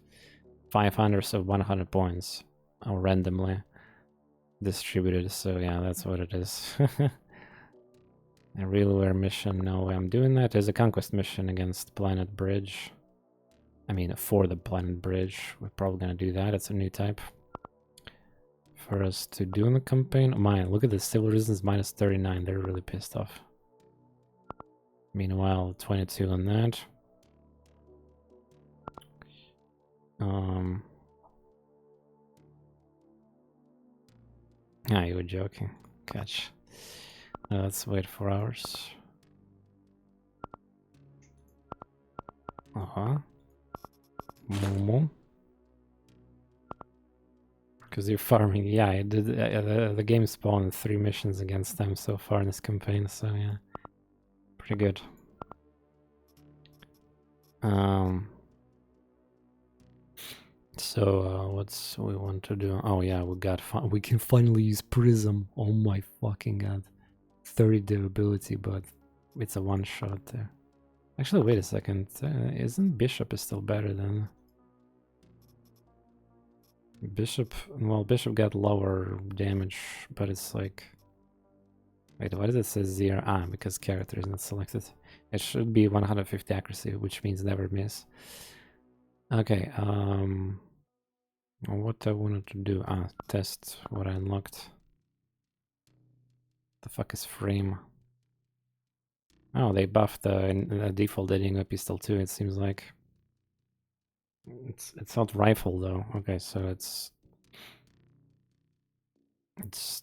500 of 100 points. Or randomly distributed, so yeah, that's what it is. A real-ware mission, no way I'm doing that. There's a conquest mission against Planet Bridge. I mean, for the Planet Bridge. We're probably gonna do that, it's a new type. For us to do in the campaign. Oh my, look at this, civil resistance minus 39, they're really pissed off. Meanwhile, 22 on that. Ah, you were joking. Catch. Let's wait 4 hours. Momo. Because you're farming. Yeah, I did. The game spawned 3 missions against them so far in this campaign, so yeah. Pretty good. So what's we want to do? Oh yeah, we can finally use Prism. Oh my fucking god. 30 durability, but it's a one shot there. Actually, wait a second. Isn't Bishop is still better than Bishop? Well, Bishop got lower damage, but it's like... Wait, why does it say 0? Ah, because character is not selected. It should be 150 accuracy, which means never miss. Okay, what I wanted to do, test what I unlocked. The fuck is frame? Oh, they buffed the default Enigma pistol too, it seems like. It's not rifle though. Okay, so it's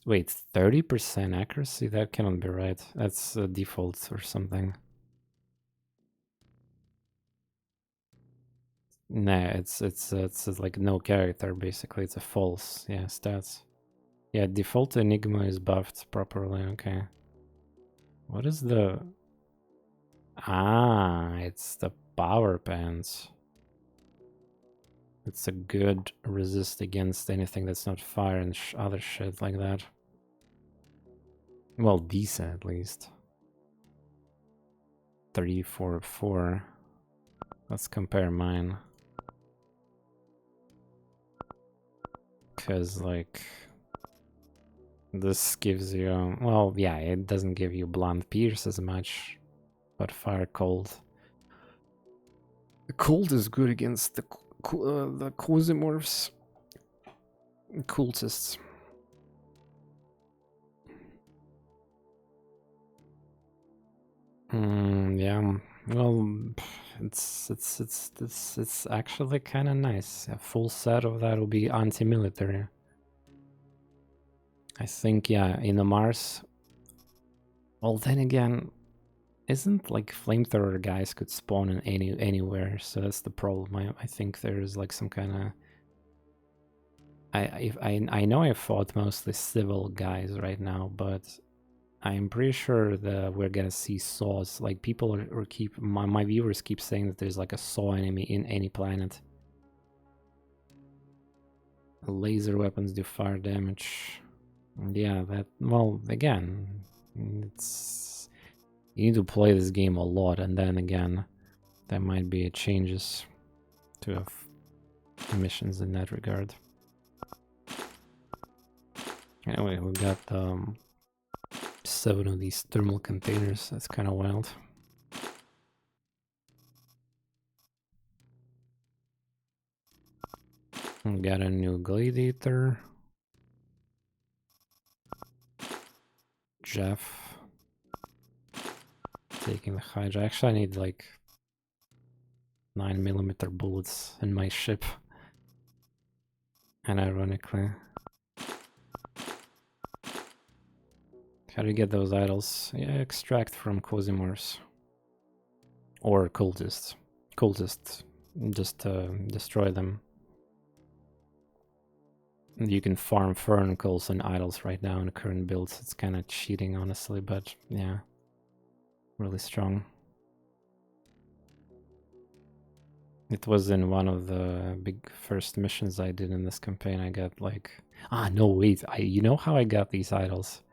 wait, 30% accuracy? That cannot be right. That's a default or something. Nah, it's like no character basically. It's a false, yeah, stats. Yeah, default Enigma is buffed properly. Okay. What is the? Ah, it's the power pants. It's a good resist against anything that's not fire and other shit like that. Well, decent at least. 3, 4, 4. Let's compare mine. Because, like, this gives you... Well, yeah, it doesn't give you blunt pierce as much, but fire cold. The cold is good against the Quasimorphs. Cultists. Yeah. Well, it's actually kind of nice. A full set of that will be anti-military. I think, yeah, in the Mars. Well, then again, isn't like flamethrower guys could spawn in anywhere, so that's the problem. I think there's like some kind of. I know I fought mostly civil guys right now, but I'm pretty sure that we're gonna see saws. Like people are keep my viewers keep saying that there's like a saw enemy in any planet. Laser weapons do fire damage. Yeah, that, well, again, it's, you need to play this game a lot, and then again, there might be changes to missions in that regard. Anyway, we got 7 of these thermal containers. That's kind of wild. We got a new gladiator. Jeff taking the Hydra. Actually, I need like 9mm bullets in my ship. And ironically, how do you get those idols? Yeah, extract from Quasimorphs. Or cultists. Cultists, just destroy them. You can farm fernicles and idols right now in the current builds. It's kind of cheating, honestly, but yeah, really strong. It was in one of the big first missions I did in this campaign. I got like... Ah, no, wait. You know how I got these idols?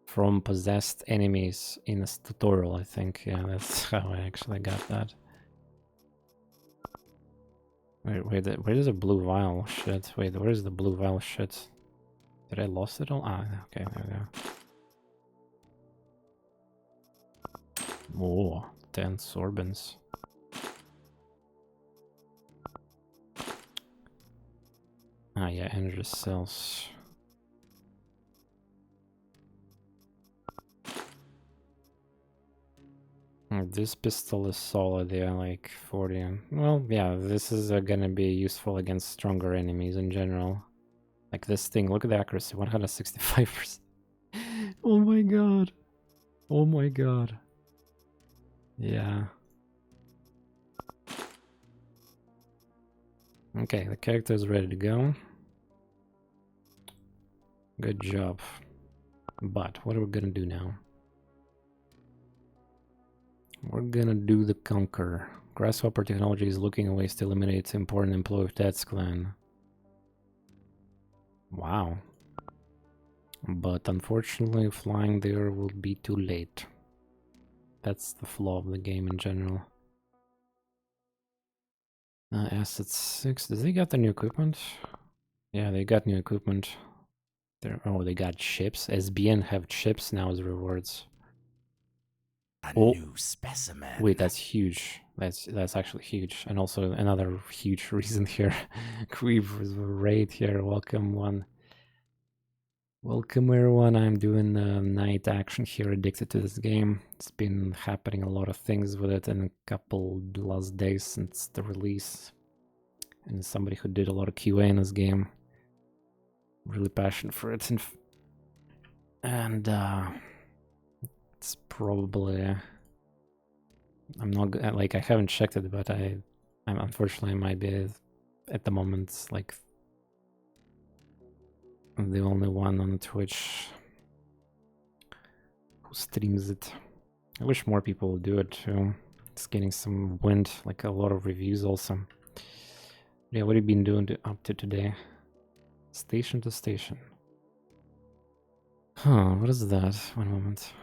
From possessed enemies in a tutorial, I think. Yeah, that's how I actually got that. Wait, where's the blue vial shit? Wait, where's the blue vial shit? Did I lost it all? Ah, okay, there we go. Oh, 10 sorbents. Ah, yeah, energy cells. This pistol is solid, yeah, like 40. Well, yeah, this is gonna be useful against stronger enemies in general. Like this thing, look at the accuracy, 165%. Oh my god. Oh my god. Yeah. Okay, the character is ready to go. Good job. But what are we gonna do now? We're gonna do the Conquer. Grasshopper Technology is looking at ways to eliminate important employee of Dad's clan. Wow. But unfortunately, flying there will be too late. That's the flaw of the game in general. Asset 6. Does they got the new equipment? Yeah, they got new equipment. Oh, they got ships. SBN have ships now as rewards. A new specimen. Wait, that's huge. That's actually huge. And also another huge reason here. Queeve was raid here. Welcome one. Welcome everyone, I'm doing night action here, addicted to this game. It's been happening a lot of things with it in a couple last days since the release. And somebody who did a lot of QA in this game. Really passionate for it. And it's probably... I'm not... like, I haven't checked it, but I'm unfortunately I might be at the moment, like... I'm the only one on Twitch who streams it. I wish more people would do it too. It's getting some wind, like a lot of reviews also. Yeah, what have you been doing up to today? Station to station. Huh, what is that? One moment.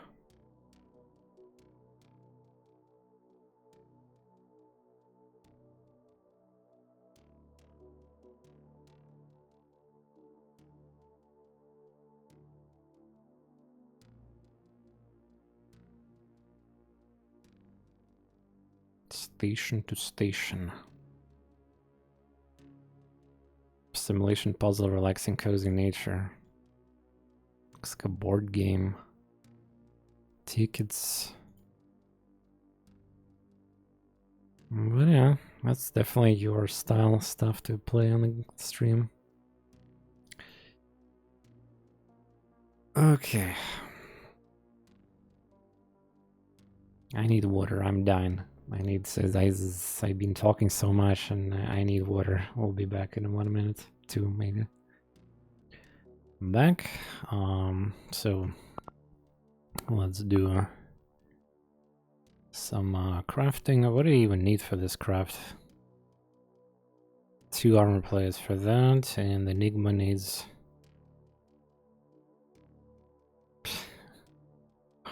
Station to station. Simulation puzzle, relaxing, cozy nature. Looks like a board game. Tickets. But yeah, that's definitely your style stuff to play on the stream. Okay. I need water, I'm dying. I've been talking so much and I need water. We'll be back in 1 minute, 2 maybe. Back. So let's do some crafting. What do you even need for this craft? 2 armor plates for that, and the Enigma needs...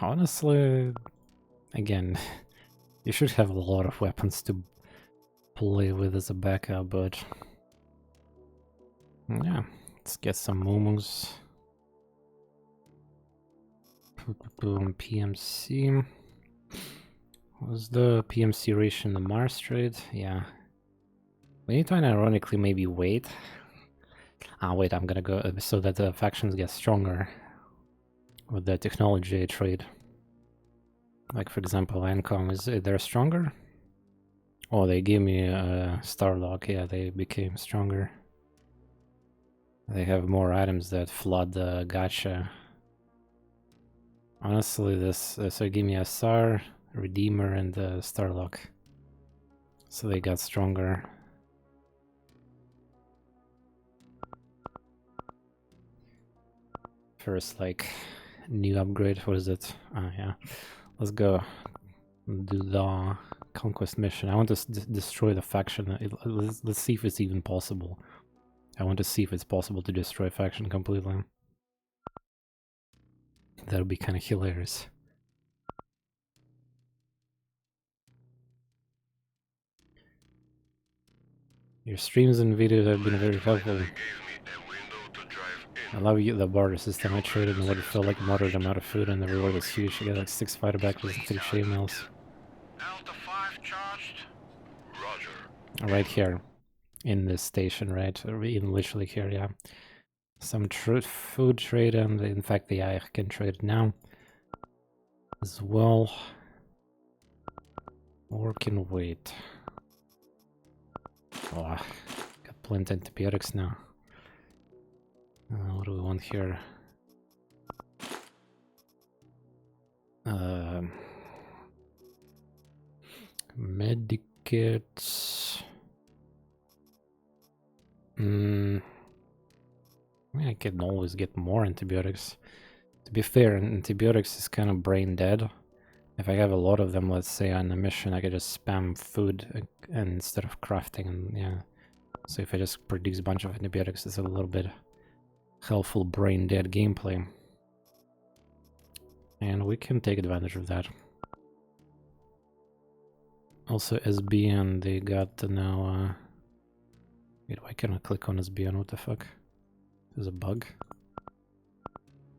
Honestly, again, you should have a lot of weapons to play with as a backup, but yeah, let's get some momos. PMC. What's the PMC ratio in the Mars trade? Yeah. We need to ironically maybe wait. Wait, I'm gonna go so that the factions get stronger with the technology trade. Like, for example, Ancom, is they're stronger? Oh, they gave me a Starlock. Yeah, they became stronger. They have more items that flood the gacha. Honestly, this so give me a Star, Redeemer, and the Starlock. So they got stronger. First, like, new upgrade. What is it? Yeah. Let's go do the conquest mission. I want to destroy the faction. Let's see if it's even possible. I want to see if it's possible to destroy a faction completely. That would be kind of hilarious. Your streams and videos have been very helpful. I love the barter system. I traded in what it felt like a moderate amount of food, and the reward was huge. I got like 6 fighter backers and 3 chainmails. Delta 5 charged. Roger. Right here. In this station, right? In literally here, yeah. Some food trade, and in fact, yeah, I can trade it now as well. Or can wait. Oh, got plenty of antibiotics now. What do we want here? Medikits. I mean, I can always get more antibiotics. To be fair, antibiotics is kind of brain dead. If I have a lot of them, let's say on a mission, I could just spam food and instead of crafting, and yeah. So if I just produce a bunch of antibiotics, it's a little bit helpful brain dead gameplay. And we can take advantage of that. Also SBN, they got now... Wait, why can't I click on SBN? What the fuck? There's a bug?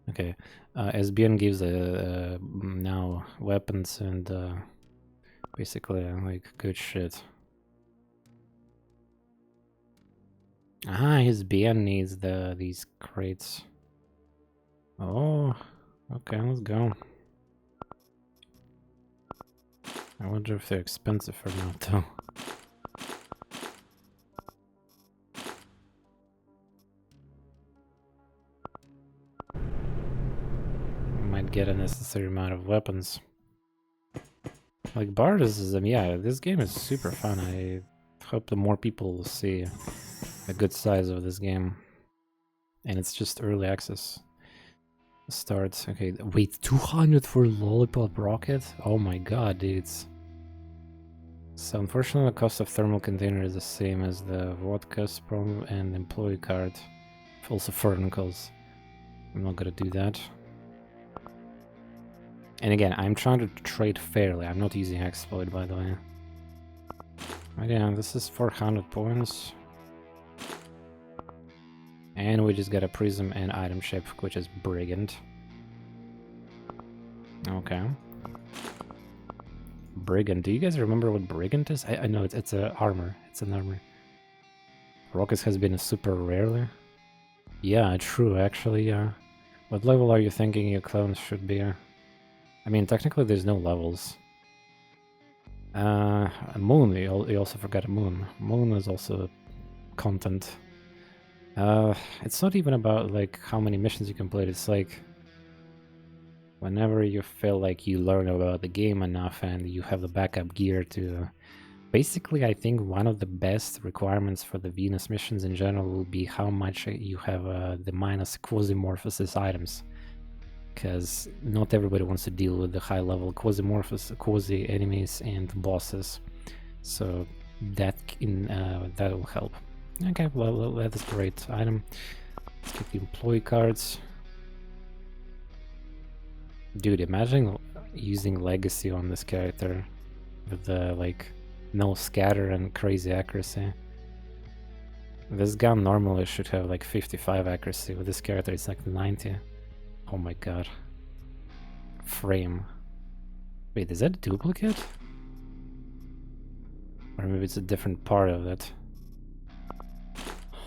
Okay, SBN gives now weapons and basically like good shit. His BN needs these crates. Oh, okay, let's go. I wonder if they're expensive or not, though. Might get a necessary amount of weapons. Like bardism, yeah, this game is super fun. I hope the more people will see a good size of this game. And it's just early access. Starts, okay, wait, 200 for Lollipop Rocket? Oh my god, dudes. So unfortunately the cost of thermal container is the same as the vodka prom and employee card. Also furnicles. I'm not gonna do that. And again, I'm trying to trade fairly. I'm not using exploit, by the way. But yeah, this is 400 points. And we just got a prism and item ship, which is Brigand. Okay. Brigand. Do you guys remember what Brigand is? I know it's a armor. It's an armor. Rockets has been a super rarely. Yeah, true, actually, yeah. What level are you thinking your clones should be? I mean, technically there's no levels. Moon, you also forgot a moon. Moon is also content. It's not even about, like, how many missions you complete, it's like... whenever you feel like you learn about the game enough and you have the backup gear to... Basically, I think one of the best requirements for the Venus missions in general will be how much you have the minus Quasimorph items. Because not everybody wants to deal with the high-level Quasimorph quasi enemies and bosses. So that that will help. Okay, well, that is a great item. Let's get the employee cards. Dude, imagine using Legacy on this character with the, like, no scatter and crazy accuracy. This gun normally should have like 55 accuracy. With this character it's like 90. Oh my god. Frame. Wait, is that a duplicate? Or maybe it's a different part of it.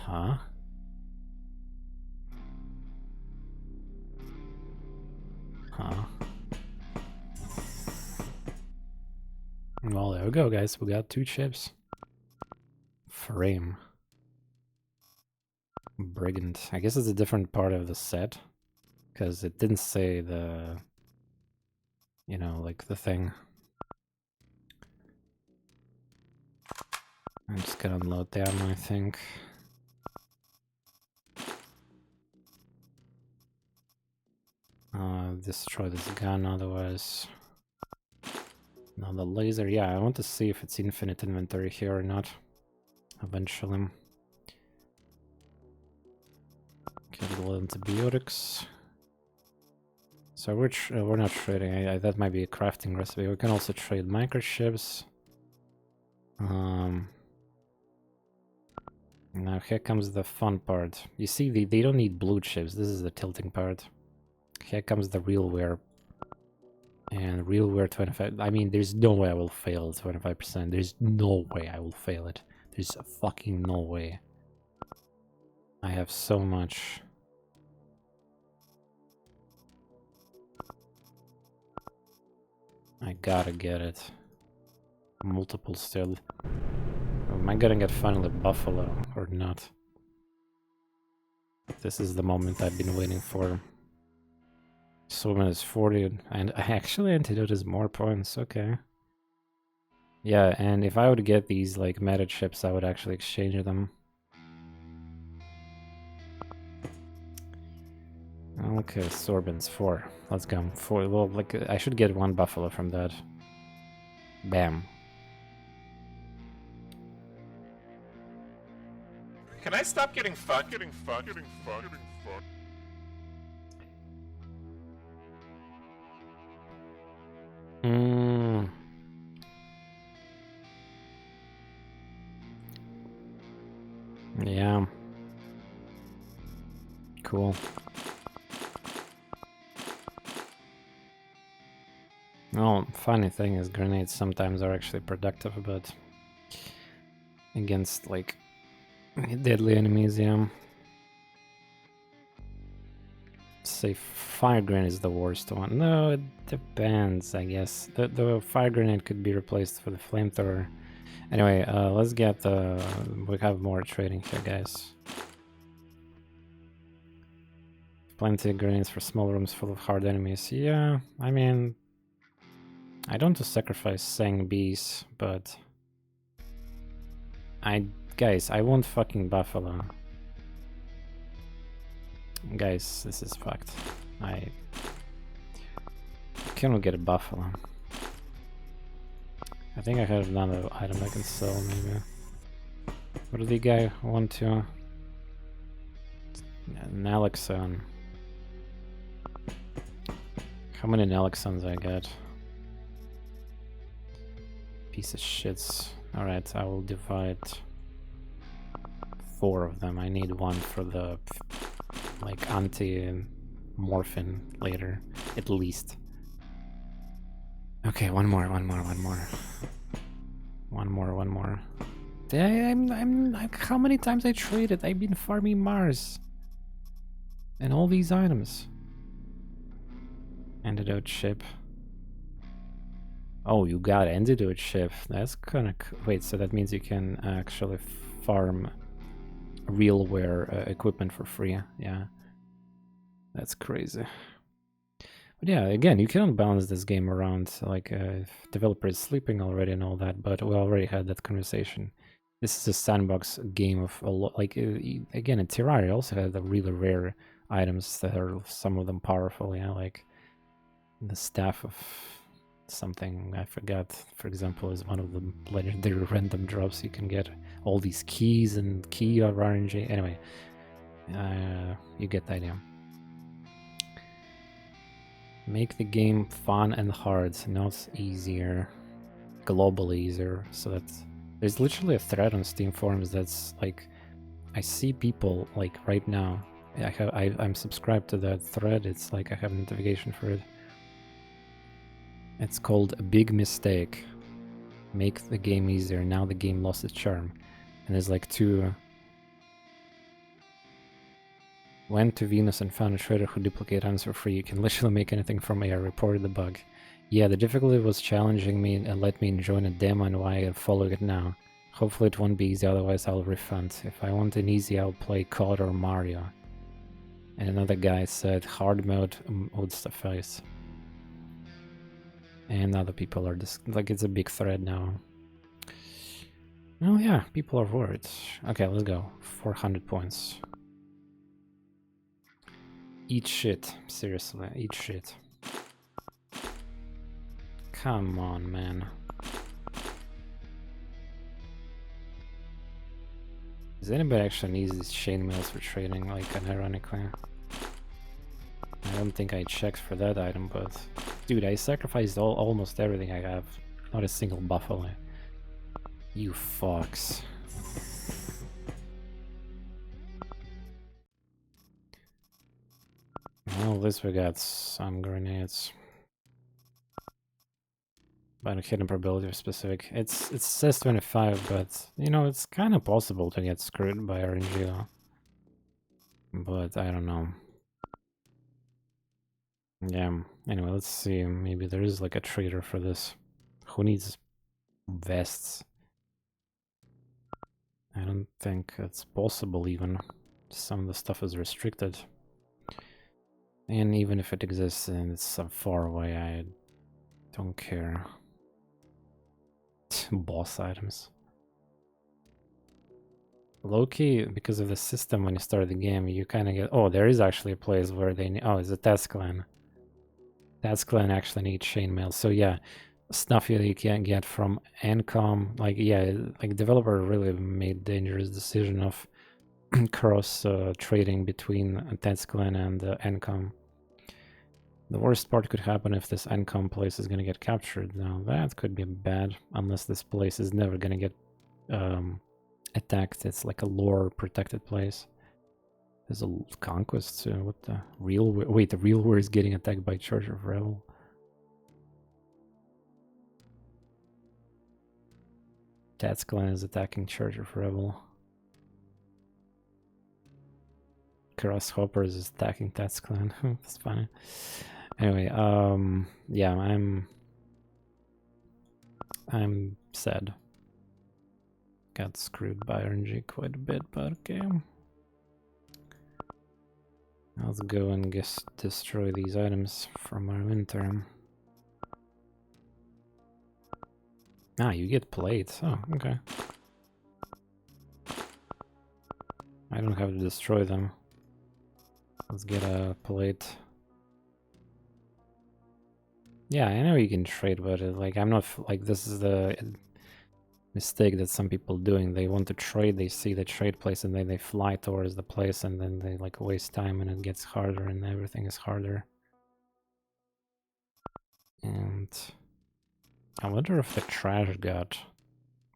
Huh? Huh. Well, there we go, guys. We got 2 chips. Frame. Brigand. I guess it's a different part of the set. Because it didn't say the... you know, like the thing. I'm just gonna unload the ammo, I think. Destroy this gun, otherwise... Now the laser, yeah, I want to see if it's infinite inventory here or not. Eventually. Get a little antibiotics. So we're not trading. That might be a crafting recipe. We can also trade microchips. Now here comes the fun part. You see, they don't need blue chips. This is the tilting part. Here comes the realware. And realware 25. I mean, there's no way I will fail 25%. There's no way I will fail it. There's fucking no way. I have so much. I gotta get it. Multiple still. Am I gonna get finally Buffalo or not? This is the moment I've been waiting for. Swimmer is 40, and actually Antidote is more points, okay. Yeah, and if I would get these, like, meta chips, I would actually exchange them. Okay, Sorbent's 4. Let's go. 4. Well, like, I should get 1 Buffalo from that. Bam. Can I stop getting fucked? Yeah. Cool. Well, funny thing is grenades sometimes are actually productive, but against, like, deadly enemies, yeah. say fire grenade is the worst one. No, it depends, I guess. The fire grenade could be replaced with a flamethrower. Anyway, let's get the... we have more trading here, guys. Plenty of grenades for small rooms full of hard enemies. Yeah, I mean... I don't want to sacrifice Sang bees, but... Guys, I want fucking buffalo. Guys, this is fucked. I cannot get a buffalo. I think I have another item I can sell, maybe. What do the guy want to? Naloxone. How many naloxones I got? Piece of shits. Alright, I will divide 4 of them. I need one for the like anti-morphin later, at least. Okay, one more. One more. I'm like, how many times I traded? I've been farming Mars. And all these items. Antidote chip. Oh, you got antidote chip. That's kinda wait, so that means you can actually farm realware equipment for free. Yeah. That's crazy. But yeah, again, you cannot balance this game around, like, if developer is sleeping already and all that, but we already had that conversation. This is a sandbox game of a lot, like, again, in Terraria also had the really rare items that are, some of them powerful, yeah, like the staff of something, I forgot, for example, is one of the legendary random drops you can get. All these keys and key of RNG, anyway, you get the idea. Make the game fun and hard, not easier, globally easier. So that there's literally a thread on Steam forums that's like, I see people like right now. I'm subscribed to that thread. It's like I have a notification for it. It's called A Big Mistake. Make the game easier. Now the game lost its charm. And there's like 2. Went to Venus and found a trader who duplicate items for free. You can literally make anything from air. Reported the bug. Yeah, the difficulty was challenging me and let me join a demo and why I follow it now. Hopefully it won't be easy, otherwise I'll refund. If I want an easy, I'll play COD or Mario. And another guy said hard mode would suffice. And other people are just like, it's a big thread now. Oh yeah, people are worried. Okay, let's go. 400 points. Eat shit. Seriously, eat shit. Come on, man. Does anybody actually need these chainmails for trading, like, unironically? I don't think I checked for that item, but... Dude, I sacrificed almost everything I have. Not a single buffalo. You fucks. Well, at least we got some grenades. But a hidden probability of specific. It says 25, but you know, it's kind of possible to get screwed by RNG though. But I don't know. Yeah, anyway, let's see. Maybe there is like a trader for this. Who needs vests? I don't think it's possible even. Some of the stuff is restricted. And even if it exists and it's so far away, I don't care. Boss items. Low-key, because of the system when you start the game, you kind of get... Oh, there is actually a place where they... Oh, it's a Test Clan. Test Clan actually needs chainmail. So yeah, stuff you can get from Encom. Like, yeah, like developer really made dangerous decision of cross trading between Test Clan and Encom. The worst part could happen if this Encom place is gonna get captured. Now that could be bad, unless this place is never gonna get attacked. It's like a lore protected place. There's a conquest. What the real? Wait, the real war is getting attacked by Church of Revel. Tats Clan is attacking Church of Revel. Grasshoppers is attacking Tats clan. That's funny. Anyway, yeah, I'm sad. Got screwed by RNG quite a bit, but okay. Let's go and destroy these items from our inventory. Ah, you get plates. Oh, okay. I don't have to destroy them. Let's get a plate. Yeah, I know you can trade, but like I'm not like this is the mistake that some people doing. They want to trade, they see the trade place, and then they fly towards the place, and then they like waste time, and it gets harder, and everything is harder. And I wonder if the trash got.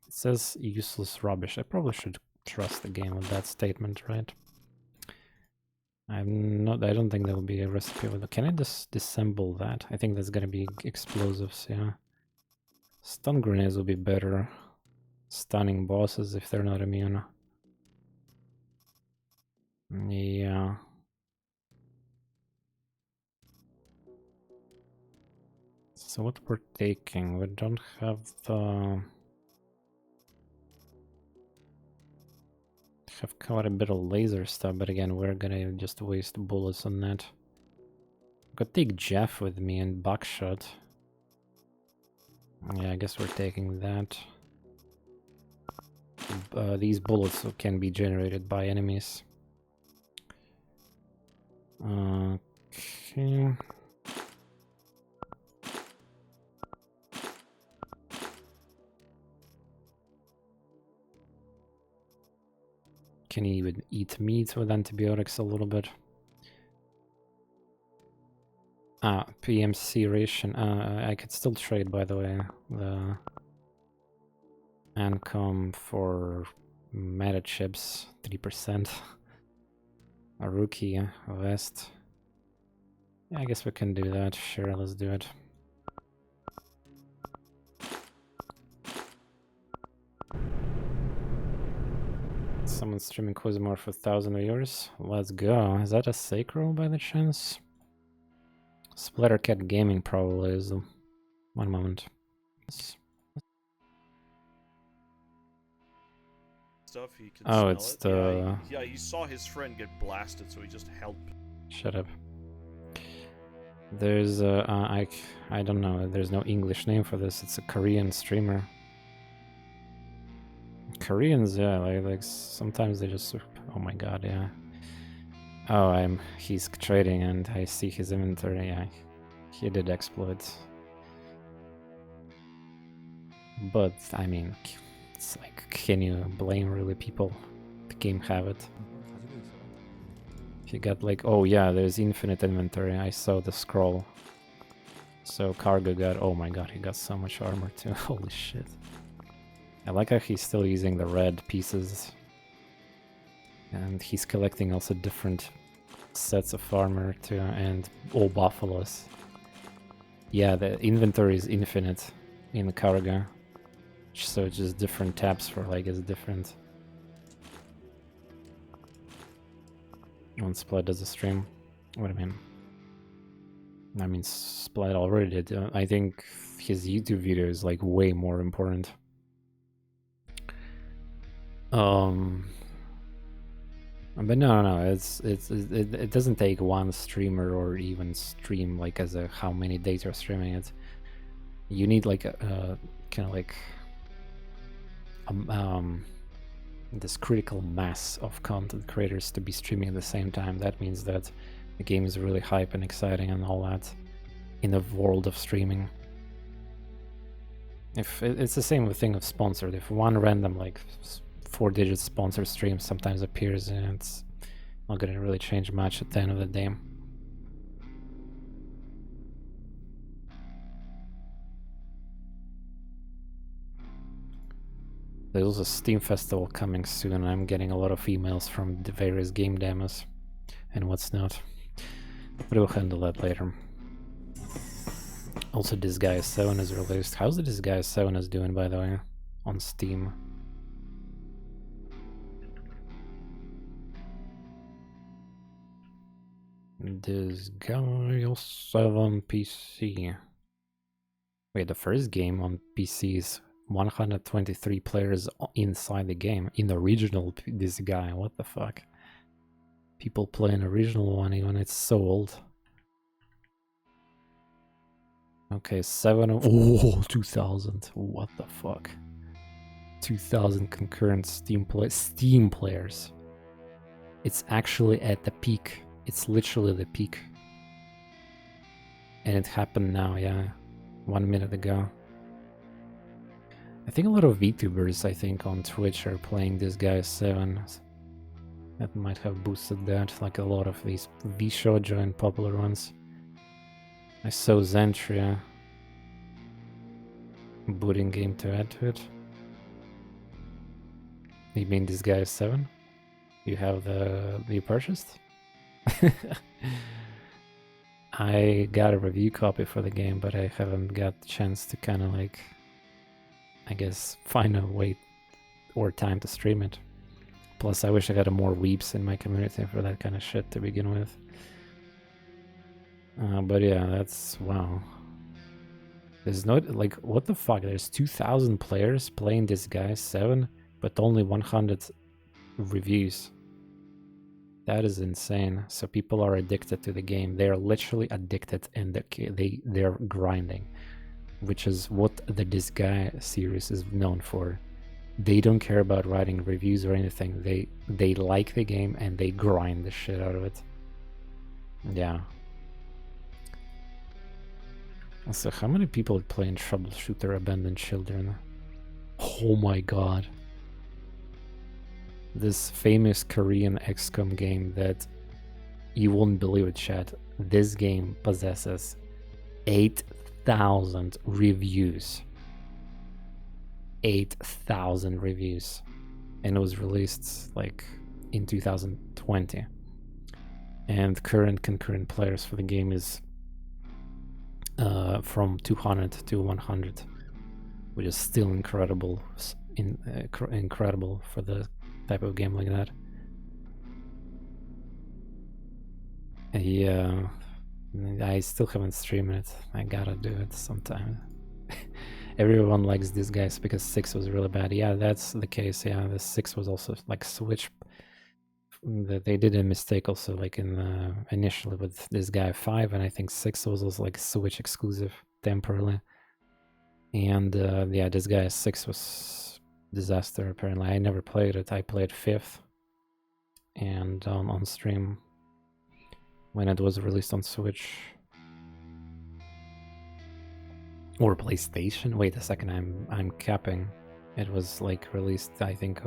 It says useless rubbish. I probably should trust the game with that statement, right? I don't think there will be a recipe with it. Can I just disassemble that? I think that's gonna be explosives, yeah. Stun grenades will be better. Stunning bosses if they're not immune. Yeah. So what we're taking? We don't have the... Have quite a bit of laser stuff, but again, we're gonna just waste bullets on that. Could take Jeff with me and Buckshot. Yeah, I guess we're taking that. These bullets can be generated by enemies. Okay. Can even eat meat with antibiotics a little bit. Ah, PMC ration. I could still trade, by the way, the Ancom for meta chips, 3%. A rookie vest. Yeah, I guess we can do that. Sure, let's do it. Someone's streaming Quasimorph for 1,000 viewers. Let's go. Is that a sacral by the chance? Splattercat Gaming probably is. One moment. Stuff he can Oh, smell it's it. the... Yeah, he saw his friend get blasted, so he just helped. Shut up. There's I don't know. There's no English name for this. It's a Korean streamer. Koreans, yeah, like sometimes they just... Oh my god, yeah. Oh, he's trading and I see his inventory. Yeah, he did exploits. But I mean, it's like, can you blame really people? The game have it. He got like, oh yeah, there's infinite inventory. I saw the scroll. So Cargo got, oh my god, he got so much armor too. Holy shit. I like how he's still using the red pieces. And he's collecting also different sets of armor too, and all buffaloes. Yeah, the inventory is infinite in the Cargo. So it's just different tabs for like it's different. When Splat does a stream. What do I mean, Splat already did. I think his YouTube video is like way more important. But no, it doesn't take one streamer or even stream like as a how many days you're streaming it. You need like a kind of like this critical mass of content creators to be streaming at the same time. That means that the game is really hype and exciting and all that in the world of streaming. If it's the same thing of sponsored, if one random like 4-digit sponsor stream sometimes appears, and it's not gonna really change much at the end of the day. There's also a Steam Festival coming soon. I'm getting a lot of emails from the various game demos and what's not. But we'll handle that later. Also, Disguise 7 is released. How's the Disguise 7 is doing, by the way, on Steam? this guy 7 PC. Wait, the first game on PC is 123 players inside the game. In the original, this guy, what the fuck? People play an original one even it's so old. Okay, 2000. What the fuck? 2000 concurrent Steam players. It's actually at the peak. It's literally the peak. And it happened now, yeah. 1 minute ago. I think a lot of VTubers, I think, on Twitch are playing this guy 7. That might have boosted that, like a lot of these V-Shoujo and popular ones. I saw Zentria booting game to add to it. You mean this guy is 7? You have you purchased? I got a review copy for the game, but I haven't got the chance to kind of like, I guess, find a way or time to stream it. Plus, I wish I had more weeps in my community for that kind of shit to begin with. But yeah, that's, wow. There's no, like, what the fuck? There's 2,000 players playing this guy 7, but only 100 reviews. That is insane. So people are addicted to the game. They are literally addicted, and they're grinding, which is what the This Guy series is known for. They don't care about writing reviews or anything. They like the game and they grind the shit out of it. Yeah. So how many people play in Troubleshooter Abandoned Children? Oh my god. This famous Korean XCOM game that you won't believe it, chat. This game possesses 8,000 reviews. 8,000 reviews. And it was released like in 2020. And current concurrent players for the game is from 200 to 100, which is still incredible. Incredible for the type of game like that. Yeah, I still haven't streamed it. I gotta do it sometime. Everyone likes these guys because 6 was really bad. Yeah, that's the case. Yeah, the 6 was also like Switch. They did a mistake also, like in initially with this guy 5, and I think 6 was also like Switch exclusive temporarily. And yeah, this guy 6 was disaster apparently. I never played it. I played 5th and on stream when it was released on Switch or PlayStation. Wait a second, I'm capping. It was like released, I think.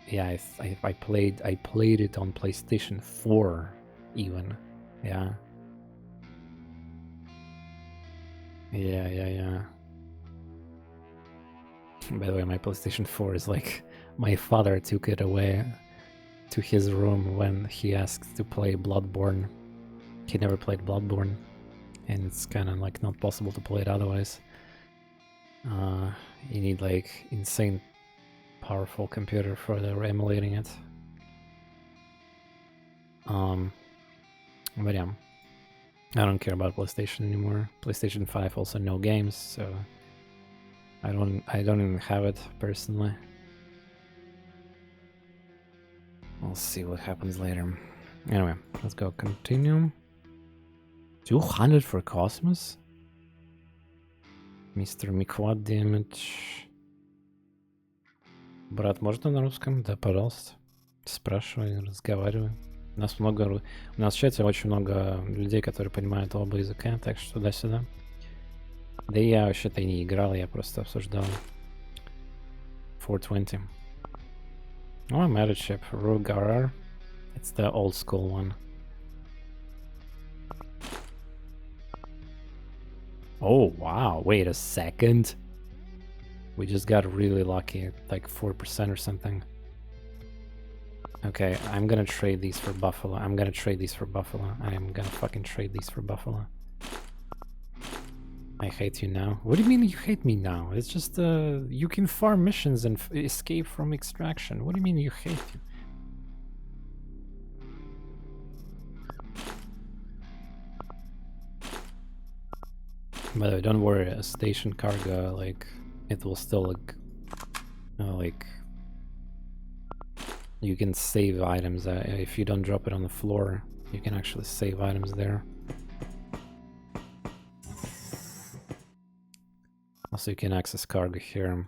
Yeah, I played it on PlayStation 4 even. Yeah. Yeah. By the way, my PlayStation 4 is like, my father took it away to his room when he asked to play Bloodborne. He never played Bloodborne, and it's kind of like not possible to play it otherwise. You need like insane powerful computer for emulating it. But yeah, I don't care about PlayStation anymore. PlayStation 5 also no games, so I don't even have it personally. We'll see what happens later. Anyway, let's go continue. 200 for Cosmos? Мистер Миквад Damage. Брат, можно на русском? Да, пожалуйста. Спрашивай, разговаривай. У нас в чате очень много людей, которые понимают оба языка, так что туда-сюда. Да и я вообще-то и не играл, я просто обсуждал. 420. Oh, I'm at a ship. Rogue RR. It's the old school one. Oh, wow. Wait a second. We just got really lucky, like 4% or something. Okay, I'm gonna trade these for Buffalo. I am gonna fucking trade these for Buffalo. I hate you now. What do you mean you hate me now? It's just, you can farm missions and escape from extraction. What do you mean you hate you? But don't worry, a station cargo, like, it will still, like, you can save items. If you don't drop it on the floor, you can actually save items there. Also, you can access cargo here.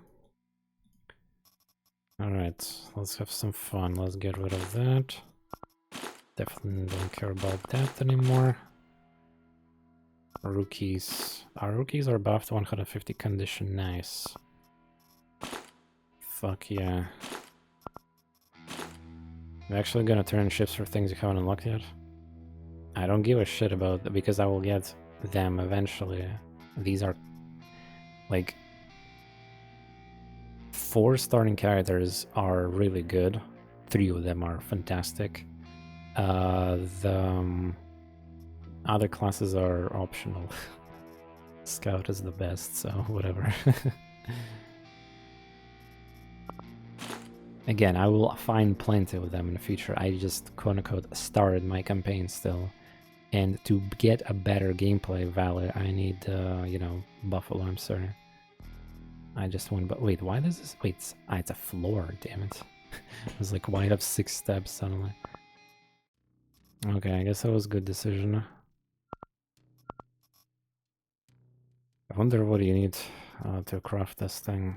Alright, let's have some fun. Let's get rid of that. Definitely don't care about that anymore. Rookies. Our rookies are buffed 150 condition. Nice. Fuck yeah. I'm actually gonna turn ships for things you haven't unlocked yet. I don't give a shit about that because I will get them eventually. These are like 4 starting characters are really good. 3 of them are fantastic. The other classes are optional. Scout is the best, so whatever. Again, I will find plenty of them in the future. I just quote-unquote started my campaign still. And to get a better gameplay value, I need, you know, Buffalo, I'm sorry. I just went, but wait, why does this, wait, it's a floor, damn it. I was like, why have 6 steps suddenly? Okay, I guess that was a good decision. I wonder what you need to craft this thing.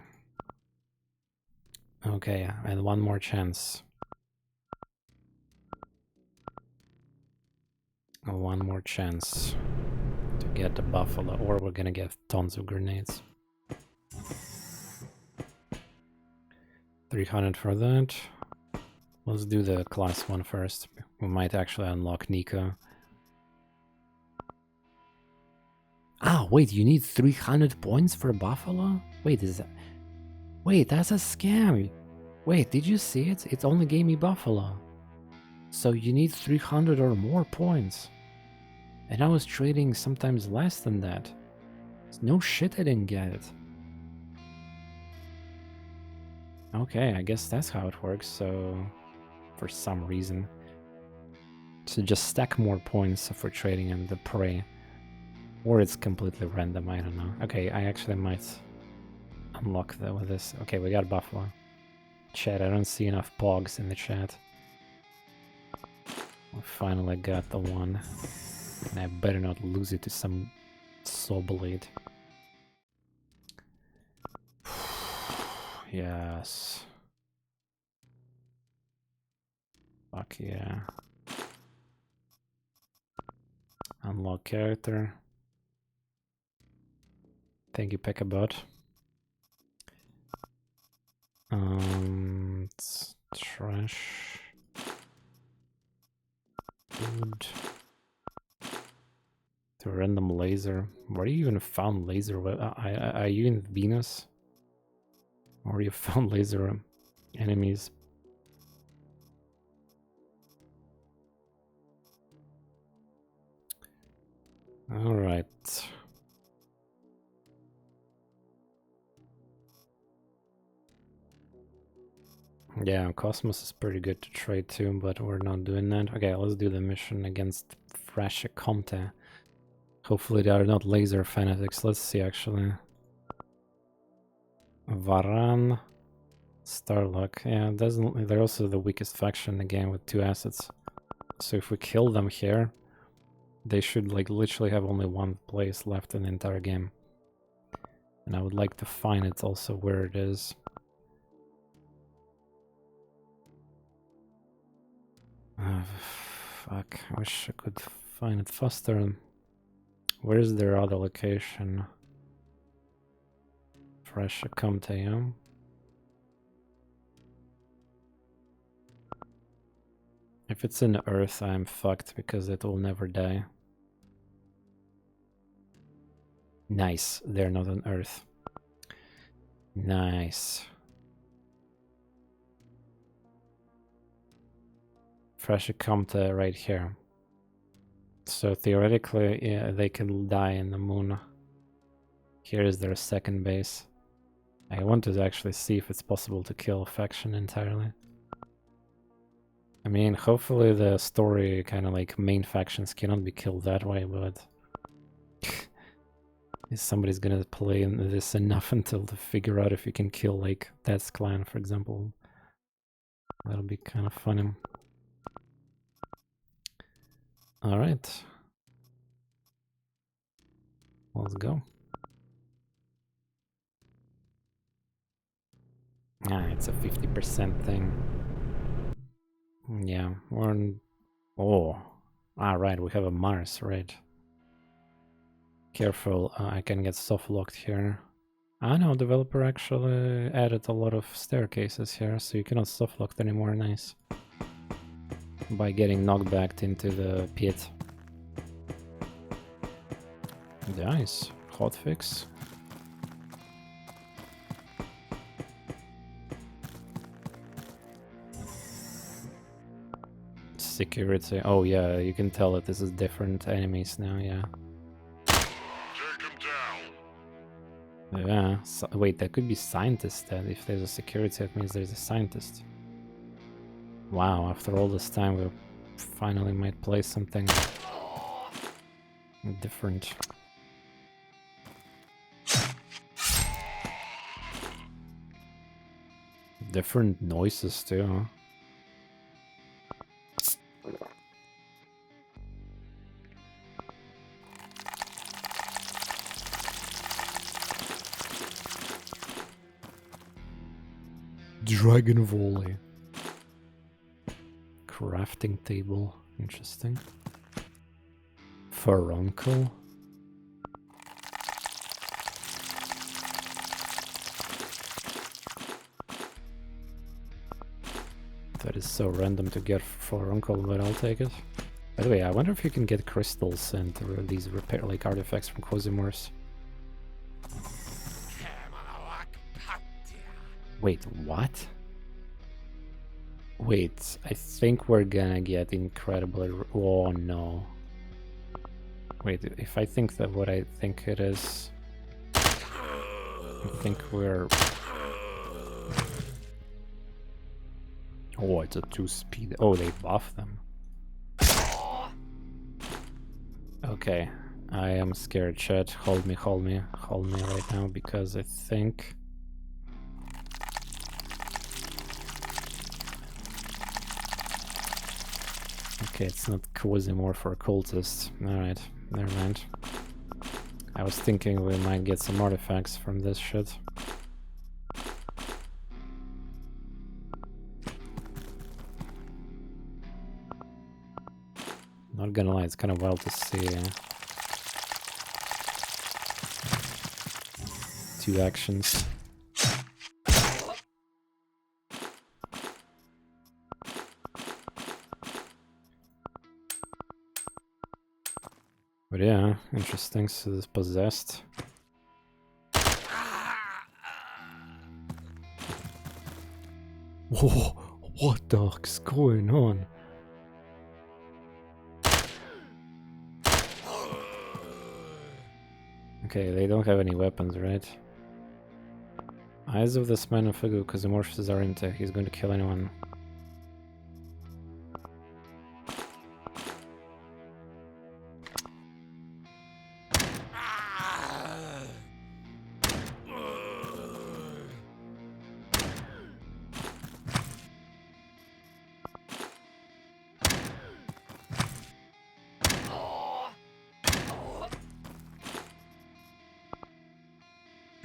Okay, and one more chance. One more chance to get the Buffalo, or we're gonna get tons of grenades. 300 for that. Let's do the class 1 first. We might actually unlock Nico. Ah, wait, you need 300 points for Buffalo? Wait, is that... Wait, that's a scam! Wait, did you see it? It only gave me Buffalo. So you need 300 or more points. And I was trading sometimes less than that. No shit, I didn't get it. Okay, I guess that's how it works, so... For some reason. So just stack more points for trading and the prey. Or it's completely random, I don't know. Okay, I actually might unlock that with this. Okay, we got Buffalo. Chat, I don't see enough pogs in the chat. We finally got the one. And I better not lose it to some Soulblade. Yes. Fuck yeah. Unlock character. Thank you, Pekabot. It's trash. Food. The random laser. Where do you even found laser? Are you in Venus? Or you found laser enemies? Alright. Yeah, Cosmos is pretty good to trade too, but we're not doing that. Okay, let's do the mission against Frashicomte. Hopefully they are not laser fanatics. Let's see, actually. Varan, Starlock. Yeah, doesn't. They're also the weakest faction in the game with 2 assets. So if we kill them here, they should like literally have only 1 place left in the entire game. And I would like to find it also where it is. Fuck, I wish I could find it faster. Where's their other location? Frashicomte, yeah? If it's in Earth, I'm fucked because it will never die. Nice, they're not on Earth. Nice. Frashicomte right here. So theoretically, yeah, they can die in the moon. Here is their second base. I wanted to actually see if it's possible to kill a faction entirely. I mean, hopefully the story kind of like main factions cannot be killed that way, but Is somebody's gonna play this enough until to figure out if you can kill like Death's Clan, for example. That'll be kind of funny. Alright. Let's go. Ah, it's a 50% thing. Yeah, we're on... Oh. Ah, right, we have a Mars, right. Careful, I can get soft locked here. I know, developer actually added a lot of staircases here, so you cannot soft locked anymore, nice. By getting knocked back into the pit. Nice, hotfix. Security, oh yeah, you can tell that this is different enemies now, yeah. Take him down. Yeah, so, wait, that could be scientist then. If there's a security, that means there's a scientist. Wow, after all this time, we finally might play something different. Different noises too, huh? Dragon volley. Crafting table. Interesting. Furuncle. That is so random to get Furuncle, but I'll take it. By the way, I wonder if you can get crystals and these repair like artifacts from Quasimorphs. Wait, what? Wait, I think we're gonna get incredibly... Oh no. Wait, if I think that what I think it is... I think we're... Oh, it's a 2-speed... Oh, they buff them. Okay, I am scared, chat. Hold me right now, because I think... Okay, it's not Quasimorph or cultist. Alright, never mind. I was thinking we might get some artifacts from this shit. Not gonna lie, it's kind of wild to see two actions. But yeah, interesting, so this possessed. Whoa, what the heck's going on? Okay, they don't have any weapons, right? Eyes of this man of Fugu, because the morphs are into, he's going to kill anyone.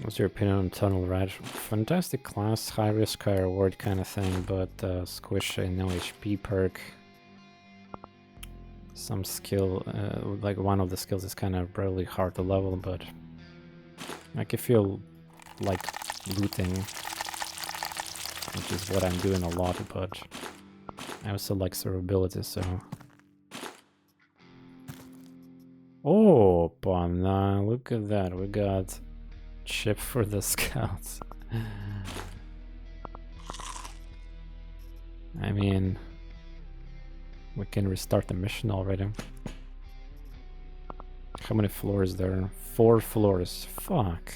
What's your opinion on Tunnel Rat? Fantastic class, high risk, high reward kind of thing, but squish a no HP perk. Some skill, like one of the skills is kind of really hard to level, but like if you like looting, which is what I'm doing a lot, but I also like survivability, so... Oh, Pana, look at that, we got chip for the scouts. I mean, we can restart the mission already. How many floors there? 4 floors. Fuck.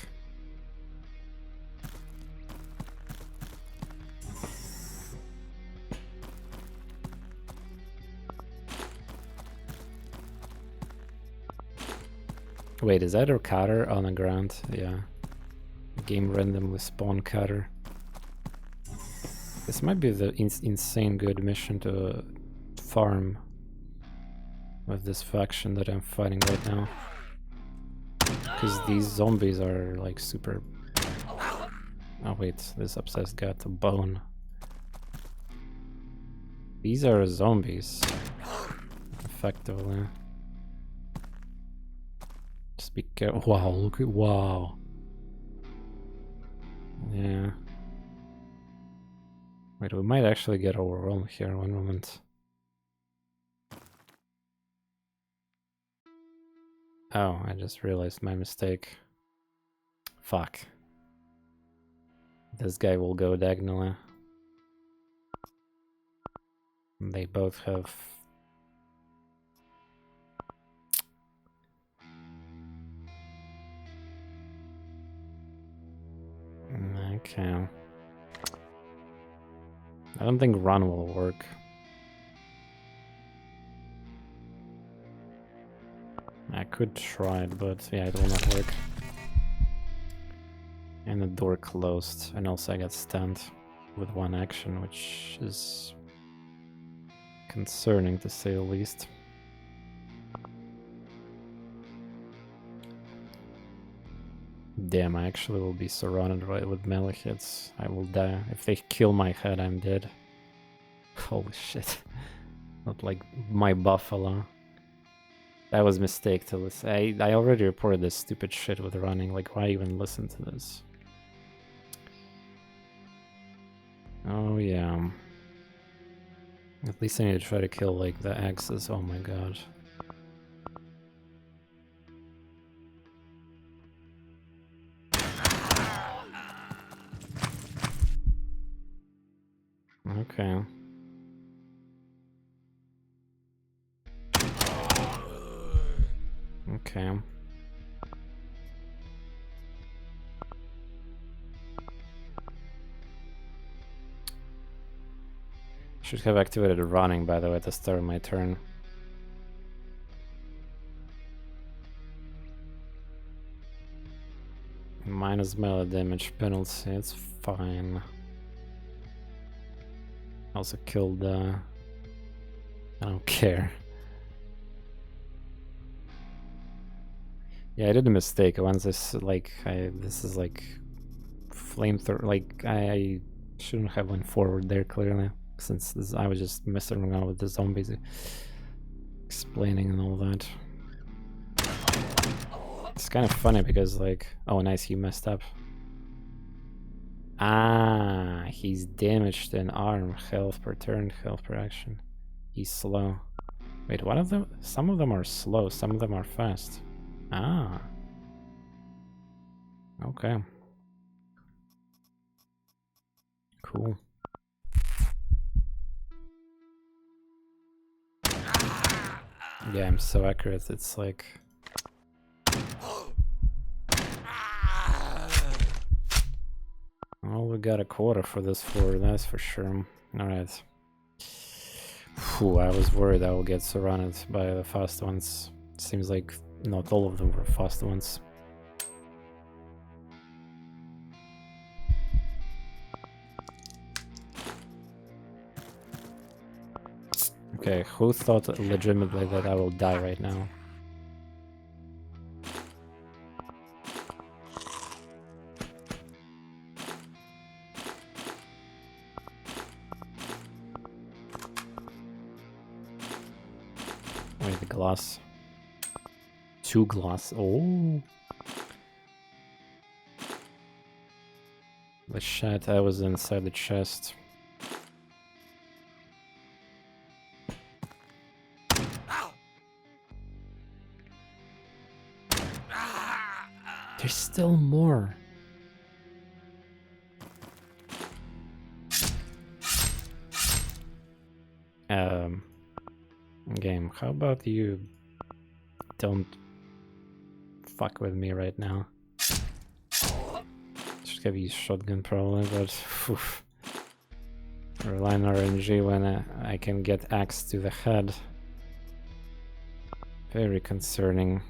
Wait, is that a cutter on the ground? Yeah. Game randomly spawn cutter. This might be the insane good mission to farm with this faction that I'm fighting right now. Because these zombies are like super... Oh wait, this obsessed got a bone. These are zombies. Effectively. Just be careful. Wow, look at... Wow. Yeah. Wait, we might actually get overwhelmed here. One moment. Oh, I just realized my mistake. Fuck. This guy will go diagonally. They both have... Okay. I don't think run will work. I could try it, but yeah, it will not work. And the door closed, and also I got stunned with one action, which is concerning to say the least. Damn, I actually will be surrounded right with melee hits. I will die. If they kill my head, I'm dead. Holy shit. Not like my buffalo. That was a mistake to listen. I already reported this stupid shit with running. Like, why even listen to this? Oh yeah. At least I need to try to kill like the axes. Oh my god. Okay. Okay. Should have activated running, by the way, at the start of my turn. Minus melee damage penalty, it's fine. Also killed I don't care. Yeah, I did a mistake. Once this this is like flamethrower. Like I shouldn't have went forward there clearly, since I was just messing around with the zombies, explaining and all that. It's kind of funny because like, oh nice, you messed up. Ah, he's damaged in arm, health per turn, health per action. He's slow. Wait, one of them? Some of them are slow, some of them are fast. Ah. Okay. Cool. Yeah, I'm so accurate, it's like... Well, we got a quarter for this floor, that's for sure. Alright. Phew, I was worried I will get surrounded by the fast ones. Seems like not all of them were fast ones. Okay, who thought legitimately that I will die right now? Wait, the glass. 2 glass. Oh. The shit, I was inside the chest. There's still more. Game, how about you don't fuck with me right now? Should have used shotgun probably, but oof. Rely on RNG when I can get axe to the head. Very concerning.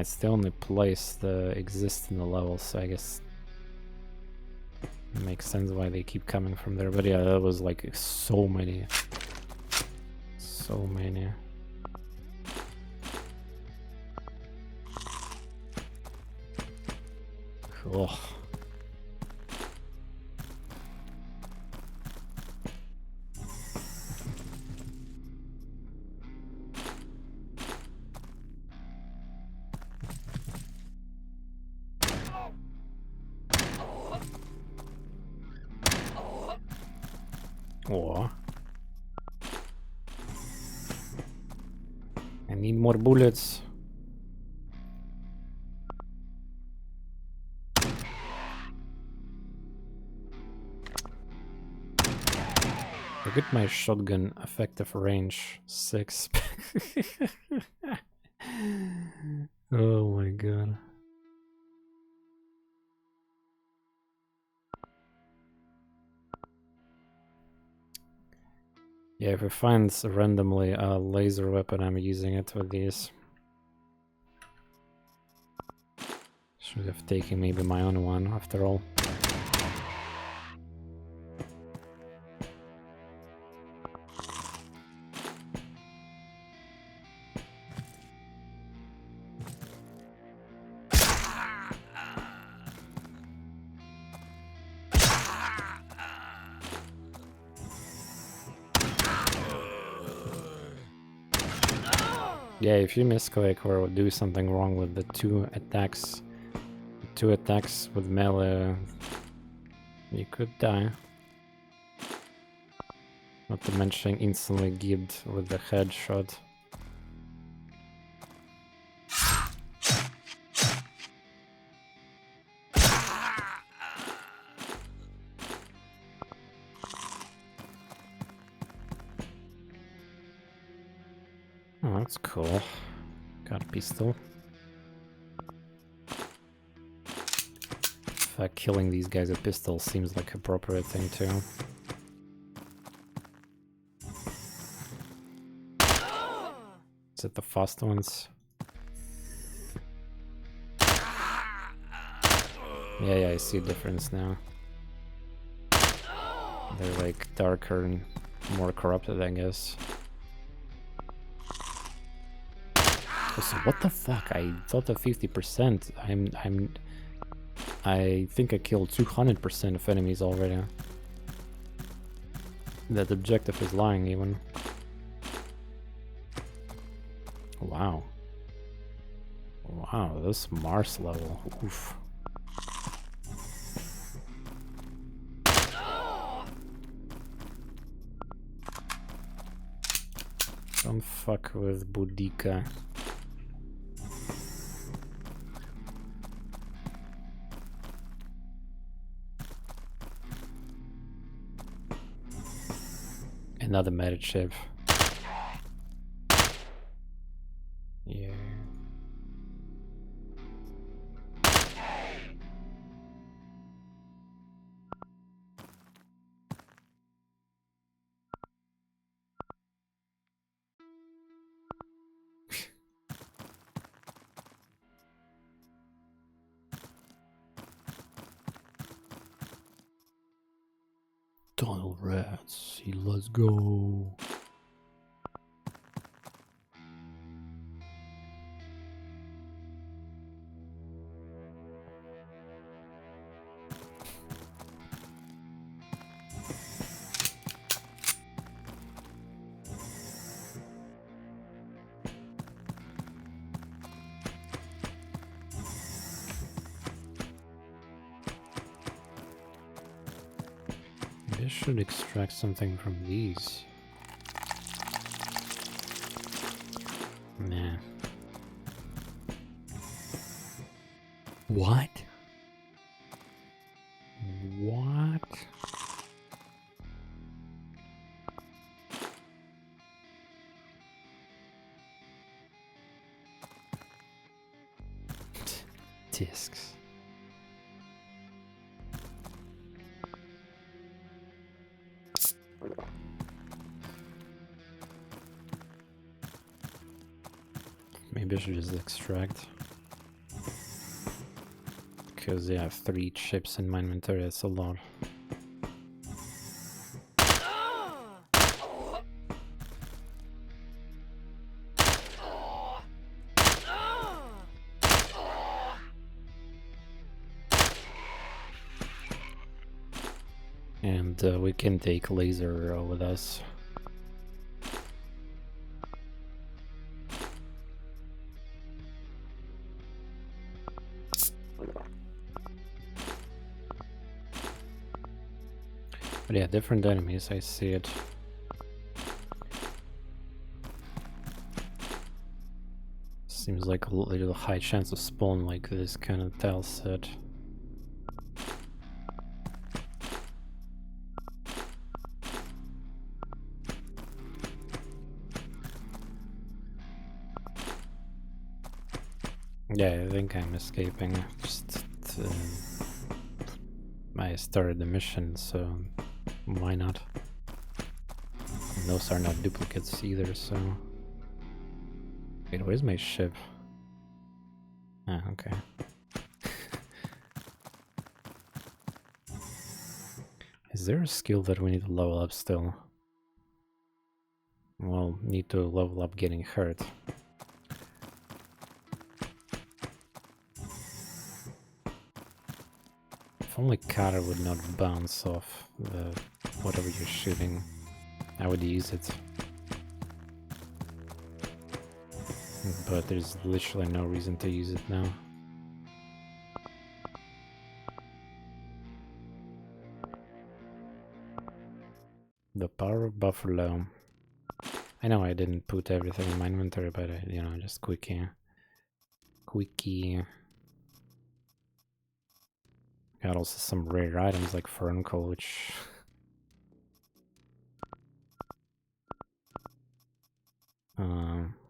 it's the only place that exists in the level, so I guess it makes sense why they keep coming from there. But yeah, that was like so many. So many. Cool. Oh. I need more bullets. Look at my shotgun effective range 6. Oh my god. Yeah, if I find randomly a laser weapon, I'm using it with these. Should have taken maybe my own one after all. Yeah, if you misclick or do something wrong with the two attacks with melee, you could die. Not to mention instantly gibbed with the headshot. Oh, that's cool. Got a pistol. In fact, killing these guys with pistols seems like an appropriate thing too. Is it the fast ones? Yeah, I see a difference now. They're like darker and more corrupted, I guess. Also, what the fuck? I thought of 50%. I think I killed 200% of enemies already. That objective is lying even. Wow. Wow, this Mars level. Oof. Don't fuck with Boudica. Another meta chip. Yeah. Tunnel rats, let's go. I should extract something from these. Nah. What? What? Discs. Maybe I should just extract. Because, yeah, 3 chips in my inventory, that's a lot. And we can take laser with us. But yeah, different enemies, I see it. Seems like a little high chance of spawn like this kind of tile set. Yeah, I think I'm escaping. Just I started the mission, so why not? And those are not duplicates either, so... Wait, where's my ship? Ah, okay. Is there a skill that we need to level up still? Well, need to level up getting hurt. If only Kata would not bounce off the whatever you're shooting, I would use it. But there's literally no reason to use it now. The power of Buffalo. I know I didn't put everything in my inventory, but you know, just quickie. Got also some rare items like Ferncoal, which...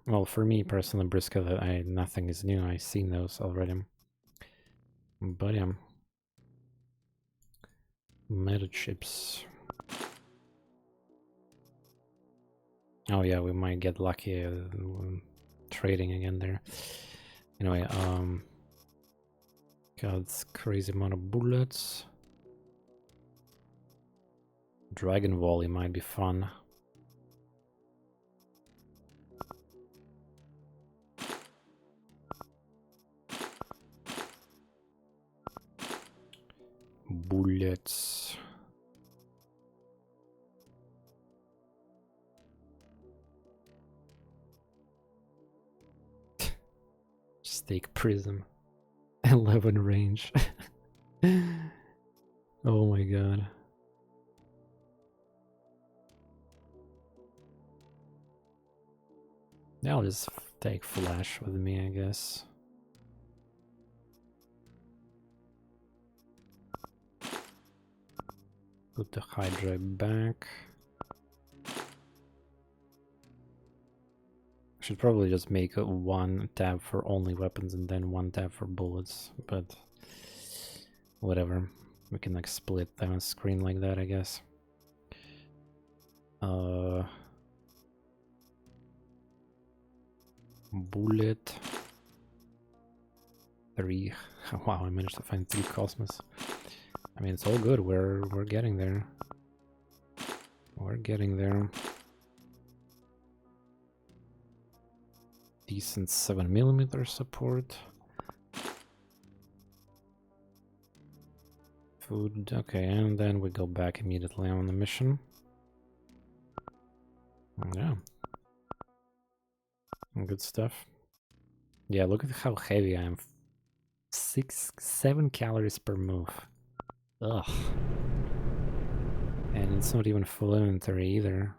well, for me personally, Brisket, nothing is new. I've seen those already. But yeah, meta chips. Oh yeah, we might get lucky trading again there. Anyway, got this crazy amount of bullets. Dragon Volley might be fun. Bullets. Stake Prism. 11 range. Oh my god. I'll just take Flash with me, I guess. Put the Hydra back. Should probably just make one tab for only weapons and then one tab for bullets, but whatever. We can like split the screen like that, I guess. Bullet. 3. Wow, I managed to find 3 Cosmos. I mean, it's all good. We're getting there. We're getting there. Decent 7mm support. Food, okay, and then we go back immediately on the mission. Yeah. Good stuff. Yeah, look at how heavy I am. 7 calories per move. Ugh. And it's not even full inventory either.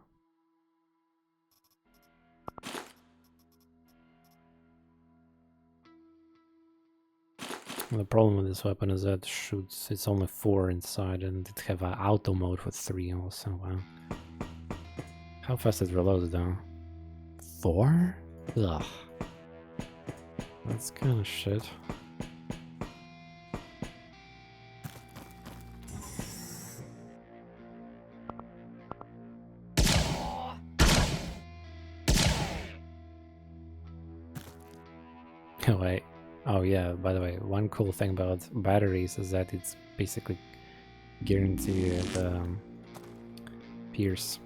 The problem with this weapon is that it shoots, it's only 4 inside, and it have an auto mode with 3 also. Wow. How fast it reloads though? 4? Ugh. That's kind of shit. Oh wait, Oh yeah, by the way, one cool thing about batteries is that it's basically guaranteed pierce.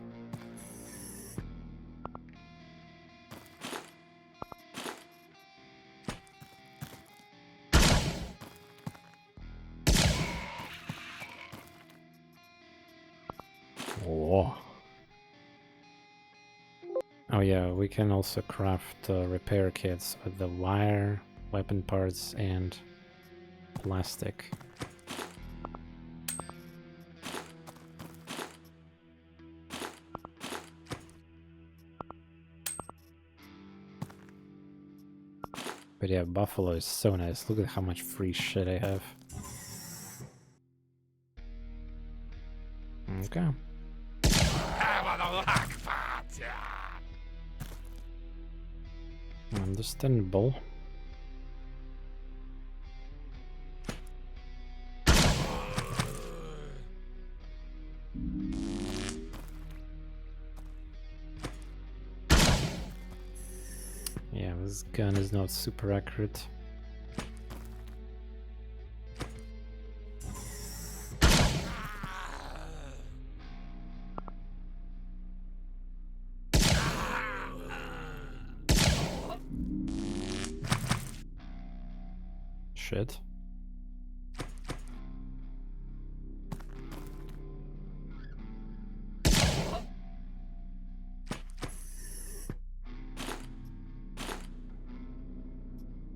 Whoa. Oh yeah, we can also craft repair kits with the wire, weapon parts, and plastic. But yeah, Buffalo is so nice. Look at how much free shit I have. Okay. Understandable. Yeah, this gun is not super accurate. Shit.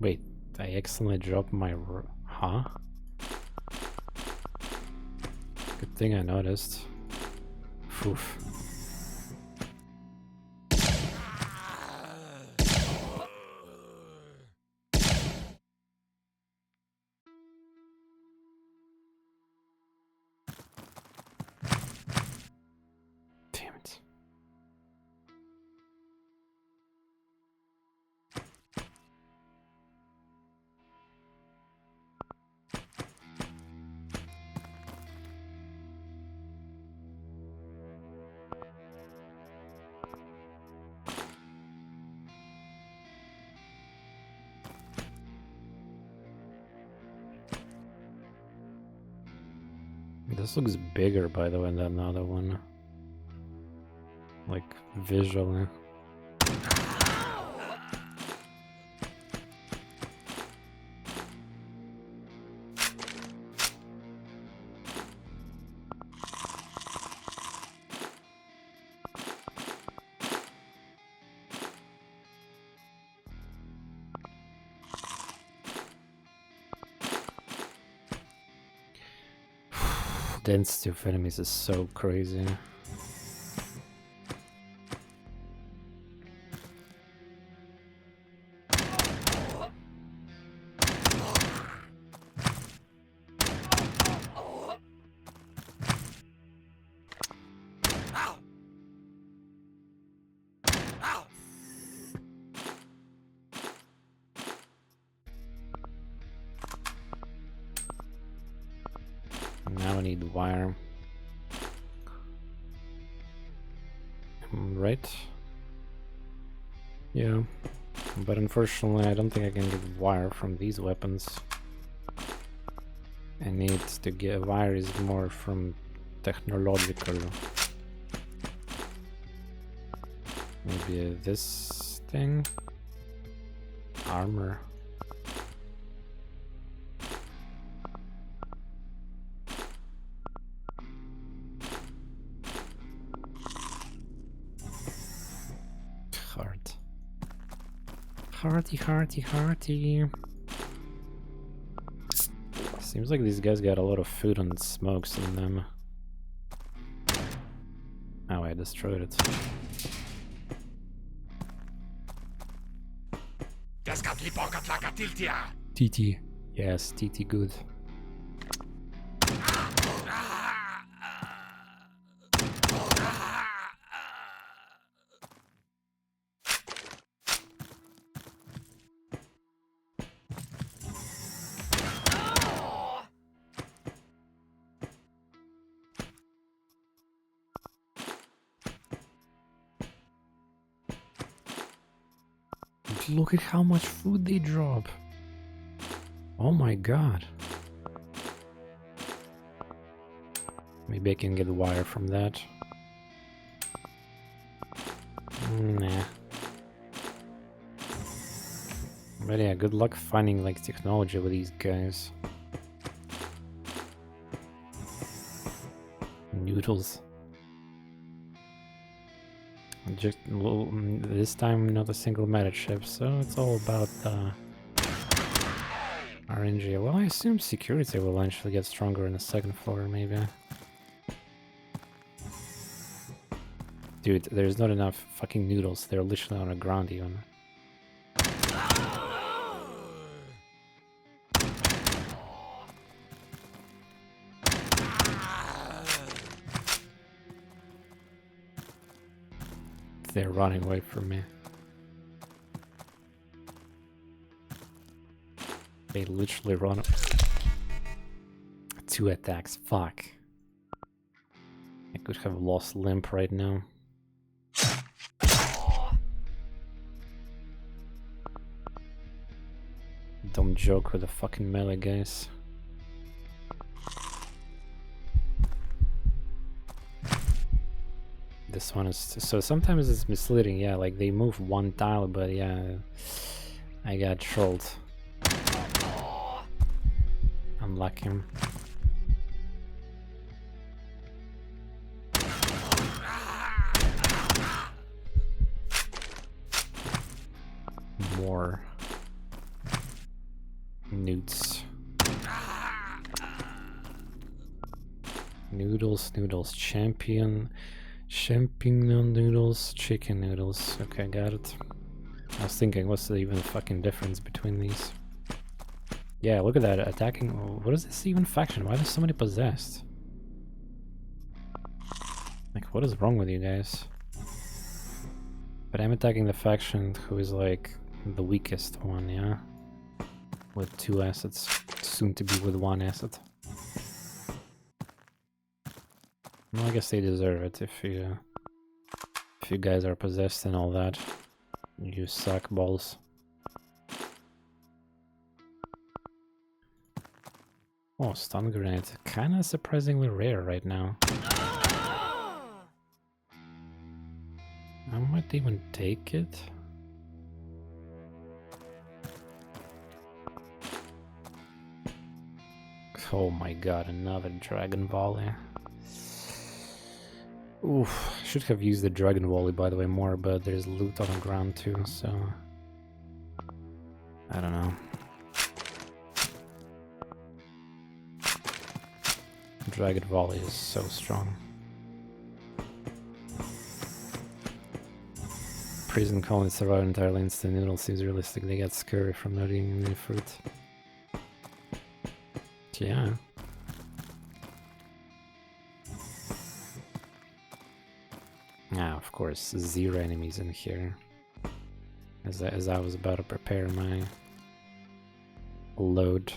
Wait, I accidentally dropped my... Huh? Good thing I noticed. Oof. Damn it. This looks bigger, by the way, than the other one. Like, visually. Density of enemies is so crazy. Now I need wire. Right? Yeah. But unfortunately I don't think I can get wire from these weapons. I need to get wire is more from technological. Maybe this thing? Armor. Heart. Hearty, hearty, hearty. Seems like these guys got a lot of food and smokes in them. Oh, I destroyed it. TT. Yes, TT good. Look at how much food they drop. Oh my god. Maybe I can get wire from that. Nah. But yeah, good luck finding like technology with these guys. Noodles. Just this time not a single meta chip, so it's all about RNG. Well, I assume security will eventually get stronger in the second floor, maybe. Dude, there's not enough fucking noodles. They're literally on the ground even. They're running away from me. They literally run. 2 attacks, fuck. I could have lost limp right now. Don't joke with the fucking melee, guys. This one is... so sometimes it's misleading, yeah, like they move 1 tile, but yeah, I got trolled. Unlucky. More nudes. Noodles, champion noodles, chicken noodles. Okay, got it. I was thinking, what's the even fucking difference between these? Yeah, look at that, attacking. What is this even faction? Why are there so many possessed? Like, what is wrong with you guys? But I'm attacking the faction who is like the weakest one, yeah? With 2 assets, soon to be with 1 asset. Well, I guess they deserve it if you guys are possessed and all that. You suck balls. Oh, stun grenade. Kinda surprisingly rare right now. I might even take it. Oh my god, another dragon volley. Oof, should have used the dragon volley by the way more, but there's loot on the ground too, so... I don't know. Dragon volley is so strong. Prison colonies survive entirely instant noodles seems realistic. They get scurry from not eating any fruit. Yeah. Ah, of course, 0 enemies in here. As I was about to prepare my load.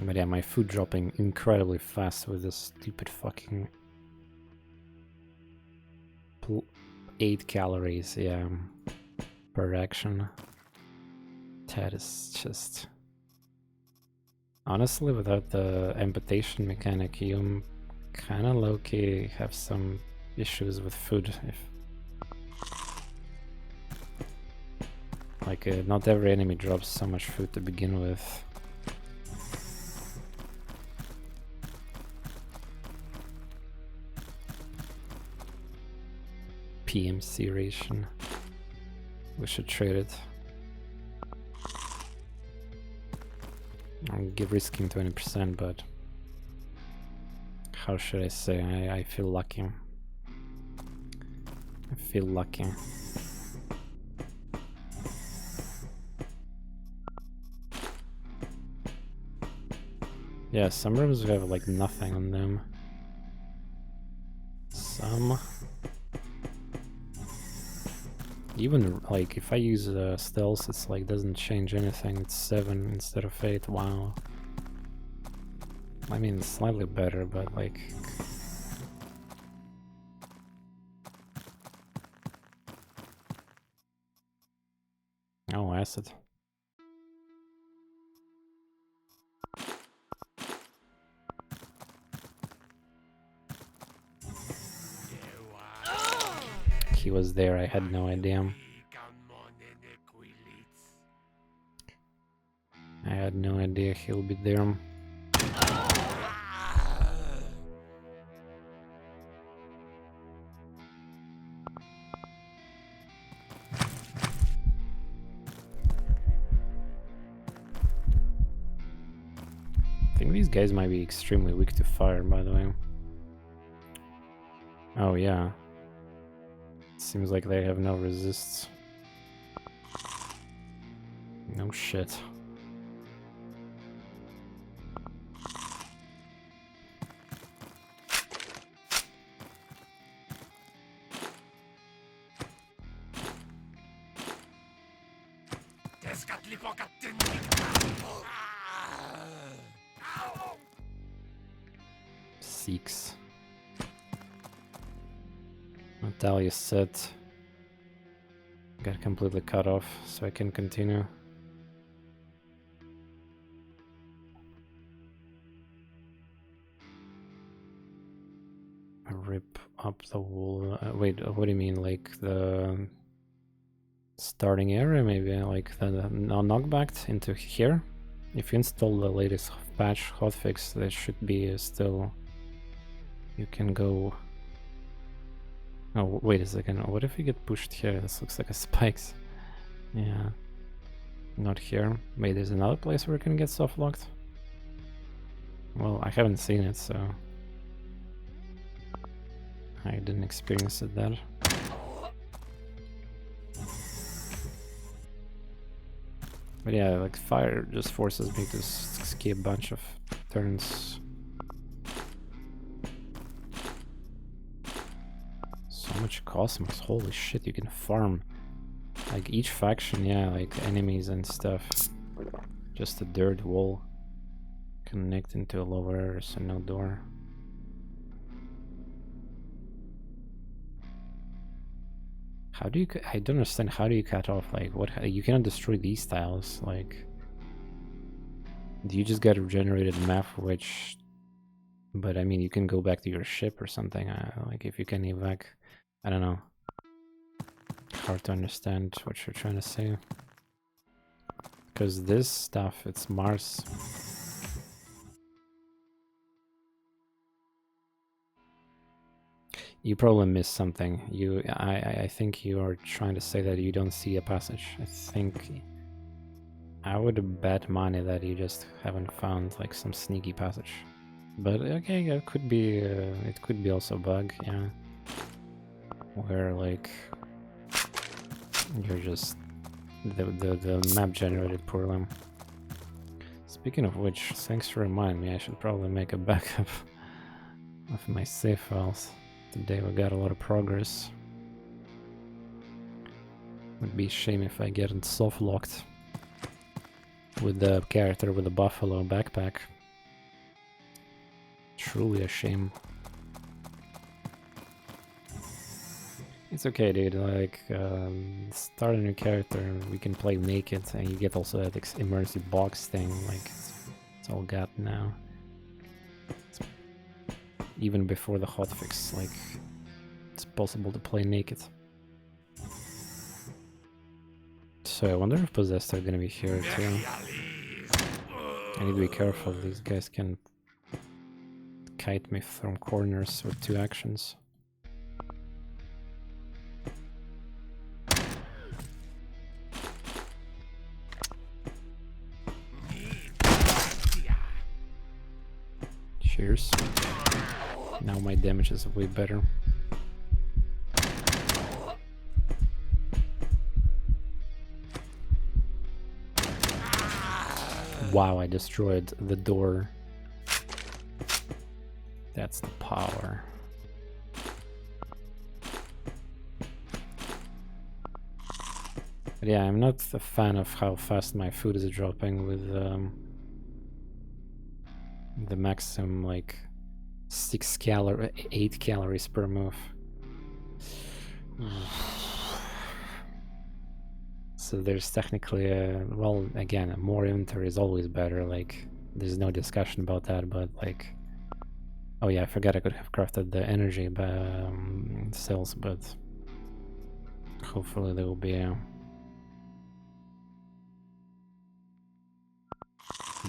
But yeah, my food dropping incredibly fast with this stupid fucking 8 calories, yeah, per action. That is just... honestly, without the amputation mechanic, you kinda low-key have some issues with food. Like, not every enemy drops so much food to begin with. PMC ration. We should trade it. I'll give risking 20%, but how should I say? I feel lucky. I feel lucky. Yeah, some rooms have like nothing on them. Some... even like if I use stealth, it's like doesn't change anything. It's 7 instead of 8. Wow. I mean, it's slightly better, but like... oh, acid. He was there, I had no idea. I had no idea he'll be there. I think these guys might be extremely weak to fire, by the way. Oh yeah. Seems like they have no resists. No shit. Seeks. Natalia set. Got completely cut off, so I can continue. Rip up the wall. Wait, what do you mean? Like the starting area, maybe? Like the knockback into here? If you install the latest patch hotfix, there should be still. You can go. Oh, wait a second. What if you get pushed here? This looks like a spikes. Yeah. Not here. Wait, there's another place where you can get soft locked? Well, I haven't seen it, so I didn't experience it that. But yeah, like fire just forces me to skip a bunch of turns. So much cosmos, holy shit, you can farm. Like each faction, yeah, like enemies and stuff. Just a dirt wall connecting to a lower area, so no door. How do you? I don't understand. How do you cut off? Like, what? You cannot destroy these tiles. Like, do you just get a regenerated map? Which, but I mean, you can go back to your ship or something. Like, if you can evac, I don't know. Hard to understand what you're trying to say. Because this stuff, it's Mars. You probably missed something. I think you are trying to say that you don't see a passage. I think I would bet money that you just haven't found like some sneaky passage. But okay, it could be also a bug, yeah. Where like you're just the map generated poorly. Speaking of which, thanks for reminding me. I should probably make a backup of my save files. Today we got a lot of progress. Would be a shame if I get it soft locked with the character with the buffalo backpack. Truly a shame. It's okay, dude. Like, start a new character, we can play naked, and you get also that immersive box thing. Like, it's all got now. Even before the hotfix, like, it's possible to play naked. So I wonder if possessed are gonna be here too. I need to be careful, these guys can kite me from corners with 2 actions. Cheers. Now my damage is way better. Wow, I destroyed the door. That's the power. But yeah, I'm not a fan of how fast my food is dropping with the maximum like 8 calories per move. So there's technically a, well, again, more inventory is always better, like, there's no discussion about that, but like, oh yeah, I forgot I could have crafted the energy cells, but hopefully there will be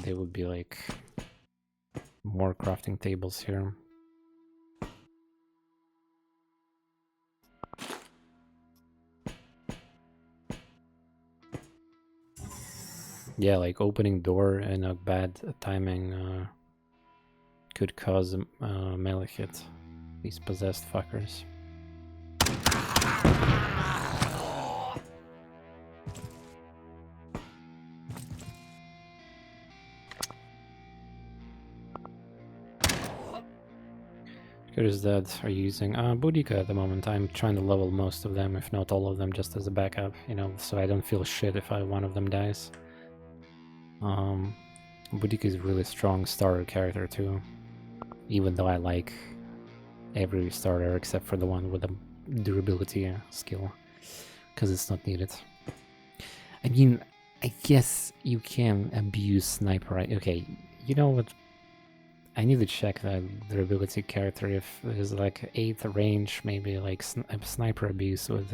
there would be like more crafting tables here. Yeah, like opening door and a bad timing could cause a melee hit. These possessed fuckers. Curious that are using Boudica at the moment. I'm trying to level most of them, if not all of them, just as a backup, you know, so I don't feel shit if one of them dies. Boudica is a really strong starter character too, even though I like every starter except for the one with the durability skill, because it's not needed. I mean, I guess you can abuse sniper. Okay, you know what? I need to check that durability character if there's like 8th range, maybe like sniper abuse with.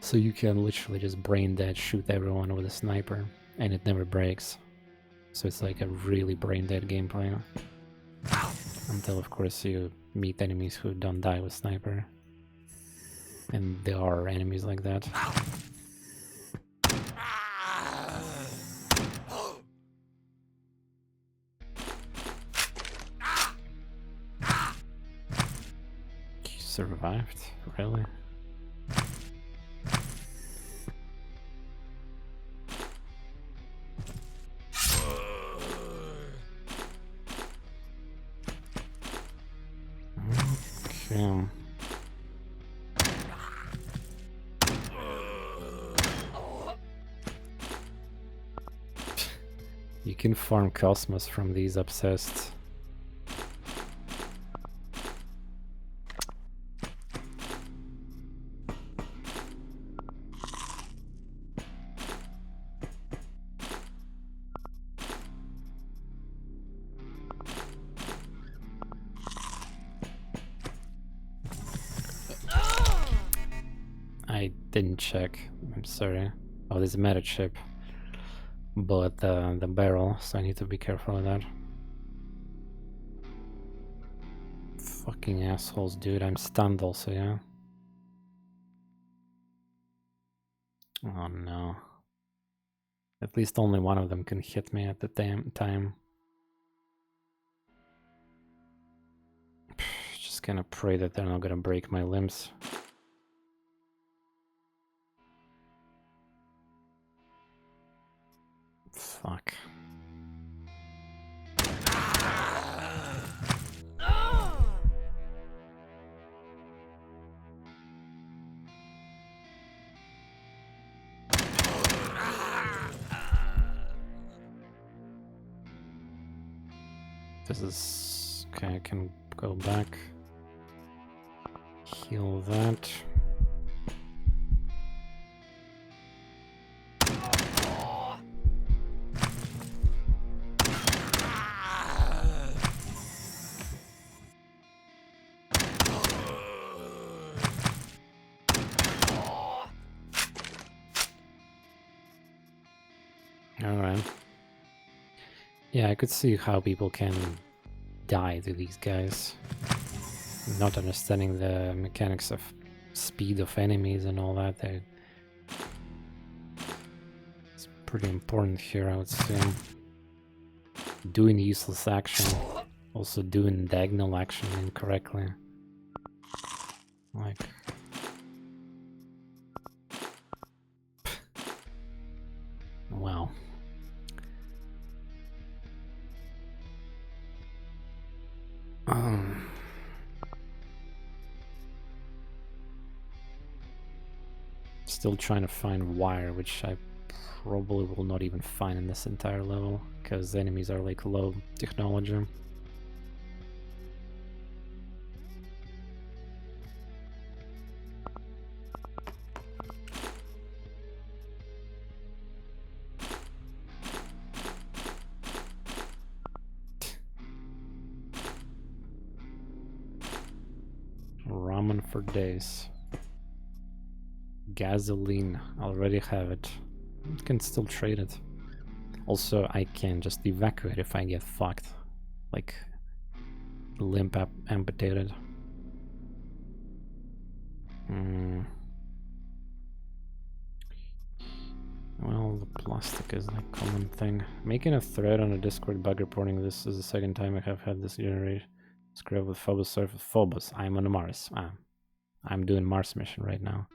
So you can literally just brain dead shoot everyone with a sniper and it never breaks. So it's like a really brain dead gameplay. Until of course you meet enemies who don't die with sniper. And there are enemies like that. You survived? Really? Okay. You can farm Cosmos from these obsessed. I didn't check. I'm sorry. Oh, there's a meta chip. But the barrel, so I need to be careful of that. Fucking assholes, dude. I'm stunned also, yeah? Oh no. At least only one of them can hit me at the time. Just gonna pray that they're not gonna break my limbs. Fuck. This is... okay, I can go back. Heal that. Alright. Yeah, I could see how people can die to these guys. Not understanding the mechanics of speed of enemies and all that. It's pretty important here, I would say. Doing useless action. Also doing diagonal action incorrectly. Like... wow. Still trying to find wire, which I probably will not even find in this entire level, because enemies are like low technology. for days. Gasoline, already have it. Can still trade it. Also, I can just evacuate if I get fucked. Like, limp amputated. Well, the plastic is a common thing. Making a thread on a Discord bug reporting this is the second time I have had this generate script with Phobos surface. Phobos, I'm on Mars. I'm doing Mars mission right now.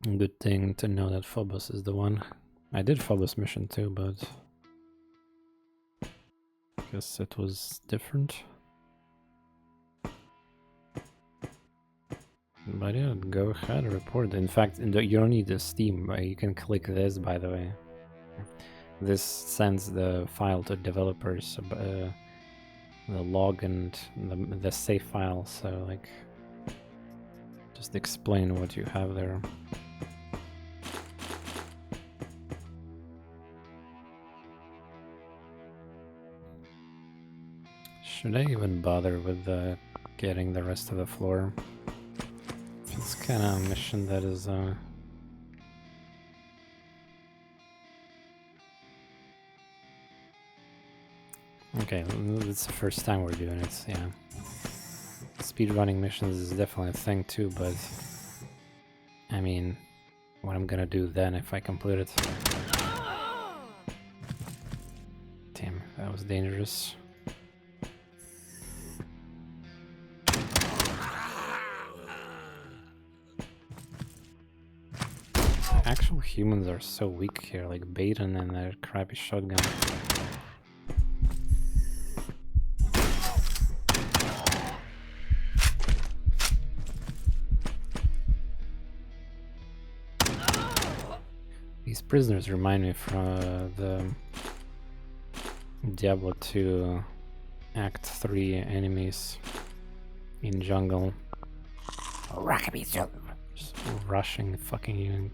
Good thing to know that Phobos is the one. I did Phobos mission too, but I guess it was different. But yeah, go ahead and report. In fact, you don't need the Steam. You can click this, by the way. This sends the file to developers, the log and the save file. So, like, just explain what you have there. Should I even bother with getting the rest of the floor? It's kind of a mission that is okay, it's the first time we're doing it, yeah. Speedrunning missions is definitely a thing too, but I mean, what I'm gonna do then if I complete it. Damn, that was dangerous. Actual humans are so weak here, like Baton and their crappy shotgun. These prisoners remind me from the Diablo 2 Act 3 enemies in jungle. Just rushing fucking you.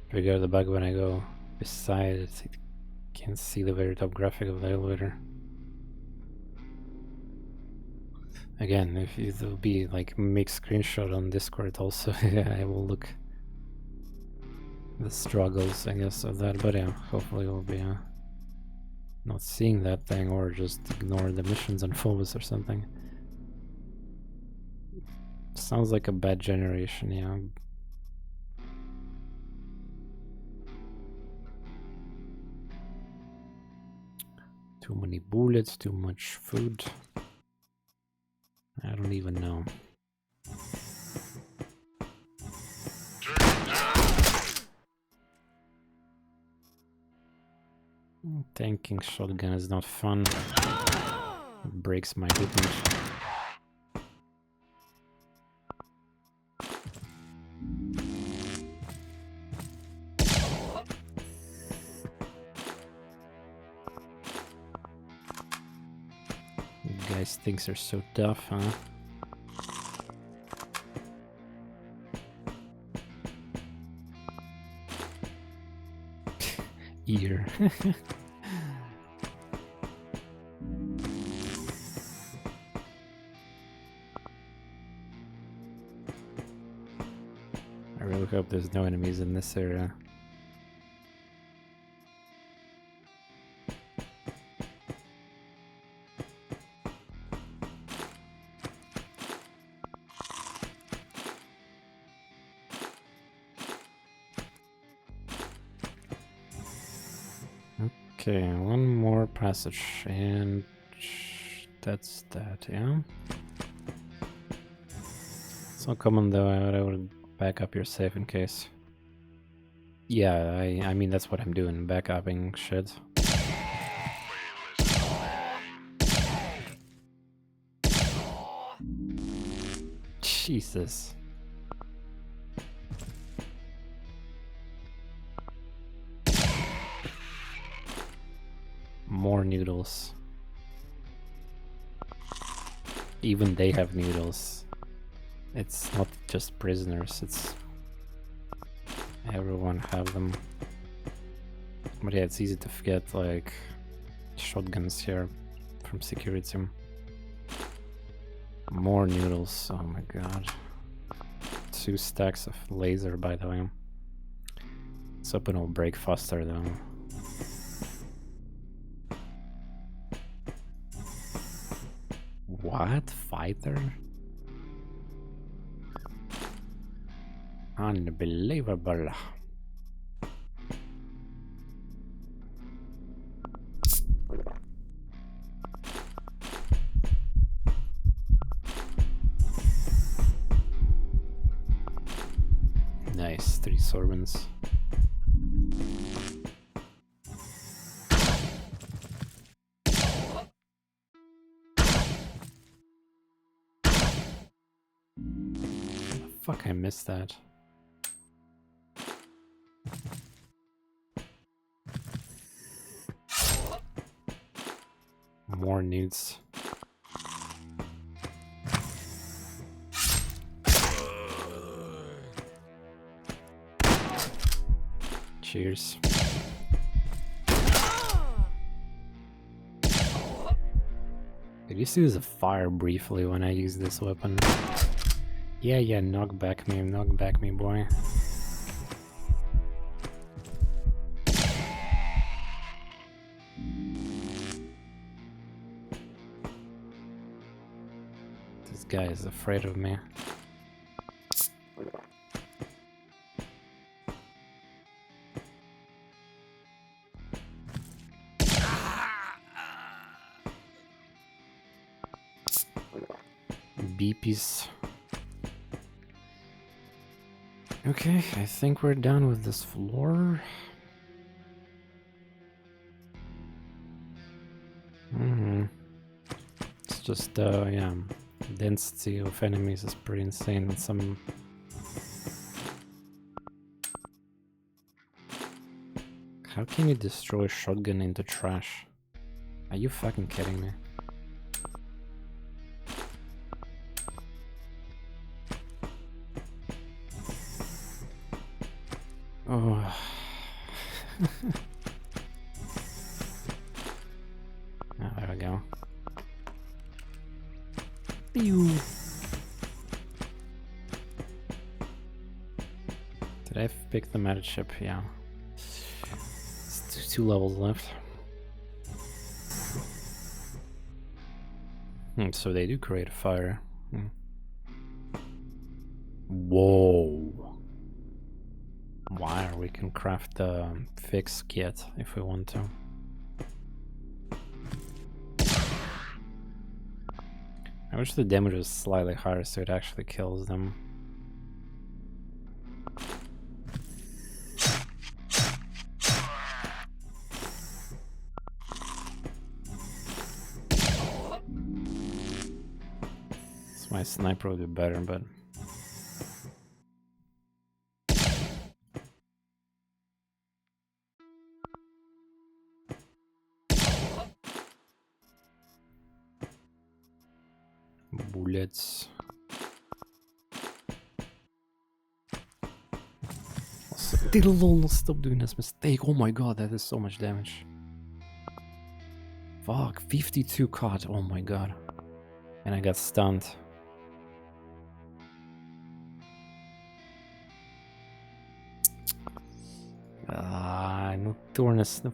Trigger the bug when I go beside it. It can't see the very top graphic of the elevator. Again, if it will be like make screenshot on Discord also, yeah, I will look the struggles, I guess, of that. But yeah, hopefully we'll be not seeing that thing or just ignore the missions on Phobos or something. Sounds like a bad generation, yeah. Too many bullets, too much food. I don't even know. Tanking shotgun is not fun. It breaks my equipment. Guys thinks they're so tough, huh? Ear. I really hope there's no enemies in this area. Okay, one more passage, and that's that, yeah? It's not common though, I would back up your save in case. Yeah, I mean that's what I'm doing, backupping shit. Jesus. More noodles. Even they have noodles. It's not just prisoners, it's Everyone have them. But yeah, it's easy to forget like shotguns here from security. More noodles, oh my god. 2 stacks of laser, by the way. Let's hope it'll break faster though. What? Fighter? Unbelievable. Nice, 3 sorbents. Fuck, I missed that. More nudes. Cheers. Did you see there's a fire briefly when I use this weapon? Yeah, knock back me, boy. This guy is afraid of me. Beepies. Okay, I think we're done with this floor. It's just, yeah, density of enemies is pretty insane and some... How can you destroy a shotgun into trash? Are you fucking kidding me? Oh. Oh, there we go. Pew. Did I pick the meta chip? Yeah. It's 2 levels left. So they do create a fire. Whoa. Wire, we can craft the fix kit if we want to. I wish the damage was slightly higher so it actually kills them. So my sniper would be better, but... bullets. Stop doing this mistake. Oh my god, that is so much damage. Fuck, 52 caught. Oh my god. And I got stunned. No TorNis. No.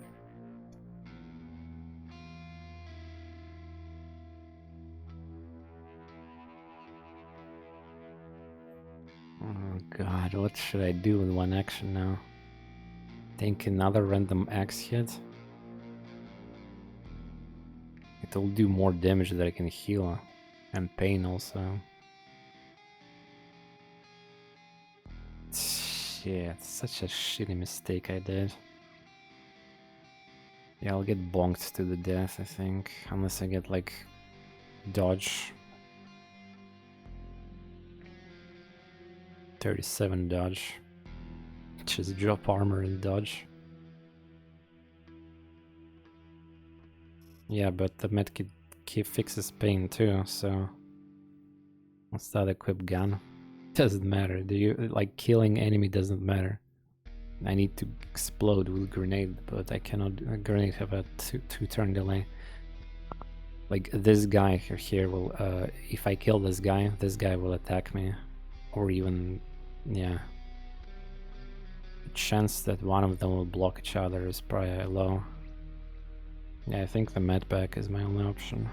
Oh god, what should I do with one action now? Think another random axe hit? It'll do more damage that I can heal. And pain also. Shit, such a shitty mistake I did. Yeah, I'll get bonked to the death, I think. Unless I get, like, dodge. 37 dodge. Just drop armor and dodge. Yeah, but the medkit fixes pain too, so... What's that equipped gun? Doesn't matter. Do you like killing enemy doesn't matter. I need to explode with grenade, but I cannot. Grenade have a two turn delay. Like this guy here will. If I kill this guy will attack me, or even, yeah. The chance that one of them will block each other is probably low. Yeah, I think the medpack is my only option.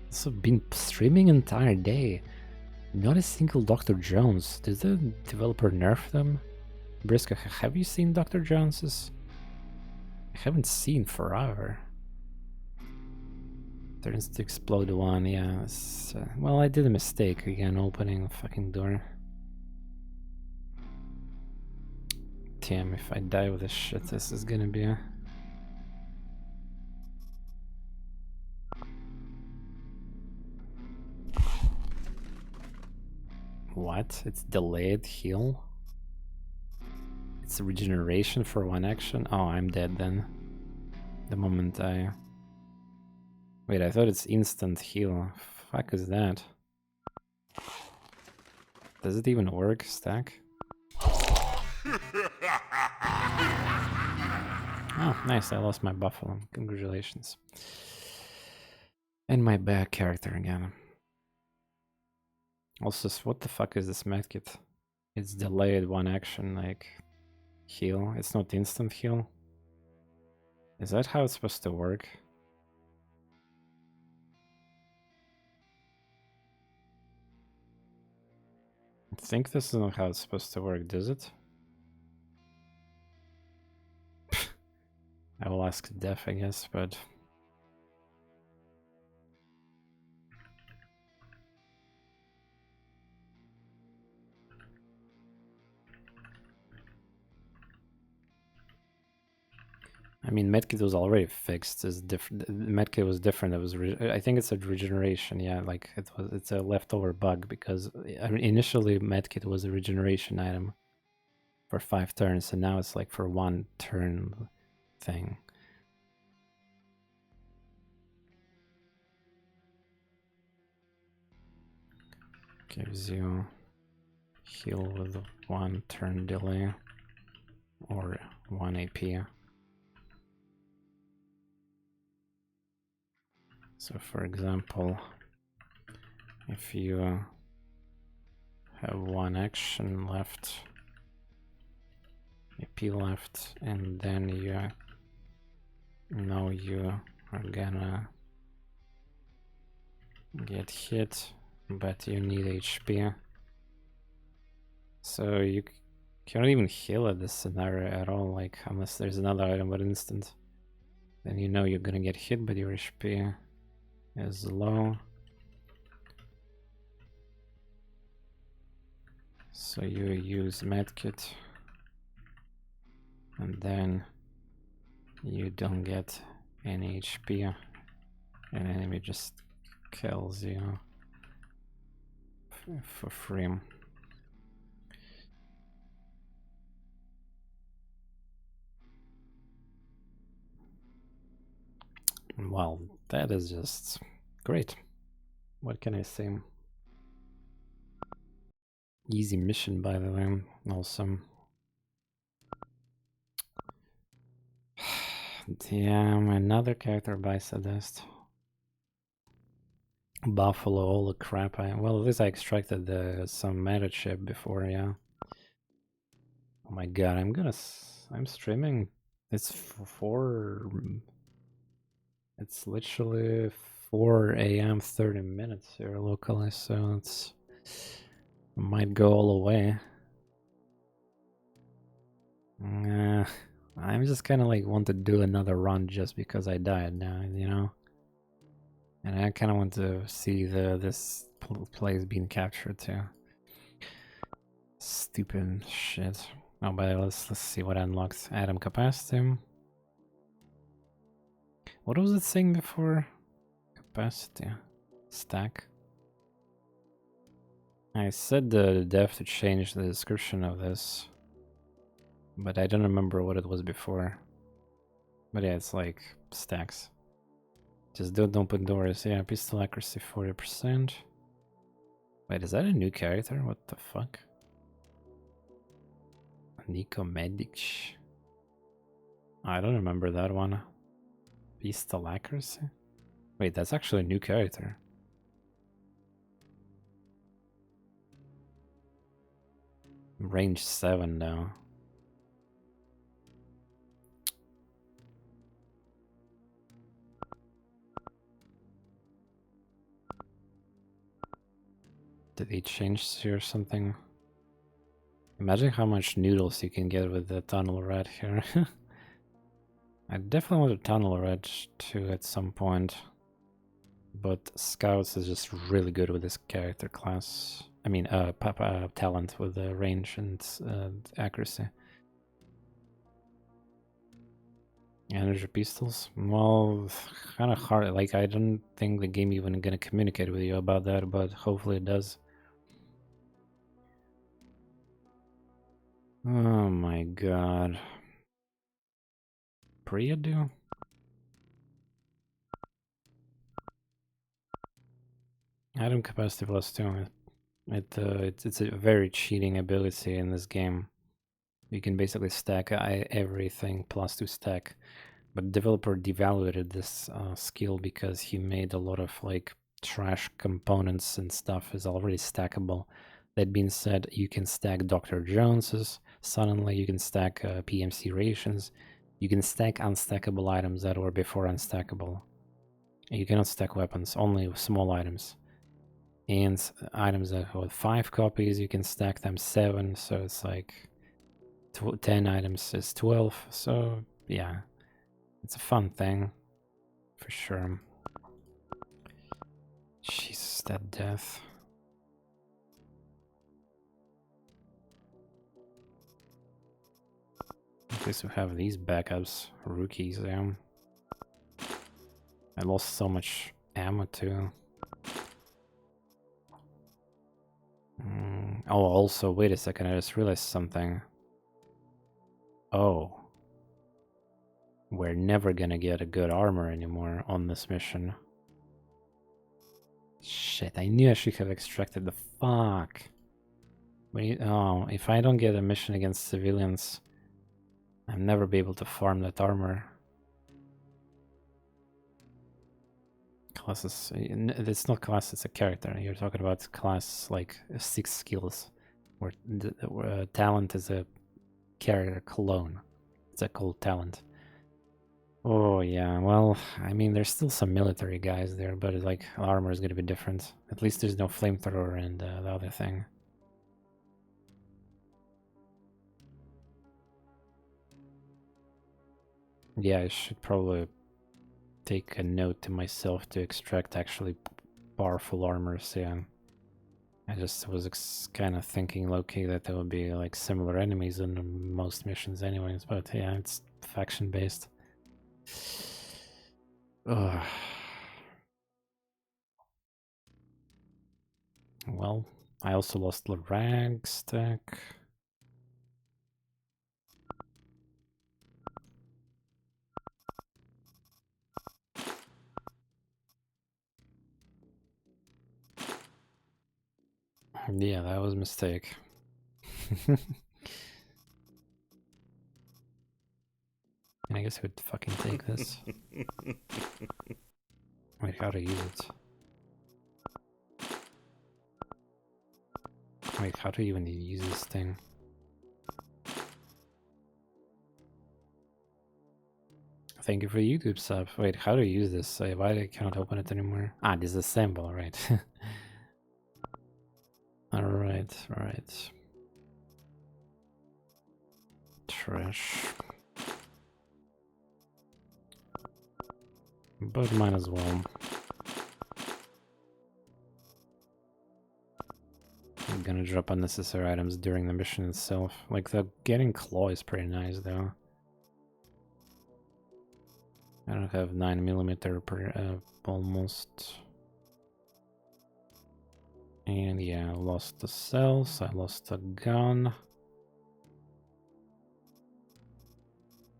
Also been streaming entire day. Not a single Dr. Jones. Did the developer nerf them? Briska, have you seen Dr. Jones's? I haven't seen forever. Turns to explode one, yeah. Well, I did a mistake again, opening the fucking door. Damn, if I die with this shit, this is gonna be a... What? It's delayed heal? It's regeneration for one action? Oh, I'm dead then. The moment I... Wait, I thought it's instant heal. Fuck is that? Does it even work, stack? Oh, nice, I lost my buffalo. Congratulations. And my bad character again. Also, what the fuck is this medkit? It's delayed one action, like... heal. It's not instant heal. Is that how it's supposed to work? I think this is not how it's supposed to work, does it? I will ask Def, I guess, but... I mean, medkit was already fixed. It's different. Medkit was different. It was. I think it's a regeneration. Yeah, like it was. It's a leftover bug because initially medkit was a regeneration item for 5 turns, and now it's like for 1 turn thing. Gives you heal with 1 turn delay or 1 AP. So for example, if you have 1 action left, AP left, and then you know you are gonna get hit, but you need HP. So you cannot even heal at this scenario at all, like unless there's another item but instant. Then you know you're gonna get hit, but your HP is low. So you use medkit, and then you don't get any HP, and enemy just kills you for free. Well, that is just great. What can I say? Easy mission, by the way. Awesome. Damn, another character by Sadist. Buffalo, all the crap. Well, at least I extracted some meta chip before, yeah. Oh my god, I'm streaming. It's it's literally 4 AM 30 minutes here locally, so it's might go all the way. I'm just kind of like want to do another run just because I died now, you know? And I kind of want to see this place being captured too. Stupid shit. Oh, but let's see what unlocks. Atom capacity. What was it saying before? Capacity. Stack. I said the dev to change the description of this, but I don't remember what it was before. But yeah, it's like stacks. Just don't open doors. Yeah, pistol accuracy 40%. Wait, is that a new character? What the fuck? Nico Medic. I don't remember that one. Pistol accuracy? Wait, that's actually a new character. Range 7 now. Did they change here something? Imagine how much noodles you can get with the tunnel rat here. I definitely want a tunnel rat too at some point. But Scouts is just really good with this character class. I mean, talent with the range and accuracy. Energy pistols? Well, kind of hard. Like, I don't think the game even gonna communicate with you about that, but hopefully it does. Oh my god. Priya do? Item capacity +2. It's a very cheating ability in this game. You can basically stack everything +2 stack. But developer devaluated this skill because he made a lot of like trash components and stuff is already stackable. That being said, you can stack Dr. Jones's suddenly, you can stack PMC rations, you can stack unstackable items that were before unstackable. You cannot stack weapons, only small items. And items that hold 5 copies, you can stack them 7, so it's like 10 items is 12, so yeah. It's a fun thing, for sure. Jesus, that death. At least we have these backups, rookies, yeah. I lost so much ammo too. Oh, also, wait a second, I just realized something. Oh. We're never gonna get a good armor anymore on this mission. Shit, I knew I should have extracted the fuck. Wait, oh, if I don't get a mission against civilians, I'll never be able to farm that armor. Classes, it's not class, it's a character. You're talking about class like 6 skills, where talent is a character clone. It's a called talent. Oh yeah, well, I mean, there's still some military guys there, but like armor is gonna be different. At least there's no flamethrower and the other thing. Yeah, I should probably take a note to myself to extract actually powerful armors. Yeah, I just was kind of thinking low-key that there would be like similar enemies in most missions, anyways. But yeah, it's faction-based. Ugh. Well, I also lost the rag stack. Yeah, that was a mistake. I guess I would fucking take this. Wait, how to use it? Wait, how do you even use this thing? Thank you for YouTube sub. Wait, how do you use this? Why I cannot open it anymore? Ah, disassemble, right. Alright, alright. Trash. But might as well. I'm gonna drop unnecessary items during the mission itself. Like, the getting claw is pretty nice, though. I don't have 9mm per almost. And yeah, I lost the cells, I lost the gun.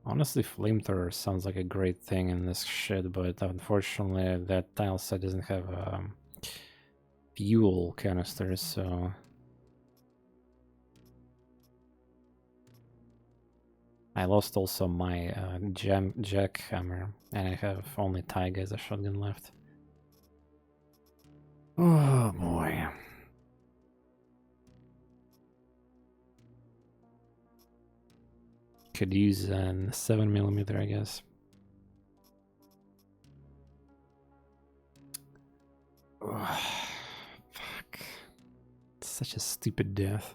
Honestly, flamethrower sounds like a great thing in this shit, but unfortunately that tile set doesn't have fuel canisters, so... I lost also my jackhammer, and I have only Taiga as a shotgun left. Oh boy. Could use a 7mm, I guess. Ugh, fuck. Such a stupid death.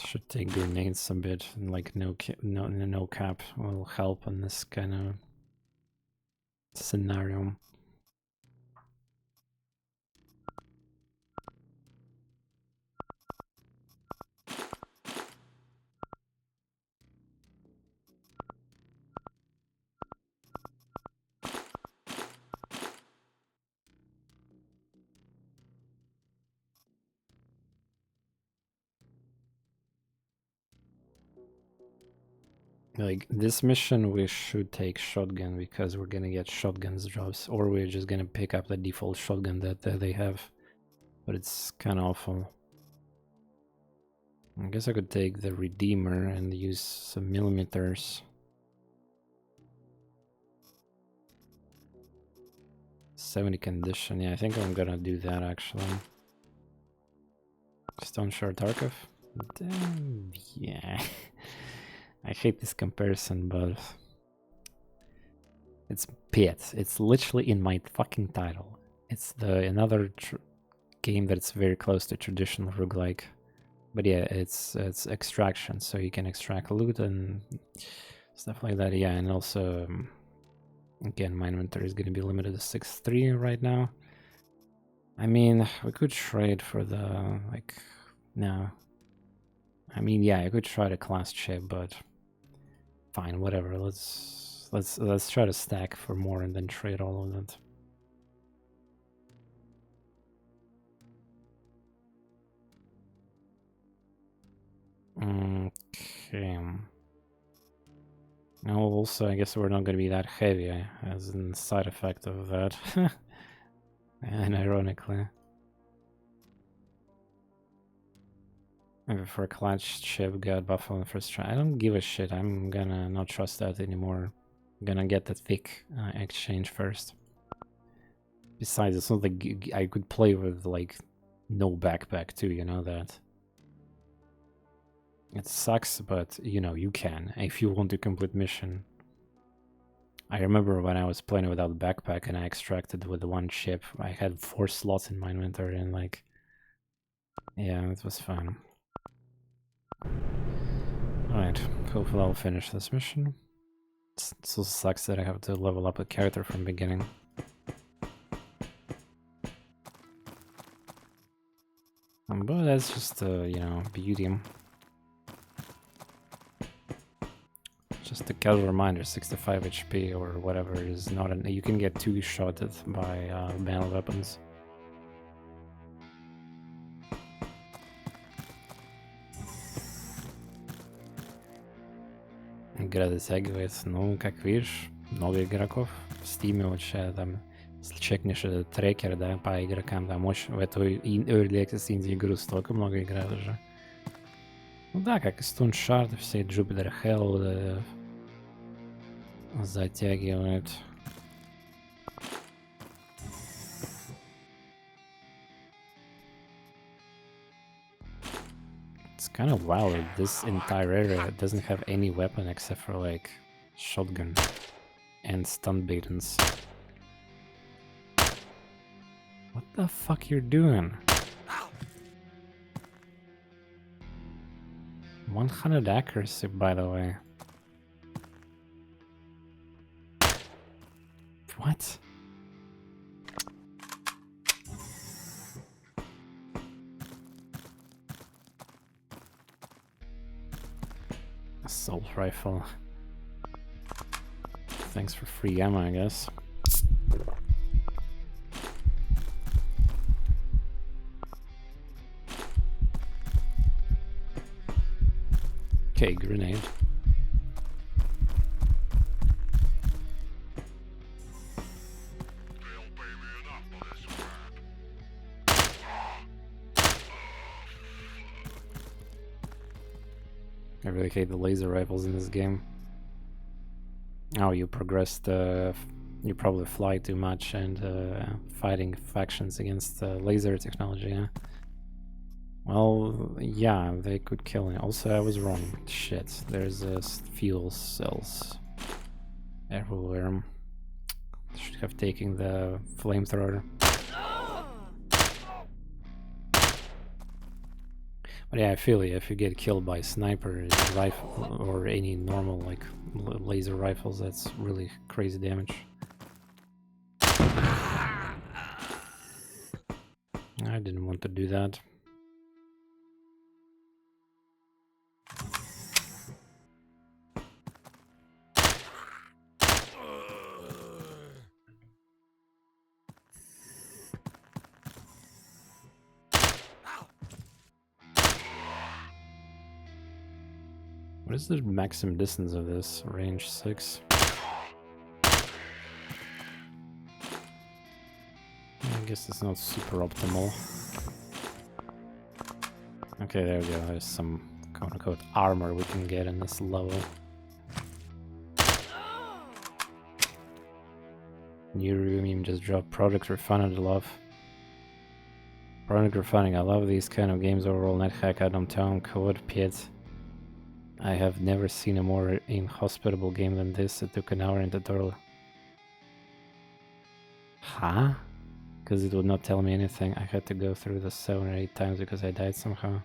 Should take grenades a bit, and like no cap will help in this kind of scenario. Like this mission we should take shotgun because we're gonna get shotguns drops, or we're just gonna pick up the default shotgun that they have, but it's kind of awful. I guess I could take the Redeemer and use some millimeters. 70 condition, yeah, I think I'm gonna do that actually. Stone Shard Tarkov? Yeah. I hate this comparison, but it's Pit. It's literally in my fucking title. It's another game that's very close to traditional roguelike. But yeah, it's extraction, so you can extract loot and stuff like that. Yeah, and also again, my inventory is going to be limited to 6.3 right now. I mean, we could trade for the like no. I mean, yeah, I could try the class chip, but fine, whatever. Let's try to stack for more and then trade all of that. Okay. Now also, I guess we're not going to be that heavy as a side effect of that. And ironically. Maybe for a clutch chip, got buff on the first try. I don't give a shit. I'm gonna not trust that anymore. I'm gonna get the thick exchange first. Besides, it's not like I could play with like no backpack too, you know that. It sucks, but you know, you can if you want to complete mission. I remember when I was playing without backpack and I extracted with one chip, I had 4 slots in my inventory and like, yeah, it was fun. Alright, hopefully I'll finish this mission. It so sucks that I have to level up a character from the beginning. But that's just, you know, beauty. Just a casual reminder, 65 HP or whatever is not an... You can get 2-shotted by banal weapons. Игра затягивается, ну, как видишь, много игроков в Steam, вот сейчас там, если чекнешь этот трекер, да, по игрокам, там очень, в эту Early Access инди-игру столько много играют уже. Ну да, как и Stone Shard, все Jupiter Hell затягивают. It's kind of wild that this entire area doesn't have any weapon except for like shotgun and stun baitons. What the fuck you're doing? 100 accuracy, by the way. What? Assault rifle. Thanks for free ammo, I guess. Okay, grenade. I really hate the laser rifles in this game. Oh, you progressed. You probably fly too much and fighting factions against laser technology. Yeah? Well, yeah, they could kill me. Also, I was wrong. Shit, there's fuel cells everywhere. Should have taken the flamethrower. But yeah, I feel you. If you get killed by sniper rifle or any normal like laser rifles, that's really crazy damage. I didn't want to do that. What is the maximum distance of this? Range 6. I guess it's not super optimal. Okay, there we go. There's some quote-unquote armor we can get in this level. New room just dropped. Product refunded. Love. Product refunding. I love these kind of games overall. NetHack, Adam Town, Code, Pit. I have never seen a more inhospitable game than this. It took an hour in tutorial. Huh? Because it would not tell me anything. I had to go through this 7 or 8 times because I died somehow.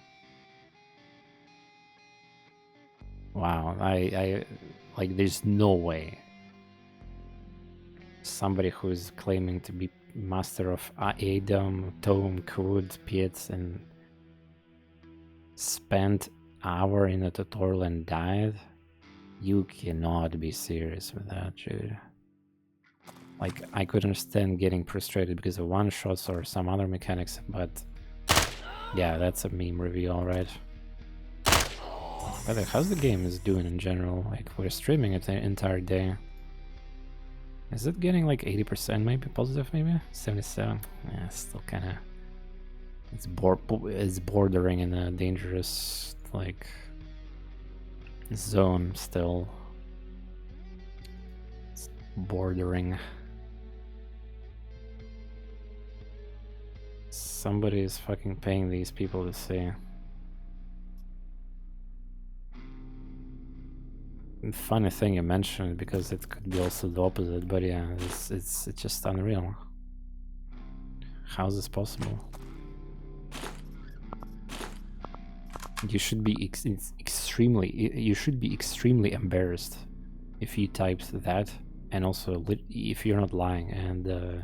Wow, I like, there's no way somebody who is claiming to be master of Adam, Tome, Code, Pits, and spent hour in a tutorial and died? You cannot be serious with that, dude. Like, I could understand getting frustrated because of one-shots or some other mechanics, but yeah, that's a meme review, alright. But how's the game is doing in general? Like, we're streaming it the entire day. Is it getting like 80% maybe positive, maybe 77? Yeah, still kind of. It's bordering in a dangerous like zone still. It's bordering. Somebody is fucking paying these people to see. Funny thing you mentioned, because it could be also the opposite, but yeah, it's just unreal. How is this possible? You should be extremely embarrassed if you typed that, and also if you're not lying, and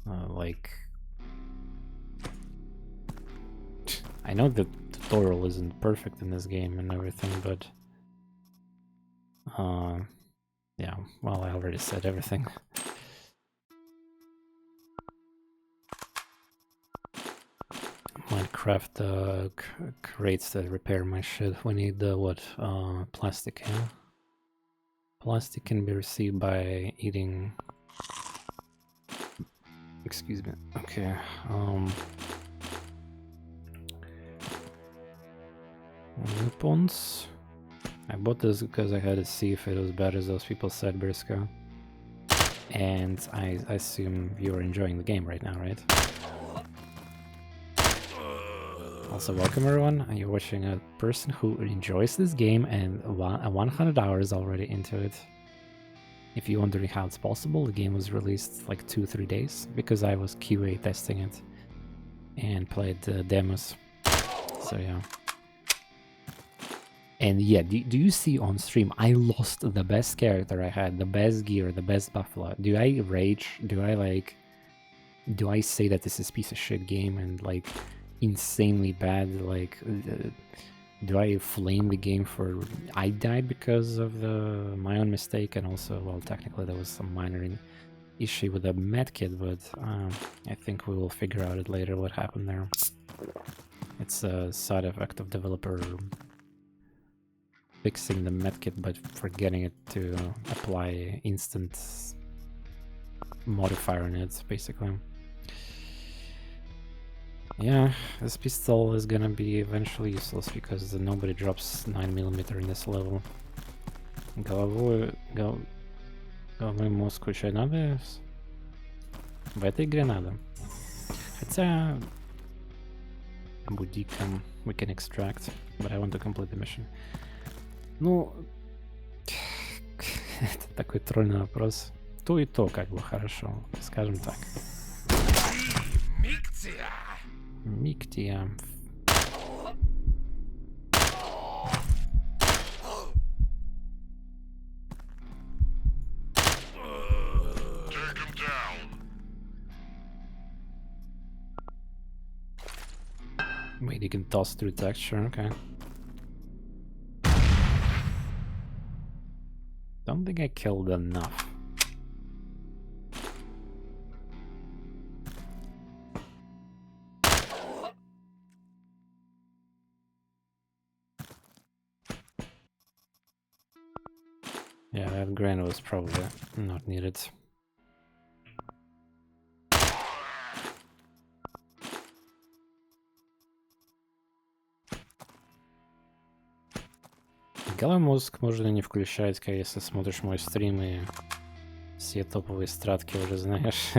like, I know the tutorial isn't perfect in this game and everything, but yeah, well, I already said everything. Minecraft crates that repair my shit. We need what? Plastic, yeah? Plastic can be received by eating... Excuse me. Okay, weapons. I bought this because I had to see if it was bad as those people said, Briscoe. And I assume you're enjoying the game right now, right? Also, welcome everyone. You're watching a person who enjoys this game and 100 hours already into it. If you're wondering how it's possible, the game was released like 2-3 days because I was QA testing it and played demos. So yeah. And yeah, do you see on stream, I lost the best character I had, the best gear, the best buffalo. Do I rage? Do I say that this is a piece of shit game and like insanely bad? Like, do I flame the game for... I died because of my own mistake, and also, well, technically there was some minor issue with the medkit, but I think we will figure out it later what happened there. It's a side effect of developer fixing the medkit but forgetting it to apply instant modifier on it, basically. Yeah, this pistol is gonna be eventually useless because nobody drops 9mm in this level. Головной мозг включать надо? В этой игре надо. Хотя... Будикам we can extract, but I want to complete the mission. Ну... Это такой тролльный вопрос. То и то как бы хорошо, скажем так. Миктия. Take him down. Wait, you can toss through texture, okay. Don't think I killed enough. Yeah, that grenade was probably not needed. Головной мозг можно не включать, если смотришь мой стрим и все топовые стратки уже знаешь.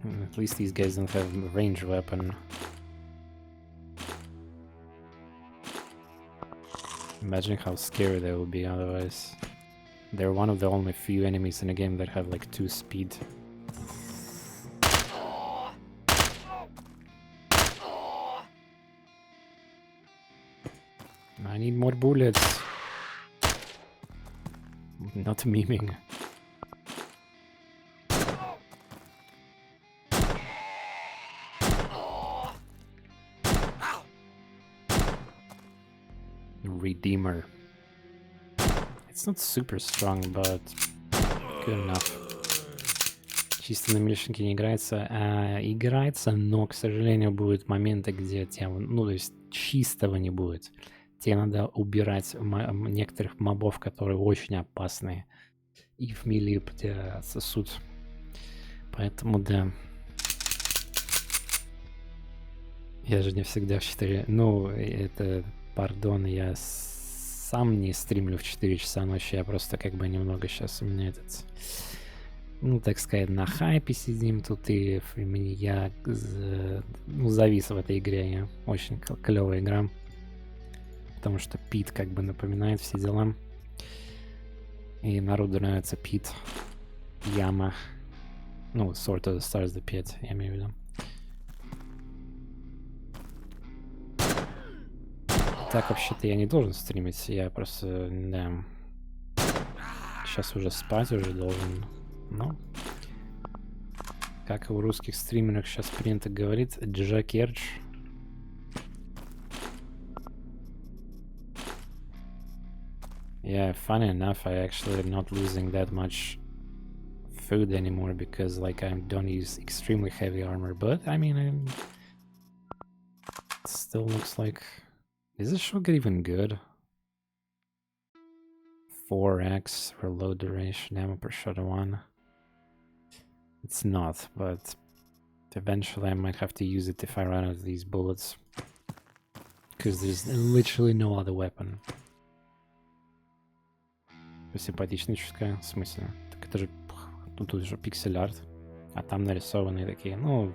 At least these guys don't have a range weapon. Imagine how scary they would be otherwise. They're one of the only few enemies in the game that have like 2 speed. I need more bullets. Not memeing. Redeemer. It's not super strong, but good enough. Чисто на мельчинке не играется, играется, но, к сожалению, будут моменты, где тебе, ну, то есть чистого не будет. Тебе надо убирать некоторых мобов, которые очень опасные. И в мили тебя сосут. Поэтому, да. Я же не всегда в 4... Ну, это... Пардон, я сам не стримлю в 4 часа ночи, я просто как бы немного сейчас у меня этот... Ну, так сказать, на хайпе сидим тут, и я завис в этой игре. Я очень клевая игра. Потому что Пит как бы напоминает все дела. И народу нравится Пит. Яма. Ну, Sword of the Stars the Pit, я имею в виду. Так вообще-то я не должен стримить, я просто, да, сейчас уже спать уже должен, но, как и у русских стримеров сейчас принято говорить, Джакерч. Yeah, funny enough, I actually not losing that much food anymore because like I don't use extremely heavy armor, but I mean, it still looks like... Is this shotgun even good? 4x reload duration, ammo per shot 1. It's not, but eventually I might have to use it if I run out of these bullets. Because there's literally no other weapon. Симпатичная чутка, в смысле? Так это же... Ну, тут же пиксель-арт. А там нарисованные такие, ну...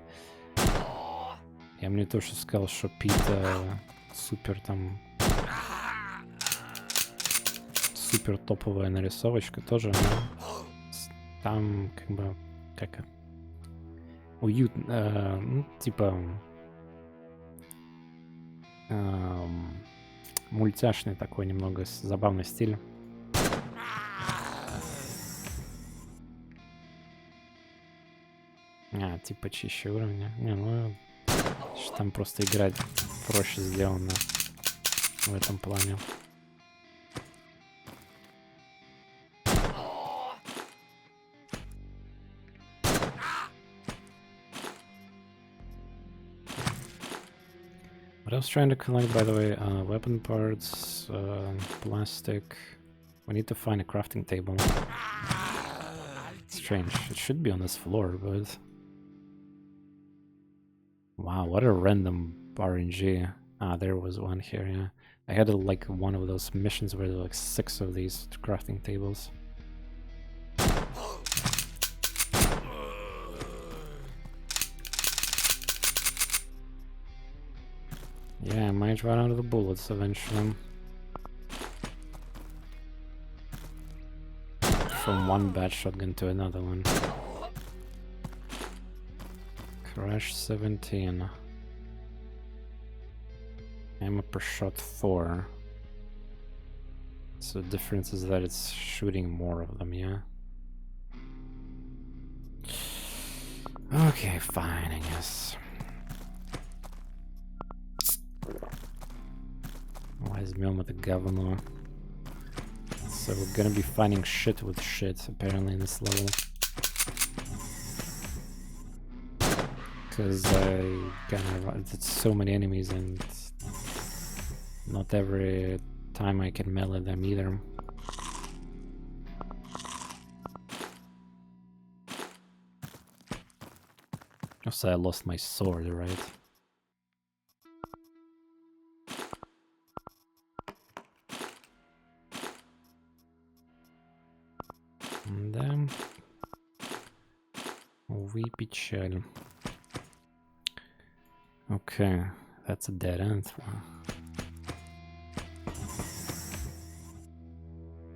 Я мне то, что сказал, что Пита... Супер там... Супер топовая нарисовочка тоже, но... Там, как бы... Как... Уютно... ну, типа... мультяшный такой немного, забавный стиль. Типа чище уровня. Не, ну... Там просто играть проще сделано в этом плане. What I was trying to collect, by the way, weapon parts, plastic. We need to find a crafting table. Strange. It should be on this floor, but... Wow, what a random RNG. Ah, there was one here, yeah. I had like one of those missions where there were like 6 of these crafting tables. Yeah, I might run out of the bullets eventually. From one bad shotgun to another one. Crash 17. Ammo per shot 4. So the difference is that it's shooting more of them, yeah? Okay, fine, I guess. Wise meal with the governor. So we're gonna be finding shit with shit, apparently, in this level. Because it's so many enemies and not every time I can melee them either. Also, I lost my sword, right? Да. Увы, печаль. Okay, that's a dead end.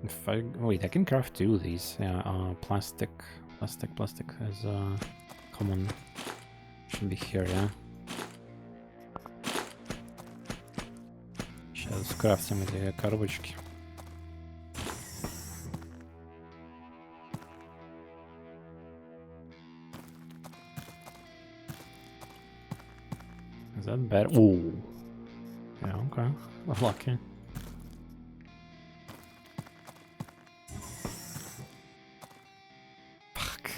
If I wait, I can craft 2 of these. Yeah, plastic is common. Should be here, yeah. Сейчас скрафтим эти коробочки. Is that bad? Ooh. Yeah, okay. Lucky. Fuck.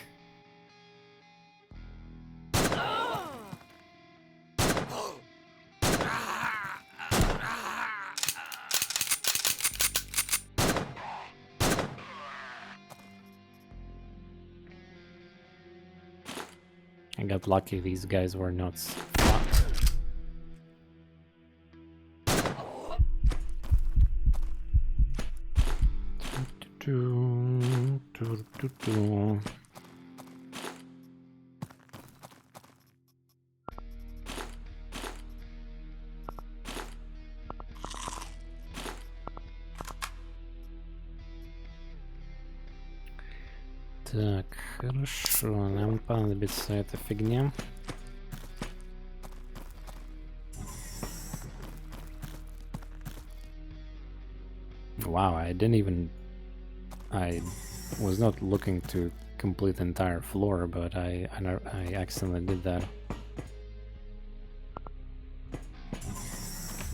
I got lucky, these guys were nuts. Так, хорошо, нам понадобится эта фигня. Wow, I was not looking to complete the entire floor, but I accidentally did that.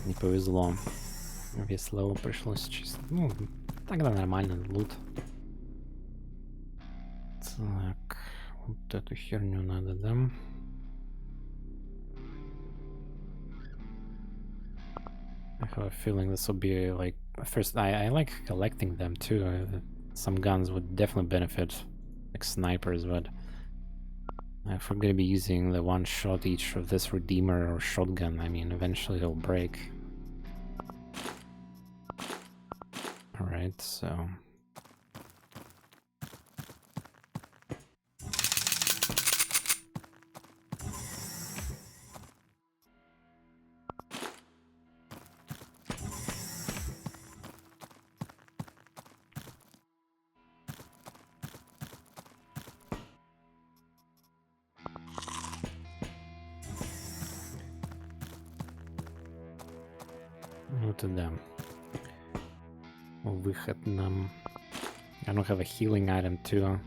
Не повезло. Весь левел пришлось чисто. Ну, тогда нормально, лут. Так, вот эту херню надо, да? I have a feeling this will be like... First, I like collecting them too. Some guns would definitely benefit, like snipers, but if we're gonna be using the one shot each of this Redeemer or shotgun, I mean, eventually it'll break. Alright, so... Вот да. Выход нам... I don't have a healing item too.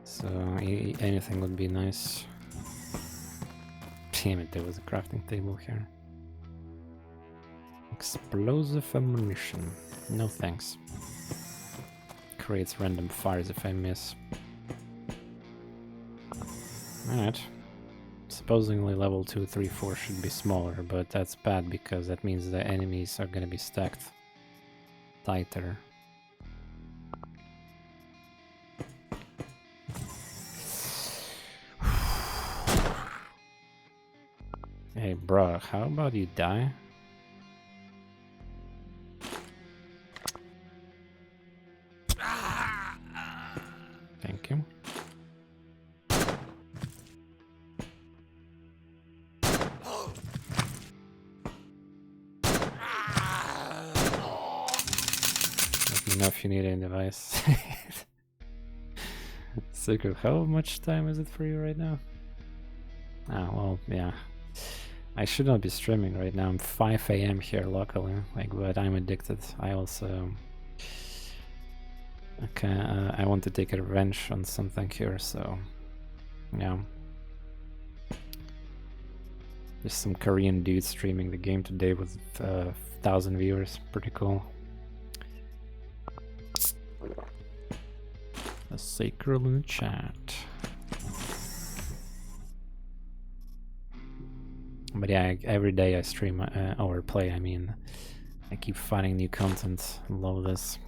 So anything would be nice. Damn it, there was a crafting table here. Explosive ammunition. No thanks. Creates random fires if I miss. Alright. Supposedly level 2, 3, 4 should be smaller, but that's bad because that means the enemies are gonna be stacked tighter. Hey bro, how about you die? Thank you. Let me know if you need any advice. Secret, how much time is it for you right now? Ah, well, yeah. I should not be streaming right now. I'm 5 AM here locally, like, but I'm addicted. I also... Okay, I want to take a revenge on something here, so... Yeah. There's some Korean dude streaming the game today with 1,000 viewers. Pretty cool. A sacred in the chat. But yeah, every day I stream or play. I mean, I keep finding new content. Love this.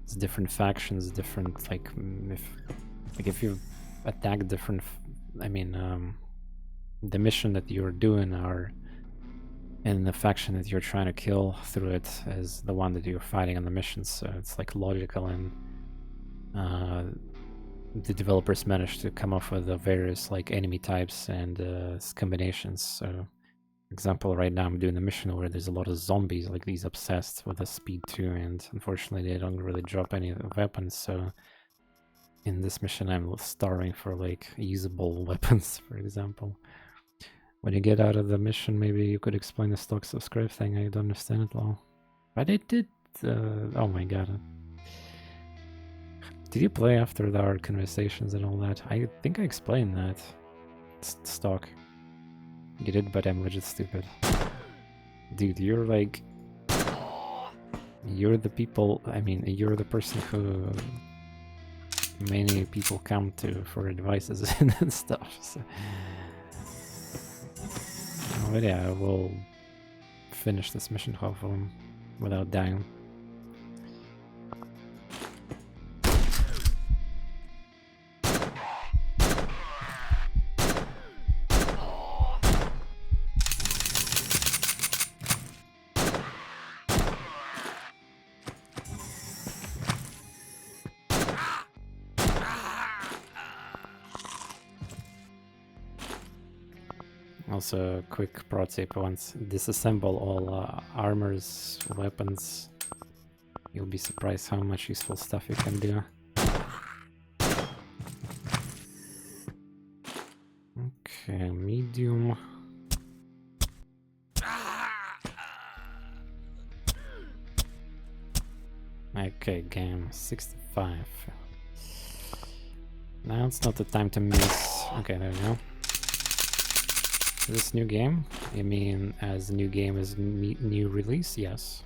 It's different factions, different like if you attack different. I mean, the mission that you're doing are in the faction that you're trying to kill through it as the one that you're fighting on the mission. So it's like logical, and the developers managed to come up with the various like enemy types and combinations. So, for example, right now I'm doing a mission where there's a lot of zombies, like these obsessed with the speed 2, and unfortunately they don't really drop any weapons. So in this mission I'm starving for like usable weapons, for example. When you get out of the mission, maybe you could explain the stock subscribe thing. I don't understand it well. But it did. Oh my god. Did you play after our conversations and all that? I think I explained that. Stock. You did, but I'm legit stupid. Dude, you're like... You're the people... I mean, you're the person who... many people come to for advices and stuff. So. But yeah, I will finish this mission hopefully without dying. Also, quick pro tip: once disassemble all armors, weapons, you'll be surprised how much useful stuff you can do. Okay, medium. Okay, game 65. Now it's not the time to miss. Okay, there we go. This new game? You mean as new game as new release? Yes.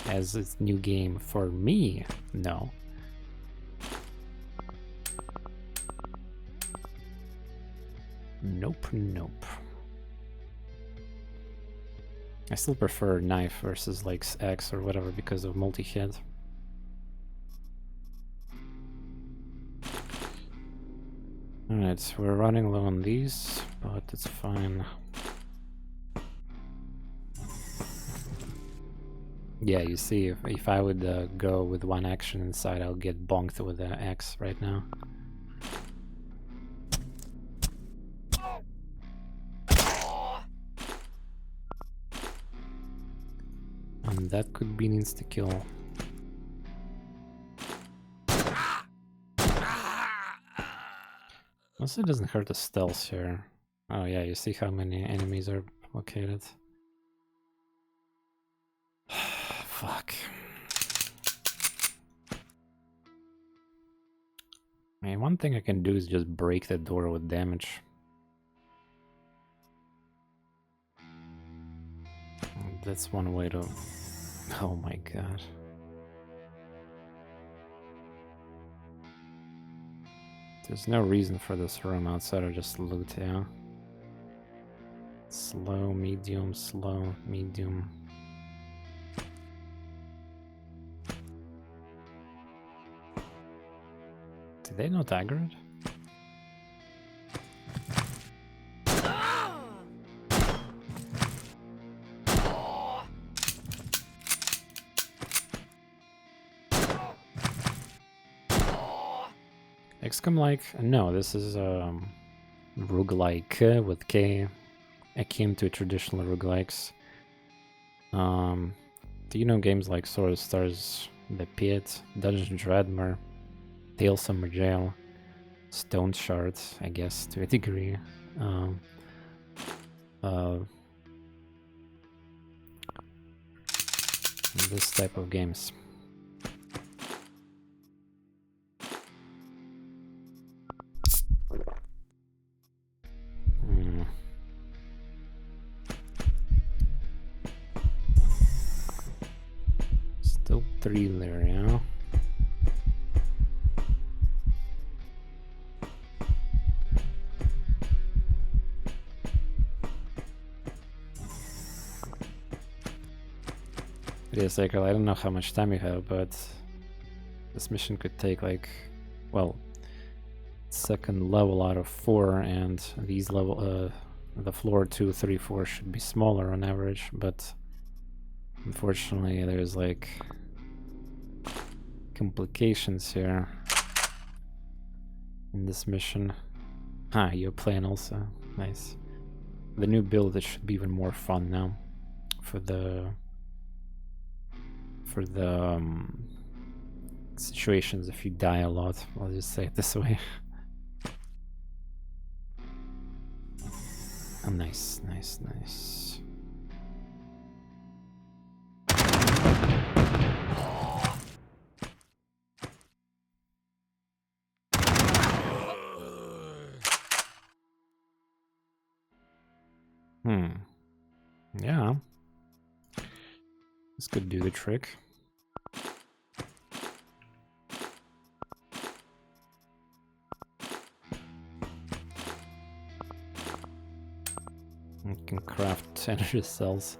As it's new game for me? No. Nope, nope. I still prefer knife versus like X or whatever because of multi-hit. Alright, we're running low on these, but it's fine. Yeah, you see, if I would go with one action inside, I'll get bonked with the X right now. And that could be an insta-kill. Also, it doesn't hurt the stealth here. Oh yeah, you see how many enemies are located. Fuck. I mean, one thing I can do is just break the door with damage. That's one way to... Oh my god. There's no reason for this room outside of just loot, yeah. Slow, medium, slow, medium. Did they not aggro it? XCOM like? No, this is roguelike with K, akin to traditional roguelikes. Do you know games like Sword of Stars, The Pit, Dungeon Dreadmore, Tales from Jail, Stone Shard, I guess to a degree. This type of games. Still 3 there, yeah. Yes, Sacred, I don't know how much time you have, but this mission could take like, well, second level out of 4, and these level, the floor 2, 3, 4 should be smaller on average, but unfortunately there's like complications here in this mission. Ah, you're playing also, nice. The new build, it should be even more fun now for the situations if you die a lot. I'll just say it this way. Oh, nice, nice, nice. Yeah. This could do the trick. We can craft energy cells.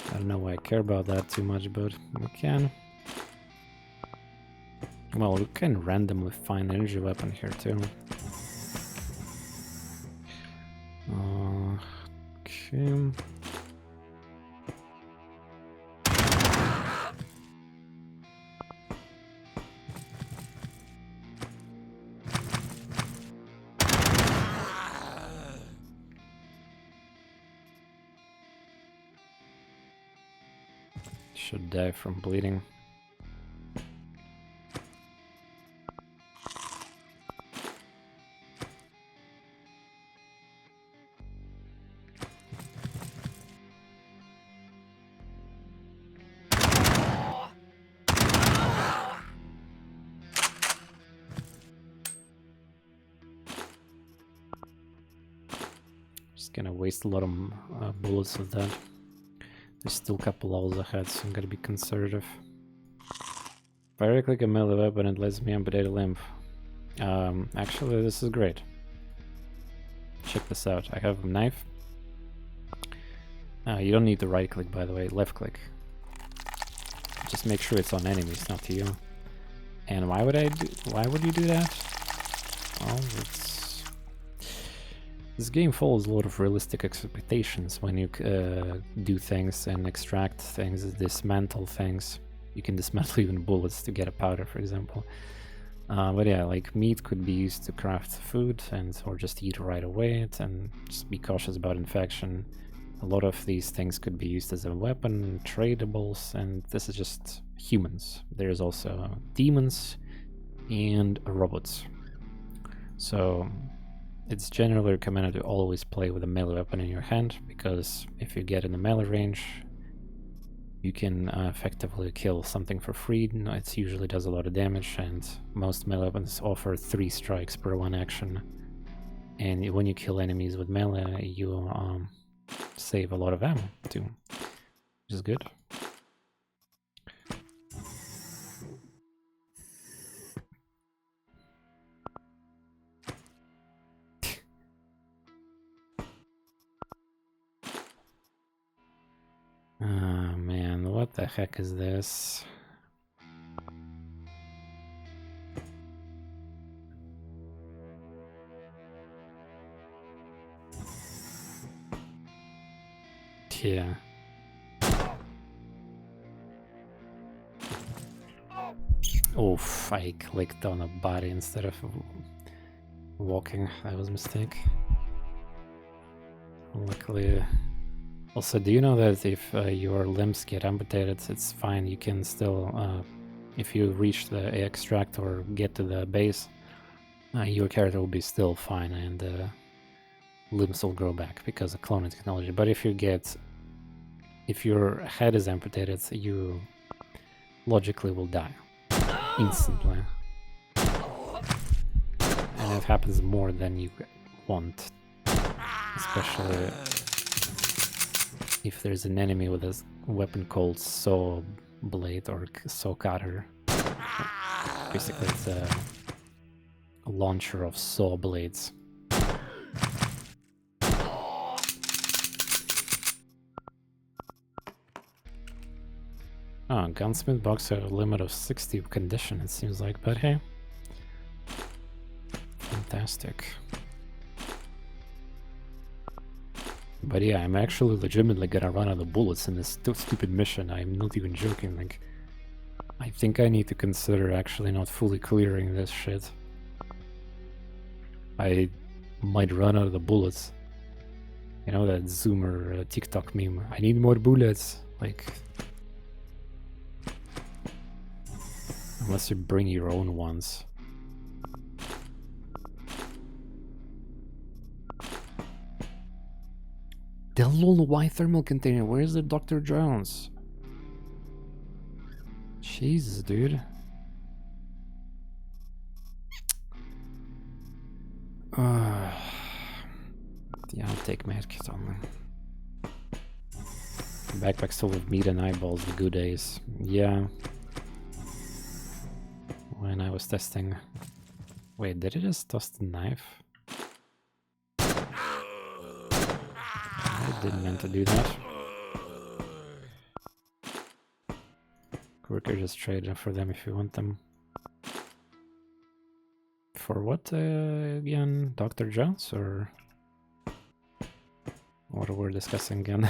I don't know why I care about that too much, but we can. Well, we can randomly find energy weapon here too. Okay. Should die from bleeding. Just gonna waste a lot of bullets with that. There's still a couple levels ahead, so I'm gonna be conservative. If I right-click a melee weapon, it lets me amputate a limb. Actually, this is great. Check this out. I have a knife. You don't need to right-click, by the way. Left-click. Just make sure it's on enemies, not to you. And why would you do that? Well, this game follows a lot of realistic expectations when you do things and extract things, dismantle things. You can dismantle even bullets to get a powder, for example. But yeah, like meat could be used to craft food or just eat right away, and just be cautious about infection. A lot of these things could be used as a weapon, tradables, and this is just humans. There's also demons and robots. So it's generally recommended to always play with a melee weapon in your hand, because if you get in the melee range, you can effectively kill something for free. It usually does a lot of damage, and most melee weapons offer 3 strikes per 1 action. And when you kill enemies with melee, you save a lot of ammo too, which is good. What the heck is this? Yeah. Oof, I clicked on a body instead of walking. That was a mistake. Luckily. Also, do you know that if your limbs get amputated, it's fine. You can still, if you reach the extract or get to the base, your character will be still fine and limbs will grow back because of cloning technology. But if your head is amputated, you logically will die instantly. And it happens more than you want, especially if there's an enemy with a weapon called saw blade or saw cutter. Basically, it's a launcher of saw blades. Oh, gunsmith box at a limit of 60 condition, it seems like, but hey. Fantastic. But yeah, I'm actually legitimately gonna run out of bullets in this stupid mission. I'm not even joking, like... I think I need to consider actually not fully clearing this shit. I might run out of the bullets. You know that Zoomer TikTok meme? I need more bullets, like... Unless you bring your own ones. The lol, why thermal container? Where's the Dr. Jones? Jesus, dude. Yeah, I'll take medkit on me. Backpack's full of meat and eyeballs, the good days. Yeah. When I was testing... Wait, did it just toss the knife? I didn't mean to do that. Worker just trade for them if you want them. For what again? Dr. Jones or what we're discussing again?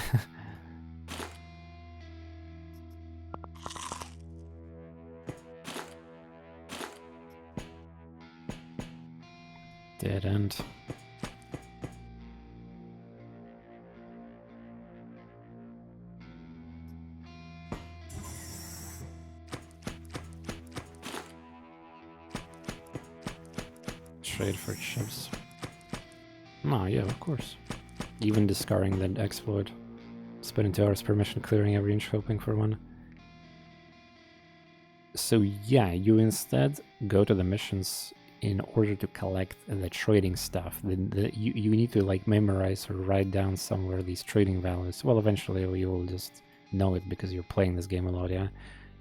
Dead end. Trade for chips. No, yeah, of course. Even discarding that exploit. Spending 2 hours per mission clearing every inch hoping for one. So yeah, you instead go to the missions in order to collect the trading stuff. You need to like memorize or write down somewhere these trading values. Well, eventually you will just know it because you're playing this game a lot, yeah?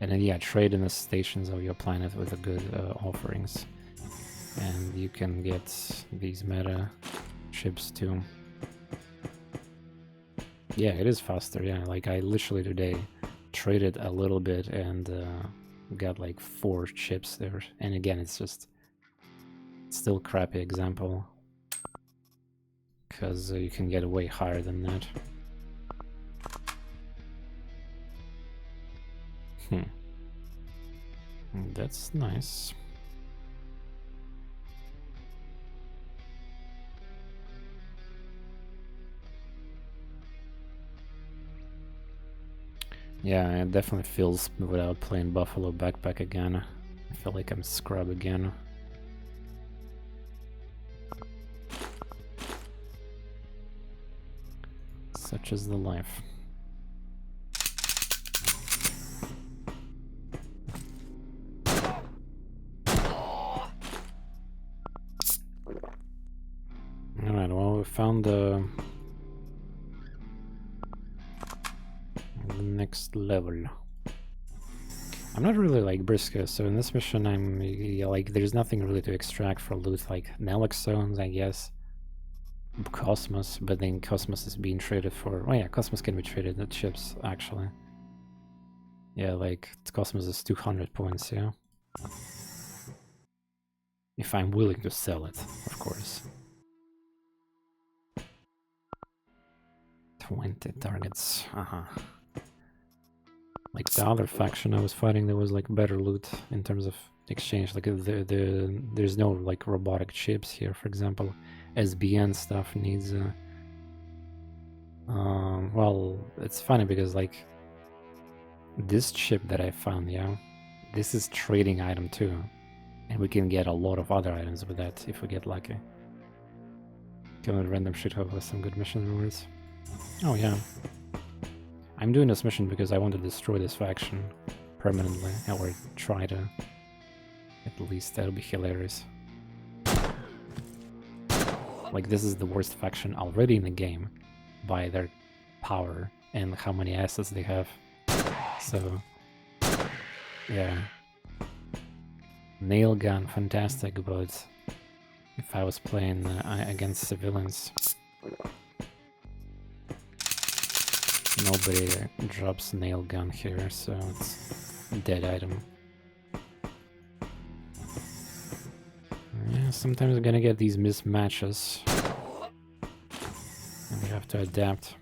And then yeah, trade in the stations of your planet with the good offerings. And you can get these meta chips too. Yeah, it is faster, yeah. Like I literally today traded a little bit and got like 4 chips there. And again, it's just still crappy example. Because you can get way higher than that. That's nice. Yeah, it definitely feels without playing Buffalo Backpack again. I feel like I'm scrub again. Such is the life. Alright, well, we found the next level. I'm not really like Briscoe, so in this mission I'm like there's nothing really to extract for loot, like naloxones, I guess. Cosmos, but then Cosmos is being traded for... Oh yeah, Cosmos can be traded at chips, actually. Yeah, like Cosmos is 200 points, yeah. If I'm willing to sell it, of course. 20 targets, Like the other faction I was fighting, there was like better loot in terms of exchange. Like there's no like robotic chips here, for example. SBN stuff needs. Well, it's funny because like this chip that I found, yeah, this is trading item too, and we can get a lot of other items with that if we get lucky. Killing random shithole with some good mission rewards. Oh yeah. I'm doing this mission because I want to destroy this faction permanently, or try to. At least that'll be hilarious. Like, this is the worst faction already in the game by their power and how many assets they have. So, yeah. Nail gun, fantastic, but if I was playing against civilians, nobody drops nail gun here, so it's a dead item. Yeah, sometimes you're gonna get these mismatches, and you have to adapt.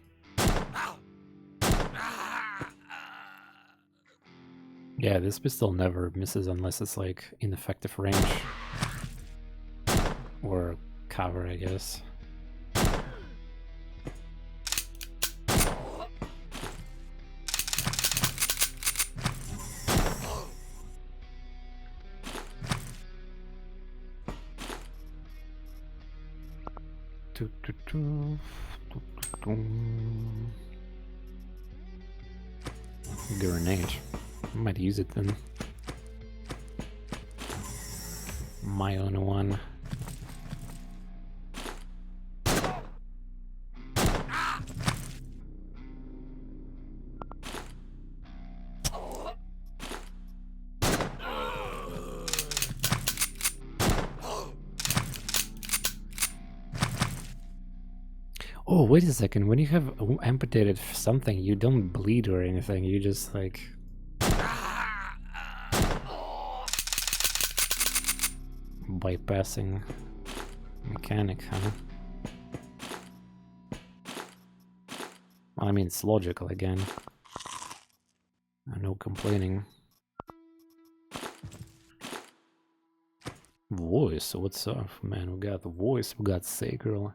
Yeah, this pistol never misses unless it's like in effective range. Or cover, I guess. Grenade. I might use it then. My own one. Oh, wait a second. When you have amputated something, you don't bleed or anything. You just like... bypassing mechanic, huh? Well, I mean, it's logical again. No complaining. Voice, what's up, man? We got the voice, we got Sacral.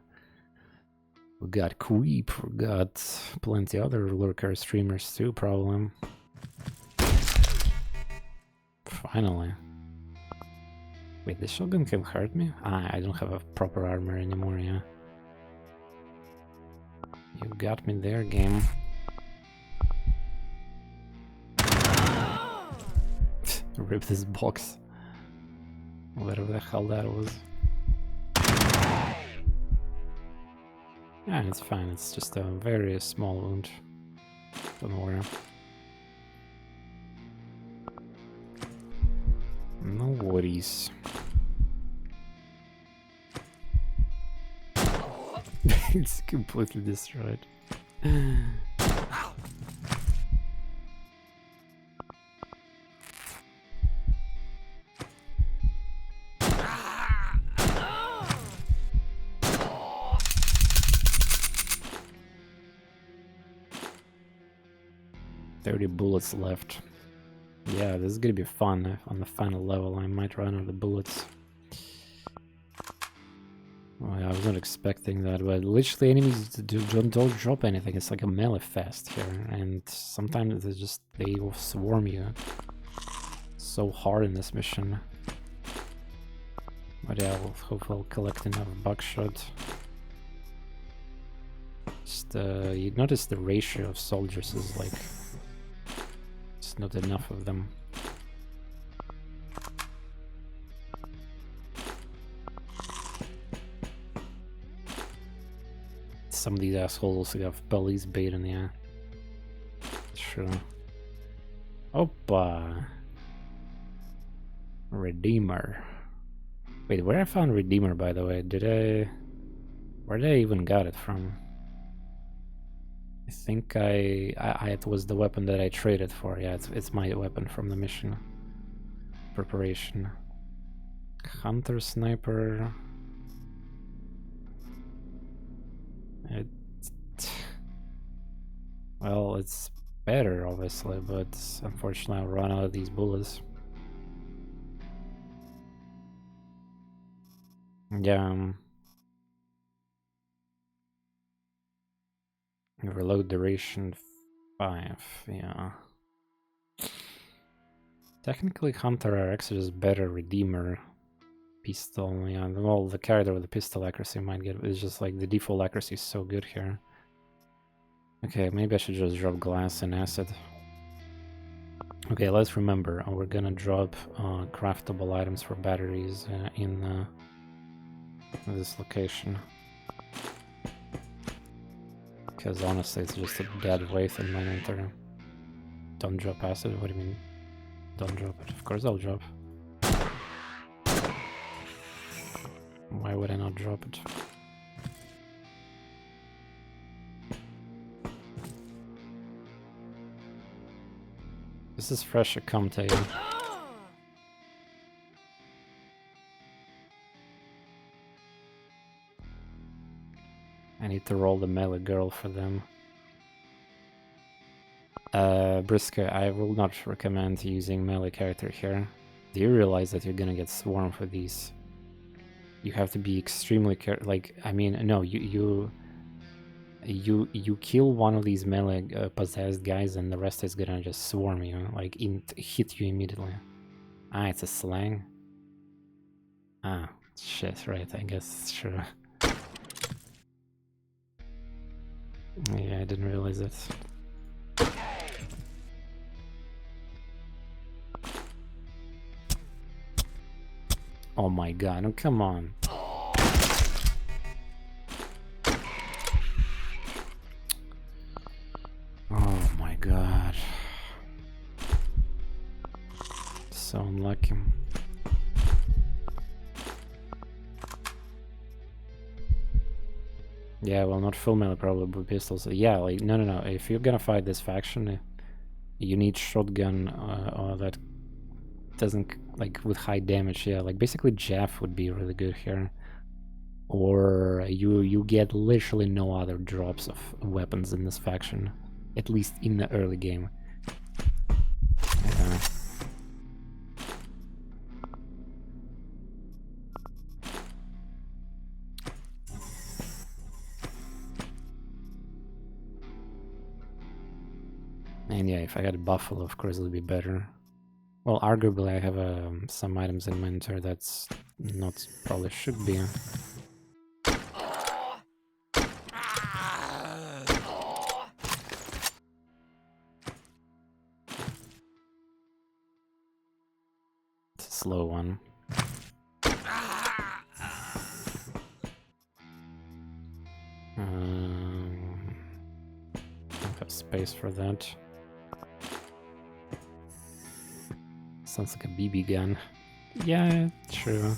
We got Creep, we got plenty other lurker streamers too, probably. Finally. Wait, this shotgun can hurt me? Ah, I don't have a proper armor anymore, yeah. You got me there, game. Rip this box. Whatever the hell that was. Yeah, it's fine, it's just a very small wound. Don't worry. No worries. It's completely destroyed. Bullets left. Yeah, this is gonna be fun. On the final level I might run out of bullets. Well, I was not expecting that, but literally enemies don't drop anything. It's like a melee fest here, and sometimes they will swarm you so hard in this mission. But yeah, hopefully I'll collect enough buckshot. Just you notice the ratio of soldiers is like not enough of them. Some of these assholes also have police bait in the air. Sure. Opa! Redeemer. Wait, where I found Redeemer, by the way? Where did I even got it from? I think it was the weapon that I traded for. Yeah, it's my weapon from the mission. Preparation. Hunter sniper. Well, it's better obviously, but unfortunately I'll run out of these bullets. Yeah. Reload duration 5, yeah. Technically Hunter RX is better Redeemer pistol, yeah. Well, the character with the pistol accuracy might get, it's just like the default accuracy is so good here. Okay, maybe I should just drop glass and acid. Okay, let's remember, we're gonna drop craftable items for batteries in this location. Because honestly, it's just a dead weight in my inventory. Don't drop acid? What do you mean? Don't drop it. Of course I'll drop. Why would I not drop it? This is fresh Comte. I need to roll the melee girl for them. Briska, I will not recommend using melee character here. Do you realize that you're gonna get swarmed for these? You have to be extremely careful. Like, I mean, no, you kill one of these melee possessed guys, and the rest is gonna just swarm you, like hit you immediately. Ah, it's a slang. Ah, shit, right? I guess sure. Yeah, I didn't realize it. Oh my god, oh, come on. Oh my god. So unlucky. Yeah, well, not full melee, probably with pistols. Yeah, like, no. If you're gonna fight this faction, you need shotgun that doesn't, like, with high damage. Yeah, like, basically Jeff would be really good here. Or you get literally no other drops of weapons in this faction, at least in the early game. And yeah, if I had a buffalo, of course it would be better. Well, arguably I have some items in my inventory that's not probably should be. It's a slow one. Don't have space for that. Sounds like a BB gun. Yeah, true.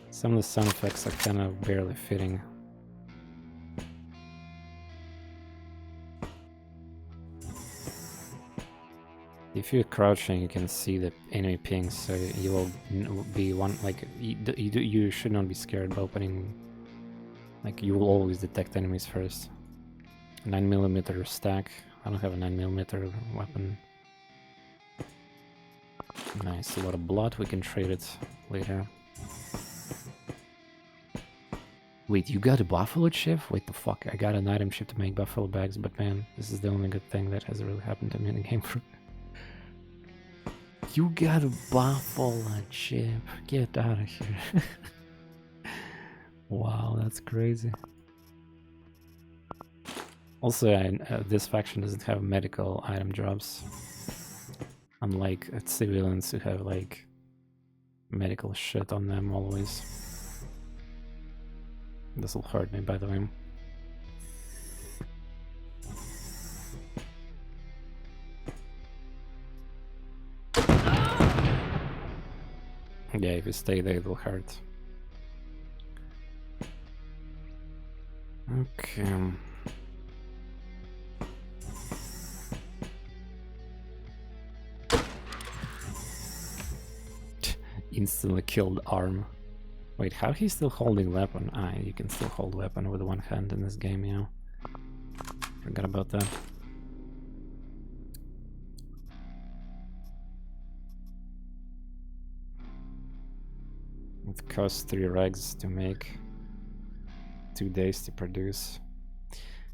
Some of the sound effects are kind of barely fitting. If you're crouching, you can see the enemy pings, so you will be one, like, you should not be scared by opening. Like, you will always detect enemies first. 9mm stack. I don't have a 9mm weapon. Nice, a lot of blood. We can trade it later. Wait, you got a buffalo chip? Wait, the fuck? I got an item chip to make buffalo bags, but man, this is the only good thing that has really happened to me in the game. You got a buffalo chip. Get out of here. Wow, that's crazy. Also, this faction doesn't have medical item drops. Unlike civilians who have, like, medical shit on them always. This will hurt me, by the way. Yeah, if you stay there, it will hurt. Okay. instantly killed arm. Wait, how he's still holding weapon? Ah, you can still hold weapon with one hand in this game, yeah. Forgot about that. It costs 3 regs to make, 2 days to produce.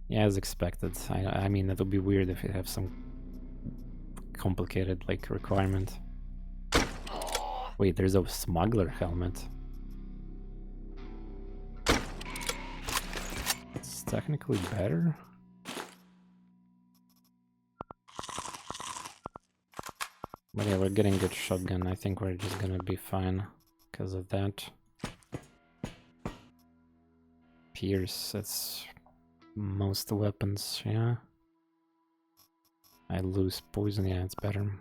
Yeah, as expected. I mean, it would be weird if you have some complicated, like, requirement. Wait, there's a smuggler helmet. It's technically better. But yeah, we're getting good shotgun. I think we're just gonna be fine because of that. Pierce, that's most weapons, yeah. I lose poison, yeah, it's better.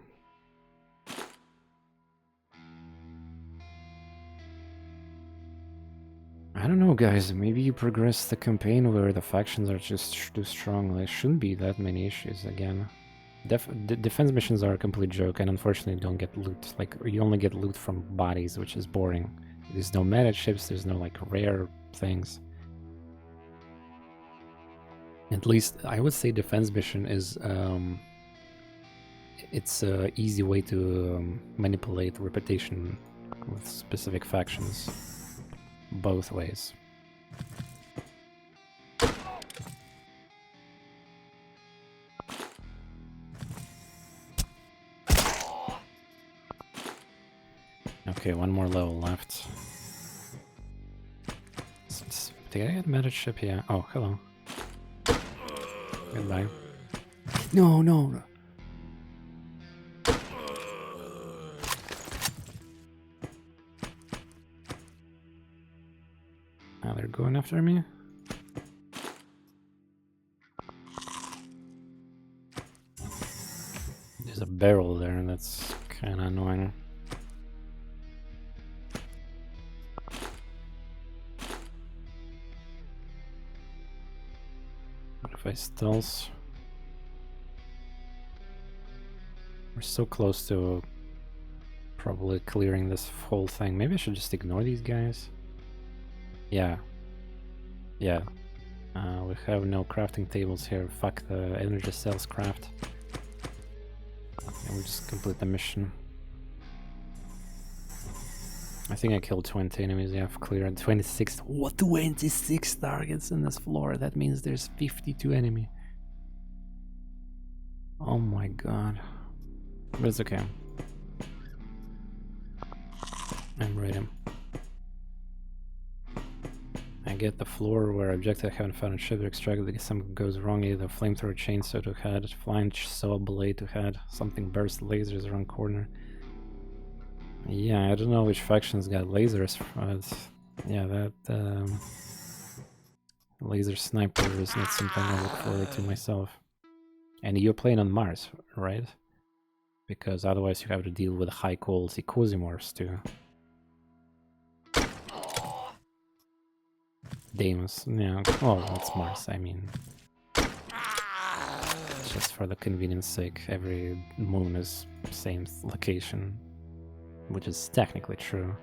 I don't know, guys, maybe you progress the campaign where the factions are just too strong. There shouldn't be that many issues again. Defense missions are a complete joke, and unfortunately don't get loot. Like, you only get loot from bodies, which is boring. There's no meta chips, there's no, like, rare things. At least, I would say defense mission is, it's an easy way to manipulate reputation with specific factions. Both ways. Okay, one more level left. Did I get meta chip? Yeah. Oh, hello. Goodbye. No, no. Now they're going after me. There's a barrel there, and that's kind of annoying. What if I stealth? We're so close to probably clearing this whole thing. Maybe I should just ignore these guys. Yeah. Yeah. We have no crafting tables here. Fuck the energy cells craft. And we just complete the mission. I think I killed 20 enemies. Yeah, I've cleared 26. What, 26 targets in this floor? That means there's 52 enemy. Oh my god. But it's okay. I'm ready. I get the floor where objective haven't found a ship to extract. If something goes wrong, either flamethrower chainsaw to head, flying saw blade to head, something burst lasers around corner. Yeah, I don't know which factions got lasers, but yeah, that laser sniper is not something I look forward to myself. And you're playing on Mars, right? Because otherwise you have to deal with high quality Quasimorphs too. Deimos, yeah, well, that's Mars, I mean. Just for the convenience sake, every moon is same location, which is technically true.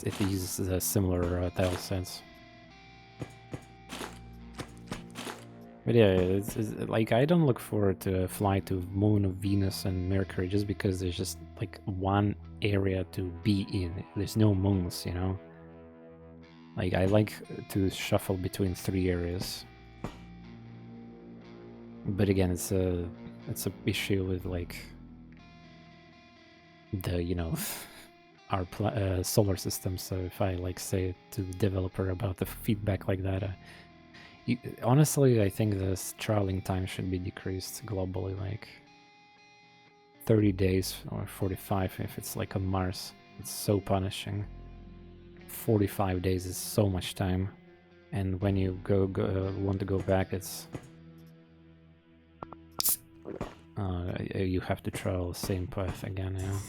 It uses a similar tile sets. But yeah, it's like, I don't look forward to fly to Moon of Venus and Mercury just because there's just like one area to be in. There's no moons, you know? Like, I like to shuffle between 3 areas. But again, it's a issue with like the, you know, our solar system. So if I like say to the developer about the feedback like that, honestly, I think this trialing time should be decreased globally, like 30 days or 45 if it's like on Mars. It's so punishing. 45 days is so much time, and when you want to go back, it's you have to travel the same path again, yeah.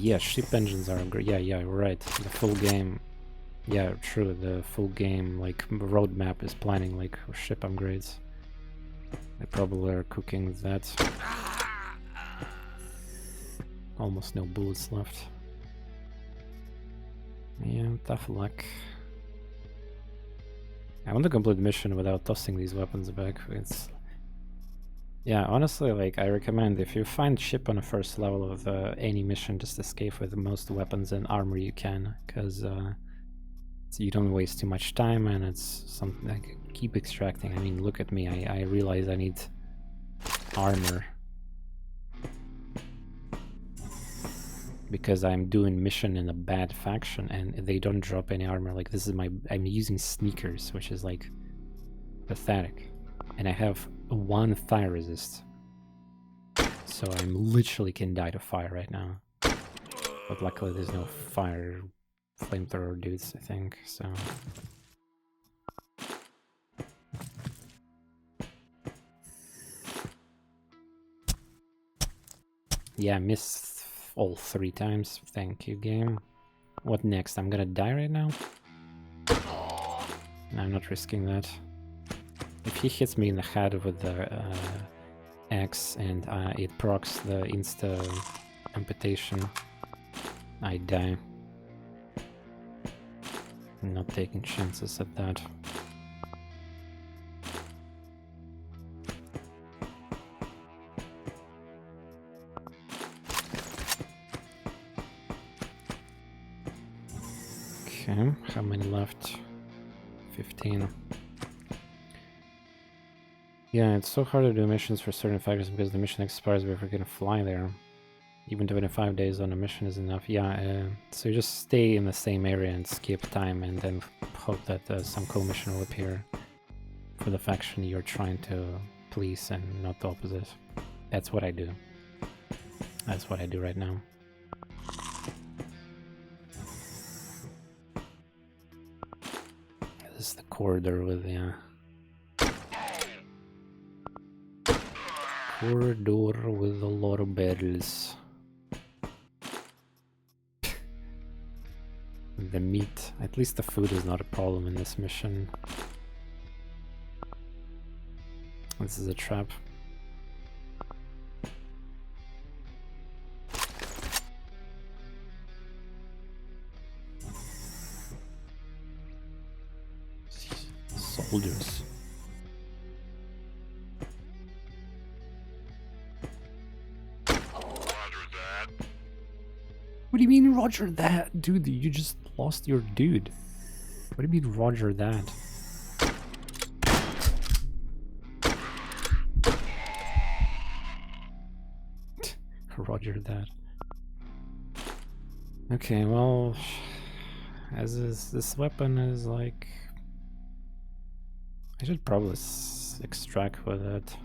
yeah, ship engines are great. Yeah, right. The full game. Yeah, true. The full game, like, roadmap is planning, like, ship upgrades. They probably are cooking that. Almost no bullets left. Yeah, tough luck. I want to complete the mission without tossing these weapons back. It's... Yeah, honestly, like, I recommend if you find ship on the first level of any mission, just escape with the most weapons and armor you can, because so you don't waste too much time, and it's something like, keep extracting. I mean, look at me, I realize I need armor because I'm doing mission in a bad faction and they don't drop any armor. Like, this is I'm using sneakers, which is like pathetic, and I have 1 fire resist, so I'm literally can die to fire right now. But luckily there's no fire flamethrower dudes, I think, so... Yeah, I missed all 3 times. Thank you, game. What next? I'm gonna die right now? I'm not risking that. If he hits me in the head with the axe and it procs the insta amputation, I die. I'm not taking chances at that. Okay, how many left? 15. Yeah, it's so hard to do missions for certain factors because the mission expires before you can fly there. Even 25 days on a mission is enough. Yeah, so you just stay in the same area and skip time and then hope that some cool mission will appear for the faction you're trying to please and not the opposite. That's what I do. That's what I do right now. This is the corridor with the... corridor with a lot of battles. The meat. At least the food is not a problem in this mission. This is a trap. Soldiers. What do you mean, Roger that? Dude, you just lost your dude. What do you mean, Roger that? Roger that. Okay, well, as is, this weapon is like... I should probably extract with it.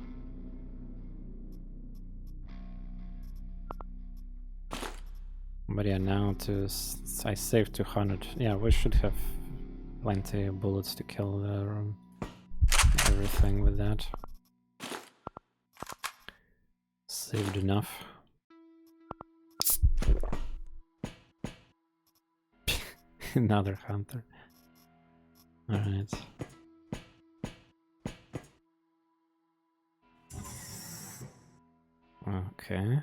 But yeah, now I saved 200. Yeah, we should have plenty of bullets to kill everything with that. Saved enough. Another hunter. Alright. Okay.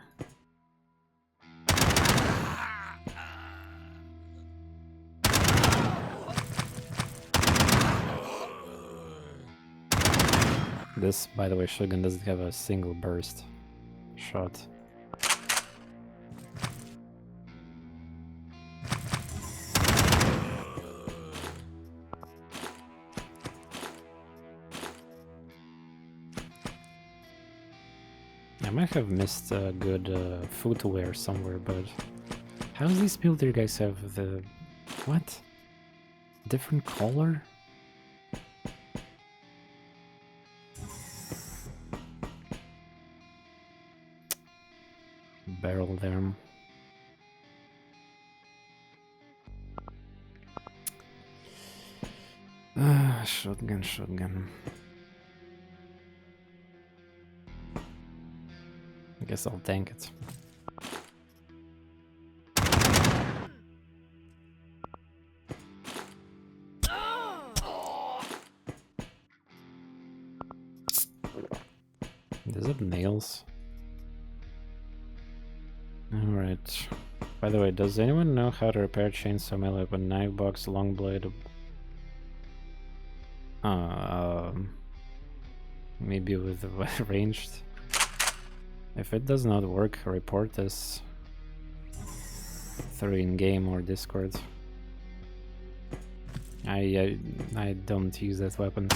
This, by the way, shotgun doesn't have a single burst shot. I might have missed a good footwear somewhere, but how does these military guys have the... what? Different color? Barrel there. Shotgun. I guess I'll tank it. Is it nails? Alright. By the way, does anyone know how to repair chainsaw melee with knife box, long blade? Maybe with ranged. If it does not work, report this through in-game or Discord. I don't use that weapon.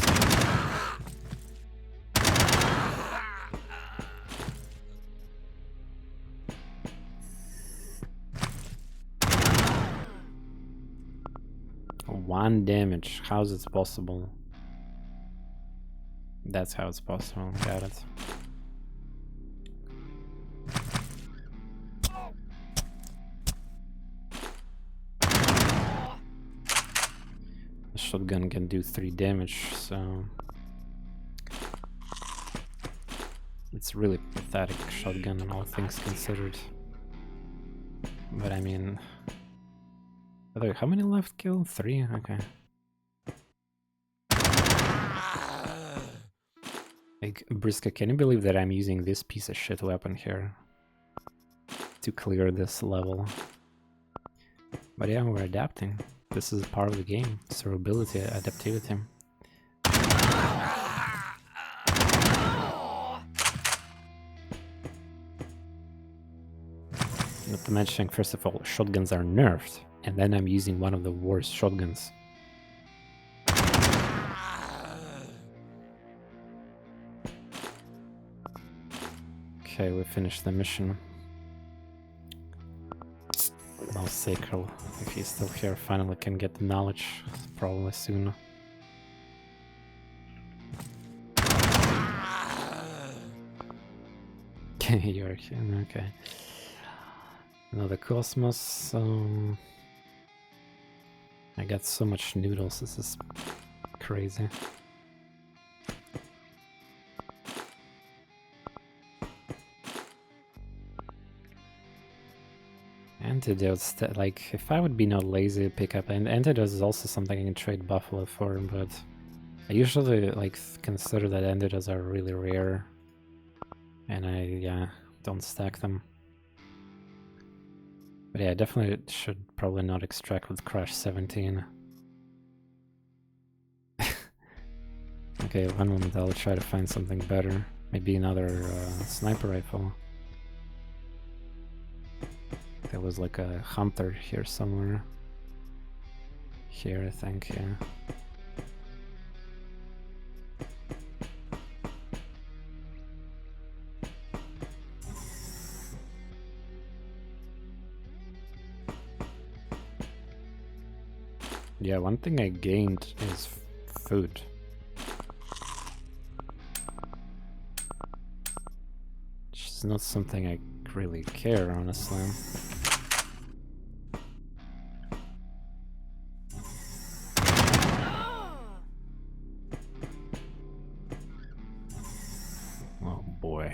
One damage. How's it possible? That's how it's possible. Got it. The shotgun can do 3 damage, so it's really pathetic shotgun, all things considered. But I mean, how many left kill? 3? Okay. Like, Briska, can you believe that I'm using this piece of shit weapon here to clear this level? But yeah, we're adapting. This is part of the game. Survivability, adaptivity. Not to mention, first of all, shotguns are nerfed, and then I'm using one of the worst shotguns. Okay, we finished the mission. Now Sacral, if he's still here, finally can get the knowledge, probably soon. You're here, okay. Another Cosmos. I got so much noodles, this is crazy. Antidotes, like, if I would be not lazy, pick up antidotes is also something I can trade Buffalo for, but I usually like consider that antidotes are really rare, and I don't stack them. But yeah, I definitely should probably not extract with Crash 17. Okay, one moment, I'll try to find something better. Maybe another sniper rifle. There was like a hunter here somewhere. Here, I think, yeah. Yeah, one thing I gained is food. Which is not something I really care, honestly. Oh boy.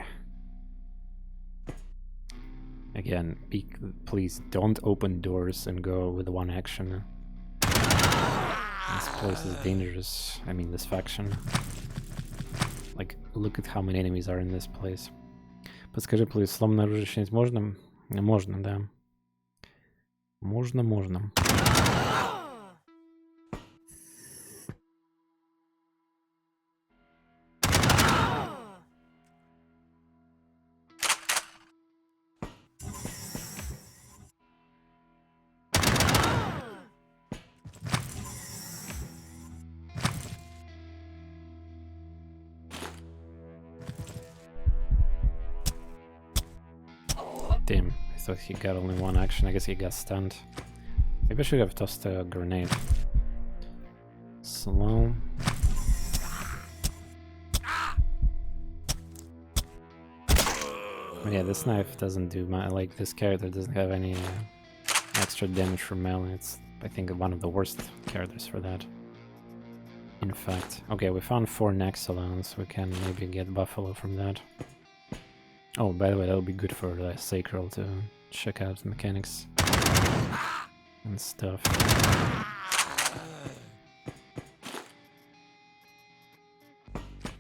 Again, please don't open doors and go with one action. This place is dangerous. I mean, this faction. Like, look at how many enemies are in this place. Подскажи, please, сломанное оружие снять можно? Можно, да. Можно. Damn, I thought he got only one action. I guess he got stunned. Maybe I should have tossed a grenade. Slow. But yeah, this knife doesn't do my, like, this character doesn't have any extra damage from melee. It's, I think, one of the worst characters for that. In fact. Okay, we found 4 Nexalons. We can maybe get Buffalo from that. Oh, by the way, that would be good for the Sacral to check out the mechanics and stuff.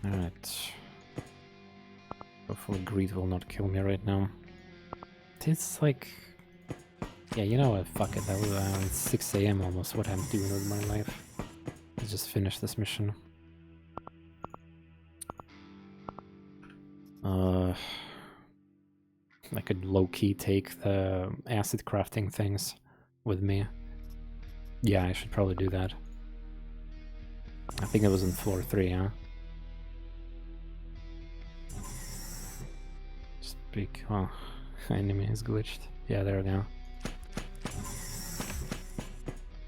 Alright. Hopefully greed will not kill me right now. It's like... Yeah, you know what, fuck it, that was 6 AM almost, what I'm doing with my life. Let's just finish this mission. I could low-key take the acid crafting things with me. Yeah, I should probably do that. I think it was in floor 3, huh? Speak. Oh, enemy is glitched. Yeah, there we go.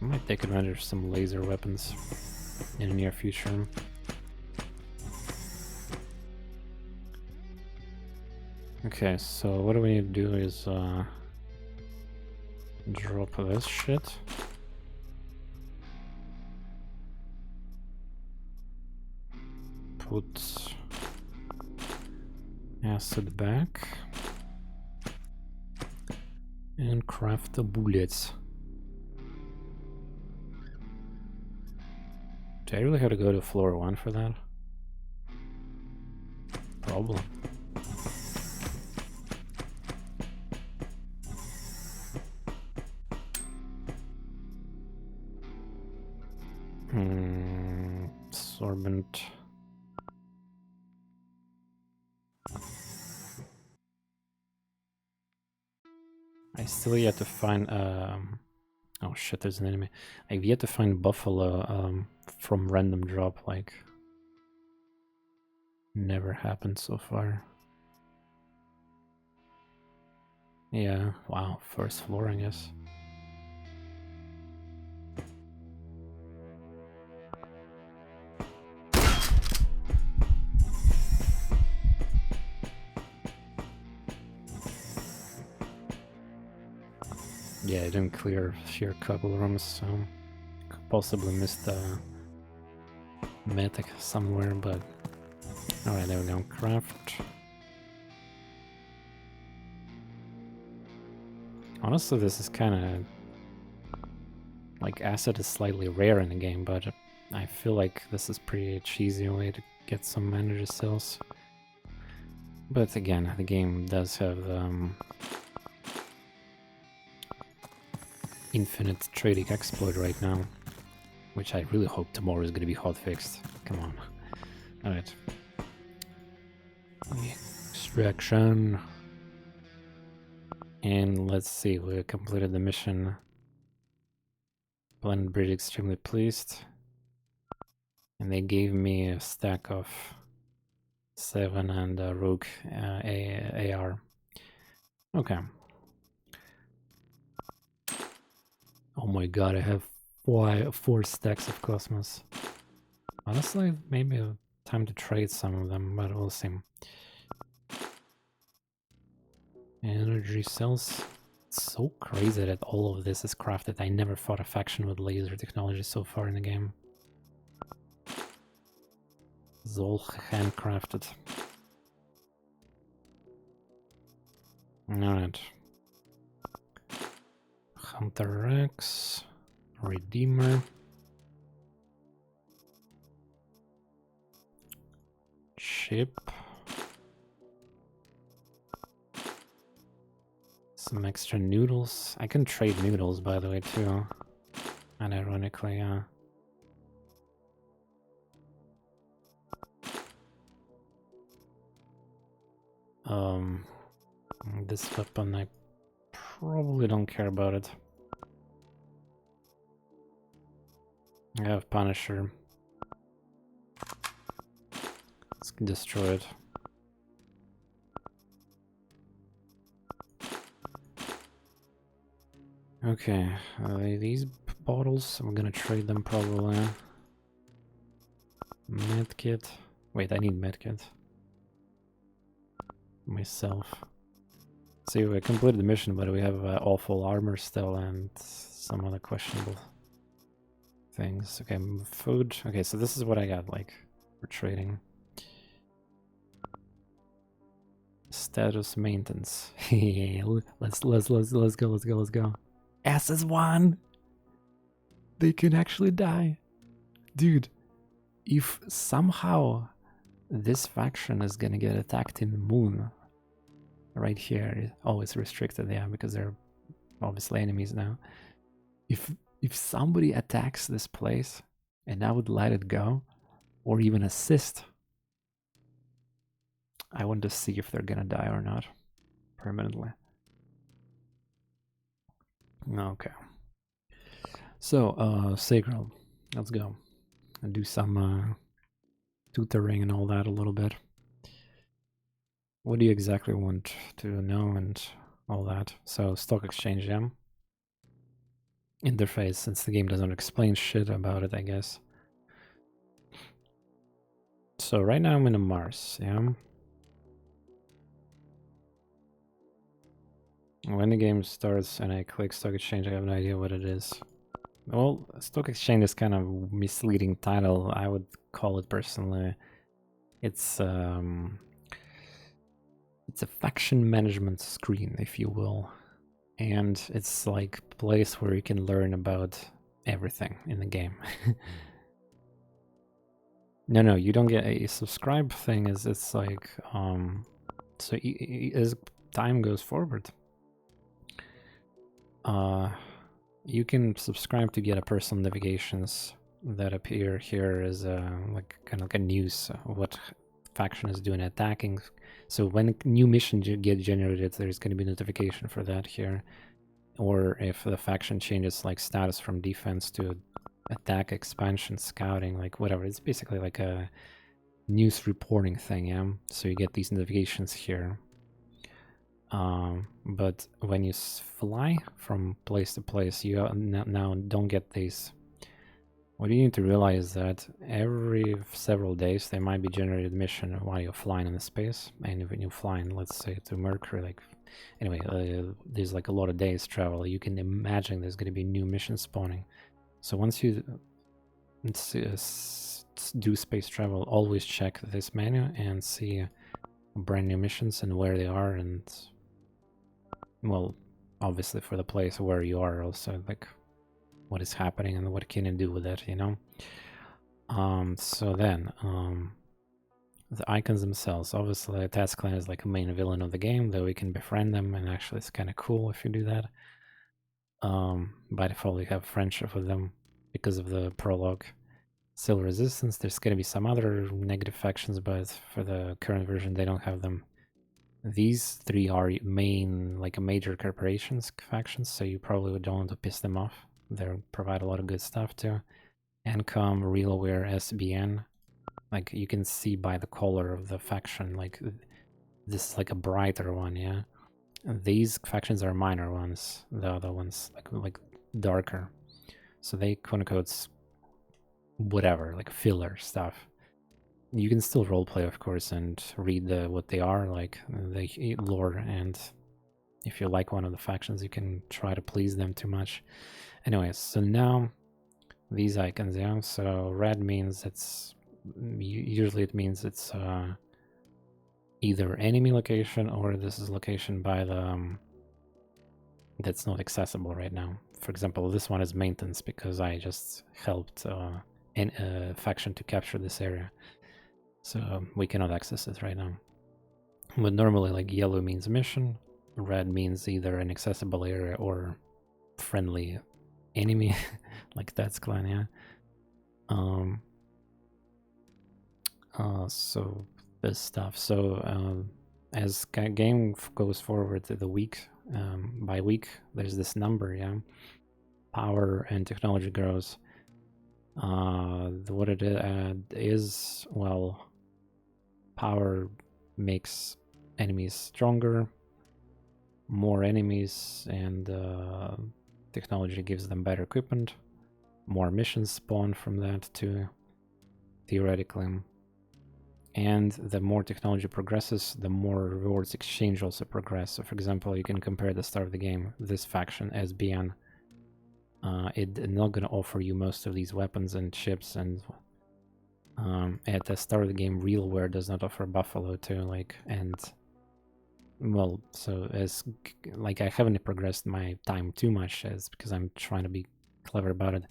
I might take advantage of some laser weapons in the near future. Okay, so what do we need to do is drop this shit. Put acid back and craft the bullets. Do I really have to go to floor 1 for that? Probably. Sorbent. I still yet to find oh shit, there's an enemy. I've yet to find buffalo from random drop, like never happened so far. Yeah, wow, first floor I guess. Yeah, I didn't clear here a couple of rooms, so could possibly missed the medic somewhere, but alright, there we go. Craft. Honestly, this is kind of like acid is slightly rare in the game, but I feel like this is pretty cheesy way to get some manager cells. But again, the game does have infinite trading exploit right now, which I really hope tomorrow is going to be hotfixed. Come on. Alright. Extraction. And let's see, we completed the mission. Planet Bridge extremely pleased. And they gave me a stack of 7 and a Rogue AR. Okay. Oh my god, I have 4 stacks of Cosmos. Honestly, maybe time to trade some of them, but we'll see. Energy cells. It's so crazy that all of this is crafted. I never fought a faction with laser technology so far in the game. It's all handcrafted. Alright. Hunter Rex, Redeemer, ship, some extra noodles. I can trade noodles, by the way, too. And ironically, this weapon, I probably don't care about it. I have Punisher. Let's destroy it. Okay, these bottles, I'm gonna trade them probably. Medkit. Wait, I need medkit. Myself. See, we completed the mission, but we have awful armor still and some other questionable things. Okay, food. Okay, so this is what I got, like, for trading. Status maintenance. Yeah, let's go. SS1! They can actually die. Dude, if somehow this faction is gonna get attacked in the moon. Right here, always restricted, yeah, because they're obviously enemies now. If somebody attacks this place and I would let it go, or even assist, I want to see if they're gonna die or not permanently. Okay. So, Sagral, let's go and do some tutoring and all that a little bit. What do you exactly want to know and all that? So, stock exchange, yeah. Interface, since the game doesn't explain shit about it, I guess. So right now I'm in a Mars, yeah. When the game starts and I click stock exchange, I have no idea what it is. Well, stock exchange is kind of misleading title. I would call it personally. It's a faction management screen, if you will, and it's like a place where you can learn about everything in the game. No, you don't get a subscribe thing. It's like so as time goes forward, you can subscribe to get a personal notifications that appear here as like kind of like a news what faction is doing attacking. So when a new mission get generated, there's going to be notification for that here. Or if the faction changes like status from defense to attack, expansion, scouting, like whatever. It's basically like a news reporting thing, yeah? So you get these notifications here. But when you fly from place to place, you now don't get these. What you need to realize that every several days there might be generated mission while you're flying in the space, and when you're flying, let's say to Mercury, like anyway, there's like a lot of days travel. You can imagine there's going to be new missions spawning. So once you do space travel, always check this menu and see brand new missions and where they are, and well, obviously for the place where you are, also like what is happening and what can you do with it, you know. So then the icons themselves, obviously Task Clan is like a main villain of the game, though we can befriend them, and actually it's kind of cool if you do that. By default you have friendship with them because of the prologue. Still resistance, there's going to be some other negative factions, but for the current version they don't have them. These three are main, like a major corporations factions, so you probably don't want to piss them off. They provide a lot of good stuff too. Encom, RealAware, SBN. Like you can see by the color of the faction, like this is like a brighter one, yeah. These factions are minor ones. The other ones like darker. So they quote unquote whatever, like filler stuff. You can still roleplay, of course, and read what they are, like the lore, and if you like one of the factions, you can try to please them too much. Anyways, so now these icons, yeah. So red means it's usually it means it's either enemy location or this is location by the that's not accessible right now. For example, this one is maintenance because I just helped a faction to capture this area. So we cannot access it right now. But normally, like yellow means mission, red means either an accessible area or friendly enemy, like that's clan, yeah. So this stuff. So as game goes forward to the week, by week, there's this number, yeah. Power and technology grows. What it is, well, power makes enemies stronger, more enemies, and technology gives them better equipment. More missions spawn from that too, theoretically. And the more technology progresses, the more rewards exchange also progress. So for example, you can compare the start of the game, this faction SBN, it's not going to offer you most of these weapons and ships, and at the start of the game, RealAware does not offer Buffalo too, like, and well, so as like I haven't progressed my time too much, as because I'm trying to be clever about it.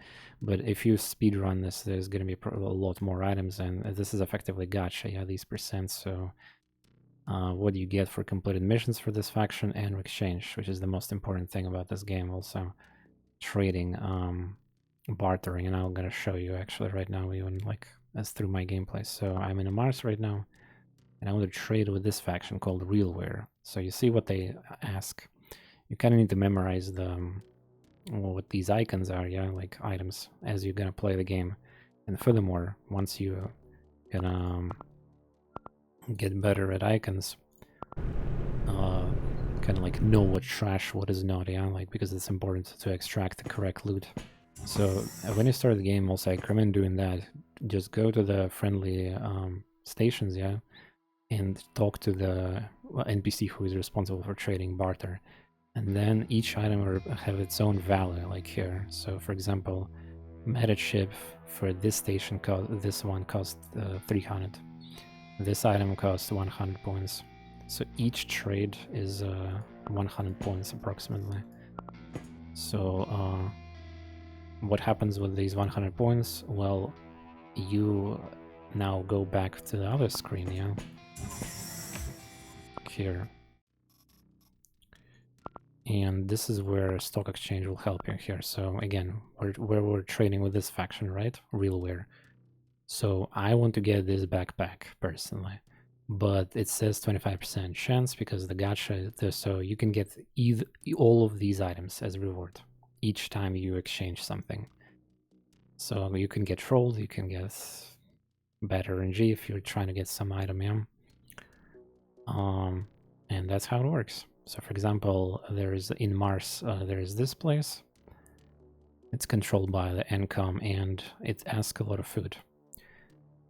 But if you speedrun this, there's going to be a lot more items, and this is effectively gacha, yeah, these percents. So what do you get for completed missions for this faction and exchange, which is the most important thing about this game. Also trading, bartering, and I'm going to show you actually right now, even like as through my gameplay. So I'm in a Mars right now, and I want to trade with this faction called Realware. So you see what they ask. You kind of need to memorize the what these icons are, yeah, like items, as you're gonna play the game. And furthermore, once you gonna get better at icons, kind of like know what's trash, what is not, yeah, like because it's important to extract the correct loot. So when you start the game, also I recommend doing that. Just go to the friendly stations, yeah, and talk to the NPC who is responsible for trading barter. And then each item will have its own value, like here. So for example, meta chip for this station, this one cost 300. This item costs 100 points. So each trade is 100 points approximately. So what happens with these 100 points? Well, you now go back to the other screen, yeah? Here. And this is where stock exchange will help you here. So again, we're trading with this faction, right? Realware. So I want to get this backpack personally, but it says 25% chance because the gacha, so you can get all of these items as reward each time you exchange something. So you can get trolled, you can get better RNG if you're trying to get some item, yeah. And that's how it works. So for example, there is in Mars, there is this place. It's controlled by the NCOM and it asks a lot of food.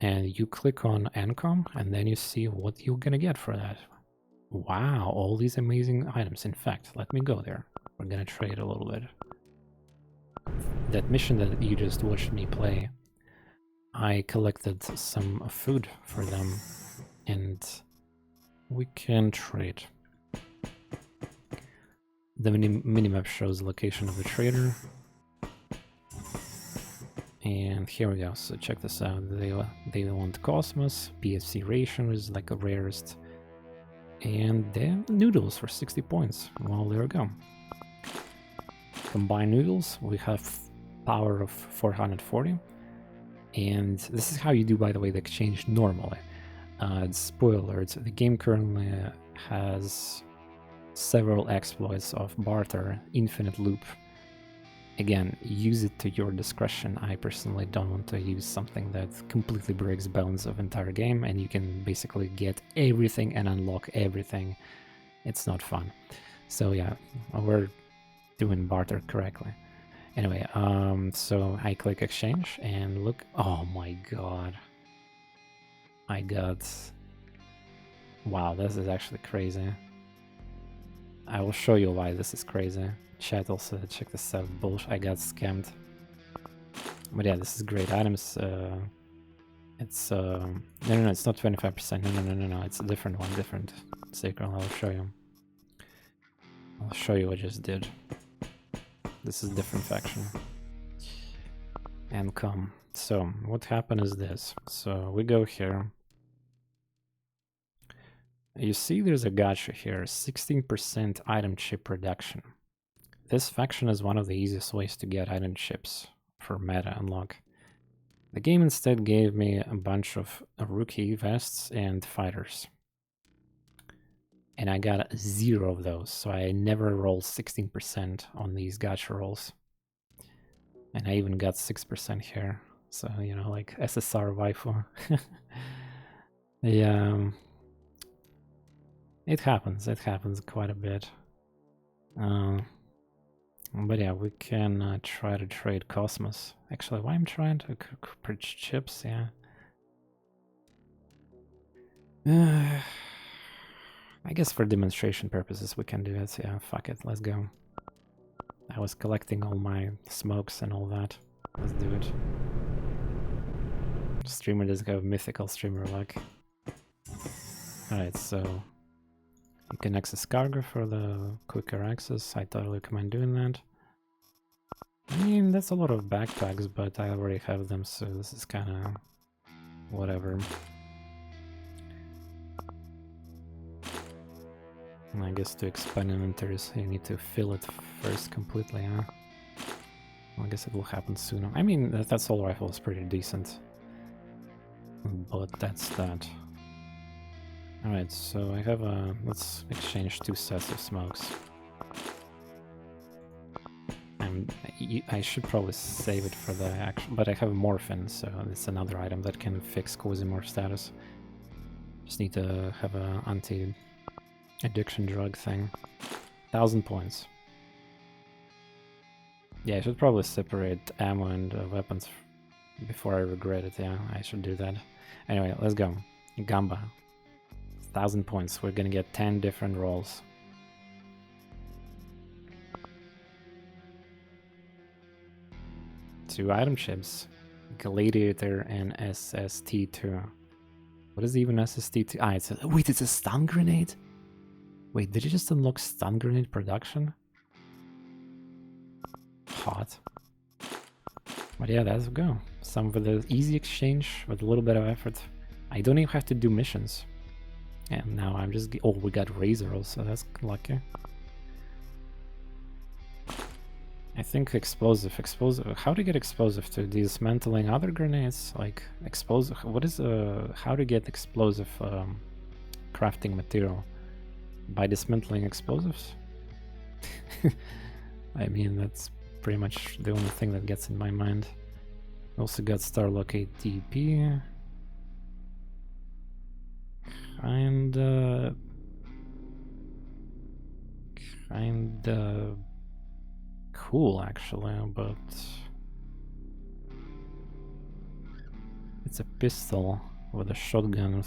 And you click on NCOM and then you see what you're gonna get for that. Wow, all these amazing items. In fact, let me go there. We're gonna trade a little bit. That mission that you just watched me play, I collected some food for them and we can trade. The minimap shows the location of the trader. And here we go, so check this out. They want Cosmos, PFC ration is like the rarest. And then noodles for 60 points. Well, there we go. Combined noodles, we have power of 440. And this is how you do, by the way, the exchange normally. Spoiler alert, the game currently has several exploits of barter, infinite loop. Again, use it to your discretion. I personally don't want to use something that completely breaks bones of entire game and you can basically get everything and unlock everything. It's not fun. So yeah, we're doing barter correctly. Anyway, so I click exchange and look. Oh my god. I got... Wow, this is actually crazy. I will show you why this is crazy. Chat also, check this out. Bullshit, I got scammed. But yeah, this is great items. It's no, it's not 25%. No, it's a different one, different. Sacral, I'll show you. I'll show you what I just did. This is different faction. And come. So what happened is this. So we go here. You see there's a gacha here, 16% item chip reduction. This faction is one of the easiest ways to get item chips for meta unlock. The game instead gave me a bunch of rookie vests and fighters. And I got 0 of those, so I never rolled 16% on these gacha rolls. And I even got 6% here, so, you know, like SSR waifu. Yeah, it happens quite a bit. But yeah, we can try to trade Cosmos. Actually, why I'm trying to purchase chips, yeah. I guess for demonstration purposes we can do it, yeah, fuck it, let's go. I was collecting all my smokes and all that. Let's do it. Streamer doesn't have mythical streamer luck. Alright, so you can access cargo for the quicker access. I totally recommend doing that. I mean, that's a lot of backpacks, but I already have them, so this is kind of whatever. And I guess to expand inventories, you need to fill it first completely, huh? Well, I guess it will happen sooner. I mean, that assault rifle is pretty decent. But that's that. Alright, so I have a... let's exchange 2 sets of smokes. And I should probably save it for the action, but I have morphine, so it's another item that can fix Quasimorph status. Just need to have a anti-addiction drug thing. 1000 points. Yeah, I should probably separate ammo and weapons before I regret it. Yeah, I should do that. Anyway, let's go. Gamba. 1000 points. We're gonna get 10 different rolls. Two item chips. Gladiator and SST2. What is even SST2? Ah, it's a... wait, it's a stun grenade? Wait, did you just unlock stun grenade production? Hot. But yeah, let's go. Some with the easy exchange with a little bit of effort. I don't even have to do missions. And now I'm just... oh, we got Razor also, that's lucky. I think explosive. How to get explosive to dismantling other grenades? Like, explosive... what is how to get explosive crafting material? By dismantling explosives? I mean, that's pretty much the only thing that gets in my mind. Also got Starlock ATP. Kinda cool actually, but it's a pistol with a shotgun.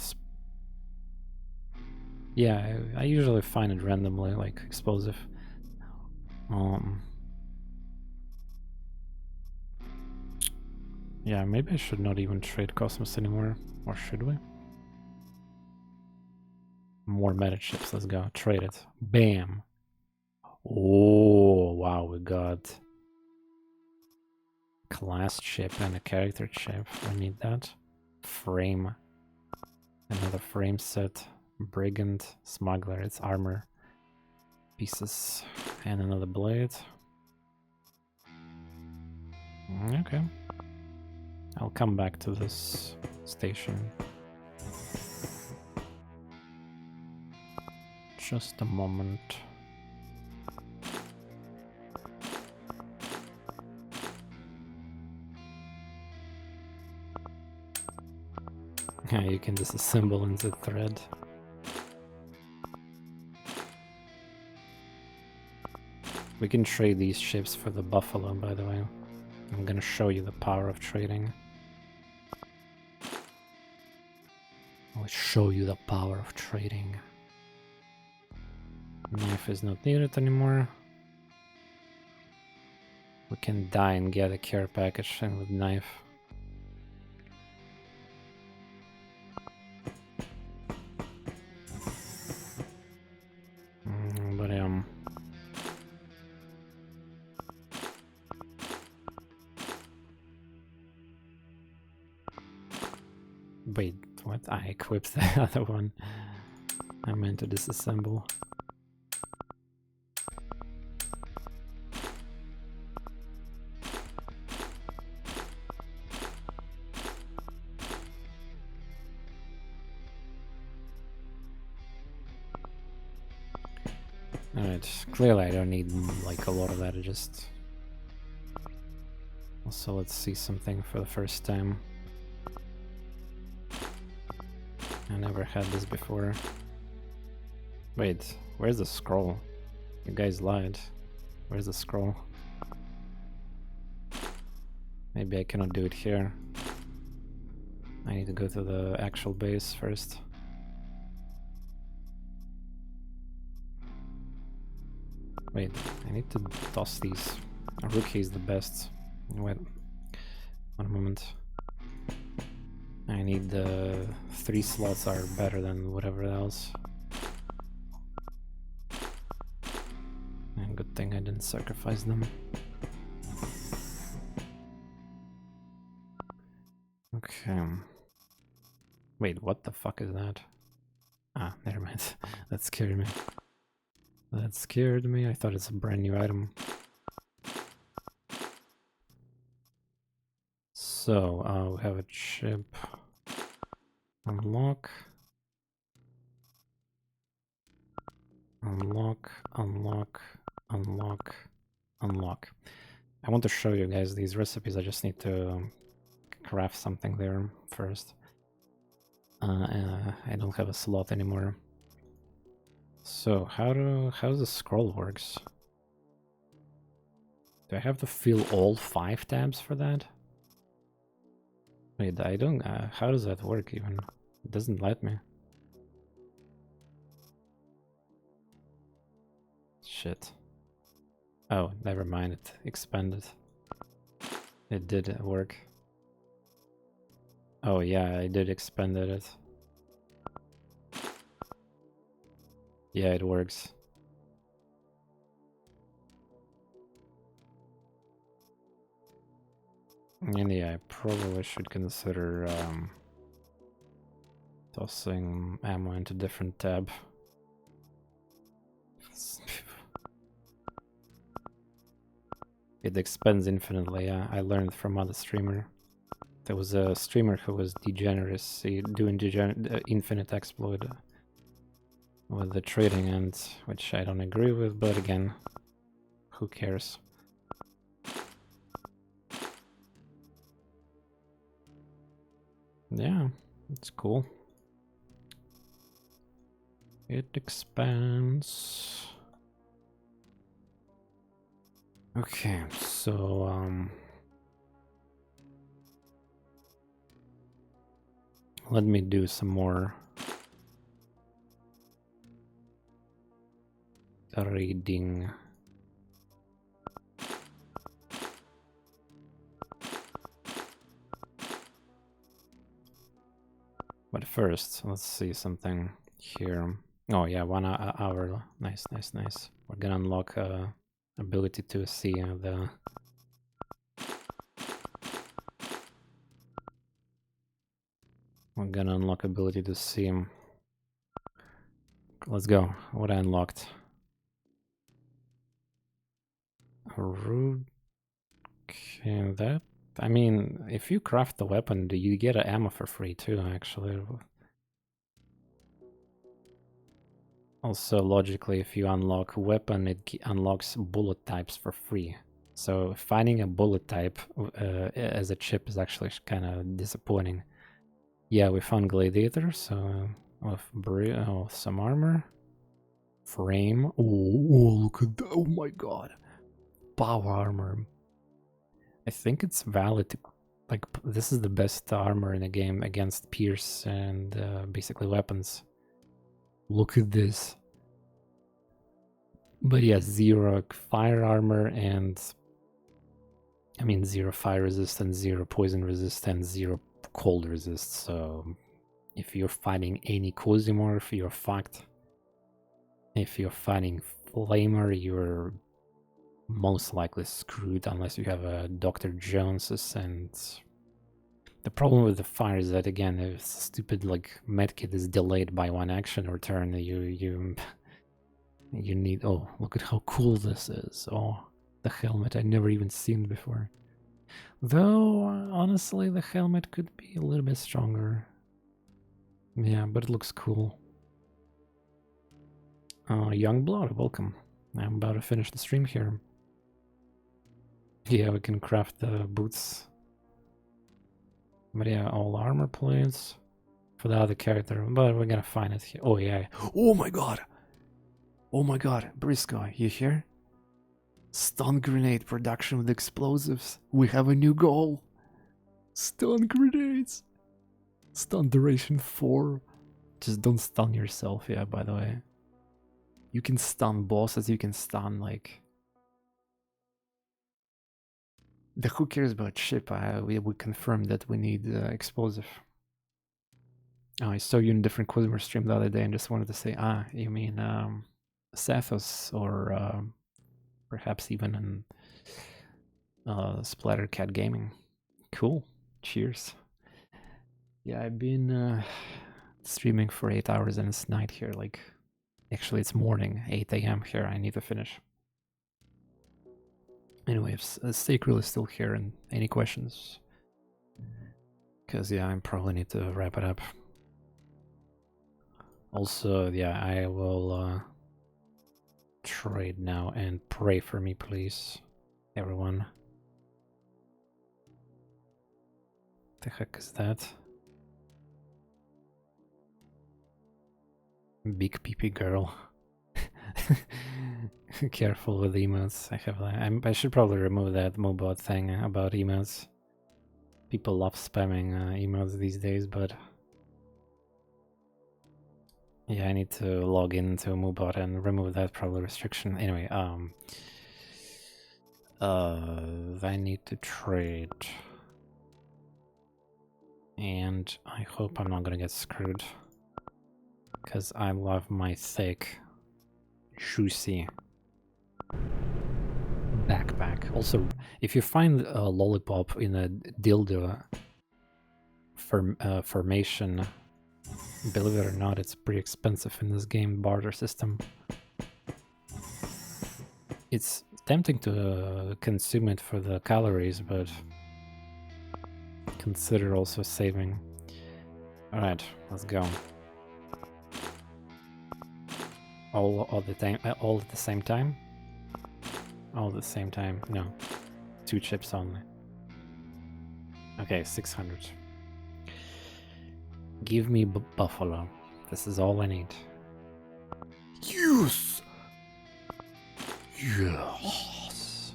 Yeah, I usually find it randomly, like explosive. Yeah, maybe I should not even trade Cosmos anymore, or should we? More meta chips, let's go. Trade it. Bam! Oh, wow, we got class chip and a character chip. I need that. Frame. Another frame set. Brigand. Smuggler. It's armor pieces. And another blade. Okay. I'll come back to this station. Just a moment. Yeah, you can disassemble into thread. We can trade these ships for the Buffalo, by the way. I'm gonna show you the power of trading. I'll show you the power of trading. Knife is not needed anymore. We can die and get a care package and with knife. But wait, what? I equipped the other one. I meant to disassemble. Alright, clearly I don't need like a lot of that, I just... Also, let's see something for the first time. I never had this before. Wait, where's the scroll? You guys lied. Where's the scroll? Maybe I cannot do it here. I need to go to the actual base first. Wait, I need to toss these. A rookie is the best. Wait, 1 moment. I need the 3 slots are better than whatever else. And good thing I didn't sacrifice them. Okay. Wait, what the fuck is that? Ah, never mind. That scared me. That scared me. I thought it's a brand new item. So, we have a chip. Unlock. Unlock, unlock, unlock, unlock. I want to show you guys these recipes. I just need to craft something there first. I don't have a slot anymore. So how the scroll works? Do I have to fill all 5 tabs for that? Wait, I don't. How does that work even? It doesn't let me. Shit. Oh, never mind. It expanded. It did work. Oh yeah, I did expanded it. Yeah, it works. And yeah, I probably should consider tossing ammo into different tab. It expands infinitely, yeah. I learned from other streamer. There was a streamer who was degenerate, doing infinite exploit with the trading end, which I don't agree with, but again, who cares? Yeah, it's cool. It expands. Okay, so let me do some more reading. But first, let's see something here. Oh yeah, 1 hour. Nice, nice, nice. We're gonna unlock ability to see the... We're gonna unlock ability to see. Let's go. What I unlocked? Rude. Okay, that... I mean, if you craft the weapon, you get an ammo for free too, actually. Also, logically, if you unlock a weapon, it unlocks bullet types for free. So finding a bullet type as a chip is actually kind of disappointing. Yeah, we found Gladiator, so some armor. Frame. Oh, look at that. Oh my god. Power armor. I think it's valid. Like, this is the best armor in the game against Pierce and basically weapons. Look at this. But yeah, 0 fire armor and... I mean, 0 fire resistance, 0 poison resistance, 0 cold resist, so... If you're fighting any Quasimorph, you're fucked. If you're fighting Flamer, you're most likely screwed unless you have a Dr. Jones's, and... The problem with the fire is that, again, if stupid, like, medkit is delayed by 1 action or turn, you need... Oh, look at how cool this is. Oh, the helmet I never even seen before. Though, honestly, the helmet could be a little bit stronger. Yeah, but it looks cool. Youngblood, welcome. I'm about to finish the stream here. Yeah, we can craft the boots. But yeah, all armor plates for the other character, but we're gonna find it here. Oh yeah. Oh my god! Oh my god, Briscoe, you here? Stun grenade production with explosives. We have a new goal. Stun grenades. Stun duration 4. Just don't stun yourself, yeah, by the way. You can stun bosses, you can stun, like... Who cares about ship? We confirmed that we need explosive. Oh, I saw you in a different Quasimorph stream the other day and just wanted to say, you mean Sathos, or perhaps even in Splattercat Gaming. Cool. Cheers. Yeah, I've been streaming for 8 hours and it's night here. Like, actually, it's morning, 8 a.m. here. I need to finish. Anyways, Sacral is still here, and any questions? Because, yeah, I probably need to wrap it up. Also, yeah, I will trade now and pray for me, please, everyone. The heck is that? Big peepee girl. Careful with emotes. I should probably remove that Mobot thing about emotes. People love spamming emotes these days, but yeah, I need to log into Mobot and remove that probably restriction. Anyway, I need to trade, and I hope I'm not gonna get screwed, because I love my thick, juicy backpack. Also, if you find a lollipop in a dildo formation, believe it or not, it's pretty expensive in this game barter system. It's tempting to consume it for the calories, but consider also saving. Alright, let's go. All the time, all at the same time? All at the same time, no. 2 chips only. Okay, 600. Give me buffalo. This is all I need. Yes! Yes!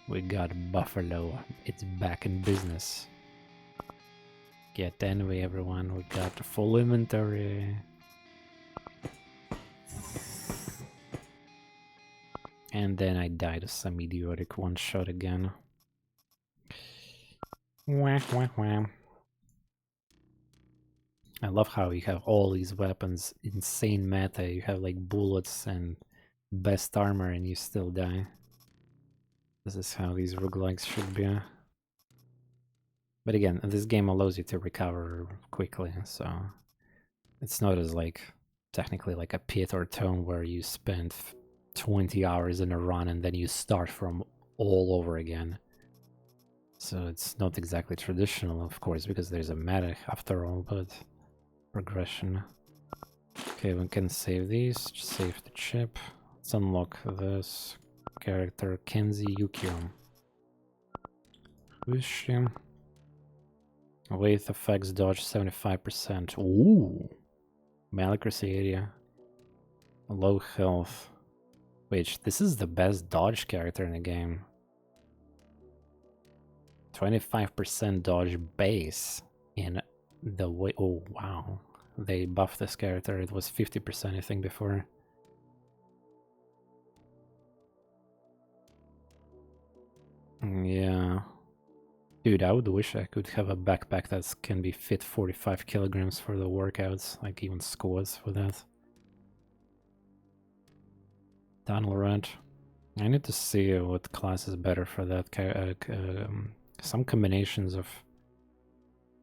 We got buffalo. It's back in business. Get anyway, everyone. We got the full inventory. And then I died to some idiotic one shot again. Wah, wah, wah. I love how you have all these weapons, insane meta. You have like bullets and best armor and you still die. This is how these roguelikes should be. But again, this game allows you to recover quickly, so it's not as like technically like a pit or tome where you spend 20 hours in a run and then you start from all over again. So it's not exactly traditional, of course, because there's a meta after all, but progression. Okay, we can save these. Just save the chip. Let's unlock this character, Kenzie Yukio. Who is she? Weight effects dodge 75%. Ooh! Malaccuracy area. Low health. Wait, this is the best dodge character in the game. 25% dodge base in the way. Oh, wow. They buffed this character. It was 50%, I think, before. Yeah. Dude, I would wish I could have a backpack that can be fit 45 kilograms for the workouts, like even squats with that. Tunnel Rat. I need to see what class is better for that. Some combinations of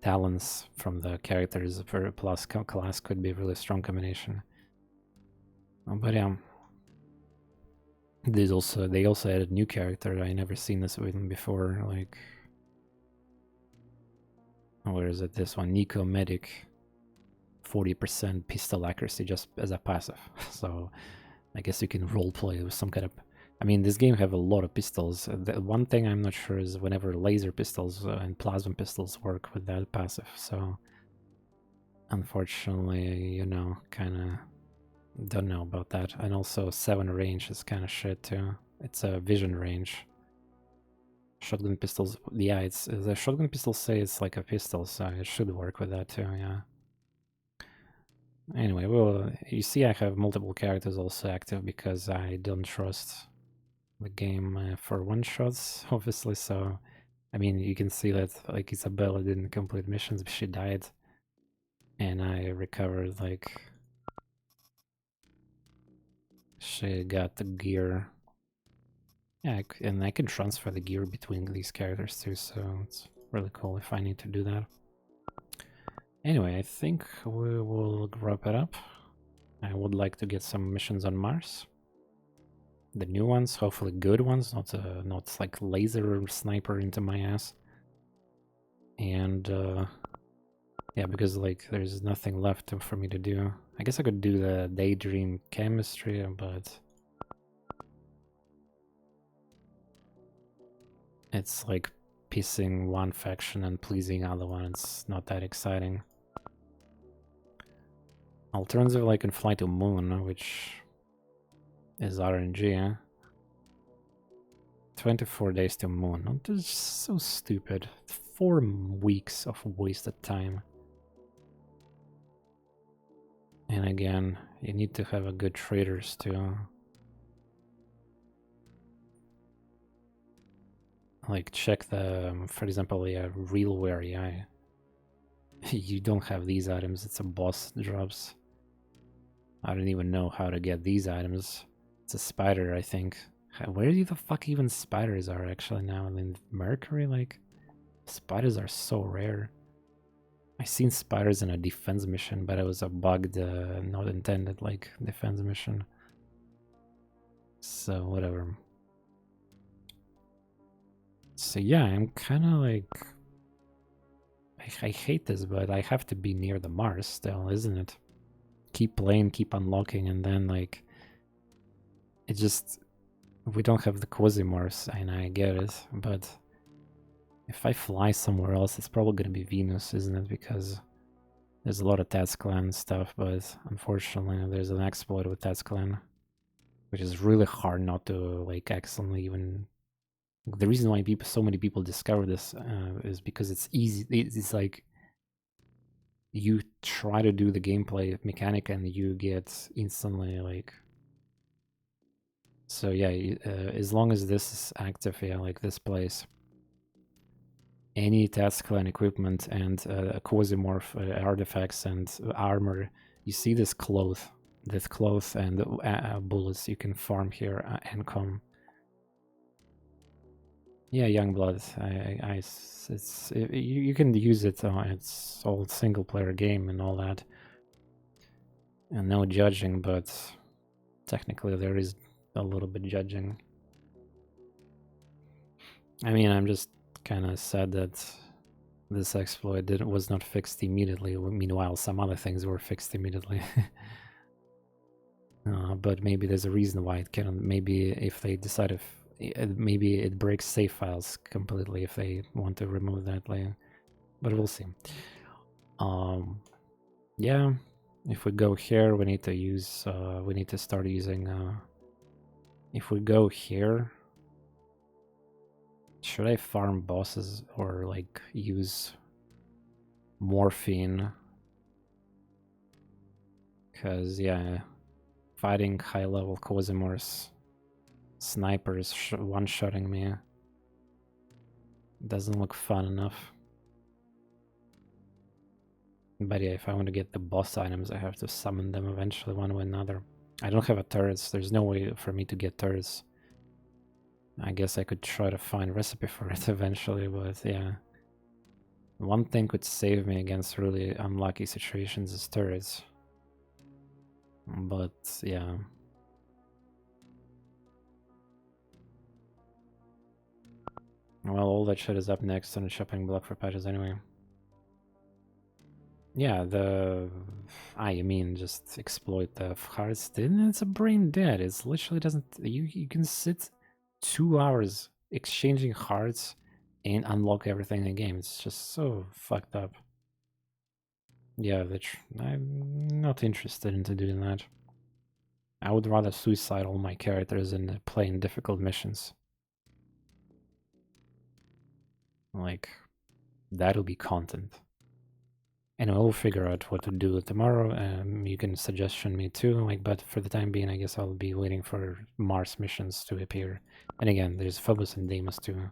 talents from the characters for plus class could be a really strong combination. But yeah. They also added new character. I never seen this with them before, like... Where is it? This one, Nico Medic. 40% pistol accuracy just as a passive. So I guess you can roleplay with some kind of... I mean, this game have a lot of pistols. The one thing I'm not sure is whenever laser pistols and plasma pistols work with that passive. So unfortunately, you know, kind of don't know about that. And also 7 range is kind of shit too. It's a vision range. Shotgun pistols, yeah, it's the shotgun pistols say it's like a pistol, so it should work with that too, yeah. Anyway, well, you see I have multiple characters also active because I don't trust the game for one-shots, obviously, so... I mean, you can see that, like, Isabella didn't complete missions, but she died. And I recovered, like... She got the gear. Yeah, and I can transfer the gear between these characters too, so it's really cool if I need to do that. Anyway, I think we will wrap it up. I would like to get some missions on Mars. The new ones, hopefully good ones, not like laser sniper into my ass. And yeah, because like there's nothing left for me to do. I guess I could do the daydream chemistry, but it's like pissing one faction and pleasing other one. It's not that exciting. Alternatively, I can fly to Moon, which is RNG. 24 days to Moon. Oh, this is so stupid. 4 weeks of wasted time. And again, you need to have a good traders too. Like check the, for example, the realware AI. You don't have these items, it's a boss drops. I don't even know how to get these items. It's a spider, I think. Where the fuck even spiders are actually now? In Mercury, like, spiders are so rare. I seen spiders in a defense mission, but it was a bugged, not intended, like, defense mission. So, whatever. So yeah, I'm kind of like... I hate this, but I have to be near the Mars still, isn't it? Keep playing, keep unlocking, and then, like... It just... We don't have the Quasimorphs, and I get it, but... If I fly somewhere else, it's probably gonna be Venus, isn't it? Because... There's a lot of Clan stuff, but unfortunately there's an exploit with Clan, which is really hard not to, like, accidentally even... The reason why so many people discover this is because it's easy. It's like you try to do the gameplay mechanic and you get instantly like. So yeah, as long as this is active, yeah, like this place, any Clan equipment and Quasimorph artifacts and armor, you see this cloth and bullets you can farm here and come. Yeah, Youngblood. You can use it. It's all single player game and all that, and no judging. But technically, there is a little bit judging. I mean, I'm just kind of sad that this exploit was not fixed immediately. Meanwhile, some other things were fixed immediately. But maybe there's a reason why it cannot. Maybe if they decide if. Maybe it breaks save files completely if they want to remove that layer, but we'll see. Yeah, if we go here, we need to use. We need to start using. If we go here, should I farm bosses or like use morphine? Because yeah, fighting high-level Quasimorphs. Snipers one-shotting me doesn't look fun enough. But yeah, if I want to get the boss items, I have to summon them eventually one way or another. I don't have a turrets. There's no way for me to get turrets. I guess I could try to find a recipe for it eventually, but yeah. One thing could save me against really unlucky situations is turrets. But yeah. Well, all that shit is up next on the shopping block for patches anyway. Yeah, I mean, just exploit the hearts. It's a brain dead. It's literally doesn't... You can sit 2 hours exchanging hearts and unlock everything in the game. It's just so fucked up. Yeah, I'm not interested into doing that. I would rather suicide all my characters and play in difficult missions. Like, that'll be content. Anyway, we'll figure out what to do tomorrow. You can suggestion me too, like, but for the time being, I guess I'll be waiting for Mars missions to appear. And again, there's Phobos and Deimos too.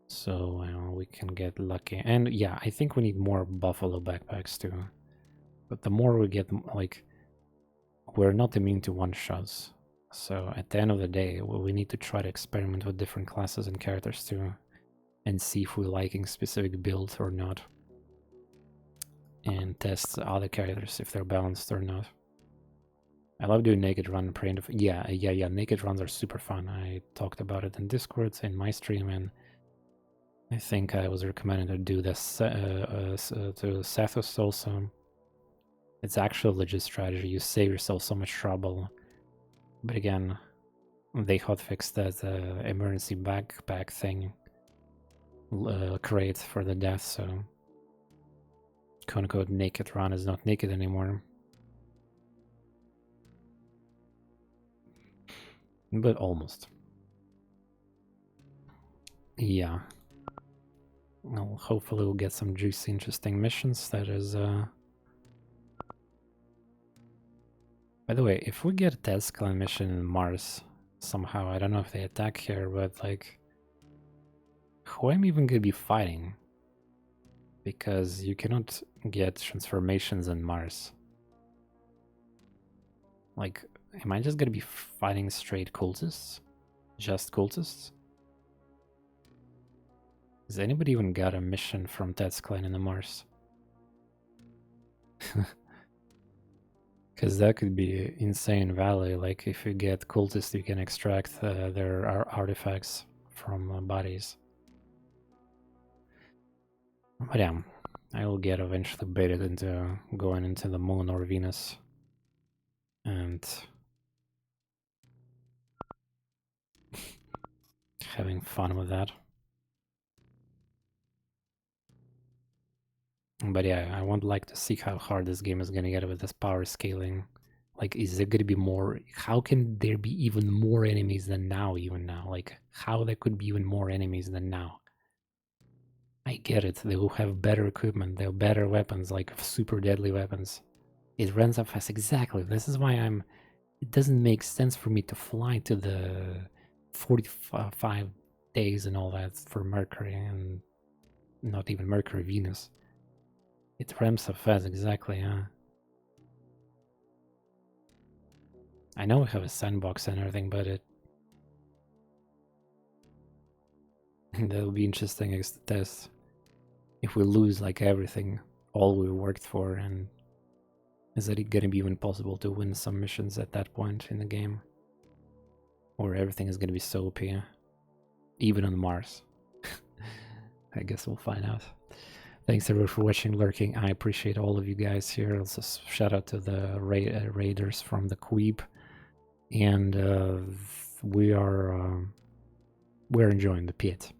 So we can get lucky. And yeah, I think we need more Buffalo backpacks too. But the more we get, like, we're not immune to one-shots. So at the end of the day, we need to try to experiment with different classes and characters too, and see if we're liking specific build or not, and test other characters if they're balanced or not. I love doing naked run print. Yeah. Naked runs are super fun. I talked about it in Discord, in my stream, and I think I was recommended to do this to Sathos also. It's actually a legit strategy. You save yourself so much trouble. But again, they hotfixed that emergency backpack thing crate for the death, so quote-unquote naked run is not naked anymore. But almost. Yeah. Well, hopefully we'll get some juicy, interesting missions. That is, By the way, if we get a test clan mission in Mars somehow, I don't know if they attack here, but like, who am I even gonna be fighting? Because you cannot get transformations in Mars. Like, am I just gonna be fighting straight cultists? Just cultists? Has anybody even got a mission from Ted's clan in the Mars? Because that could be insane value. Like, if you get cultists, you can extract their artifacts from bodies. But yeah, I will get eventually baited into going into the moon or Venus and having fun with that. But yeah, I would like to see how hard this game is gonna get with this power scaling. Like, is there gonna be more? How can there be even more enemies than now, even now? Like, how there could be even more enemies than now? I get it, they will have better equipment, they have better weapons, like super deadly weapons. It runs up fast, exactly. This is why it doesn't make sense for me to fly to the 45 days and all that for Mercury, and not even Mercury, Venus. It ramps up fast, exactly, yeah. I know we have a sandbox and everything, but that'll be interesting as the test. If we lose like everything, all we worked for, and is it gonna be even possible to win some missions at that point in the game? Or everything is gonna be so OP, even on Mars. I guess we'll find out. Thanks everyone for watching, lurking. I appreciate all of you guys here. Also, shout out to the raiders from the Queeb, and we're enjoying the Pit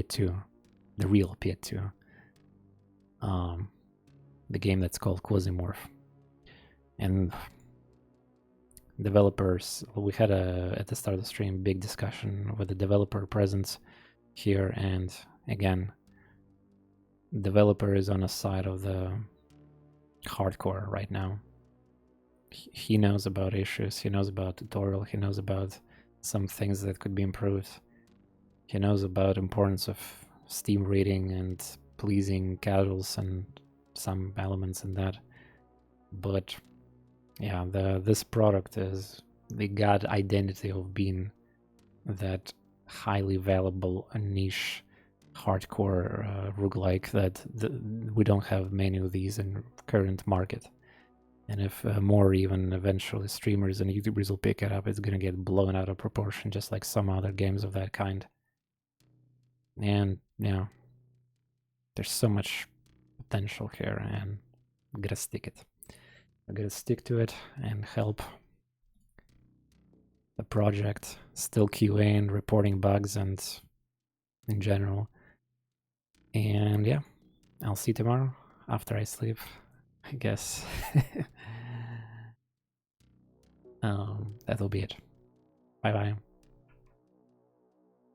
2, the real Pit 2, the game that's called Quasimorph. And developers, we had at the start of the stream big discussion with the developer presence here, and again, developer is on the side of the hardcore right now. He knows about issues, he knows about tutorial, he knows about some things that could be improved. He knows about importance of Steam rating and pleasing casuals and some elements in that. But yeah, this product is the god identity of being that highly valuable niche hardcore roguelike that we don't have many of these in current market. And if more even eventually streamers and YouTubers will pick it up, it's gonna get blown out of proportion, just like some other games of that kind. And yeah, there's so much potential here, and I gotta stick it. I gotta stick to it and help the project, still QA and reporting bugs and in general. And yeah, I'll see you tomorrow after I sleep, I guess. That'll be it. Bye bye.